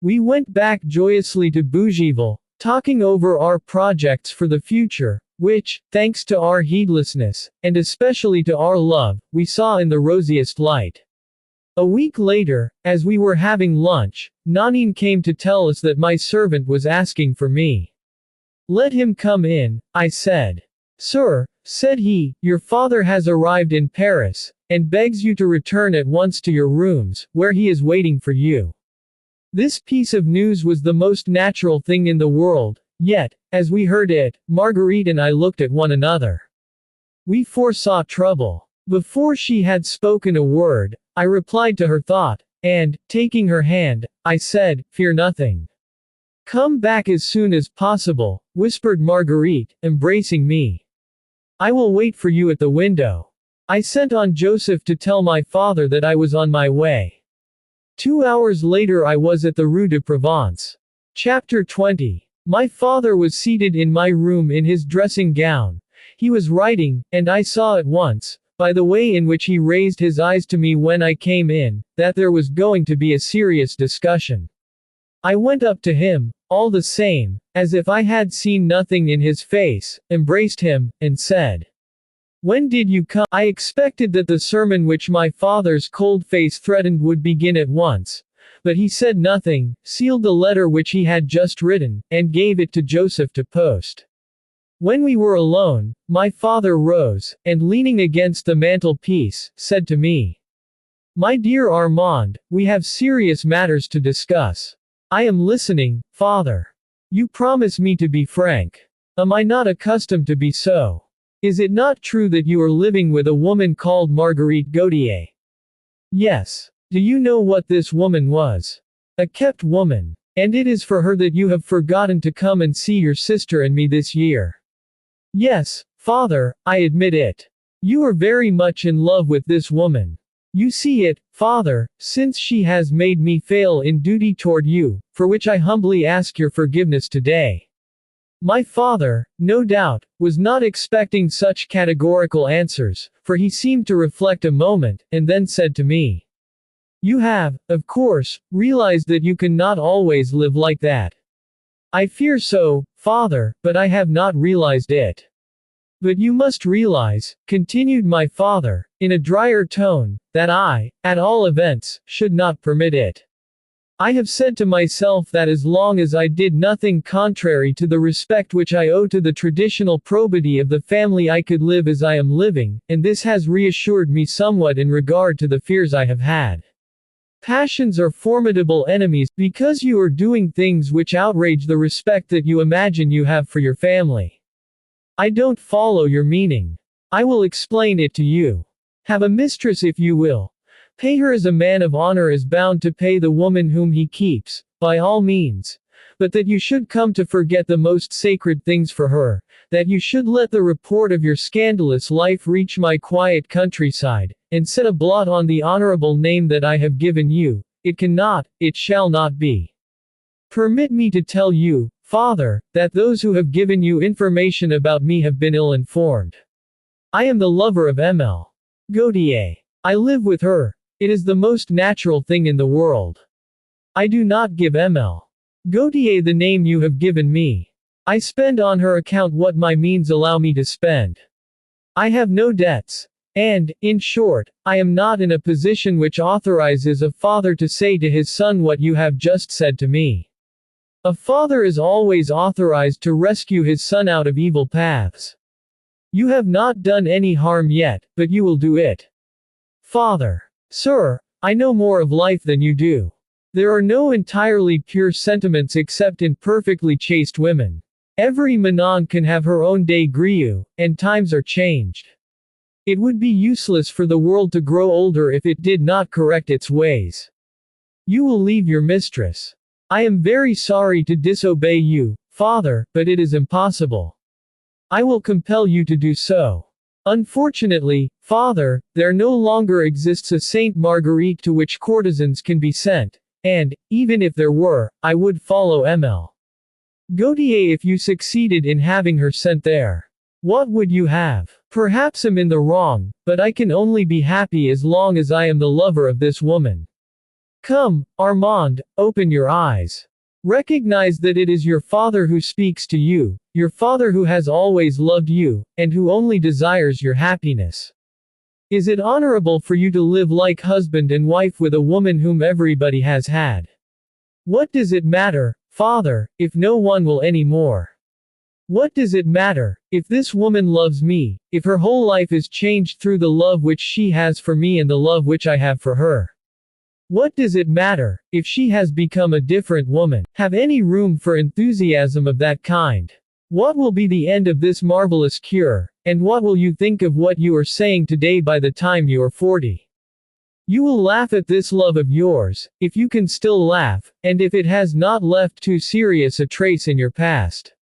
We went back joyously to Bougival, talking over our projects for the future, which, thanks to our heedlessness, and especially to our love, we saw in the rosiest light. A week later, as we were having lunch, Nanine came to tell us that my servant was asking for me. "Let him come in," I said. "Sir," said he, "your father has arrived in Paris, and begs you to return at once to your rooms, where he is waiting for you." This piece of news was the most natural thing in the world, yet, as we heard it, Marguerite and I looked at one another. We foresaw trouble. Before she had spoken a word, I replied to her thought, and, taking her hand, I said, "Fear nothing. Come back as soon as possible," whispered Marguerite, embracing me. "I will wait for you at the window." I sent on Joseph to tell my father that I was on my way. 2 hours later I was at the Rue de Provence. Chapter 20. My father was seated in my room in his dressing gown. He was writing, and I saw at once, by the way in which he raised his eyes to me when I came in, that there was going to be a serious discussion. I went up to him, all the same, as if I had seen nothing in his face, embraced him, and said, "When did you come?" I expected that the sermon which my father's cold face threatened would begin at once, but he said nothing, sealed the letter which he had just written, and gave it to Joseph to post. When we were alone, my father rose, and leaning against the mantelpiece, said to me, "My dear Armand, we have serious matters to discuss." "I am listening, father." "You promise me to be frank. Am I not accustomed to be so? Is it not true that you are living with a woman called Marguerite Gautier?" "Yes. Do you know what this woman was? A kept woman. And it is for her that you have forgotten to come and see your sister and me this year." "Yes, father, I admit it. You are very much in love with this woman. You see it, father, since she has made me fail in duty toward you, for which I humbly ask your forgiveness today." My father, no doubt, was not expecting such categorical answers, for he seemed to reflect a moment, and then said to me, "You have, of course, realized that you cannot always live like that." "I fear so, father, but I have not realized it." "But you must realize," continued my father, in a drier tone, "that I, at all events, should not permit it. I have said to myself that as long as I did nothing contrary to the respect which I owe to the traditional probity of the family I could live as I am living, and this has reassured me somewhat in regard to the fears I have had. Passions are formidable enemies, because you are doing things which outrage the respect that you imagine you have for your family. I don't follow your meaning. I will explain it to you. Have a mistress if you will. Pay her as a man of honor is bound to pay the woman whom he keeps, by all means. But that you should come to forget the most sacred things for her, that you should let the report of your scandalous life reach my quiet countryside, and set a blot on the honorable name that I have given you, it cannot, it shall not be. Permit me to tell you, father, that those who have given you information about me have been ill-informed. I am the lover of Emile Gautier. I live with her. It is the most natural thing in the world. I do not give Emile Gautier the name you have given me. I spend on her account what my means allow me to spend. I have no debts. And, in short, I am not in a position which authorizes a father to say to his son what you have just said to me. A father is always authorized to rescue his son out of evil paths. You have not done any harm yet, but you will do it. Father. Sir, I know more of life than you do. There are no entirely pure sentiments except in perfectly chaste women. Every Manon can have her own day grille, and times are changed. It would be useless for the world to grow older if it did not correct its ways. You will leave your mistress. I am very sorry to disobey you, father, but it is impossible. I will compel you to do so. Unfortunately, father, there no longer exists a Saint Marguerite to which courtesans can be sent, and, even if there were, I would follow Ml. Gautier if you succeeded in having her sent there. What would you have? Perhaps I'm in the wrong, but I can only be happy as long as I am the lover of this woman. Come, Armand, open your eyes. Recognize that it is your father who speaks to you, your father who has always loved you, and who only desires your happiness. Is it honorable for you to live like husband and wife with a woman whom everybody has had? What does it matter, father, if no one will any more? What does it matter, if this woman loves me, if her whole life is changed through the love which she has for me and the love which I have for her? What does it matter, if she has become a different woman? Have any room for enthusiasm of that kind? What will be the end of this marvelous cure, and what will you think of what you are saying today by the time you are 40? You will laugh at this love of yours, if you can still laugh, and if it has not left too serious a trace in your past.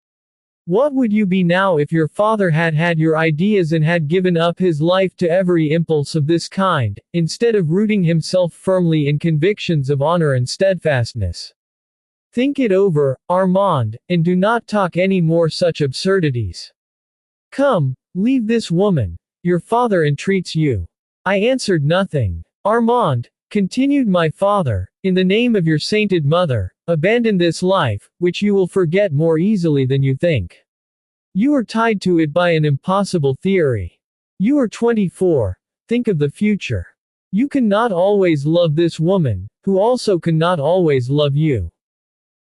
What would you be now if your father had had your ideas and had given up his life to every impulse of this kind, instead of rooting himself firmly in convictions of honor and steadfastness? Think it over, Armand, and do not talk any more such absurdities. Come, leave this woman. Your father entreats you. I answered nothing. Armand, continued my father, in the name of your sainted mother, abandon this life, which you will forget more easily than you think. You are tied to it by an impossible theory. You are 24, think of the future. You cannot always love this woman, who also cannot always love you.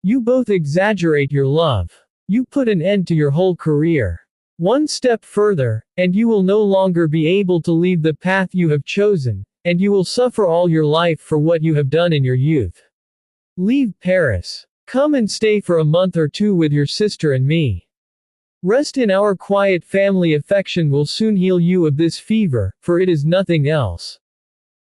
You both exaggerate your love. You put an end to your whole career. One step further, and you will no longer be able to leave the path you have chosen, and you will suffer all your life for what you have done in your youth. Leave Paris. Come and stay for a month or two with your sister and me. Rest in our quiet family affection will soon heal you of this fever, for it is nothing else.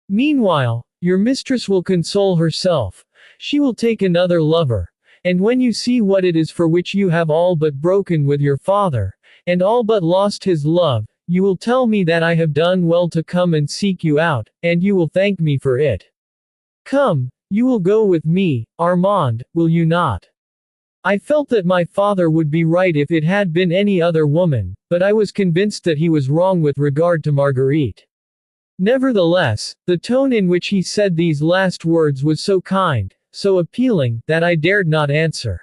Meanwhile, your mistress will console herself. She will take another lover. And when you see what it is for which you have all but broken with your father, and all but lost his love, you will tell me that I have done well to come and seek you out, and you will thank me for it. Come, you will go with me, Armand, will you not? I felt that my father would be right if it had been any other woman, but I was convinced that he was wrong with regard to Marguerite. Nevertheless, the tone in which he said these last words was so kind, so appealing, that I dared not answer.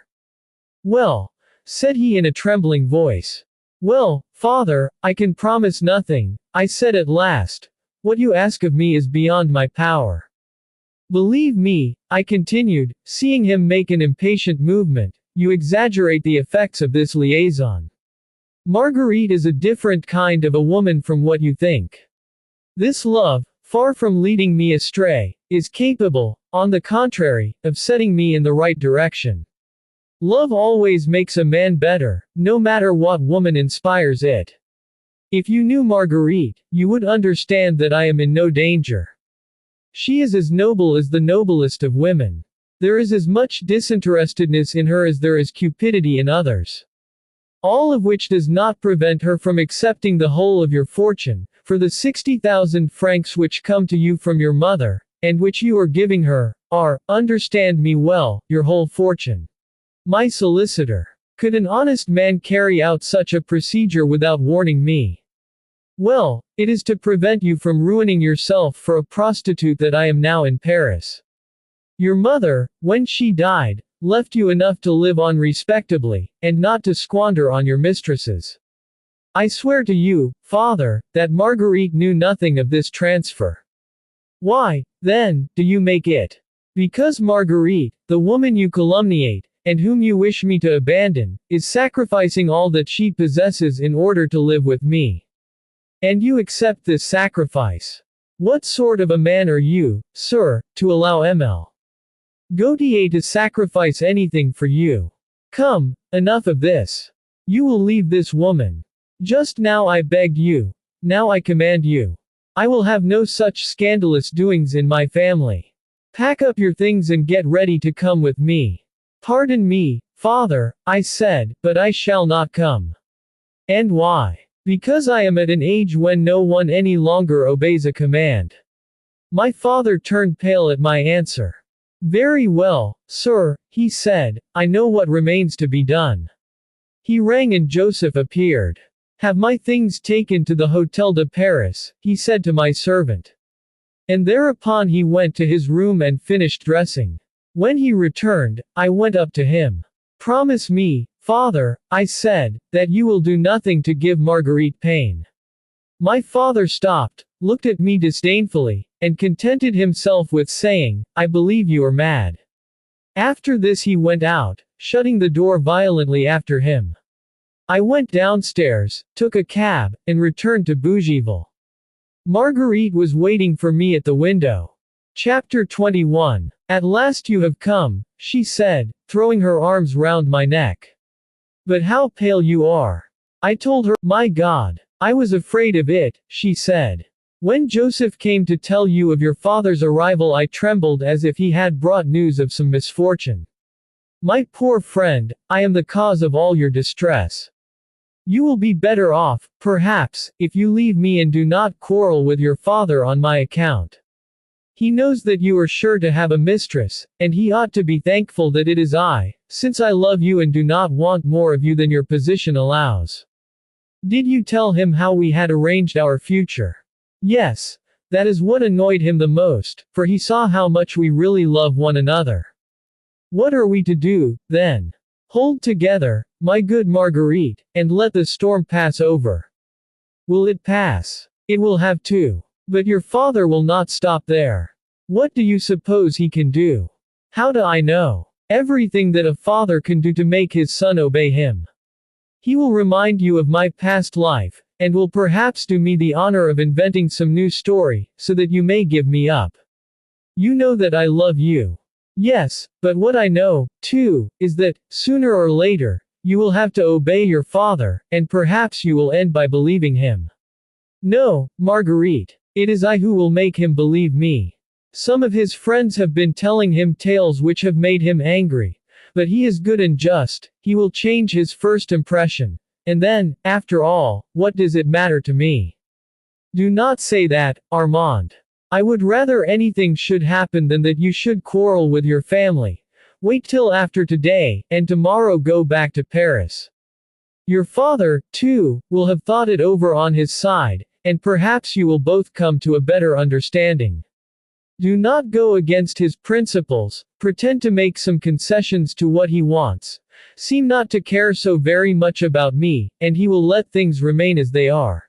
Well, said he in a trembling voice. Well, father, I can promise nothing, I said at last. What you ask of me is beyond my power. Believe me, I continued, seeing him make an impatient movement, you exaggerate the effects of this liaison. Marguerite is a different kind of a woman from what you think. This love, far from leading me astray, is capable, on the contrary, of setting me in the right direction. Love always makes a man better, no matter what woman inspires it. If you knew Marguerite, you would understand that I am in no danger. She is as noble as the noblest of women. There is as much disinterestedness in her as there is cupidity in others. All of which does not prevent her from accepting the whole of your fortune, for the 60,000 francs which come to you from your mother, and which you are giving her, are, understand me well, your whole fortune. My solicitor. Could an honest man carry out such a procedure without warning me? Well, it is to prevent you from ruining yourself for a prostitute that I am now in Paris. Your mother, when she died, left you enough to live on respectably, and not to squander on your mistresses. I swear to you, father, that Marguerite knew nothing of this transfer. Why, then, do you make it? Because Marguerite, the woman you calumniate, and whom you wish me to abandon, is sacrificing all that she possesses in order to live with me. And you accept this sacrifice. What sort of a man are you, sir, to allow Ml. Gautier to sacrifice anything for you? Come, enough of this. You will leave this woman. Just now I begged you. Now I command you. I will have no such scandalous doings in my family. Pack up your things and get ready to come with me. Pardon me, Father, I said, but I shall not come. And why? Because I am at an age when no one any longer obeys a command. My father turned pale at my answer. Very well, sir, he said, I know what remains to be done. He rang and Joseph appeared. Have my things taken to the Hotel de Paris, he said to my servant. And thereupon he went to his room and finished dressing. When he returned, I went up to him. Promise me, father, I said, that you will do nothing to give Marguerite pain. My father stopped, looked at me disdainfully, and contented himself with saying, I believe you are mad. After this he went out, shutting the door violently after him. I went downstairs, took a cab, and returned to Bougival. Marguerite was waiting for me at the window. Chapter 21. At last you have come, she said, throwing her arms round my neck. But how pale you are. I told her, my God, I was afraid of it, she said. When Joseph came to tell you of your father's arrival I trembled as if he had brought news of some misfortune. My poor friend, I am the cause of all your distress. You will be better off, perhaps, if you leave me and do not quarrel with your father on my account. He knows that you are sure to have a mistress, and he ought to be thankful that it is I, since I love you and do not want more of you than your position allows. Did you tell him how we had arranged our future? Yes, that is what annoyed him the most, for he saw how much we really love one another. What are we to do, then? Hold together, my good Marguerite, and let the storm pass over. Will it pass? It will have to. But your father will not stop there. What do you suppose he can do? How do I know? Everything that a father can do to make his son obey him. He will remind you of my past life, and will perhaps do me the honor of inventing some new story, so that you may give me up. You know that I love you. Yes, but what I know, too, is that, sooner or later, you will have to obey your father, and perhaps you will end by believing him. No, Marguerite. It is I who will make him believe me. Some of his friends have been telling him tales which have made him angry, but he is good and just, he will change his first impression. And then, after all, what does it matter to me? Do not say that, Armand. I would rather anything should happen than that you should quarrel with your family. Wait till after today, and tomorrow go back to Paris. Your father, too, will have thought it over on his side, and perhaps you will both come to a better understanding. Do not go against his principles, pretend to make some concessions to what he wants. Seem not to care so very much about me, and he will let things remain as they are.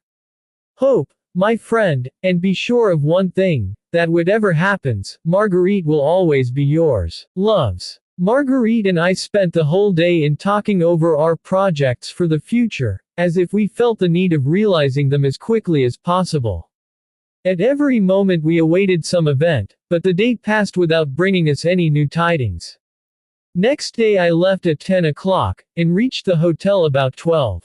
Hope, my friend, and be sure of one thing, that whatever happens, Marguerite will always be yours. Loves. Marguerite and I spent the whole day in talking over our projects for the future, as if we felt the need of realizing them as quickly as possible. At every moment we awaited some event, but the day passed without bringing us any new tidings. Next day I left at 10 o'clock, and reached the hotel about 12.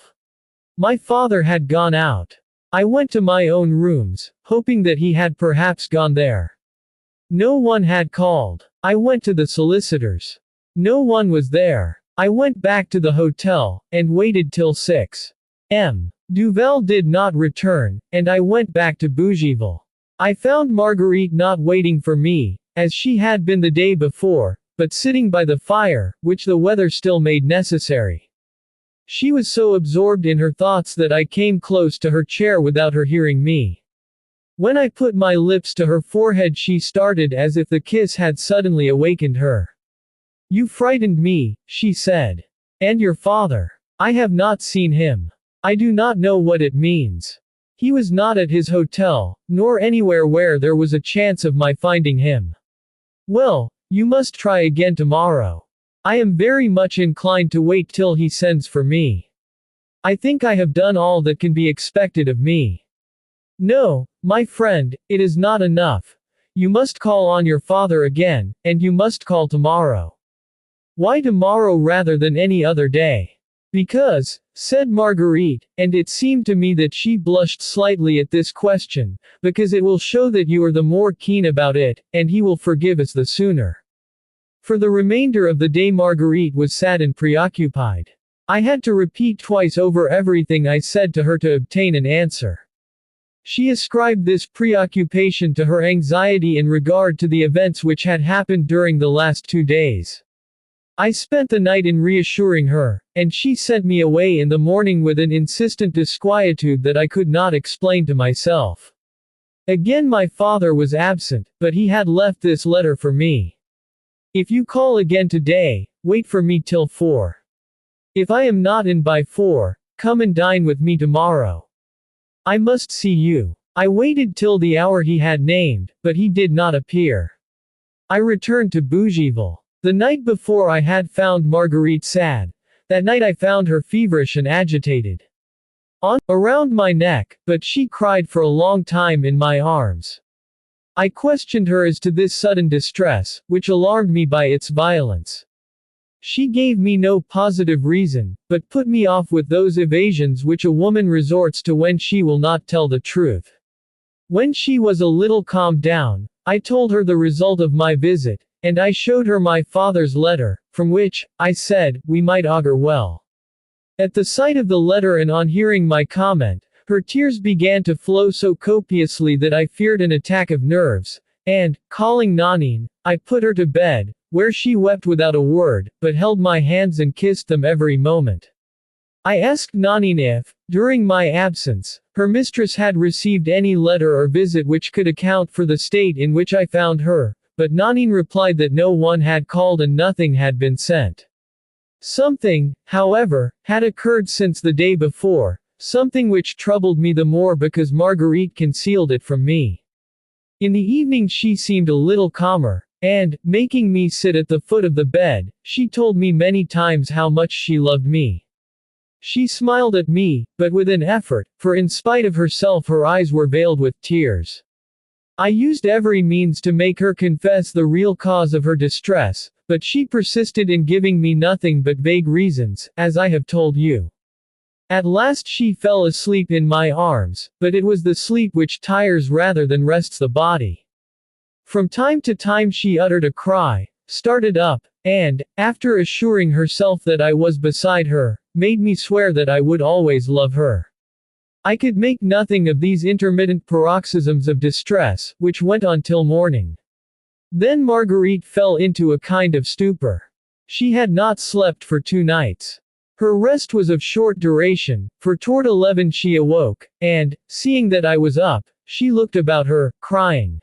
My father had gone out. I went to my own rooms, hoping that he had perhaps gone there. No one had called. I went to the solicitor's. No one was there. I went back to the hotel, and waited till 6 m. Duvel did not return, and I went back to Bougival. I found Marguerite not waiting for me, as she had been the day before, but sitting by the fire, which the weather still made necessary. She was so absorbed in her thoughts that I came close to her chair without her hearing me. When I put my lips to her forehead she started as if the kiss had suddenly awakened her. You frightened me, she said. And your father? I have not seen him. I do not know what it means. He was not at his hotel, nor anywhere where there was a chance of my finding him. Well, you must try again tomorrow. I am very much inclined to wait till he sends for me. I think I have done all that can be expected of me. No, my friend, it is not enough. You must call on your father again, and you must call tomorrow. Why tomorrow rather than any other day? Because, said Marguerite, and it seemed to me that she blushed slightly at this question, because it will show that you are the more keen about it, and he will forgive us the sooner. For the remainder of the day Marguerite was sad and preoccupied. I had to repeat twice over everything I said to her to obtain an answer. She ascribed this preoccupation to her anxiety in regard to the events which had happened during the last 2 days. I spent the night in reassuring her, and she sent me away in the morning with an insistent disquietude that I could not explain to myself. Again my father was absent, but he had left this letter for me. If you call again today, wait for me till 4. If I am not in by 4, come and dine with me tomorrow. I must see you. I waited till the hour he had named, but he did not appear. I returned to Bougival. The night before I had found Marguerite sad. That night I found her feverish and agitated. Around my neck, but she cried for a long time in my arms. I questioned her as to this sudden distress, which alarmed me by its violence. She gave me no positive reason, but put me off with those evasions which a woman resorts to when she will not tell the truth. When she was a little calmed down, I told her the result of my visit, and I showed her my father's letter, from which, I said, we might augur well. At the sight of the letter and on hearing my comment, her tears began to flow so copiously that I feared an attack of nerves, and, calling Nanine, I put her to bed, where she wept without a word, but held my hands and kissed them every moment. I asked Nanine if, during my absence, her mistress had received any letter or visit which could account for the state in which I found her, but Nanine replied that no one had called and nothing had been sent. Something, however, had occurred since the day before, something which troubled me the more because Marguerite concealed it from me. In the evening she seemed a little calmer, and, making me sit at the foot of the bed, she told me many times how much she loved me. She smiled at me, but with an effort, for in spite of herself her eyes were veiled with tears. I used every means to make her confess the real cause of her distress, but she persisted in giving me nothing but vague reasons, as I have told you. At last she fell asleep in my arms, but it was the sleep which tires rather than rests the body. From time to time she uttered a cry, started up, and, after assuring herself that I was beside her, made me swear that I would always love her. I could make nothing of these intermittent paroxysms of distress, which went on till morning. Then Marguerite fell into a kind of stupor. She had not slept for 2 nights. Her rest was of short duration, for toward 11 she awoke, and, seeing that I was up, she looked about her, crying.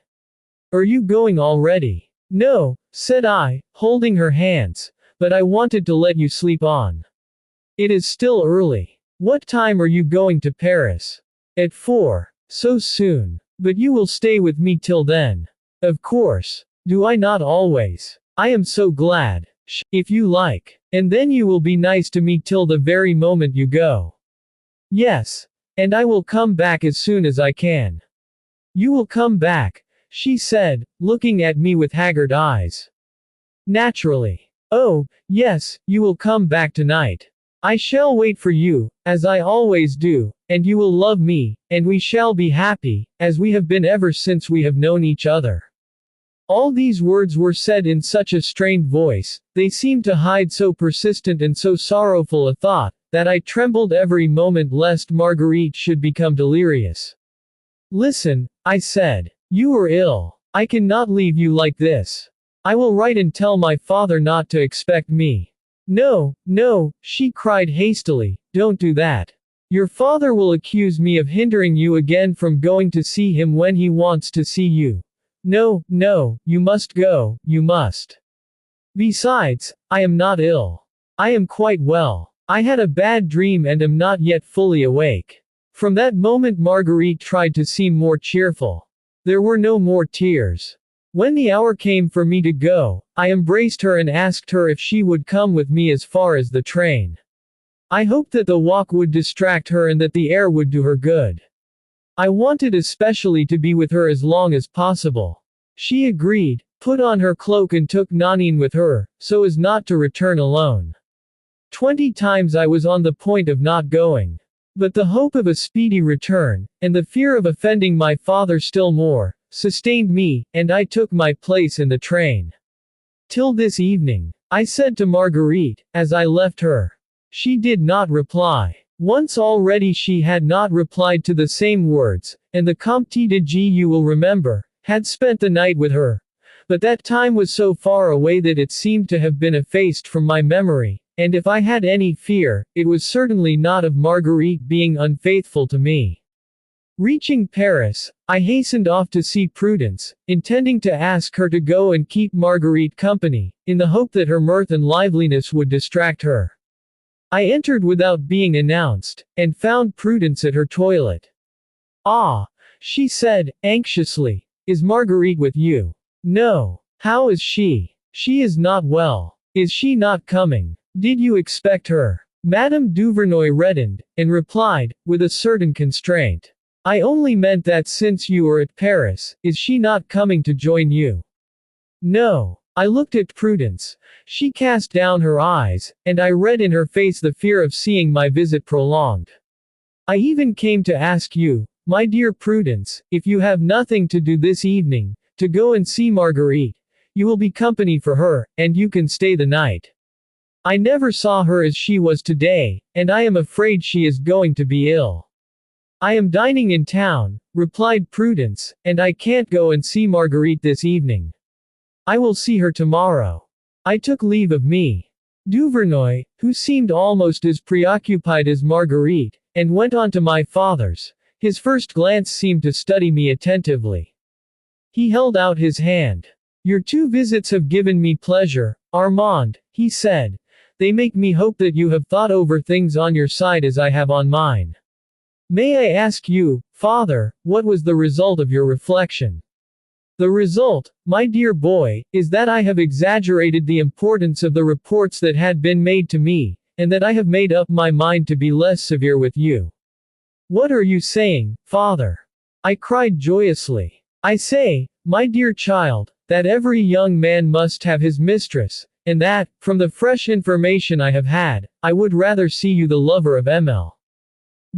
Are you going already? No, said I, holding her hands, but I wanted to let you sleep on. It is still early. What time are you going to Paris? At 4. So soon. But you will stay with me till then. Of course. Do I not always? I am so glad. If you like. And then you will be nice to me till the very moment you go. Yes. And I will come back as soon as I can. You will come back, she said, looking at me with haggard eyes. Naturally. Oh, yes, you will come back tonight. I shall wait for you, as I always do, and you will love me, and we shall be happy, as we have been ever since we have known each other. All these words were said in such a strained voice, they seemed to hide so persistent and so sorrowful a thought, that I trembled every moment lest Marguerite should become delirious. Listen, I said. You are ill. I cannot leave you like this. I will write and tell my father not to expect me. No, no, she cried hastily, don't do that. Your father will accuse me of hindering you again from going to see him when he wants to see you. No, no, you must go, you must. Besides, I am not ill. I am quite well. I had a bad dream and am not yet fully awake. From that moment Marguerite tried to seem more cheerful. There were no more tears. When the hour came for me to go, I embraced her and asked her if she would come with me as far as the train. I hoped that the walk would distract her and that the air would do her good. I wanted especially to be with her as long as possible. She agreed, put on her cloak and took Nanine with her, so as not to return alone. 20 times I was on the point of not going. But the hope of a speedy return, and the fear of offending my father still more, sustained me, and I took my place in the train. Till this evening, I said to Marguerite, as I left her. She did not reply. Once already she had not replied to the same words, and the Comte de G, you will remember, had spent the night with her. But that time was so far away that it seemed to have been effaced from my memory, and if I had any fear, it was certainly not of Marguerite being unfaithful to me. Reaching Paris, I hastened off to see Prudence, intending to ask her to go and keep Marguerite company, in the hope that her mirth and liveliness would distract her. I entered without being announced, and found Prudence at her toilet. "Ah," she said, anxiously, "is Marguerite with you?" "No." "How is she?" "She is not well." "Is she not coming?" "Did you expect her?" Madame Duvernoy reddened, and replied, with a certain constraint. "I only meant that since you are at Paris, is she not coming to join you?" "No." I looked at Prudence. She cast down her eyes, and I read in her face the fear of seeing my visit prolonged. "I even came to ask you, my dear Prudence, if you have nothing to do this evening, to go and see Marguerite. You will be company for her, and you can stay the night. I never saw her as she was today, and I am afraid she is going to be ill." "I am dining in town," replied Prudence, "and I can't go and see Marguerite this evening. I will see her tomorrow." I took leave of me. Duvernoy, who seemed almost as preoccupied as Marguerite, and went on to my father's. His first glance seemed to study me attentively. He held out his hand. "Your 2 visits have given me pleasure, Armand," he said. "They make me hope that you have thought over things on your side as I have on mine. May I ask you, father, what was the result of your reflection?" "The result, my dear boy, is that I have exaggerated the importance of the reports that had been made to me, and that I have made up my mind to be less severe with you." "What are you saying, father?" I cried joyously. "I say, my dear child, that every young man must have his mistress, and that, from the fresh information I have had, I would rather see you the lover of Emile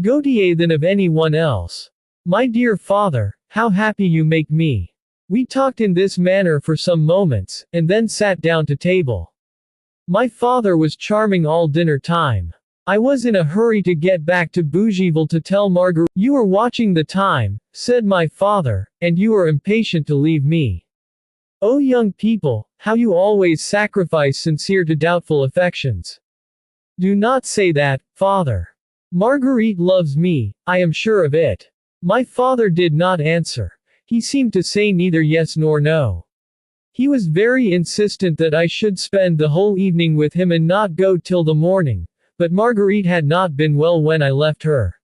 Gautier than of any one else. My dear father, how happy you make me." We talked in this manner for some moments, and then sat down to table. My father was charming all dinner time. I was in a hurry to get back to Bougival to tell Marguerite. "You are watching the time," said my father, "and you are impatient to leave me. Oh young people, how you always sacrifice sincere to doubtful affections." "Do not say that, father. Marguerite loves me, I am sure of it." My father did not answer. He seemed to say neither yes nor no. He was very insistent that I should spend the whole evening with him and not go till the morning, but Marguerite had not been well when I left her.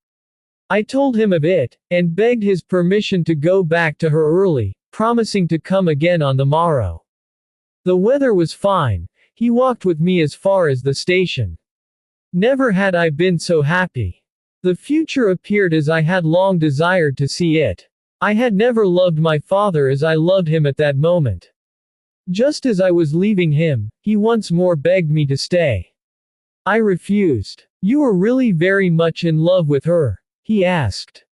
I told him of it, and begged his permission to go back to her early, promising to come again on the morrow. The weather was fine. He walked with me as far as the station. Never had I been so happy. The future appeared as I had long desired to see it. I had never loved my father as I loved him at that moment. Just as I was leaving him, he once more begged me to stay. I refused. "You are really very much in love with her?" he asked.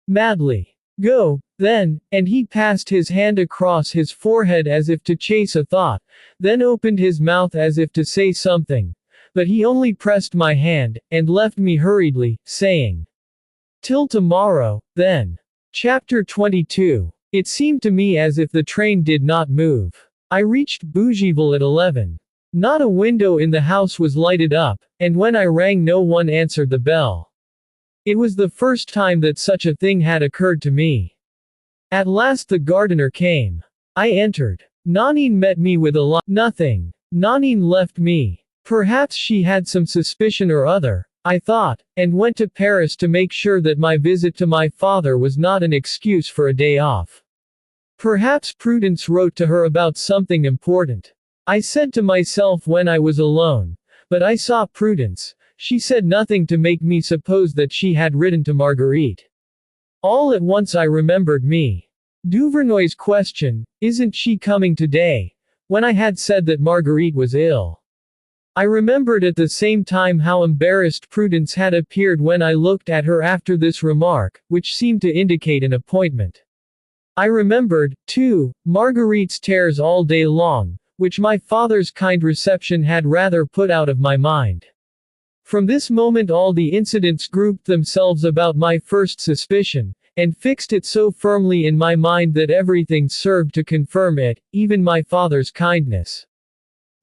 "Madly." "Go, then," and he passed his hand across his forehead as if to chase a thought, then opened his mouth as if to say something. But he only pressed my hand, and left me hurriedly, saying, "Till tomorrow, then." Chapter 22. It seemed to me as if the train did not move. I reached Bougival at 11. Not a window in the house was lighted up, and when I rang no one answered the bell. It was the first time that such a thing had occurred to me. At last the gardener came. I entered. Nanine met me with a nothing. Nanine left me. Perhaps she had some suspicion or other, I thought, and went to Paris to make sure that my visit to my father was not an excuse for a day off. Perhaps Prudence wrote to her about something important. I said to myself when I was alone. But I saw Prudence. She said nothing to make me suppose that she had written to Marguerite. All at once I remembered me. Duvernoy's question, "Isn't she coming today?" when I had said that Marguerite was ill. I remembered at the same time how embarrassed Prudence had appeared when I looked at her after this remark, which seemed to indicate an appointment. I remembered, too, Marguerite's tears all day long, which my father's kind reception had rather put out of my mind. From this moment all the incidents grouped themselves about my first suspicion, and fixed it so firmly in my mind that everything served to confirm it, even my father's kindness.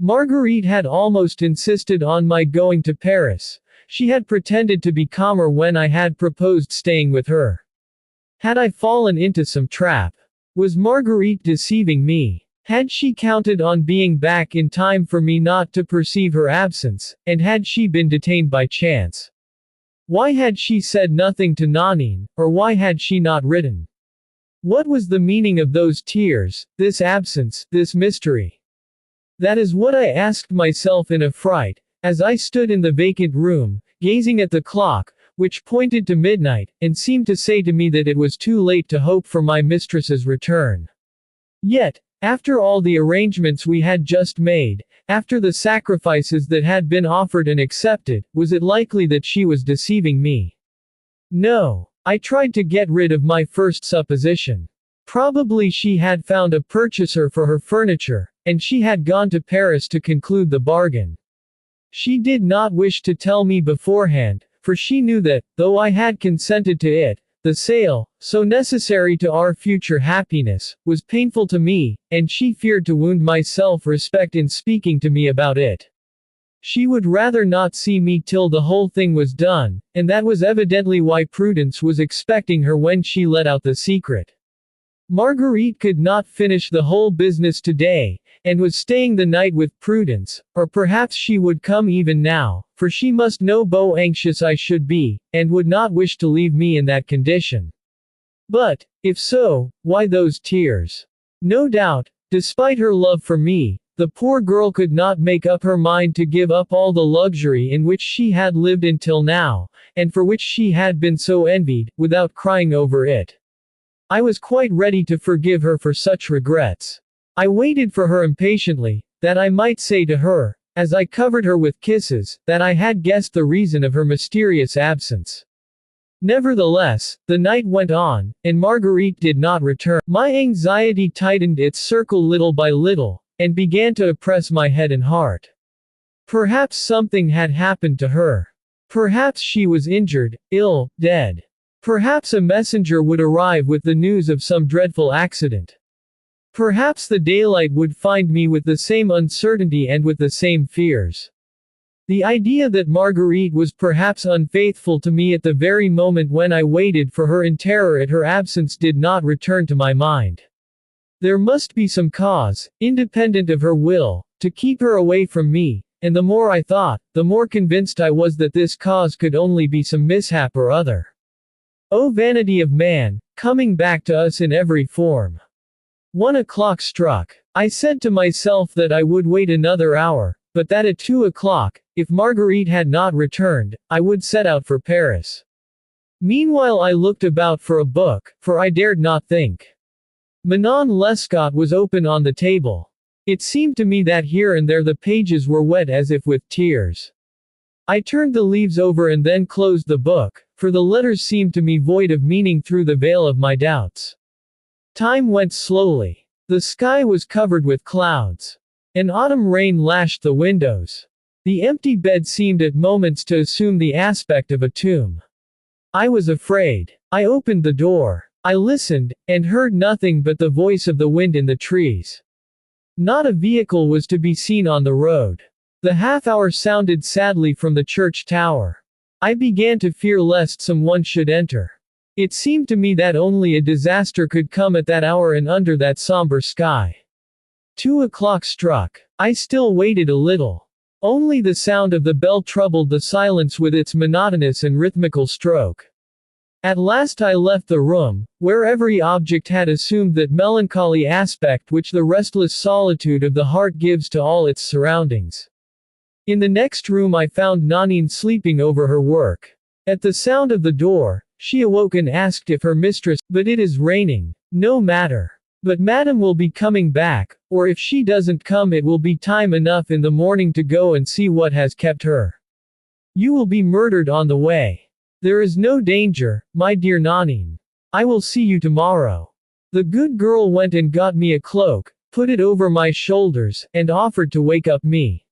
Marguerite had almost insisted on my going to Paris. She had pretended to be calmer when I had proposed staying with her. Had I fallen into some trap? Was Marguerite deceiving me? Had she counted on being back in time for me not to perceive her absence, and had she been detained by chance? Why had she said nothing to Nanine, or why had she not written? What was the meaning of those tears, this absence, this mystery? That is what I asked myself in a fright, as I stood in the vacant room, gazing at the clock, which pointed to midnight, and seemed to say to me that it was too late to hope for my mistress's return. Yet, after all the arrangements we had just made, after the sacrifices that had been offered and accepted, was it likely that she was deceiving me? No. I tried to get rid of my first supposition. Probably she had found a purchaser for her furniture, and she had gone to Paris to conclude the bargain. She did not wish to tell me beforehand, for she knew that, though I had consented to it, the sale, so necessary to our future happiness, was painful to me, and she feared to wound my self-respect in speaking to me about it. She would rather not see me till the whole thing was done, and that was evidently why Prudence was expecting her when she let out the secret. Marguerite could not finish the whole business today, and was staying the night with Prudence, or perhaps she would come even now, for she must know how anxious I should be, and would not wish to leave me in that condition. But, if so, why those tears? No doubt, despite her love for me, the poor girl could not make up her mind to give up all the luxury in which she had lived until now, and for which she had been so envied, without crying over it. I was quite ready to forgive her for such regrets. I waited for her impatiently, that I might say to her, as I covered her with kisses, that I had guessed the reason of her mysterious absence. Nevertheless, the night went on, and Marguerite did not return. My anxiety tightened its circle little by little, and began to oppress my head and heart. Perhaps something had happened to her. Perhaps she was injured, ill, dead. Perhaps a messenger would arrive with the news of some dreadful accident. Perhaps the daylight would find me with the same uncertainty and with the same fears. The idea that Marguerite was perhaps unfaithful to me at the very moment when I waited for her in terror at her absence did not return to my mind. There must be some cause, independent of her will, to keep her away from me, and the more I thought, the more convinced I was that this cause could only be some mishap or other. O vanity of man, coming back to us in every form. 1 o'clock struck. I said to myself that I would wait another hour, but that at 2 o'clock, if Marguerite had not returned, I would set out for Paris. Meanwhile I looked about for a book, for I dared not think. Manon Lescaut was open on the table. It seemed to me that here and there the pages were wet as if with tears. I turned the leaves over and then closed the book, for the letters seemed to me void of meaning through the veil of my doubts. Time went slowly. The sky was covered with clouds. An autumn rain lashed the windows. The empty bed seemed at moments to assume the aspect of a tomb. I was afraid. I opened the door. I listened, and heard nothing but the voice of the wind in the trees. Not a vehicle was to be seen on the road. The half-hour sounded sadly from the church tower. I began to fear lest someone should enter. It seemed to me that only a disaster could come at that hour and under that somber sky. 2 o'clock struck. I still waited a little. Only the sound of the bell troubled the silence with its monotonous and rhythmical stroke. At last I left the room, where every object had assumed that melancholy aspect which the restless solitude of the heart gives to all its surroundings. In the next room I found Nanine sleeping over her work. At the sound of the door, she awoke and asked if her mistress, "But it is raining." "No matter. But madam will be coming back, or if she doesn't come it will be time enough in the morning to go and see what has kept her. You will be murdered on the way. There is no danger, my dear Nanine. I will see you tomorrow." The good girl went and got me a cloak, put it over my shoulders, and offered to wake up me.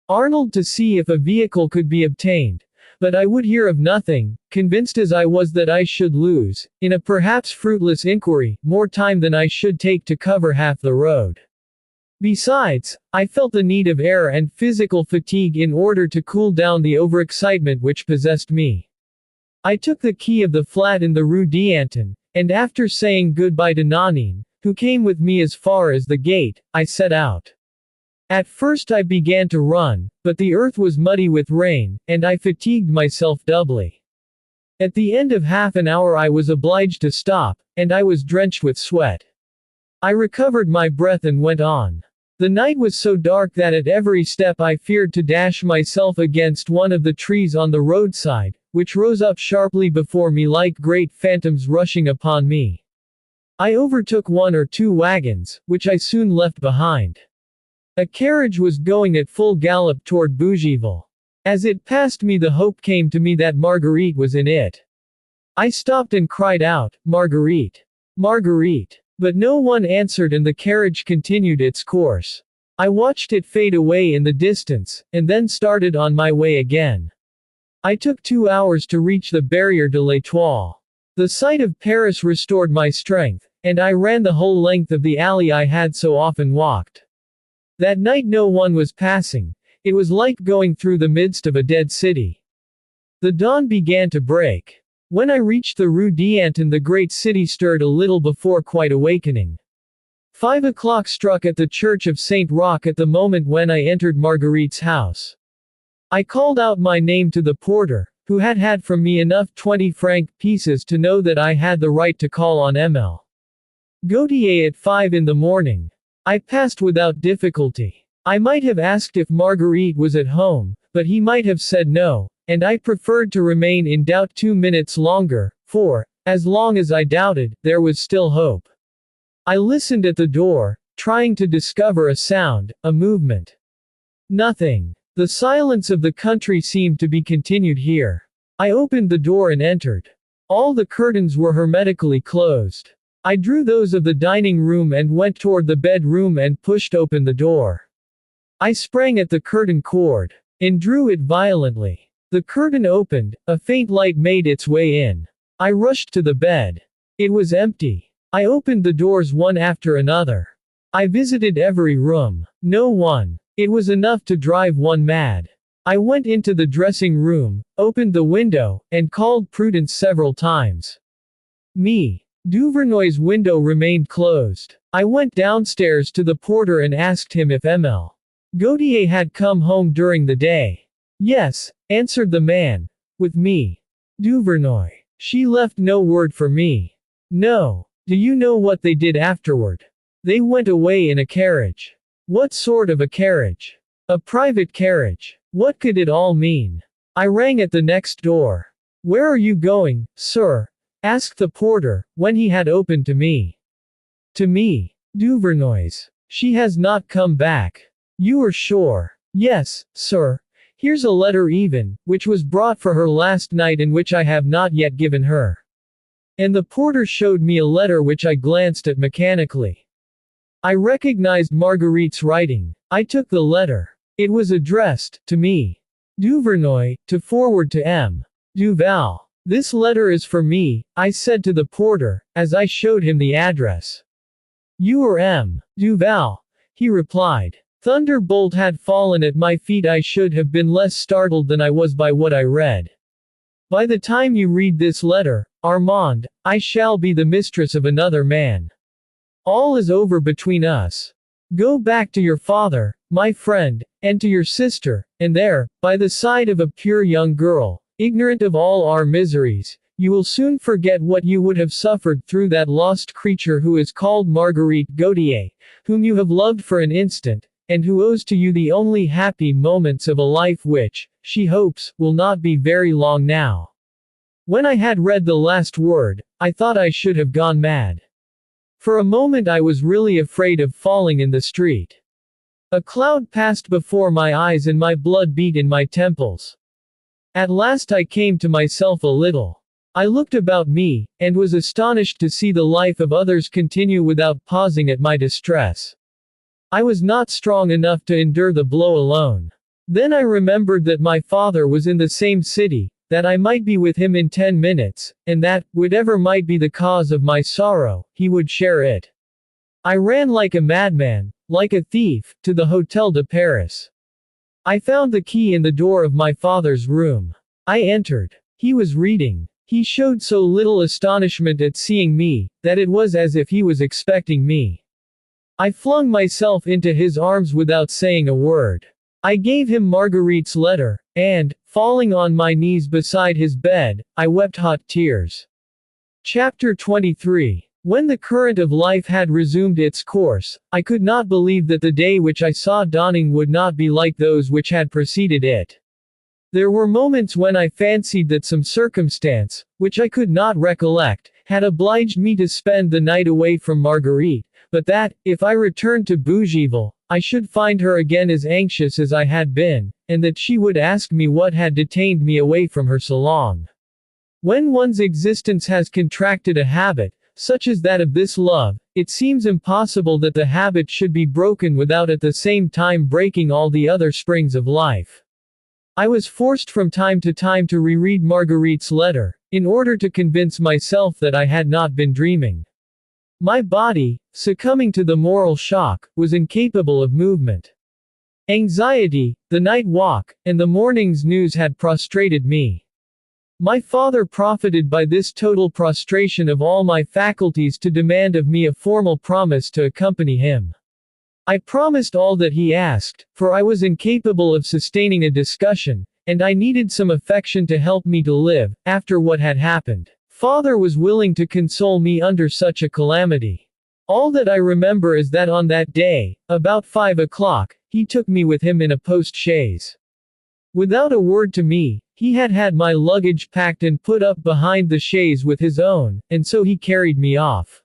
Arnold to see if a vehicle could be obtained. But I would hear of nothing, convinced as I was that I should lose, in a perhaps fruitless inquiry, more time than I should take to cover half the road. Besides, I felt the need of air and physical fatigue in order to cool down the overexcitement which possessed me. I took the key of the flat in the Rue d'Antin, and after saying goodbye to Nanine, who came with me as far as the gate, I set out. At first I began to run, but the earth was muddy with rain, and I fatigued myself doubly. At the end of half an hour I was obliged to stop, and I was drenched with sweat. I recovered my breath and went on. The night was so dark that at every step I feared to dash myself against one of the trees on the roadside, which rose up sharply before me like great phantoms rushing upon me. I overtook one or two wagons, which I soon left behind. A carriage was going at full gallop toward Bougival. As it passed me the hope came to me that Marguerite was in it. I stopped and cried out, "Marguerite! Marguerite!" But no one answered and the carriage continued its course. I watched it fade away in the distance, and then started on my way again. I took 2 hours to reach the Barrière de l'Étoile. The sight of Paris restored my strength, and I ran the whole length of the alley I had so often walked. That night no one was passing. It was like going through the midst of a dead city. The dawn began to break. When I reached the Rue d'Antin the great city stirred a little before quite awakening. 5 o'clock struck at the church of Saint Roch at the moment when I entered Marguerite's house. I called out my name to the porter, who had had from me enough 20-franc pieces to know that I had the right to call on M.L. Gautier at 5 in the morning. I passed without difficulty. I might have asked if Marguerite was at home, but he might have said no, and I preferred to remain in doubt 2 minutes longer, for, as long as I doubted, there was still hope. I listened at the door, trying to discover a sound, a movement. Nothing. The silence of the country seemed to be continued here. I opened the door and entered. All the curtains were hermetically closed. I drew those of the dining room and went toward the bedroom and pushed open the door. I sprang at the curtain cord, and drew it violently. The curtain opened, a faint light made its way in. I rushed to the bed. It was empty. I opened the doors one after another. I visited every room. No one. It was enough to drive one mad. I went into the dressing room, opened the window, and called Prudence several times. Duvernoy's window remained closed. I went downstairs to the porter and asked him if M.L. Gautier had come home during the day. Yes, answered the man. With me. Duvernoy. She left no word for me. No. Do you know what they did afterward? They went away in a carriage. What sort of a carriage? A private carriage. What could it all mean? I rang at the next door. Where are you going, sir? Asked the porter, when he had opened to me. To me. Duvernoy's. She has not come back. You are sure? Yes, sir. Here's a letter even, which was brought for her last night and which I have not yet given her. And the porter showed me a letter which I glanced at mechanically. I recognized Marguerite's writing. I took the letter. It was addressed, to me. Duvernoy, to forward to M. Duval. This letter is for me, I said to the porter, as I showed him the address. You are M. Duval, he replied. Thunderbolt had fallen at my feet. I should have been less startled than I was by what I read. By the time you read this letter, Armand, I shall be the mistress of another man. All is over between us. Go back to your father, my friend, and to your sister, and there, by the side of a pure young girl, ignorant of all our miseries, you will soon forget what you would have suffered through that lost creature who is called Marguerite Gautier, whom you have loved for an instant, and who owes to you the only happy moments of a life which, she hopes, will not be very long now. When I had read the last word, I thought I should have gone mad. For a moment I was really afraid of falling in the street. A cloud passed before my eyes and my blood beat in my temples. At last I came to myself a little. I looked about me, and was astonished to see the life of others continue without pausing at my distress. I was not strong enough to endure the blow alone. Then I remembered that my father was in the same city, that I might be with him in 10 minutes, and that, whatever might be the cause of my sorrow, he would share it. I ran like a madman, like a thief, to the Hotel de Paris. I found the key in the door of my father's room. I entered. He was reading. He showed so little astonishment at seeing me, that it was as if he was expecting me. I flung myself into his arms without saying a word. I gave him Marguerite's letter, and, falling on my knees beside his bed, I wept hot tears. Chapter 23. When the current of life had resumed its course, I could not believe that the day which I saw dawning would not be like those which had preceded it. There were moments when I fancied that some circumstance, which I could not recollect, had obliged me to spend the night away from Marguerite, but that, if I returned to Bougival, I should find her again as anxious as I had been, and that she would ask me what had detained me away from her so long. When one's existence has contracted a habit, such as that of this love, it seems impossible that the habit should be broken without at the same time breaking all the other springs of life. I was forced from time to time to reread Marguerite's letter, in order to convince myself that I had not been dreaming. My body, succumbing to the moral shock, was incapable of movement. Anxiety, the night walk, and the morning's news had prostrated me. My father profited by this total prostration of all my faculties to demand of me a formal promise to accompany him. I promised all that he asked, for I was incapable of sustaining a discussion, and I needed some affection to help me to live, after what had happened. Father was willing to console me under such a calamity. All that I remember is that on that day, about 5 o'clock, he took me with him in a post-chaise. Without a word to me, he had had my luggage packed and put up behind the chaise with his own, and so he carried me off.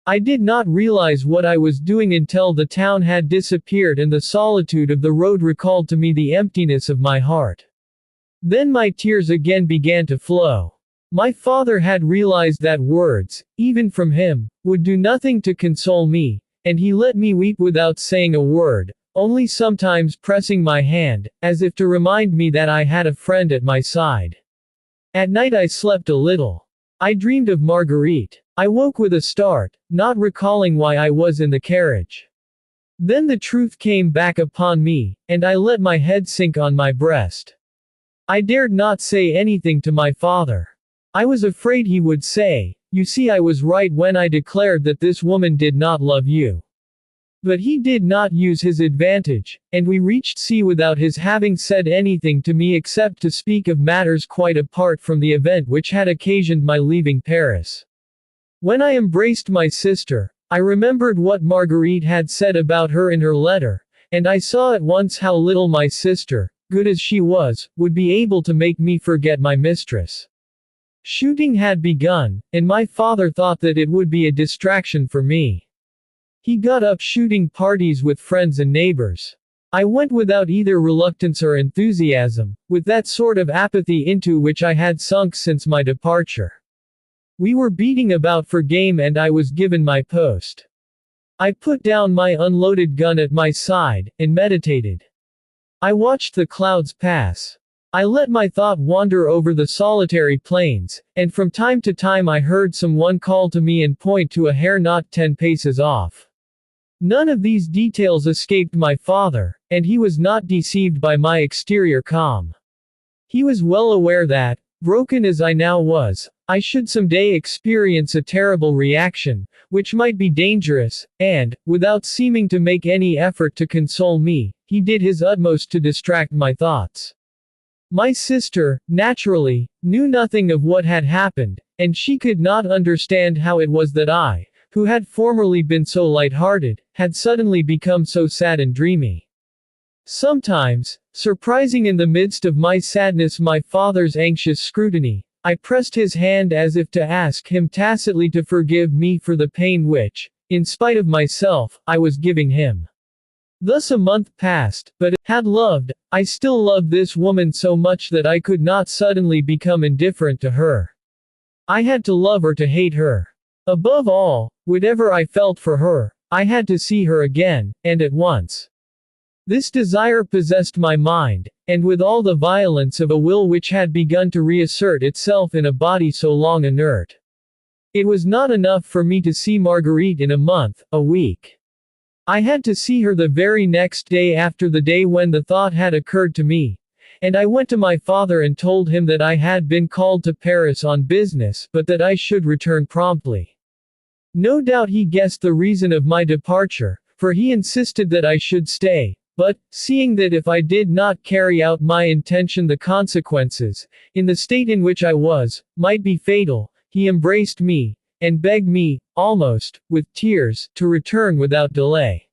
I did not realize what I was doing until the town had disappeared and the solitude of the road recalled to me the emptiness of my heart. Then my tears again began to flow. My father had realized that words, even from him, would do nothing to console me, and he let me weep without saying a word, only sometimes pressing my hand, as if to remind me that I had a friend at my side. At night I slept a little. I dreamed of Marguerite. I woke with a start, not recalling why I was in the carriage. Then the truth came back upon me, and I let my head sink on my breast. I dared not say anything to my father. I was afraid he would say, "You see, I was right when I declared that this woman did not love you." But he did not use his advantage, and we reached C without his having said anything to me except to speak of matters quite apart from the event which had occasioned my leaving Paris. When I embraced my sister, I remembered what Marguerite had said about her in her letter, and I saw at once how little my sister, good as she was, would be able to make me forget my mistress. Shooting had begun, and my father thought that it would be a distraction for me. He got up shooting parties with friends and neighbors. I went without either reluctance or enthusiasm, with that sort of apathy into which I had sunk since my departure. We were beating about for game and I was given my post. I put down my unloaded gun at my side, and meditated. I watched the clouds pass. I let my thought wander over the solitary plains, and from time to time I heard someone call to me and point to a hare not 10 paces off. None of these details escaped my father, and he was not deceived by my exterior calm. He was well aware that, broken as I now was, I should someday experience a terrible reaction, which might be dangerous, and, without seeming to make any effort to console me, he did his utmost to distract my thoughts. My sister, naturally, knew nothing of what had happened, and she could not understand how it was that I, who had formerly been so light-hearted, had suddenly become so sad and dreamy. Sometimes, surprising in the midst of my sadness my father's anxious scrutiny, I pressed his hand as if to ask him tacitly to forgive me for the pain which, in spite of myself, I was giving him. Thus a month passed, but I still loved this woman so much that I could not suddenly become indifferent to her. I had to love or to hate her. Above all, whatever I felt for her, I had to see her again, and at once. This desire possessed my mind, and with all the violence of a will which had begun to reassert itself in a body so long inert. It was not enough for me to see Marguerite in a month, a week. I had to see her the very next day after the day when the thought had occurred to me, and I went to my father and told him that I had been called to Paris on business but that I should return promptly. No doubt he guessed the reason of my departure, for he insisted that I should stay, but, seeing that if I did not carry out my intention the consequences, in the state in which I was, might be fatal, he embraced me, and begged me, almost, with tears, to return without delay.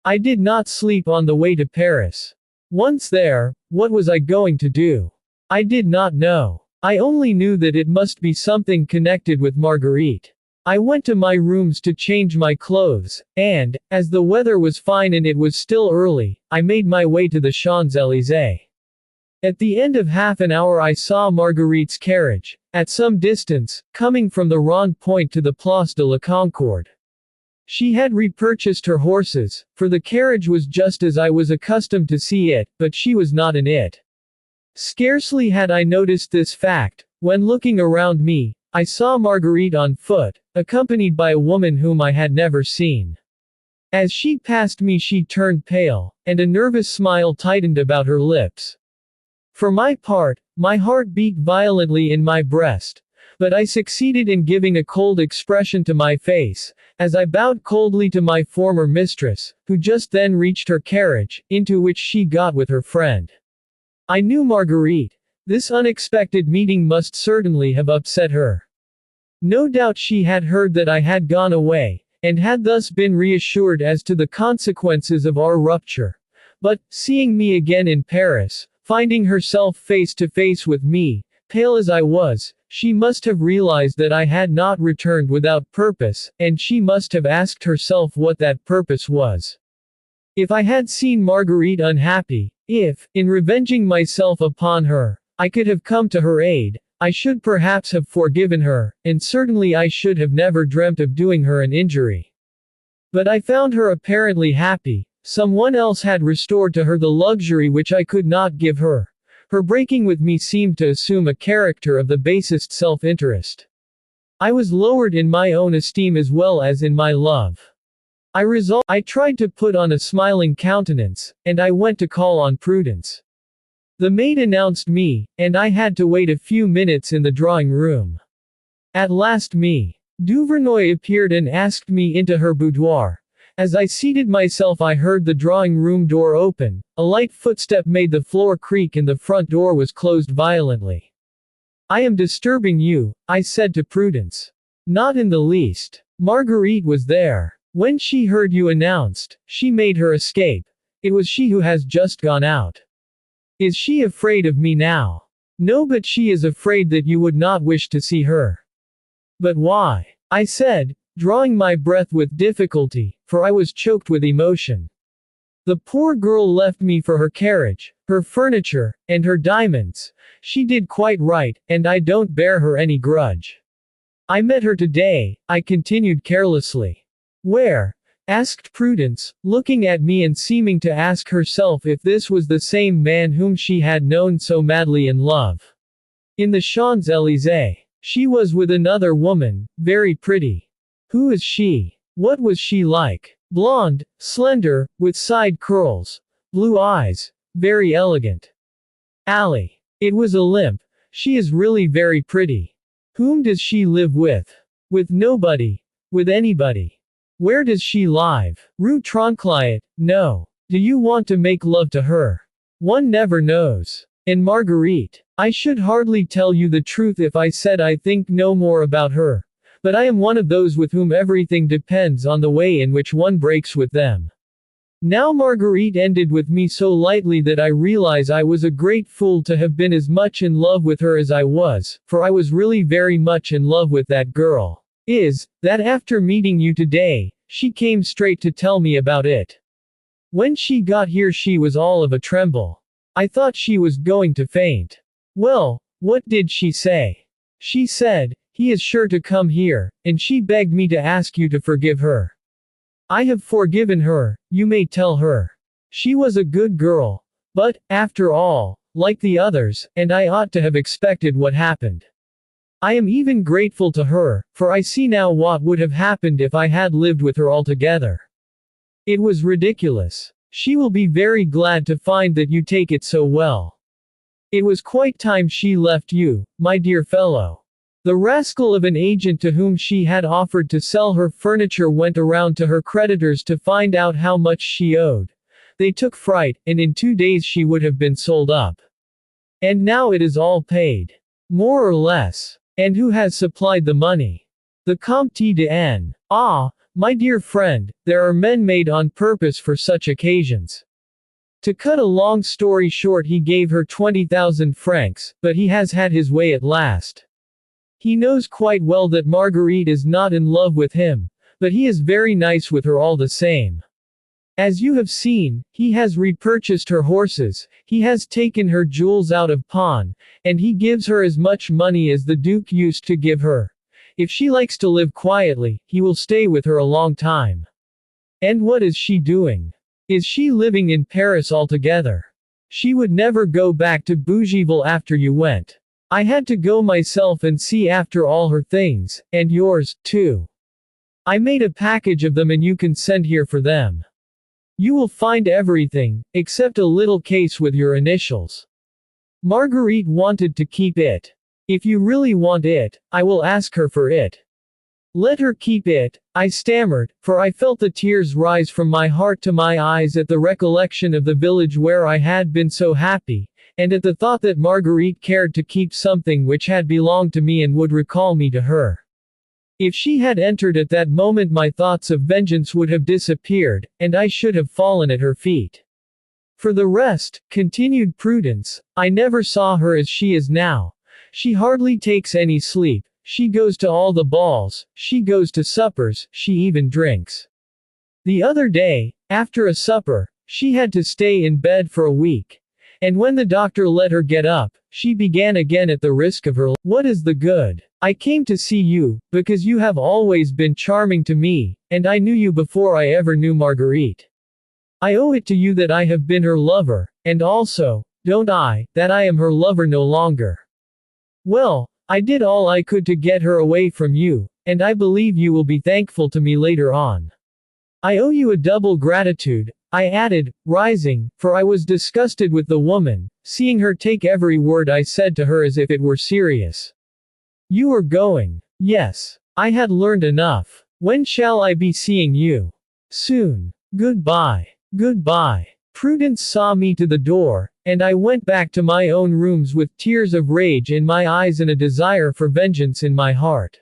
I did not sleep on the way to Paris. Once there, what was I going to do? I did not know. I only knew that it must be something connected with Marguerite. I went to my rooms to change my clothes, and, as the weather was fine and it was still early, I made my way to the Champs-Élysées. At the end of half an hour I saw Marguerite's carriage, at some distance, coming from the Rond-Point to the Place de la Concorde. She had repurchased her horses, for the carriage was just as I was accustomed to see it, but she was not in it. Scarcely had I noticed this fact, when looking around me, I saw Marguerite on foot, accompanied by a woman whom I had never seen. As she passed me she turned pale, and a nervous smile tightened about her lips. For my part, my heart beat violently in my breast, but I succeeded in giving a cold expression to my face, as I bowed coldly to my former mistress, who just then reached her carriage, into which she got with her friend. I knew Marguerite. This unexpected meeting must certainly have upset her. No doubt she had heard that I had gone away, and had thus been reassured as to the consequences of our rupture. But, seeing me again in Paris, finding herself face to face with me, pale as I was, she must have realized that I had not returned without purpose, and she must have asked herself what that purpose was. If I had seen Marguerite unhappy, if, in revenging myself upon her, I could have come to her aid, I should perhaps have forgiven her, and certainly I should have never dreamt of doing her an injury. But I found her apparently happy. Someone else had restored to her the luxury which I could not give her. Her breaking with me seemed to assume a character of the basest self-interest. I was lowered in my own esteem as well as in my love. I tried to put on a smiling countenance, and I went to call on Prudence. The maid announced me, and I had to wait a few minutes in the drawing room. At last Duvernoy appeared and asked me into her boudoir. As I seated myself I heard the drawing room door open, a light footstep made the floor creak and the front door was closed violently. "I am disturbing you," I said to Prudence. "Not in the least. Marguerite was there. When she heard you announced, she made her escape. It was she who has just gone out." "Is she afraid of me now?" "No, but she is afraid that you would not wish to see her." "But why?" I said, drawing my breath with difficulty, for I was choked with emotion. "The poor girl left me for her carriage, her furniture, and her diamonds. She did quite right, and I don't bear her any grudge. I met her today," I continued carelessly. "Where?" asked Prudence, looking at me and seeming to ask herself if this was the same man whom she had known so madly in love. "In the Champs-Élysées. She was with another woman, very pretty." "Who is she? What was she like?" "Blonde, slender, with side curls, blue eyes, very elegant." "Allie. It was a limp. She is really very pretty." "Whom does she live with?" "With nobody. With anybody." "Where does she live?" "Rue Tronclier." "No. Do you want to make love to her?" "One never knows." "And Marguerite?" "I should hardly tell you the truth if I said I think no more about her. But I am one of those with whom everything depends on the way in which one breaks with them. Now Marguerite ended with me so lightly that I realize I was a great fool to have been as much in love with her as I was, for I was really very much in love with that girl. That after meeting you today, she came straight to tell me about it. When she got here she was all of a tremble. I thought she was going to faint." "Well, what did she say?" "She said, he is sure to come here, and she begged me to ask you to forgive her." I have forgiven her, you may tell her. She was a good girl. But, after all, like the others, and I ought to have expected what happened. I am even grateful to her, for I see now what would have happened if I had lived with her altogether. It was ridiculous. She will be very glad to find that you take it so well. It was quite time she left you, my dear fellow. The rascal of an agent to whom she had offered to sell her furniture went around to her creditors to find out how much she owed. They took fright, and in 2 days she would have been sold up. And now it is all paid. More or less. And who has supplied the money? The Comte de N. Ah, my dear friend, there are men made on purpose for such occasions. To cut a long story short, he gave her 20,000 francs, but he has had his way at last. He knows quite well that Marguerite is not in love with him, but he is very nice with her all the same. As you have seen, he has repurchased her horses, he has taken her jewels out of pawn, and he gives her as much money as the Duke used to give her. If she likes to live quietly, he will stay with her a long time. And what is she doing? Is she living in Paris altogether? She would never go back to Bougival after you went. I had to go myself and see after all her things, and yours, too. I made a package of them and you can send here for them. You will find everything, except a little case with your initials. Marguerite wanted to keep it. If you really want it, I will ask her for it. Let her keep it, I stammered, for I felt the tears rise from my heart to my eyes at the recollection of the village where I had been so happy, and at the thought that Marguerite cared to keep something which had belonged to me and would recall me to her. If she had entered at that moment, my thoughts of vengeance would have disappeared, and I should have fallen at her feet. For the rest, continued Prudence, I never saw her as she is now. She hardly takes any sleep, she goes to all the balls, she goes to suppers, she even drinks. The other day, after a supper, she had to stay in bed for a week. And when the doctor let her get up, she began again at the risk of her life. What is the good? I came to see you, because you have always been charming to me, and I knew you before I ever knew Marguerite. I owe it to you that I have been her lover, and also, don't I, that I am her lover no longer. Well, I did all I could to get her away from you, and I believe you will be thankful to me later on. I owe you a double gratitude, I added, rising, for I was disgusted with the woman, seeing her take every word I said to her as if it were serious. You are going. Yes. I had learned enough. When shall I be seeing you? Soon. Goodbye. Goodbye. Prudence saw me to the door, and I went back to my own rooms with tears of rage in my eyes and a desire for vengeance in my heart.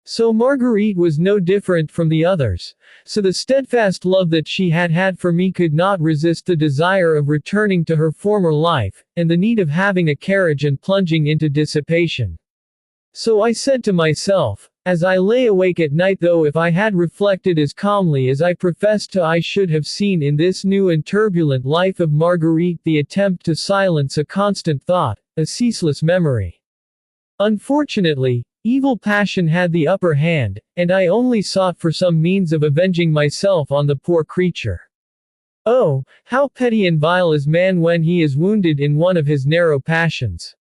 So Marguerite was no different from the others, so the steadfast love that she had had for me could not resist the desire of returning to her former life, and the need of having a carriage and plunging into dissipation. So I said to myself, as I lay awake at night, though if I had reflected as calmly as I professed to, I should have seen in this new and turbulent life of Marguerite the attempt to silence a constant thought, a ceaseless memory. Unfortunately, evil passion had the upper hand, and I only sought for some means of avenging myself on the poor creature. Oh, how petty and vile is man when he is wounded in one of his narrow passions.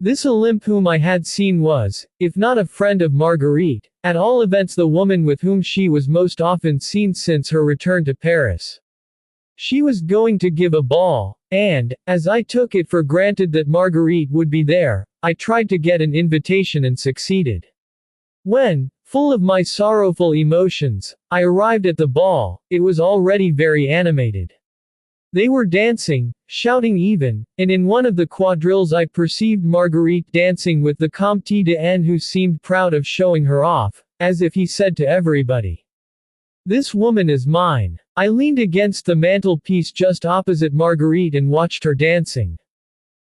This Olympe whom I had seen was, if not a friend of Marguerite, at all events the woman with whom she was most often seen since her return to Paris. She was going to give a ball, and, as I took it for granted that Marguerite would be there, I tried to get an invitation and succeeded. When, full of my sorrowful emotions, I arrived at the ball, it was already very animated. They were dancing, shouting even, and in one of the quadrilles I perceived Marguerite dancing with the Comte de N, who seemed proud of showing her off, as if he said to everybody, "This woman is mine." I leaned against the mantelpiece just opposite Marguerite and watched her dancing.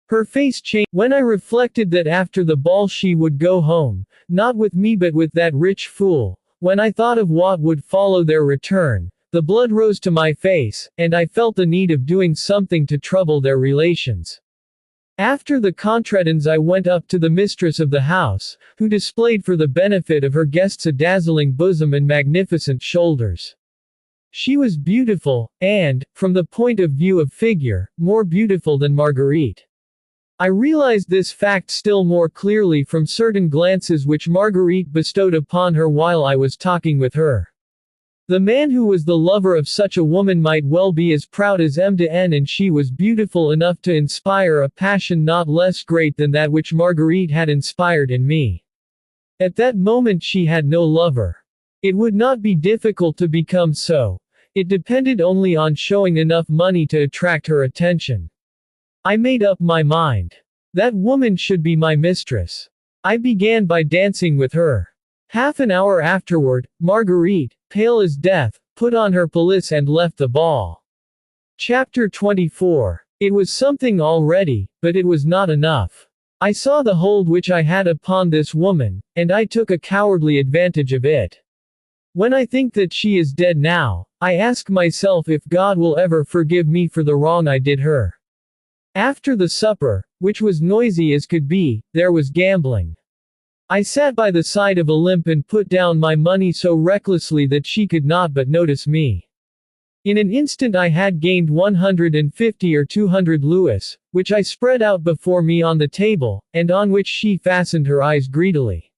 Her face changed when I reflected that after the ball she would go home, not with me but with that rich fool. When I thought of what would follow their return, the blood rose to my face, and I felt the need of doing something to trouble their relations. After the contredanse I went up to the mistress of the house, who displayed for the benefit of her guests a dazzling bosom and magnificent shoulders. She was beautiful, and, from the point of view of figure, more beautiful than Marguerite. I realized this fact still more clearly from certain glances which Marguerite bestowed upon her while I was talking with her. The man who was the lover of such a woman might well be as proud as Mdn, and she was beautiful enough to inspire a passion not less great than that which Marguerite had inspired in me. At that moment she had no lover. It would not be difficult to become so. It depended only on showing enough money to attract her attention. I made up my mind. That woman should be my mistress. I began by dancing with her. Half an hour afterward, Marguerite, pale as death, put on her pelisse and left the ball. Chapter 24. It was something already, but it was not enough. I saw the hold which I had upon this woman, and I took a cowardly advantage of it. When I think that she is dead now, I ask myself if God will ever forgive me for the wrong I did her. After the supper, which was noisy as could be, there was gambling. I sat by the side of Olympe and put down my money so recklessly that she could not but notice me. In an instant I had gained 150 or 200 louis, which I spread out before me on the table, and on which she fastened her eyes greedily.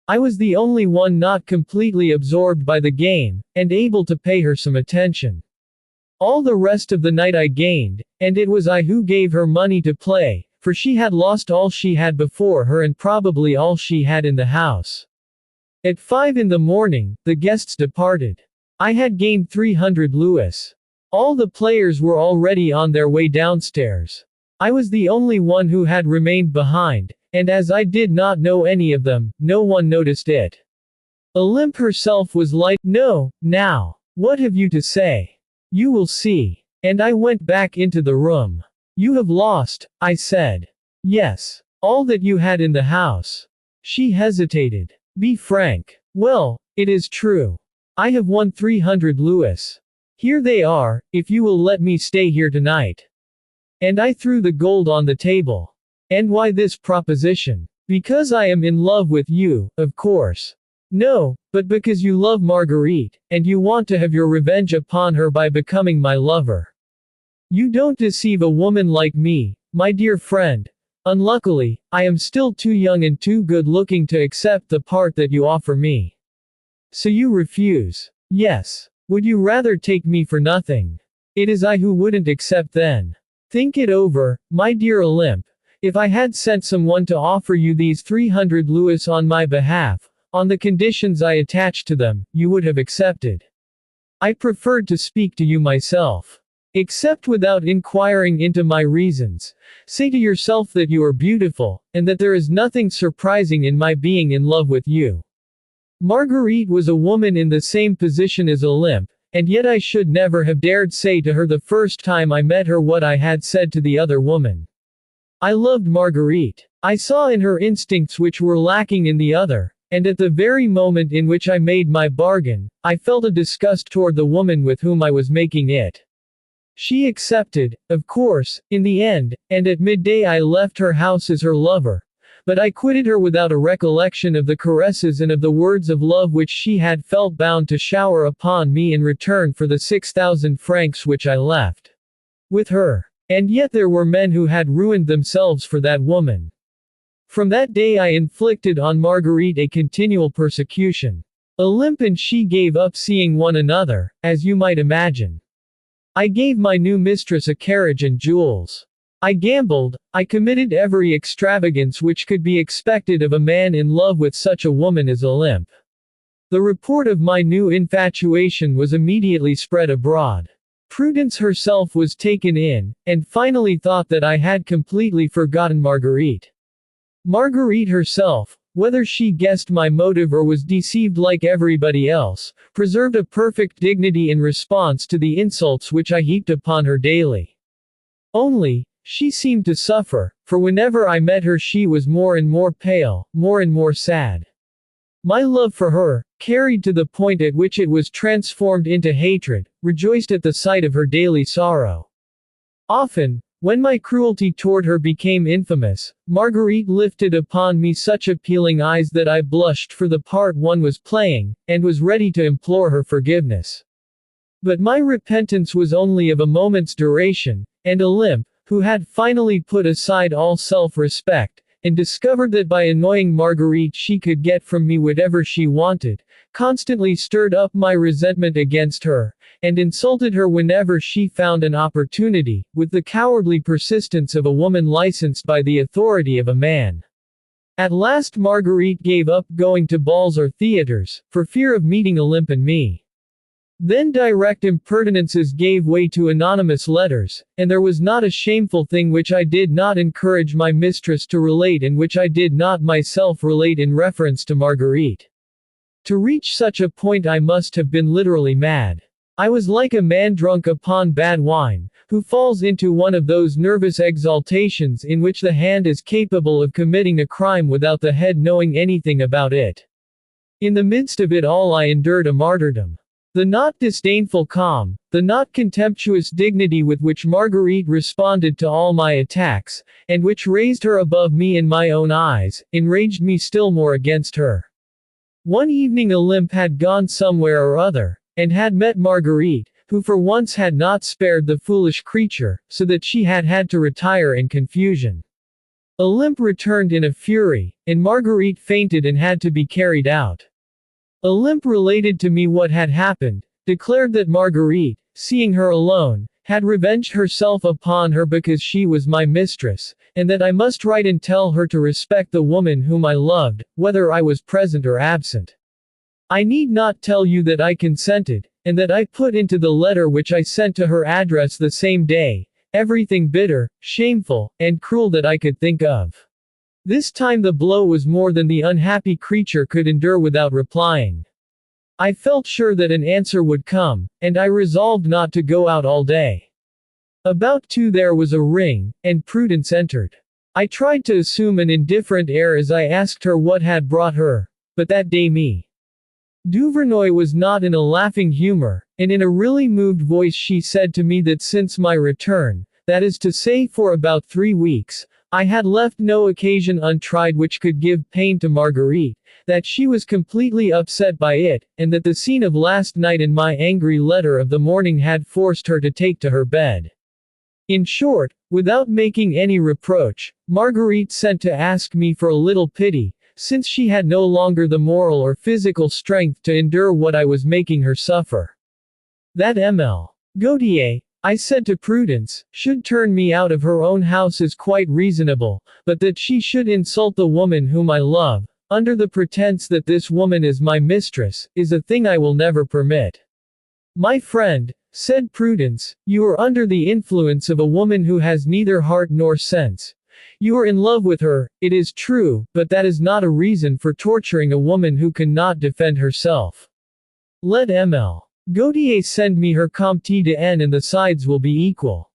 I was the only one not completely absorbed by the game, and able to pay her some attention. All the rest of the night I gained, and it was I who gave her money to play, for she had lost all she had before her and probably all she had in the house. At 5 in the morning, the guests departed. I had gained 300 louis. All the players were already on their way downstairs. I was the only one who had remained behind, and as I did not know any of them, no one noticed it. Olympe herself was like, "No, now. What have you to say? You will see." And I went back into the room. "You have lost," I said. "Yes. All that you had in the house." She hesitated. "Be frank." "Well, it is true. I have won 300 louis. Here they are, if you will let me stay here tonight." And I threw the gold on the table. "And why this proposition?" "Because I am in love with you, of course." "No, but because you love Marguerite, and you want to have your revenge upon her by becoming my lover. You don't deceive a woman like me, my dear friend. Unluckily, I am still too young and too good-looking to accept the part that you offer me. So you refuse?" "Yes. Would you rather take me for nothing?" "It is I who wouldn't accept then. Think it over, my dear Olympe. If I had sent someone to offer you these 300 louis on my behalf, on the conditions I attached to them, you would have accepted. I preferred to speak to you myself. Accept without inquiring into my reasons. Say to yourself that you are beautiful, and that there is nothing surprising in my being in love with you." Marguerite was a woman in the same position as Olympe, and yet I should never have dared say to her the first time I met her what I had said to the other woman. I loved Marguerite. I saw in her instincts which were lacking in the other, and at the very moment in which I made my bargain, I felt a disgust toward the woman with whom I was making it. She accepted, of course, in the end, and at midday I left her house as her lover, but I quitted her without a recollection of the caresses and of the words of love which she had felt bound to shower upon me in return for the 6,000 francs which I left with her. And yet there were men who had ruined themselves for that woman. From that day I inflicted on Marguerite a continual persecution. Olympe and she gave up seeing one another, as you might imagine. I gave my new mistress a carriage and jewels. I gambled, I committed every extravagance which could be expected of a man in love with such a woman as Olympe. The report of my new infatuation was immediately spread abroad. Prudence herself was taken in, and finally thought that I had completely forgotten Marguerite. Marguerite herself, whether she guessed my motive or was deceived like everybody else, preserved a perfect dignity in response to the insults which I heaped upon her daily. Only, she seemed to suffer, for whenever I met her she was more and more pale, more and more sad. My love for her, carried to the point at which it was transformed into hatred, rejoiced at the sight of her daily sorrow. Often, when my cruelty toward her became infamous, Marguerite lifted upon me such appealing eyes that I blushed for the part one was playing, and was ready to implore her forgiveness. But my repentance was only of a moment's duration, and Olympe, who had finally put aside all self-respect, and discovered that by annoying Marguerite she could get from me whatever she wanted, constantly stirred up my resentment against her, and insulted her whenever she found an opportunity, with the cowardly persistence of a woman licensed by the authority of a man. At last Marguerite gave up going to balls or theaters, for fear of meeting Olympe and me. Then direct impertinences gave way to anonymous letters, and there was not a shameful thing which I did not encourage my mistress to relate and which I did not myself relate in reference to Marguerite. To reach such a point I must have been literally mad. I was like a man drunk upon bad wine, who falls into one of those nervous exaltations in which the hand is capable of committing a crime without the head knowing anything about it. In the midst of it all I endured a martyrdom. The not disdainful calm, the not contemptuous dignity with which Marguerite responded to all my attacks, and which raised her above me in my own eyes, enraged me still more against her. One evening Olympe had gone somewhere or other, and had met Marguerite, who for once had not spared the foolish creature, so that she had had to retire in confusion. Olympe returned in a fury, and Marguerite fainted and had to be carried out. Olympe related to me what had happened, declared that Marguerite, seeing her alone, had revenged herself upon her because she was my mistress, and that I must write and tell her to respect the woman whom I loved, whether I was present or absent. I need not tell you that I consented, and that I put into the letter which I sent to her address the same day, everything bitter, shameful, and cruel that I could think of. This time the blow was more than the unhappy creature could endure without replying. I felt sure that an answer would come, and I resolved not to go out all day. About 2 there was a ring, and Prudence entered. I tried to assume an indifferent air as I asked her what had brought her, but that day me. Duvernoy was not in a laughing humor, and in a really moved voice she said to me that since my return, that is to say for about 3 weeks, I had left no occasion untried which could give pain to Marguerite, that she was completely upset by it, and that the scene of last night and my angry letter of the morning had forced her to take to her bed. In short, without making any reproach, Marguerite sent to ask me for a little pity, since she had no longer the moral or physical strength to endure what I was making her suffer. That M.L. Gautier, I said to Prudence, should turn me out of her own house is quite reasonable, but that she should insult the woman whom I love, under the pretense that this woman is my mistress, is a thing I will never permit. My friend, said Prudence, you are under the influence of a woman who has neither heart nor sense. You are in love with her, it is true, but that is not a reason for torturing a woman who cannot defend herself. Let M.L. Gautier send me her Comte de N and the sides will be equal.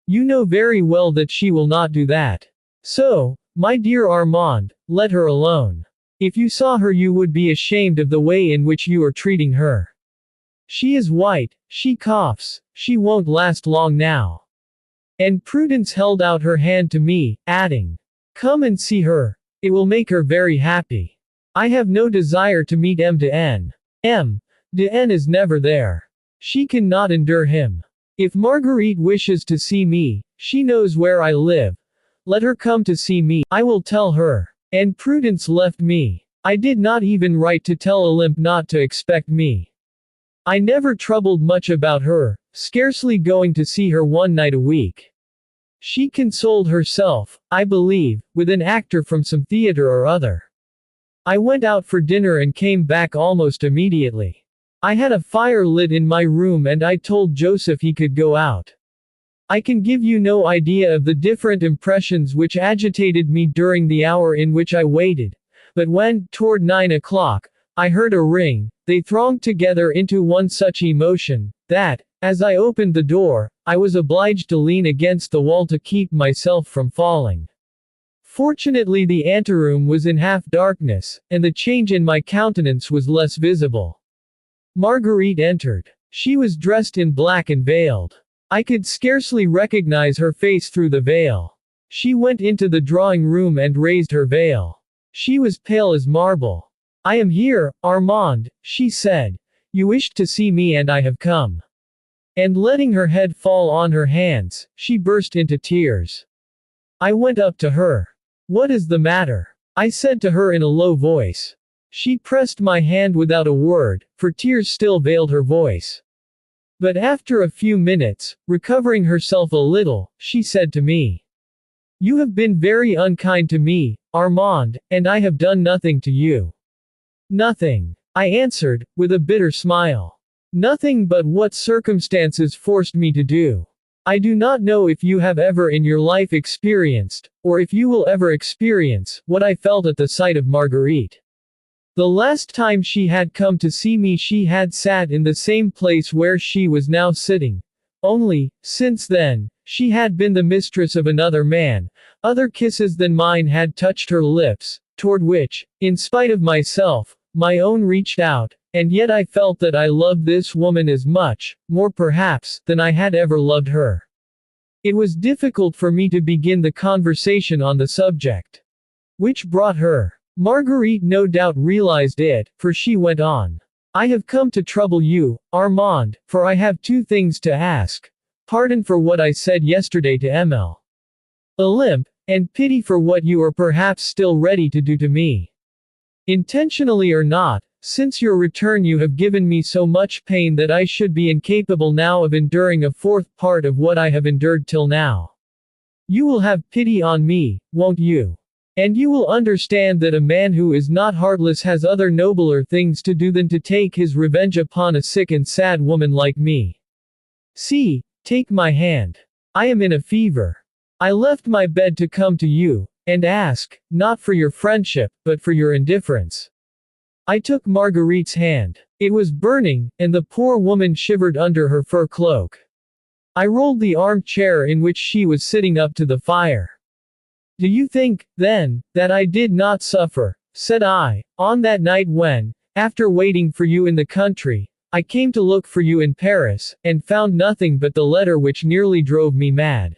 You know very well that she will not do that. So, my dear Armand, let her alone. If you saw her you would be ashamed of the way in which you are treating her. She is white, she coughs, she won't last long now. And Prudence held out her hand to me, adding, come and see her. It will make her very happy. I have no desire to meet M. de N. M. de N is never there. She cannot endure him. If Marguerite wishes to see me, she knows where I live. Let her come to see me, I will tell her. And Prudence left me. I did not even write to tell Olympe not to expect me. I never troubled much about her, scarcely going to see her 1 night a week. She consoled herself, I believe, with an actor from some theater or other. I went out for dinner and came back almost immediately. I had a fire lit in my room and I told Joseph he could go out. I can give you no idea of the different impressions which agitated me during the hour in which I waited, but when, toward 9 o'clock, I heard a ring, they thronged together into one such emotion, that, as I opened the door, I was obliged to lean against the wall to keep myself from falling. Fortunately the anteroom was in half darkness, and the change in my countenance was less visible. Marguerite entered. She was dressed in black and veiled. I could scarcely recognize her face through the veil. She went into the drawing room and raised her veil. She was pale as marble. I am here, Armand, she said. You wished to see me and I have come. And letting her head fall on her hands, she burst into tears. I went up to her. "What is the matter?" I said to her in a low voice. She pressed my hand without a word, for tears still veiled her voice. But after a few minutes, recovering herself a little, she said to me, "You have been very unkind to me, Armand, and I have done nothing to you." "Nothing," I answered, with a bitter smile. "Nothing but what circumstances forced me to do. I do not know if you have ever in your life experienced, or if you will ever experience, what I felt at the sight of Marguerite. The last time she had come to see me she had sat in the same place where she was now sitting. Only, since then, she had been the mistress of another man. Other kisses than mine had touched her lips, toward which, in spite of myself, my own reached out, and yet I felt that I loved this woman as much, more perhaps, than I had ever loved her. It was difficult for me to begin the conversation on the subject. Which brought her. Marguerite no doubt realized it, for she went on. "I have come to trouble you, Armand, for I have two things to ask. Pardon for what I said yesterday to Emile. Olympe, and pity for what you are perhaps still ready to do to me. Intentionally or not, since your return you have given me so much pain that I should be incapable now of enduring a fourth part of what I have endured till now. You will have pity on me, won't you? And you will understand that a man who is not heartless has other nobler things to do than to take his revenge upon a sick and sad woman like me. See, take my hand. I am in a fever. I left my bed to come to you, and ask, not for your friendship, but for your indifference." I took Marguerite's hand. It was burning, and the poor woman shivered under her fur cloak. I rolled the armchair in which she was sitting up to the fire. "Do you think, then, that I did not suffer?" said I, "on that night when, after waiting for you in the country, I came to look for you in Paris, and found nothing but the letter which nearly drove me mad.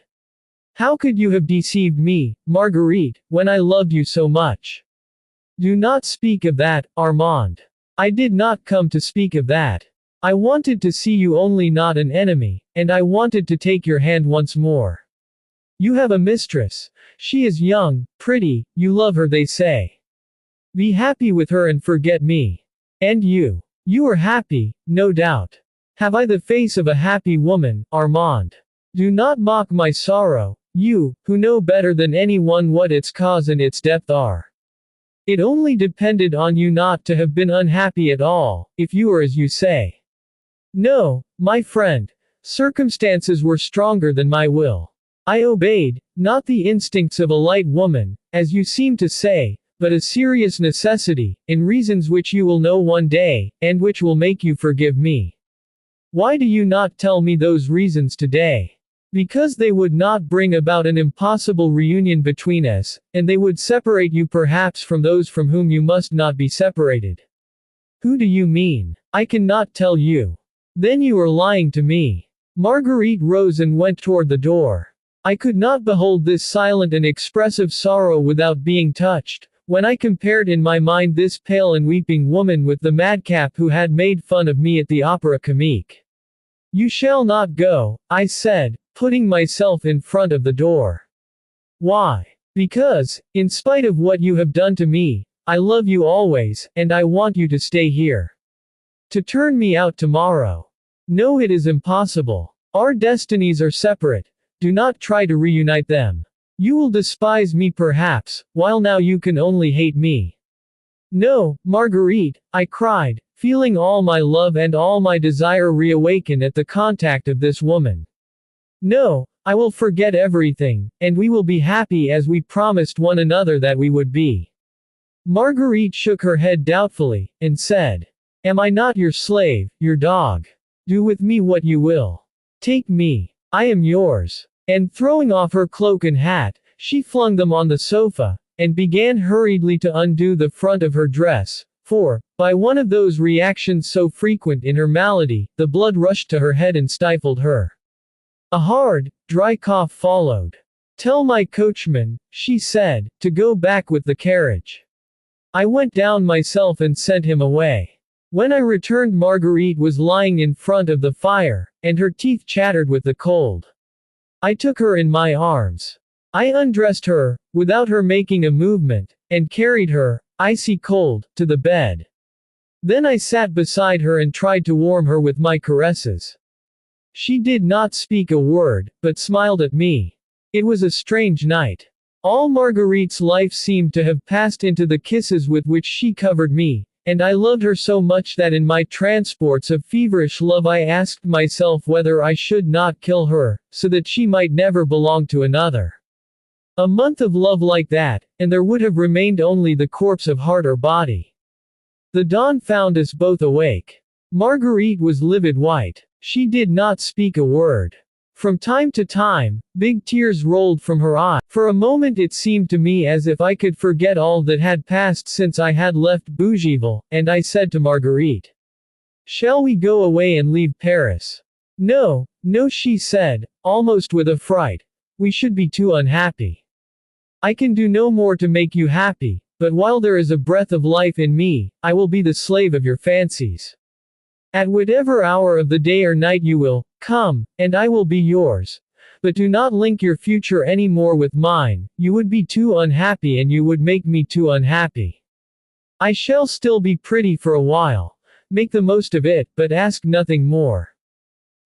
How could you have deceived me, Marguerite, when I loved you so much? Do not speak of that, Armand. I did not come to speak of that. I wanted to see you only, not an enemy, and I wanted to take your hand once more. You have a mistress. She is young, pretty, you love her they say. Be happy with her and forget me. And you. You are happy, no doubt. Have I the face of a happy woman, Armand? Do not mock my sorrow, you, who know better than anyone what its cause and its depth are. It only depended on you not to have been unhappy at all, if you are as you say. No, my friend. Circumstances were stronger than my will. I obeyed, not the instincts of a light woman, as you seem to say, but a serious necessity, in reasons which you will know one day, and which will make you forgive me. Why do you not tell me those reasons today? Because they would not bring about an impossible reunion between us, and they would separate you perhaps from those from whom you must not be separated. Who do you mean? I cannot tell you. Then you are lying to me. Marguerite rose and went toward the door. I could not behold this silent and expressive sorrow without being touched, when I compared in my mind this pale and weeping woman with the madcap who had made fun of me at the Opera Comique. You shall not go, I said, putting myself in front of the door. Why? Because, in spite of what you have done to me, I love you always, and I want you to stay here. To turn me out tomorrow. No, it is impossible. Our destinies are separate. Do not try to reunite them. You will despise me perhaps, while now you can only hate me. No, Marguerite, I cried, feeling all my love and all my desire reawaken at the contact of this woman. No, I will forget everything, and we will be happy as we promised one another that we would be. Marguerite shook her head doubtfully, and said, Am I not your slave, your dog? Do with me what you will. Take me. I am yours. And throwing off her cloak and hat, she flung them on the sofa, and began hurriedly to undo the front of her dress, for, by one of those reactions so frequent in her malady, the blood rushed to her head and stifled her. A hard, dry cough followed. Tell my coachman, she said, to go back with the carriage. I went down myself and sent him away. When I returned, Marguerite was lying in front of the fire, and her teeth chattered with the cold. I took her in my arms. I undressed her, without her making a movement, and carried her, icy cold, to the bed. Then I sat beside her and tried to warm her with my caresses. She did not speak a word, but smiled at me. It was a strange night. All Marguerite's life seemed to have passed into the kisses with which she covered me, and I loved her so much that in my transports of feverish love I asked myself whether I should not kill her, so that she might never belong to another. A month of love like that, and there would have remained only the corpse of heart or body. The dawn found us both awake. Marguerite was livid white. She did not speak a word. From time to time, big tears rolled from her eyes. For a moment it seemed to me as if I could forget all that had passed since I had left Bougival, and I said to Marguerite, "Shall we go away and leave Paris?" "No, no," she said, almost with a fright. "We should be too unhappy. I can do no more to make you happy, but while there is a breath of life in me, I will be the slave of your fancies. At whatever hour of the day or night you will come, and I will be yours. But do not link your future any more with mine, you would be too unhappy and you would make me too unhappy. I shall still be pretty for a while. Make the most of it, but ask nothing more."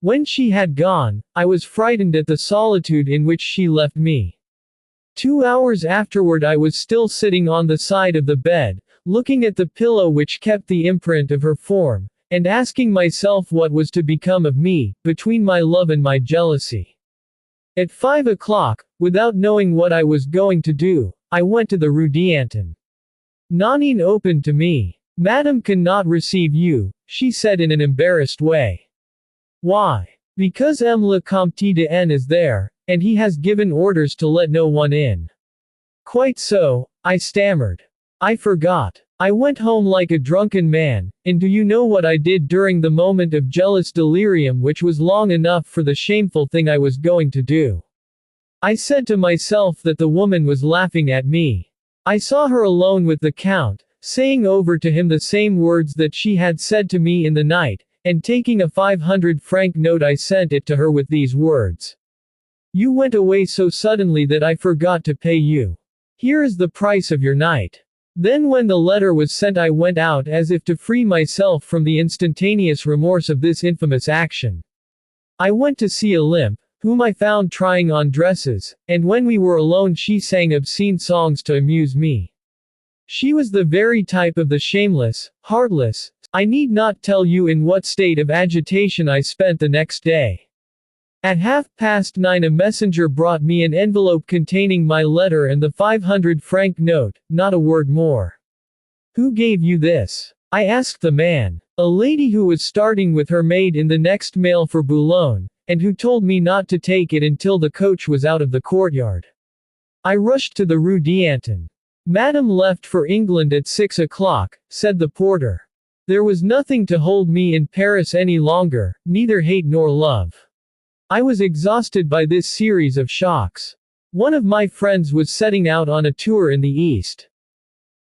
When she had gone, I was frightened at the solitude in which she left me. 2 hours afterward I was still sitting on the side of the bed, looking at the pillow which kept the imprint of her form, and asking myself what was to become of me, between my love and my jealousy. At 5 o'clock, without knowing what I was going to do, I went to the Rue d'Antin. Nanine opened to me. "Madame cannot receive you," she said in an embarrassed way. "Why?" "Because M. le Comte de N is there, and he has given orders to let no one in." "Quite so," I stammered. "I forgot. I went home like a drunken man, and do you know what I did during the moment of jealous delirium which was long enough for the shameful thing I was going to do? I said to myself that the woman was laughing at me. I saw her alone with the Count, saying over to him the same words that she had said to me in the night, and taking a 500-franc note I sent it to her with these words. "You went away so suddenly that I forgot to pay you. Here is the price of your night." Then when the letter was sent I went out as if to free myself from the instantaneous remorse of this infamous action. I went to see Olympe, whom I found trying on dresses, and when we were alone she sang obscene songs to amuse me. She was the very type of the shameless, heartless. I need not tell you in what state of agitation I spent the next day. At 9:30 a messenger brought me an envelope containing my letter and the 500-franc note, not a word more. "Who gave you this?" I asked the man. "A lady who was starting with her maid in the next mail for Boulogne, and who told me not to take it until the coach was out of the courtyard." I rushed to the Rue d'Antin. "Madame left for England at 6 o'clock, said the porter. There was nothing to hold me in Paris any longer, neither hate nor love. I was exhausted by this series of shocks. One of my friends was setting out on a tour in the East.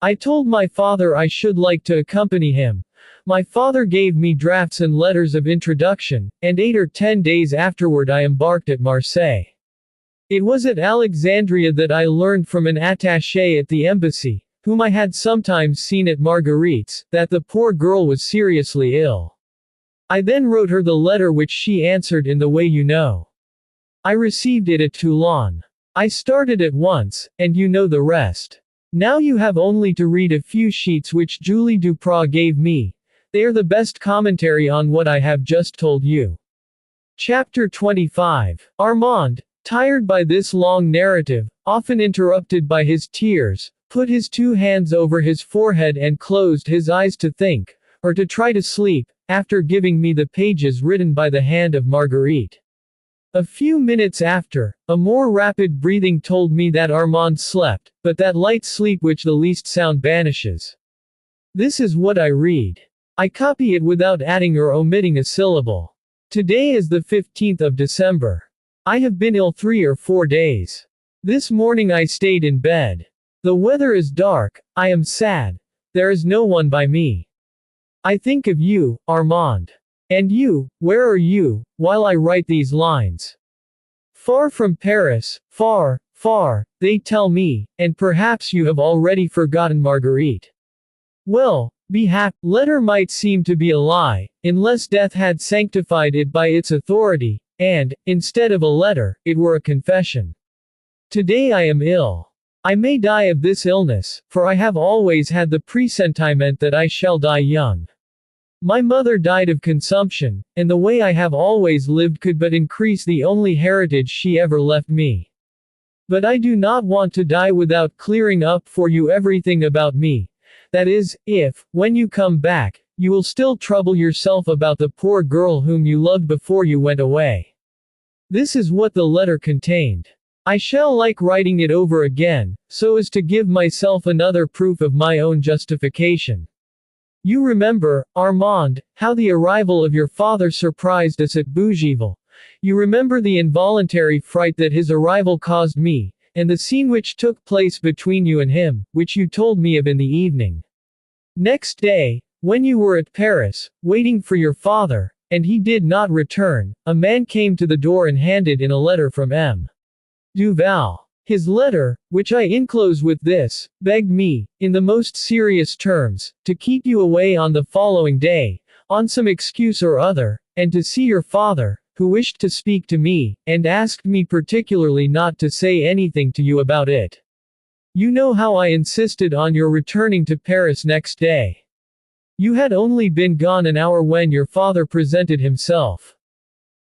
I told my father I should like to accompany him. My father gave me drafts and letters of introduction, and 8 or 10 days afterward I embarked at Marseille. It was at Alexandria that I learned from an attaché at the embassy, whom I had sometimes seen at Marguerite's, that the poor girl was seriously ill. I then wrote her the letter which she answered in the way you know. I received it at Toulon. I started at once, and you know the rest. Now you have only to read a few sheets which Julie Duprat gave me. They are the best commentary on what I have just told you." Chapter 25. Armand, tired by this long narrative, often interrupted by his tears, put his 2 hands over his forehead and closed his eyes to think, or to try to sleep, after giving me the pages written by the hand of Marguerite. A few minutes after, a more rapid breathing told me that Armand slept, but that light sleep which the least sound banishes. This is what I read. I copy it without adding or omitting a syllable. Today is the 15th of December. I have been ill 3 or 4 days. This morning I stayed in bed. The weather is dark, I am sad. There is no one by me. I think of you, Armand. And you, where are you, while I write these lines? Far from Paris, far, far, they tell me, and perhaps you have already forgotten Marguerite. Well, be happy. Letter might seem to be a lie, unless death had sanctified it by its authority, and, instead of a letter, it were a confession. Today I am ill. I may die of this illness, for I have always had the presentiment that I shall die young. My mother died of consumption, and the way I have always lived could but increase the only heritage she ever left me. But I do not want to die without clearing up for you everything about me. That is, if, when you come back, you will still trouble yourself about the poor girl whom you loved before you went away. This is what the letter contained. I shall like writing it over again, so as to give myself another proof of my own justification. You remember, Armand, how the arrival of your father surprised us at Bougival. You remember the involuntary fright that his arrival caused me, and the scene which took place between you and him, which you told me of in the evening. Next day, when you were at Paris, waiting for your father, and he did not return, a man came to the door and handed in a letter from M. Duval. His letter, which I enclose with this, begged me, in the most serious terms, to keep you away on the following day, on some excuse or other, and to see your father, who wished to speak to me, and asked me particularly not to say anything to you about it. You know how I insisted on your returning to Paris next day. You had only been gone an hour when your father presented himself.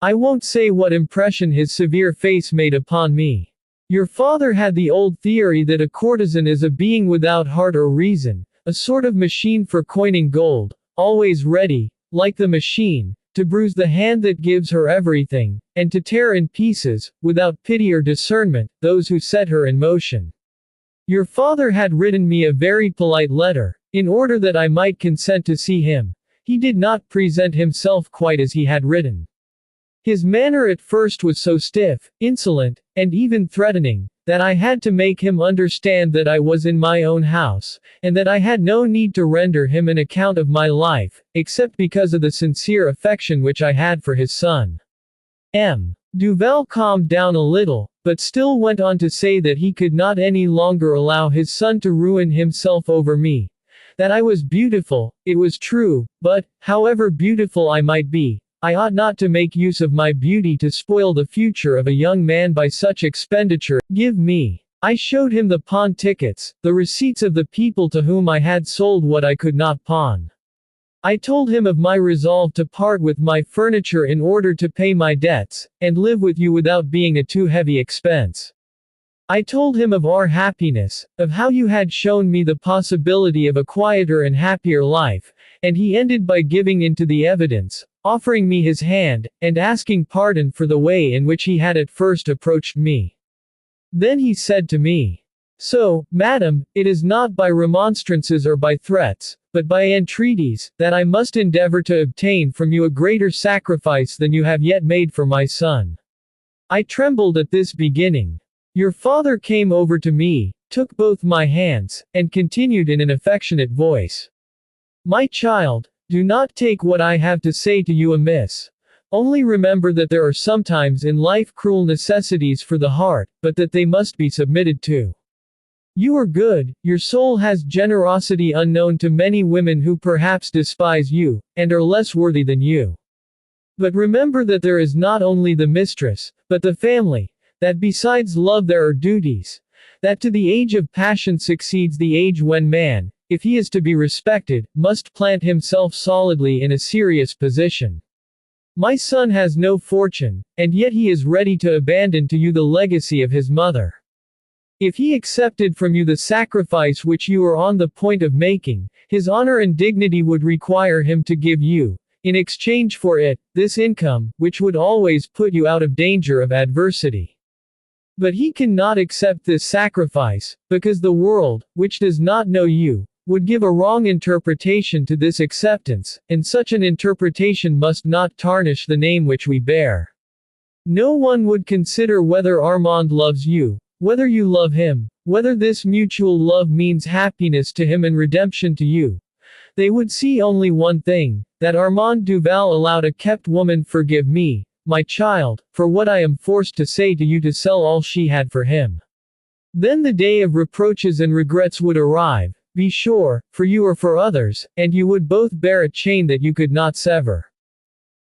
I won't say what impression his severe face made upon me. Your father had the old theory that a courtesan is a being without heart or reason, a sort of machine for coining gold, always ready, like the machine, to bruise the hand that gives her everything, and to tear in pieces, without pity or discernment, those who set her in motion. Your father had written me a very polite letter, in order that I might consent to see him. He did not present himself quite as he had written. His manner at first was so stiff, insolent, and even threatening, that I had to make him understand that I was in my own house, and that I had no need to render him an account of my life, except because of the sincere affection which I had for his son. M. Duval calmed down a little, but still went on to say that he could not any longer allow his son to ruin himself over me. That I was beautiful, it was true, but, however beautiful I might be, I ought not to make use of my beauty to spoil the future of a young man by such expenditure. Give me. I showed him the pawn tickets, the receipts of the people to whom I had sold what I could not pawn. I told him of my resolve to part with my furniture in order to pay my debts, and live with you without being a too heavy expense. I told him of our happiness, of how you had shown me the possibility of a quieter and happier life, and he ended by giving in to the evidence, offering me his hand, and asking pardon for the way in which he had at first approached me. Then he said to me, "So, madam, it is not by remonstrances or by threats, but by entreaties, that I must endeavor to obtain from you a greater sacrifice than you have yet made for my son." I trembled at this beginning. Your father came over to me, took both my hands, and continued in an affectionate voice, "My child, do not take what I have to say to you amiss. Only remember that there are sometimes in life cruel necessities for the heart, but that they must be submitted to. You are good, your soul has generosity unknown to many women who perhaps despise you, and are less worthy than you. But remember that there is not only the mistress, but the family, that besides love there are duties, that to the age of passion succeeds the age when man, if he is to be respected, must plant himself solidly in a serious position. My son has no fortune, and yet he is ready to abandon to you the legacy of his mother. If he accepted from you the sacrifice which you are on the point of making, his honor and dignity would require him to give you, in exchange for it, this income, which would always put you out of danger of adversity. But he cannot accept this sacrifice, because the world, which does not know you, would give a wrong interpretation to this acceptance, and such an interpretation must not tarnish the name which we bear. No one would consider whether Armand loves you, whether you love him, whether this mutual love means happiness to him and redemption to you. They would see only one thing, that Armand Duval allowed a kept woman. Forgive me, my child, for what I am forced to say to you, to sell all she had for him. Then the day of reproaches and regrets would arrive, be sure, for you or for others, and you would both bear a chain that you could not sever.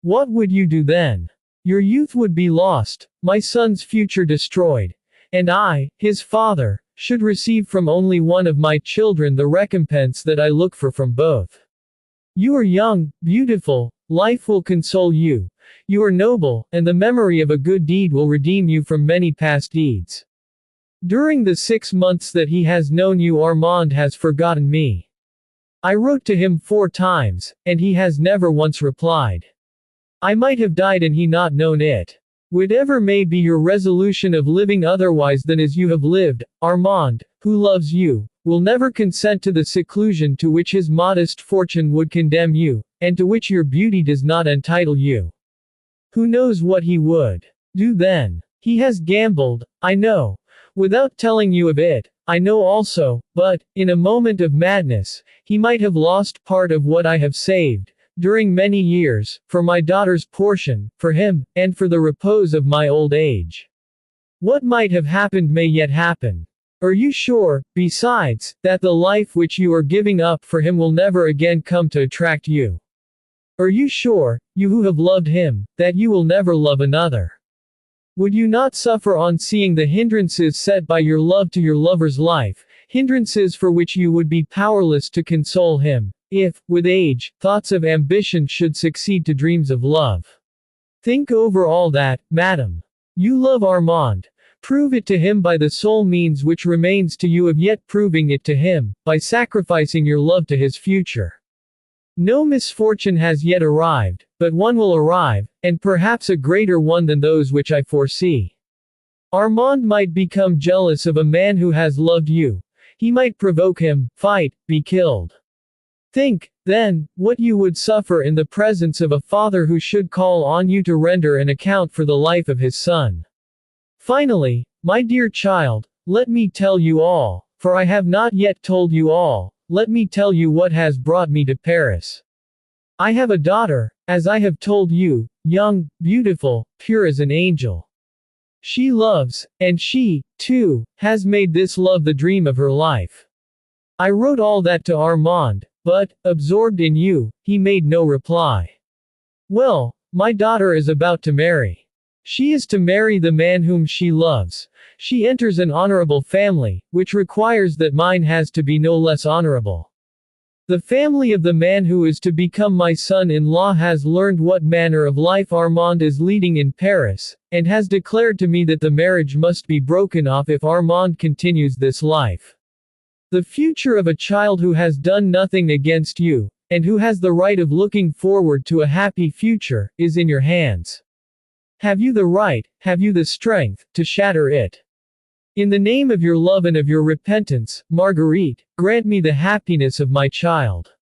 What would you do then? Your youth would be lost, my son's future destroyed, and I, his father, should receive from only one of my children the recompense that I look for from both. You are young, beautiful, life will console you. You are noble, and the memory of a good deed will redeem you from many past deeds. During the 6 months that he has known you, Armand has forgotten me. I wrote to him 4 times, and he has never once replied. I might have died and he not known it. Whatever may be your resolution of living otherwise than as you have lived, Armand, who loves you, will never consent to the seclusion to which his modest fortune would condemn you, and to which your beauty does not entitle you. Who knows what he would do then? He has gambled, I know. Without telling you of it, I know also, but, in a moment of madness, he might have lost part of what I have saved, during many years, for my daughter's portion, for him, and for the repose of my old age. What might have happened may yet happen. Are you sure, besides, that the life which you are giving up for him will never again come to attract you? Are you sure, you who have loved him, that you will never love another? Would you not suffer on seeing the hindrances set by your love to your lover's life, hindrances for which you would be powerless to console him, if, with age, thoughts of ambition should succeed to dreams of love? Think over all that, madam. You love Armand. Prove it to him by the sole means which remains to you of yet proving it to him, by sacrificing your love to his future. No misfortune has yet arrived, but one will arrive, and perhaps a greater one than those which I foresee. Armand might become jealous of a man who has loved you. He might provoke him, fight, be killed. Think, then, what you would suffer in the presence of a father who should call on you to render an account for the life of his son. Finally, my dear child, let me tell you all, for I have not yet told you all, let me tell you what has brought me to Paris. I have a daughter, as I have told you, young, beautiful, pure as an angel. She loves, and she, too, has made this love the dream of her life. I wrote all that to Armand, but, absorbed in you, he made no reply. Well, my daughter is about to marry. She is to marry the man whom she loves. She enters an honorable family, which requires that mine has to be no less honorable. The family of the man who is to become my son-in-law has learned what manner of life Armand is leading in Paris, and has declared to me that the marriage must be broken off if Armand continues this life. The future of a child who has done nothing against you, and who has the right of looking forward to a happy future, is in your hands. Have you the right, have you the strength, to shatter it? In the name of your love and of your repentance, Marguerite, grant me the happiness of my child.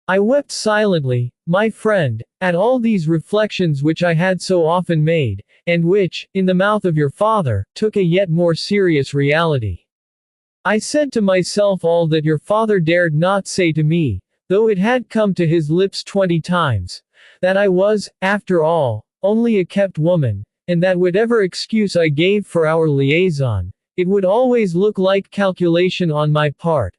I wept silently, my friend, at all these reflections which I had so often made, and which, in the mouth of your father, took a yet more serious reality. I said to myself all that your father dared not say to me, though it had come to his lips 20 times, that I was, after all, only a kept woman, and that whatever excuse I gave for our liaison, it would always look like calculation on my part,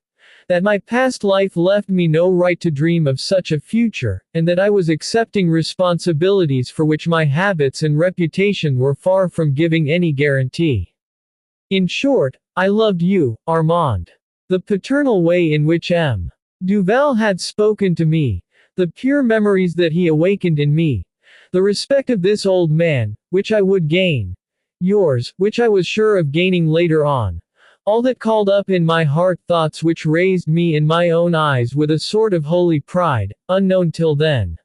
that my past life left me no right to dream of such a future, and that I was accepting responsibilities for which my habits and reputation were far from giving any guarantee. In short, I loved you, Armand. The paternal way in which M. Duval had spoken to me, the pure memories that he awakened in me, the respect of this old man, which I would gain, yours, which I was sure of gaining later on, all that called up in my heart thoughts which raised me in my own eyes with a sort of holy pride, unknown till then.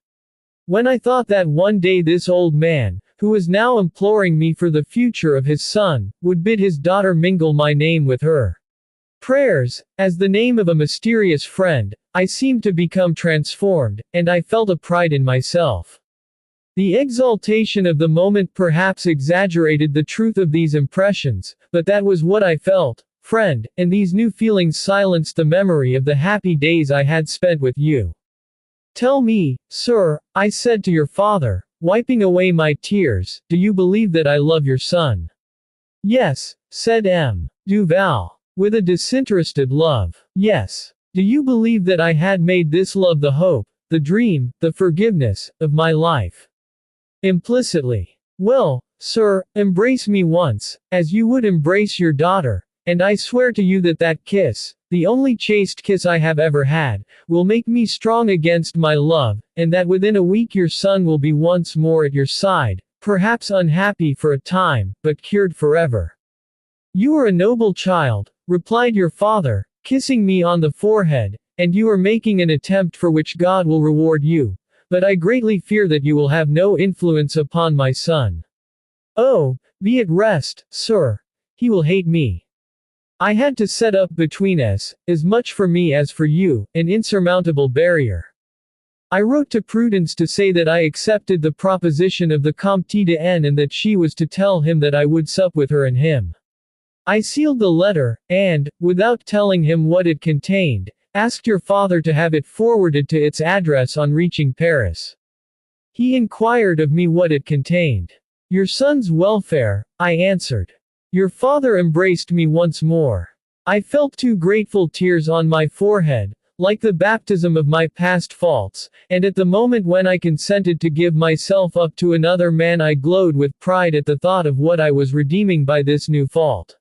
When I thought that one day this old man, who was now imploring me for the future of his son, would bid his daughter mingle my name with her prayers, as the name of a mysterious friend, I seemed to become transformed, and I felt a pride in myself. The exaltation of the moment perhaps exaggerated the truth of these impressions, but that was what I felt, friend, and these new feelings silenced the memory of the happy days I had spent with you. Tell me, sir, I said to your father, wiping away my tears, do you believe that I love your son? Yes, said M. Duval, with a disinterested love. Yes. Do you believe that I had made this love the hope, the dream, the forgiveness, of my life? Implicitly. Well, sir, embrace me once, as you would embrace your daughter, and I swear to you that that kiss, the only chaste kiss I have ever had, will make me strong against my love, and that within a week your son will be once more at your side, perhaps unhappy for a time, but cured forever. You are a noble child, replied your father, kissing me on the forehead, and you are making an attempt for which God will reward you, but I greatly fear that you will have no influence upon my son. Oh, be at rest, sir. He will hate me. I had to set up between us, as much for me as for you, an insurmountable barrier. I wrote to Prudence to say that I accepted the proposition of the Comte de N and that she was to tell him that I would sup with her and him. I sealed the letter, and, without telling him what it contained, asked your father to have it forwarded to its address on reaching Paris. He inquired of me what it contained. Your son's welfare, I answered. Your father embraced me once more. I felt two grateful tears on my forehead, like the baptism of my past faults, and at the moment when I consented to give myself up to another man I glowed with pride at the thought of what I was redeeming by this new fault.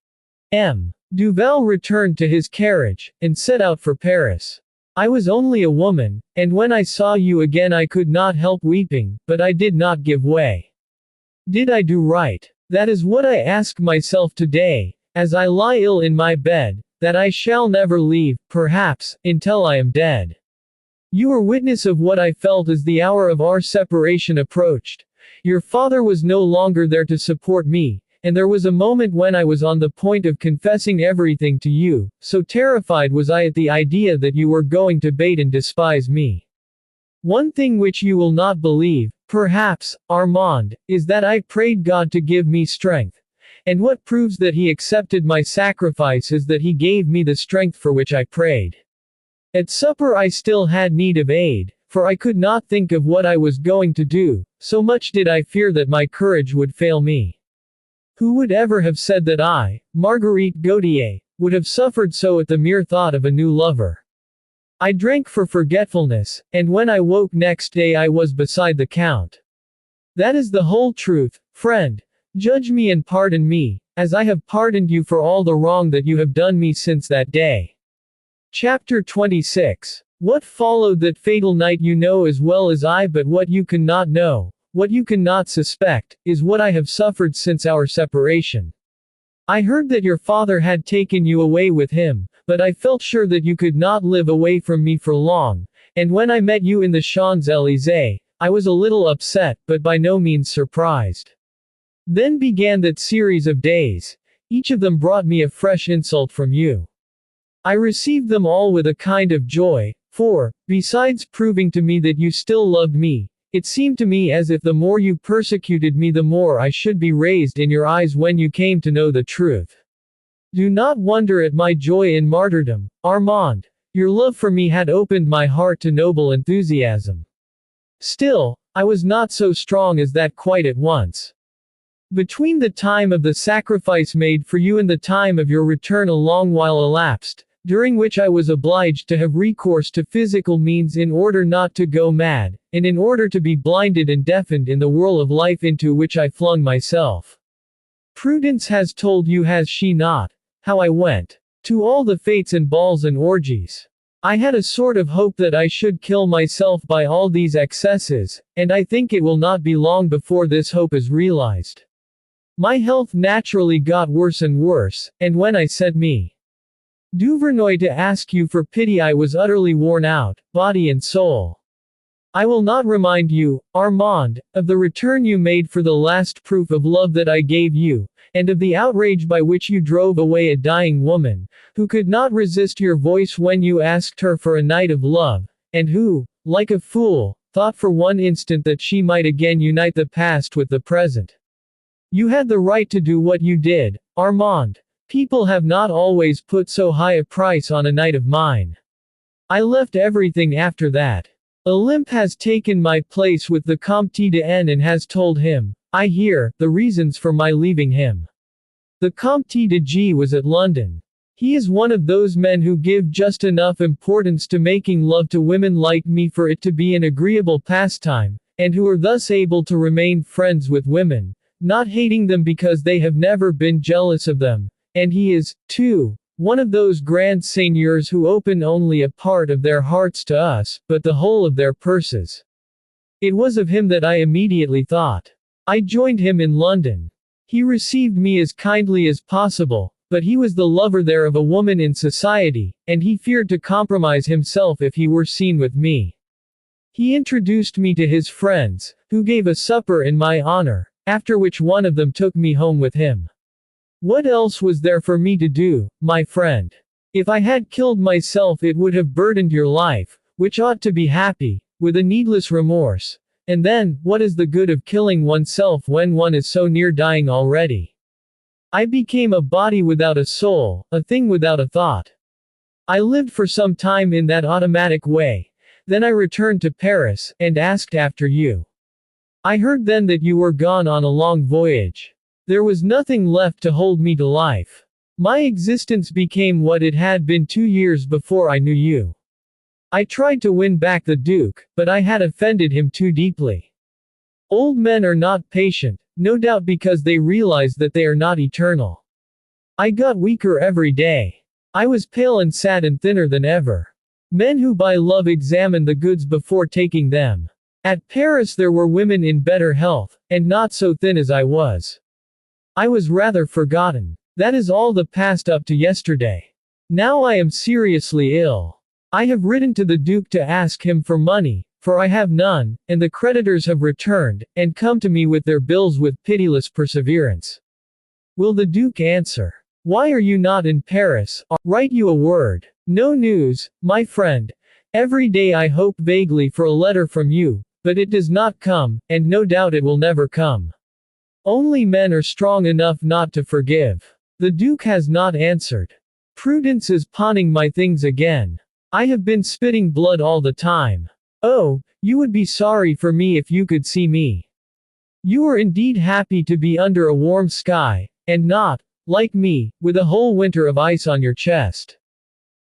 M. Duval returned to his carriage, and set out for Paris. I was only a woman, and when I saw you again I could not help weeping, but I did not give way. Did I do right? That is what I ask myself today, as I lie ill in my bed, that I shall never leave, perhaps, until I am dead. You are witness of what I felt as the hour of our separation approached. Your father was no longer there to support me, and there was a moment when I was on the point of confessing everything to you, so terrified was I at the idea that you were going to bate and despise me. One thing which you will not believe, perhaps, Armand, is that I prayed God to give me strength. And what proves that he accepted my sacrifice is that he gave me the strength for which I prayed. At supper I still had need of aid, for I could not think of what I was going to do, so much did I fear that my courage would fail me. Who would ever have said that I, Marguerite Gautier, would have suffered so at the mere thought of a new lover? I drank for forgetfulness, and when I woke next day I was beside the Count. That is the whole truth, friend. Judge me and pardon me, as I have pardoned you for all the wrong that you have done me since that day. Chapter 26. What followed that fatal night you know as well as I, but what you cannot know, what you cannot suspect, is what I have suffered since our separation. I heard that your father had taken you away with him, but I felt sure that you could not live away from me for long, and when I met you in the Champs-Élysées, I was a little upset, but by no means surprised. Then began that series of days. Each of them brought me a fresh insult from you. I received them all with a kind of joy, for, besides proving to me that you still loved me, it seemed to me as if the more you persecuted me the more I should be raised in your eyes when you came to know the truth. Do not wonder at my joy in martyrdom, Armand. Your love for me had opened my heart to noble enthusiasm. Still, I was not so strong as that quite at once. Between the time of the sacrifice made for you and the time of your return a long while elapsed, during which I was obliged to have recourse to physical means in order not to go mad, and in order to be blinded and deafened in the whirl of life into which I flung myself. Prudence has told you, has she not, how I went to all the fetes and balls and orgies. I had a sort of hope that I should kill myself by all these excesses, and I think it will not be long before this hope is realized. My health naturally got worse and worse, and when I sent me Duvernoy to ask you for pity I was utterly worn out, body and soul. I will not remind you, Armand, of the return you made for the last proof of love that I gave you, and of the outrage by which you drove away a dying woman, who could not resist your voice when you asked her for a night of love, and who, like a fool, thought for one instant that she might again unite the past with the present. You had the right to do what you did, Armand. People have not always put so high a price on a night of mine. I left everything after that. Olympe has taken my place with the Comte de N and has told him, I hear, the reasons for my leaving him. The Comte de G was at London. He is one of those men who give just enough importance to making love to women like me for it to be an agreeable pastime, and who are thus able to remain friends with women, not hating them because they have never been jealous of them, and he is, too, one of those grand seigneurs who open only a part of their hearts to us, but the whole of their purses. It was of him that I immediately thought. I joined him in London. He received me as kindly as possible, but he was the lover there of a woman in society, and he feared to compromise himself if he were seen with me. He introduced me to his friends, who gave a supper in my honor, after which one of them took me home with him. What else was there for me to do, my friend? If I had killed myself it would have burdened your life, which ought to be happy, with a needless remorse. And then, what is the good of killing oneself when one is so near dying already? I became a body without a soul, a thing without a thought. I lived for some time in that automatic way. Then I returned to Paris, and asked after you. I heard then that you were gone on a long voyage. There was nothing left to hold me to life. My existence became what it had been 2 years before I knew you. I tried to win back the Duke, but I had offended him too deeply. Old men are not patient, no doubt because they realize that they are not eternal. I got weaker every day. I was pale and sad and thinner than ever. Men who buy love examine the goods before taking them. At Paris there were women in better health, and not so thin as I was. I was rather forgotten. That is all the past up to yesterday. Now I am seriously ill. I have written to the Duke to ask him for money, for I have none, and the creditors have returned, and come to me with their bills with pitiless perseverance. Will the Duke answer? Why are you not in Paris? I'll write you a word. No news, my friend. Every day I hope vaguely for a letter from you, but it does not come, and no doubt it will never come. Only men are strong enough not to forgive. The Duke has not answered. Prudence is pawning my things again. I have been spitting blood all the time. Oh, you would be sorry for me if you could see me. You are indeed happy to be under a warm sky, and not, like me, with a whole winter of ice on your chest.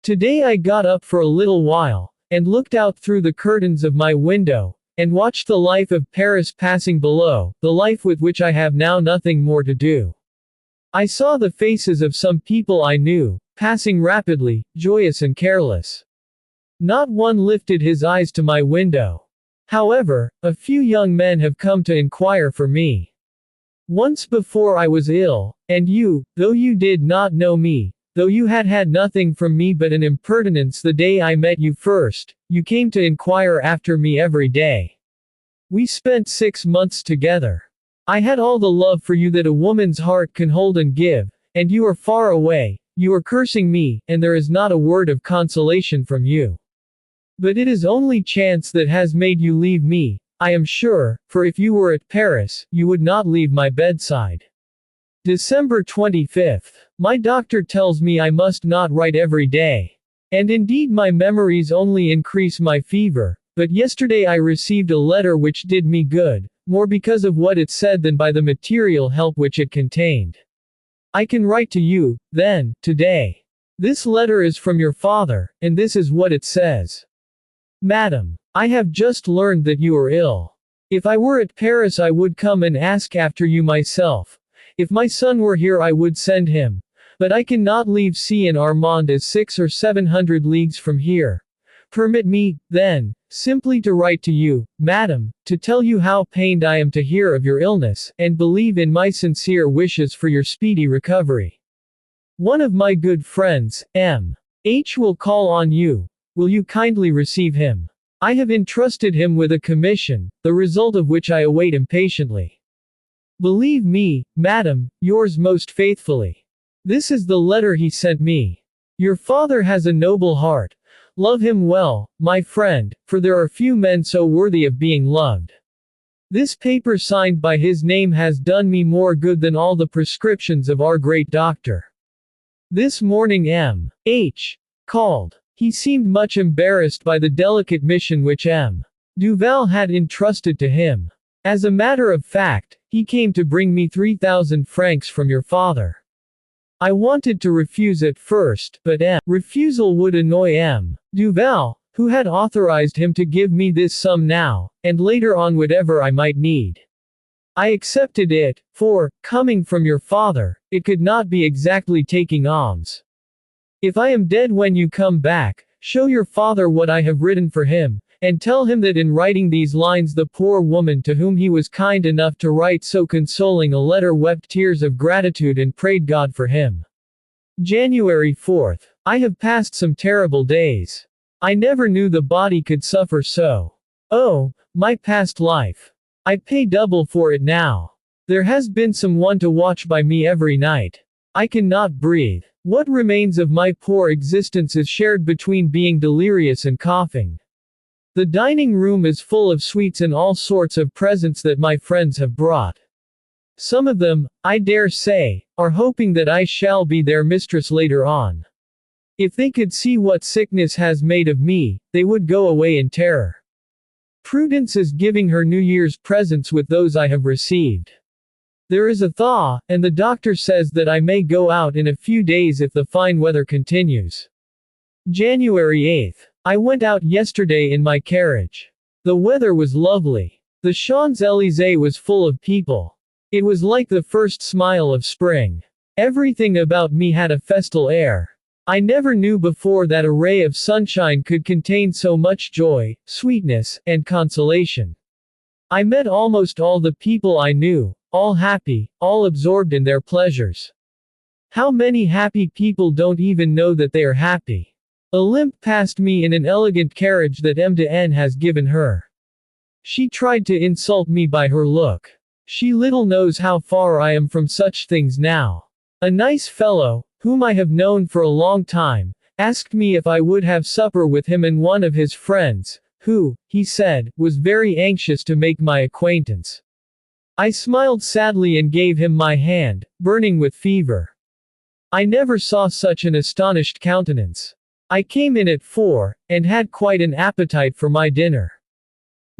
Today I got up for a little while, and looked out through the curtains of my window, and watched the life of Paris passing below, the life with which I have now nothing more to do. I saw the faces of some people I knew, passing rapidly, joyous and careless. Not one lifted his eyes to my window. However, a few young men have come to inquire for me. Once before I was ill, and you, though you did not know me, though you had had nothing from me but an impertinence the day I met you first, you came to inquire after me every day. We spent 6 months together. I had all the love for you that a woman's heart can hold and give, and you are far away, you are cursing me, and there is not a word of consolation from you. But it is only chance that has made you leave me, I am sure, for if you were at Paris, you would not leave my bedside. December 25th. My doctor tells me I must not write every day. And indeed my memories only increase my fever, but yesterday I received a letter which did me good, more because of what it said than by the material help which it contained. I can write to you, then, today. This letter is from your father, and this is what it says. Madam, I have just learned that you are ill. If I were at Paris I would come and ask after you myself. If my son were here I would send him. But I cannot leave C and Armand as 600 or 700 leagues from here. Permit me, then, simply to write to you, madam, to tell you how pained I am to hear of your illness, and believe in my sincere wishes for your speedy recovery. One of my good friends, M.H. will call on you. Will you kindly receive him? I have entrusted him with a commission, the result of which I await impatiently. Believe me, madam, yours most faithfully. This is the letter he sent me. Your father has a noble heart. Love him well, my friend, for there are few men so worthy of being loved. This paper signed by his name has done me more good than all the prescriptions of our great doctor. This morning M.H. called. He seemed much embarrassed by the delicate mission which M. Duval had entrusted to him. As a matter of fact, he came to bring me 3,000 francs from your father. I wanted to refuse at first, but refusal would annoy M. Duval, who had authorized him to give me this sum now, and later on whatever I might need. I accepted it, for, coming from your father, it could not be exactly taking alms. If I am dead when you come back, show your father what I have written for him, and tell him that in writing these lines the poor woman to whom he was kind enough to write so consoling a letter wept tears of gratitude and prayed God for him. January 4th. I have passed some terrible days. I never knew the body could suffer so. Oh, my past life. I pay double for it now. There has been someone to watch by me every night. I cannot breathe. What remains of my poor existence is shared between being delirious and coughing. The dining room is full of sweets and all sorts of presents that my friends have brought. Some of them, I dare say, are hoping that I shall be their mistress later on. If they could see what sickness has made of me, they would go away in terror. Prudence is giving her New Year's presents with those I have received. There is a thaw, and the doctor says that I may go out in a few days if the fine weather continues. January 8th. I went out yesterday in my carriage. The weather was lovely. The Champs-Élysées was full of people. It was like the first smile of spring. Everything about me had a festal air. I never knew before that a ray of sunshine could contain so much joy, sweetness, and consolation. I met almost all the people I knew, all happy, all absorbed in their pleasures. How many happy people don't even know that they are happy? Olympe passed me in an elegant carriage that M de N has given her. She tried to insult me by her look. She little knows how far I am from such things now. A nice fellow, whom I have known for a long time, asked me if I would have supper with him and one of his friends, who, he said, was very anxious to make my acquaintance. I smiled sadly and gave him my hand, burning with fever. I never saw such an astonished countenance. I came in at 4, and had quite an appetite for my dinner.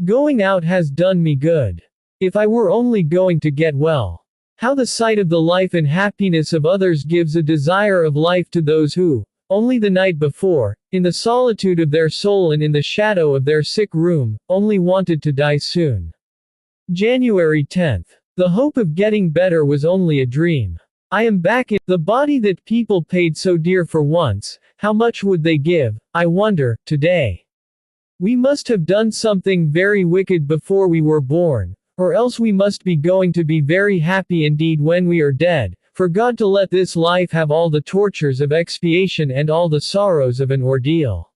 Going out has done me good. If I were only going to get well. How the sight of the life and happiness of others gives a desire of life to those who, only the night before, in the solitude of their soul and in the shadow of their sick room, only wanted to die soon. January 10th. The hope of getting better was only a dream. I am back in the body that people paid so dear for once. How much would they give, I wonder, today? We must have done something very wicked before we were born, or else we must be going to be very happy indeed when we are dead, for God to let this life have all the tortures of expiation and all the sorrows of an ordeal.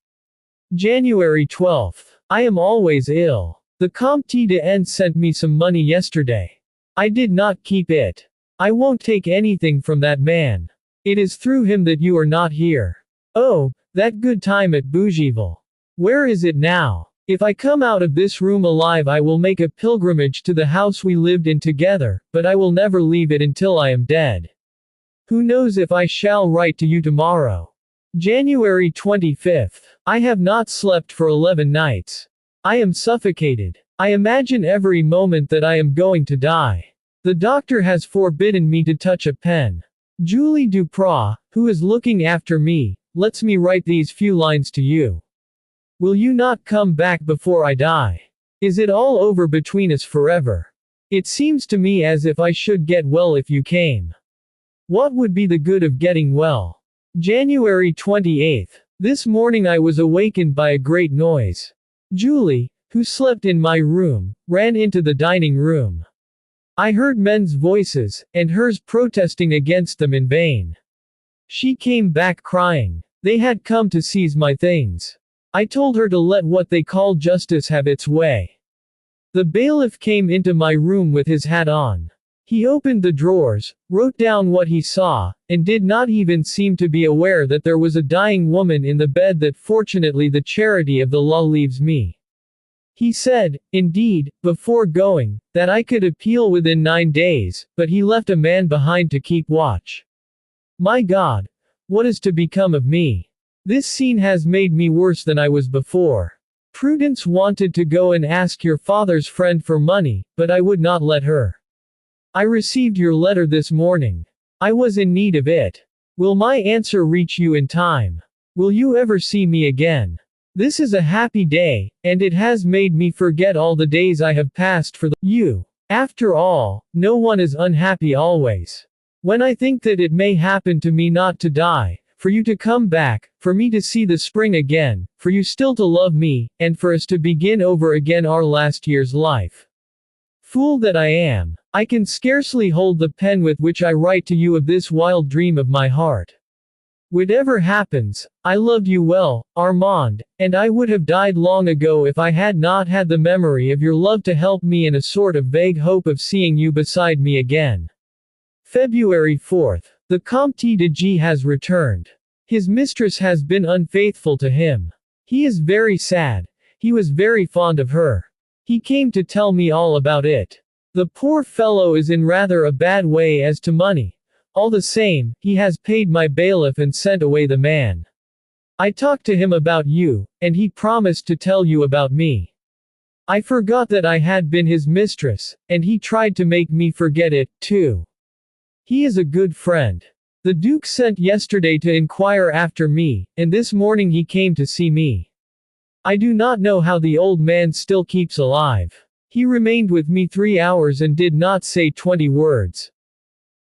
January 12th. I am always ill. The Comte de N sent me some money yesterday. I did not keep it. I won't take anything from that man. It is through him that you are not here. Oh, that good time at Bougival. Where is it now? If I come out of this room alive I will make a pilgrimage to the house we lived in together, but I will never leave it until I am dead. Who knows if I shall write to you tomorrow. January 25th. I have not slept for 11 nights. I am suffocated. I imagine every moment that I am going to die. The doctor has forbidden me to touch a pen. Julie Duprat, who is looking after me, lets me write these few lines to you. Will you not come back before I die? Is it all over between us forever? It seems to me as if I should get well if you came. What would be the good of getting well? January 28th. This morning I was awakened by a great noise. Julie, who slept in my room, ran into the dining room. I heard men's voices, and hers protesting against them in vain. She came back crying. They had come to seize my things. I told her to let what they call justice have its way. The bailiff came into my room with his hat on. He opened the drawers, wrote down what he saw, and did not even seem to be aware that there was a dying woman in the bed that fortunately the charity of the law leaves me. He said, indeed, before going, that I could appeal within 9 days, but he left a man behind to keep watch. My God! What is to become of me? This scene has made me worse than I was before. Prudence wanted to go and ask your father's friend for money, but I would not let her. I received your letter this morning. I was in need of it. Will my answer reach you in time? Will you ever see me again? This is a happy day, and it has made me forget all the days I have passed for you. After all, no one is unhappy always. When I think that it may happen to me not to die, for you to come back, for me to see the spring again, for you still to love me, and for us to begin over again our last year's life. Fool that I am. I can scarcely hold the pen with which I write to you of this wild dream of my heart. Whatever happens, I loved you well, Armand, and I would have died long ago if I had not had the memory of your love to help me in a sort of vague hope of seeing you beside me again. February 4th. The Comte de G has returned. His mistress has been unfaithful to him. He is very sad. He was very fond of her. He came to tell me all about it. The poor fellow is in rather a bad way as to money. All the same, he has paid my bailiff and sent away the man. I talked to him about you, and he promised to tell you about me. I forgot that I had been his mistress, and he tried to make me forget it, too. He is a good friend. The Duke sent yesterday to inquire after me, and this morning he came to see me. I do not know how the old man still keeps alive. He remained with me 3 hours and did not say 20 words.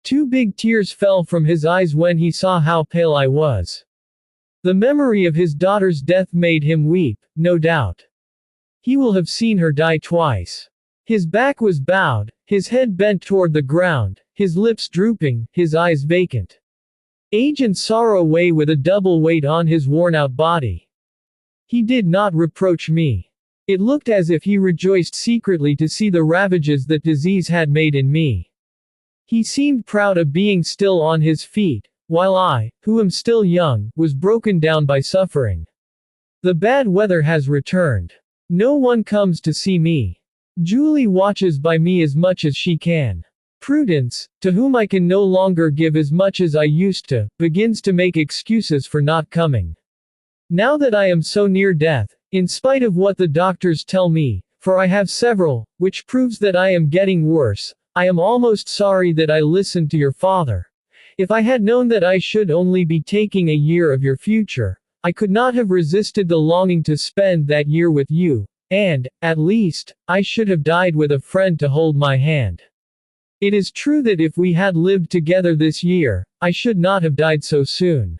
2 big tears fell from his eyes when he saw how pale I was. The memory of his daughter's death made him weep, no doubt. He will have seen her die twice. His back was bowed, his head bent toward the ground, his lips drooping, his eyes vacant. Age and sorrow weigh with a double weight on his worn-out body. He did not reproach me. It looked as if he rejoiced secretly to see the ravages that disease had made in me. He seemed proud of being still on his feet, while I, who am still young, was broken down by suffering. The bad weather has returned. No one comes to see me. Julie watches by me as much as she can. Prudence, to whom I can no longer give as much as I used to, begins to make excuses for not coming. Now that I am so near death, in spite of what the doctors tell me, for I have several, which proves that I am getting worse, I am almost sorry that I listened to your father. If I had known that I should only be taking a year of your future, I could not have resisted the longing to spend that year with you, and, at least, I should have died with a friend to hold my hand. It is true that if we had lived together this year, I should not have died so soon.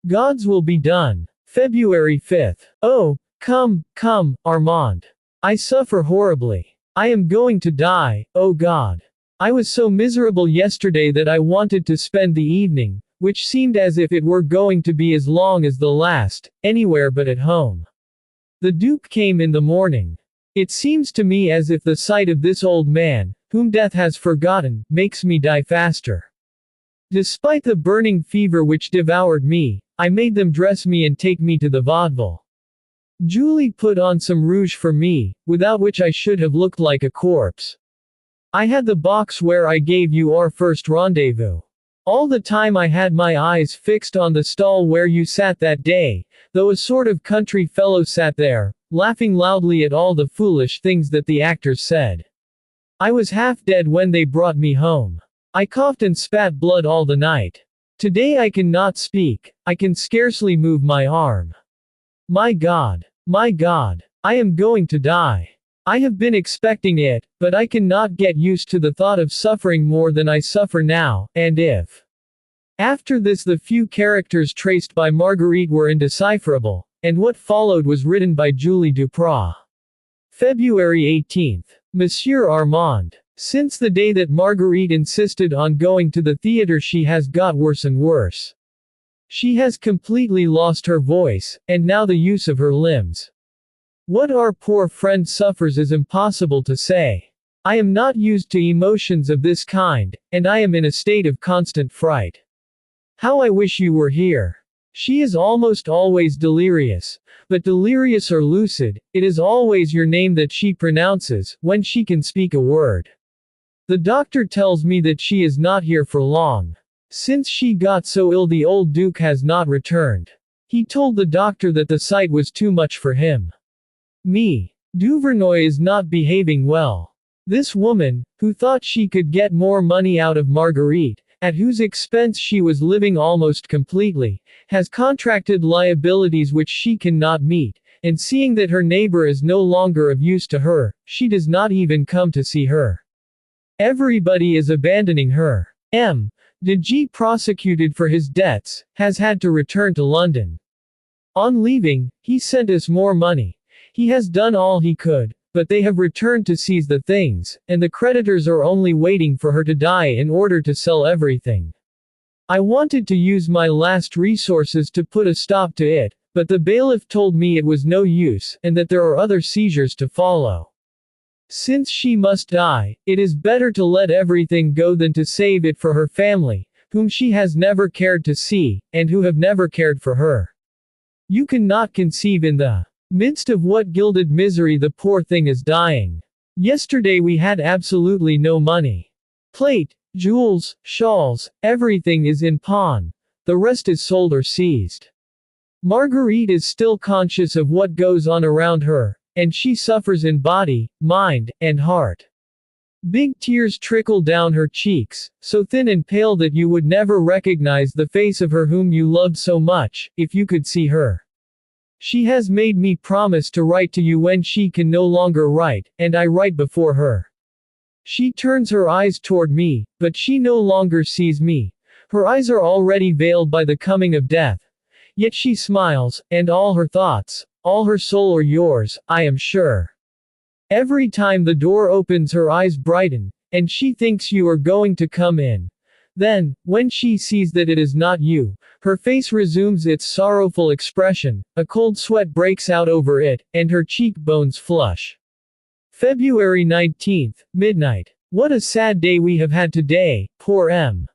God's will be done. February 5th. Oh, come, Armand. I suffer horribly. I am going to die, oh God. I was so miserable yesterday that I wanted to spend the evening, which seemed as if it were going to be as long as the last, anywhere but at home. The Duke came in the morning. It seems to me as if the sight of this old man, whom death has forgotten, makes me die faster. Despite the burning fever which devoured me, I made them dress me and take me to the vaudeville. Julie put on some rouge for me, without which I should have looked like a corpse. I had the box where I gave you our first rendezvous. All the time I had my eyes fixed on the stall where you sat that day, though a sort of country fellow sat there, laughing loudly at all the foolish things that the actors said. I was half dead when they brought me home. I coughed and spat blood all the night. Today I cannot speak, I can scarcely move my arm. My God, I am going to die. I have been expecting it, but I cannot get used to the thought of suffering more than I suffer now, and if. After this the few characters traced by Marguerite were indecipherable, and what followed was written by Julie Duprat. February 18th. Monsieur Armand. Since the day that Marguerite insisted on going to the theater she has got worse and worse. She has completely lost her voice, and now the use of her limbs. What our poor friend suffers is impossible to say. I am not used to emotions of this kind, and I am in a state of constant fright. How I wish you were here. She is almost always delirious, but delirious or lucid, it is always your name that she pronounces, when she can speak a word. The doctor tells me that she is not here for long. Since she got so ill the old Duke has not returned. He told the doctor that the sight was too much for him. Me. Duvernoy is not behaving well. This woman, who thought she could get more money out of Marguerite, at whose expense she was living almost completely, has contracted liabilities which she cannot meet, and seeing that her neighbor is no longer of use to her, she does not even come to see her. Everybody is abandoning her. M. de G, prosecuted for his debts, has had to return to London. On leaving, he sent us more money. He has done all he could, but they have returned to seize the things, and the creditors are only waiting for her to die in order to sell everything. I wanted to use my last resources to put a stop to it, but the bailiff told me it was no use, and that there are other seizures to follow. Since she must die, it is better to let everything go than to save it for her family, whom she has never cared to see, and who have never cared for her. You cannot conceive in the midst of what gilded misery the poor thing is dying. Yesterday we had absolutely no money. Plate, jewels, shawls, everything is in pawn. The rest is sold or seized. Marguerite is still conscious of what goes on around her, and she suffers in body, mind, and heart. Big tears trickle down her cheeks, so thin and pale that you would never recognize the face of her whom you loved so much, if you could see her. She has made me promise to write to you when she can no longer write, and I write before her. She turns her eyes toward me, but she no longer sees me. Her eyes are already veiled by the coming of death. Yet she smiles, and all her thoughts, all her soul are yours, I am sure. Every time the door opens her eyes brighten, and she thinks you are going to come in. Then, when she sees that it is not you, her face resumes its sorrowful expression, a cold sweat breaks out over it, and her cheekbones flush. February 19th, midnight. What a sad day we have had today, poor M.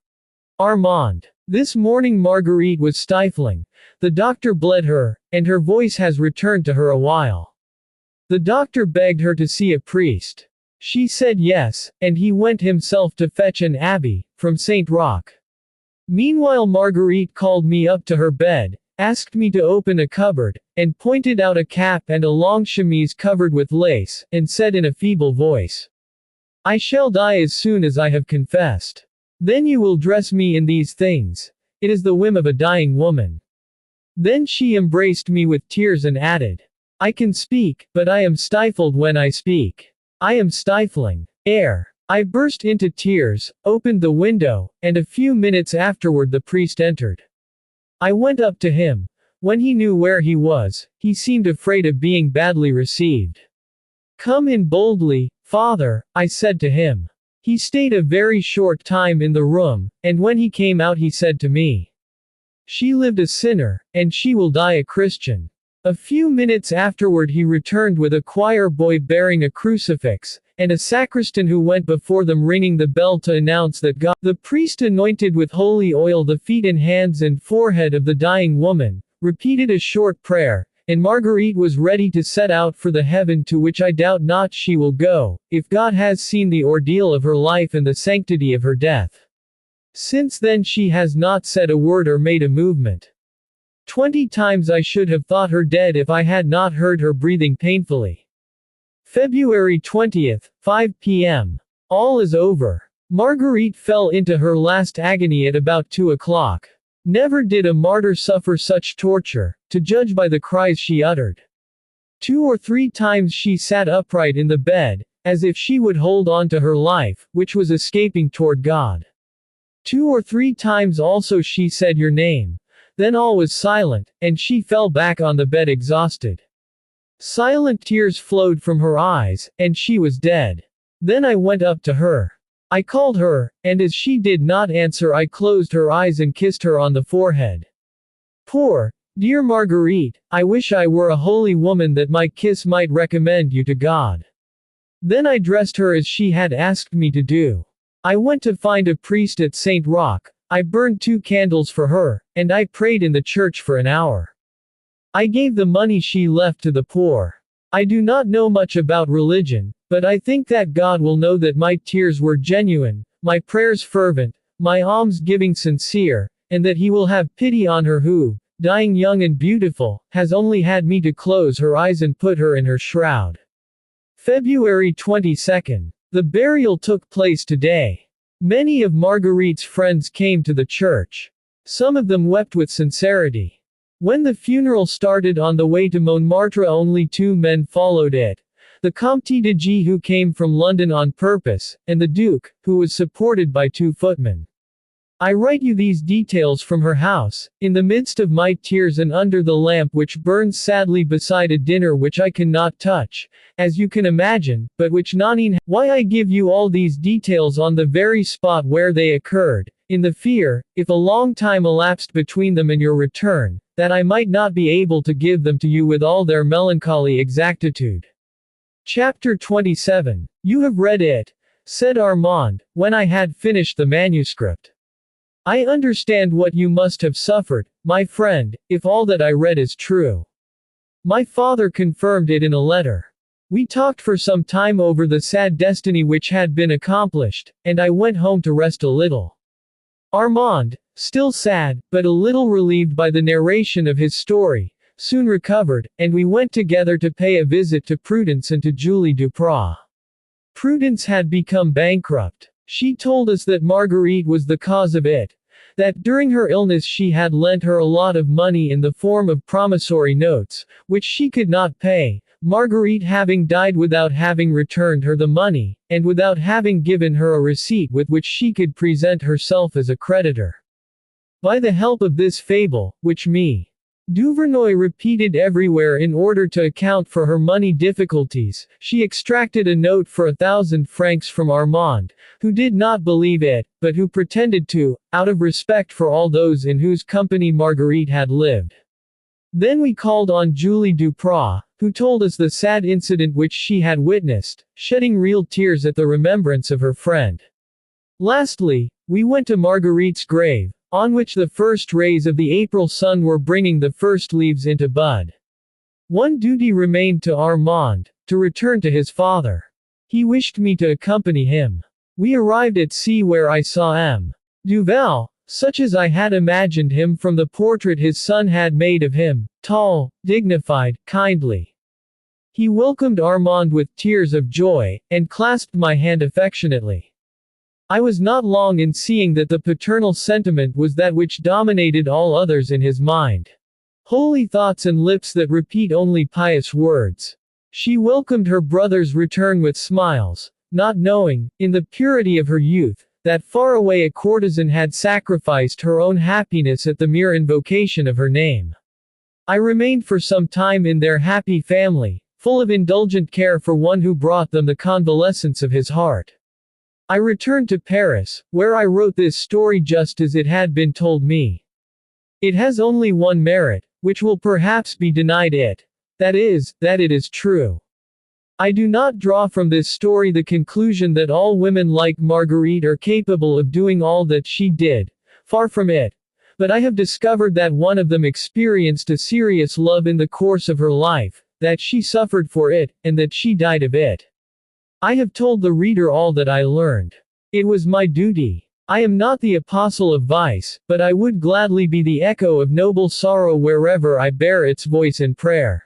Armand. This morning Marguerite was stifling. The doctor bled her, and her voice has returned to her a while. The doctor begged her to see a priest. She said yes, and he went himself to fetch an abbé, from St. Roch. Meanwhile Marguerite called me up to her bed, asked me to open a cupboard, and pointed out a cap and a long chemise covered with lace, and said in a feeble voice, "I shall die as soon as I have confessed. Then you will dress me in these things. It is the whim of a dying woman." Then she embraced me with tears and added, "I can speak, but I am stifled when I speak. I am stifling air." I burst into tears, opened the window, and a few minutes afterward the priest entered. I went up to him. When he knew where he was, he seemed afraid of being badly received. "Come in boldly, Father," I said to him. He stayed a very short time in the room, and when he came out he said to me, "She lived a sinner, and she will die a Christian." A few minutes afterward he returned with a choir boy bearing a crucifix, and a sacristan who went before them ringing the bell to announce that God. The priest anointed with holy oil the feet and hands and forehead of the dying woman, repeated a short prayer, and Marguerite was ready to set out for the heaven to which I doubt not she will go, if God has seen the ordeal of her life and the sanctity of her death. Since then she has not said a word or made a movement. 20 times I should have thought her dead if I had not heard her breathing painfully. February 20th, 5 p.m. All is over. Marguerite fell into her last agony at about 2 o'clock. Never did a martyr suffer such torture, to judge by the cries she uttered. 2 or 3 times she sat upright in the bed, as if she would hold on to her life, which was escaping toward God. 2 or 3 times also she said your name. Then all was silent, and she fell back on the bed exhausted. Silent tears flowed from her eyes, and she was dead. Then I went up to her. I called her, and as she did not answer I closed her eyes and kissed her on the forehead. Poor, dear Marguerite, I wish I were a holy woman that my kiss might recommend you to God. Then I dressed her as she had asked me to do. I went to find a priest at St. Roch, I burned 2 candles for her, and I prayed in the church for an hour. I gave the money she left to the poor. I do not know much about religion, but I think that God will know that my tears were genuine, my prayers fervent, my alms-giving sincere, and that He will have pity on her who, dying young and beautiful, has only had me to close her eyes and put her in her shroud. February 22nd. The burial took place today. Many of Marguerite's friends came to the church. Some of them wept with sincerity. When the funeral started on the way to Montmartre, only 2 men followed it. The Comte de G, who came from London on purpose, and the Duke, who was supported by 2 footmen. I write you these details from her house, in the midst of my tears and under the lamp which burns sadly beside a dinner which I cannot touch, as you can imagine, but which why I give you all these details on the very spot where they occurred, in the fear, if a long time elapsed between them and your return, that I might not be able to give them to you with all their melancholy exactitude. Chapter 27. You have read it, said Armand, when I had finished the manuscript. I understand what you must have suffered, my friend, if all that I read is true. My father confirmed it in a letter. We talked for some time over the sad destiny which had been accomplished, and I went home to rest a little. Armand, still sad, but a little relieved by the narration of his story, soon recovered, and we went together to pay a visit to Prudence and to Julie Duprat. Prudence had become bankrupt. She told us that Marguerite was the cause of it, that during her illness she had lent her a lot of money in the form of promissory notes, which she could not pay, Marguerite having died without having returned her the money, and without having given her a receipt with which she could present herself as a creditor. By the help of this fable, which Duvernoy repeated everywhere in order to account for her money difficulties, she extracted a note for 1,000 francs from Armand, who did not believe it, but who pretended to, out of respect for all those in whose company Marguerite had lived. Then we called on Julie Duprat, who told us the sad incident which she had witnessed, shedding real tears at the remembrance of her friend. Lastly, we went to Marguerite's grave, on which the first rays of the April sun were bringing the first leaves into bud. One duty remained to Armand, to return to his father. He wished me to accompany him. We arrived at C, where I saw M. Duval, such as I had imagined him from the portrait his son had made of him, tall, dignified, kindly. He welcomed Armand with tears of joy, and clasped my hand affectionately. I was not long in seeing that the paternal sentiment was that which dominated all others in his mind. Holy thoughts and lips that repeat only pious words. She welcomed her brother's return with smiles, not knowing, in the purity of her youth, that far away a courtesan had sacrificed her own happiness at the mere invocation of her name. I remained for some time in their happy family, full of indulgent care for one who brought them the convalescence of his heart. I returned to Paris, where I wrote this story just as it had been told me. It has only one merit, which will perhaps be denied it. That is, that it is true. I do not draw from this story the conclusion that all women like Marguerite are capable of doing all that she did, far from it. But I have discovered that one of them experienced a serious love in the course of her life, that she suffered for it, and that she died of it. I have told the reader all that I learned. It was my duty. I am not the apostle of vice, but I would gladly be the echo of noble sorrow wherever I bear its voice in prayer.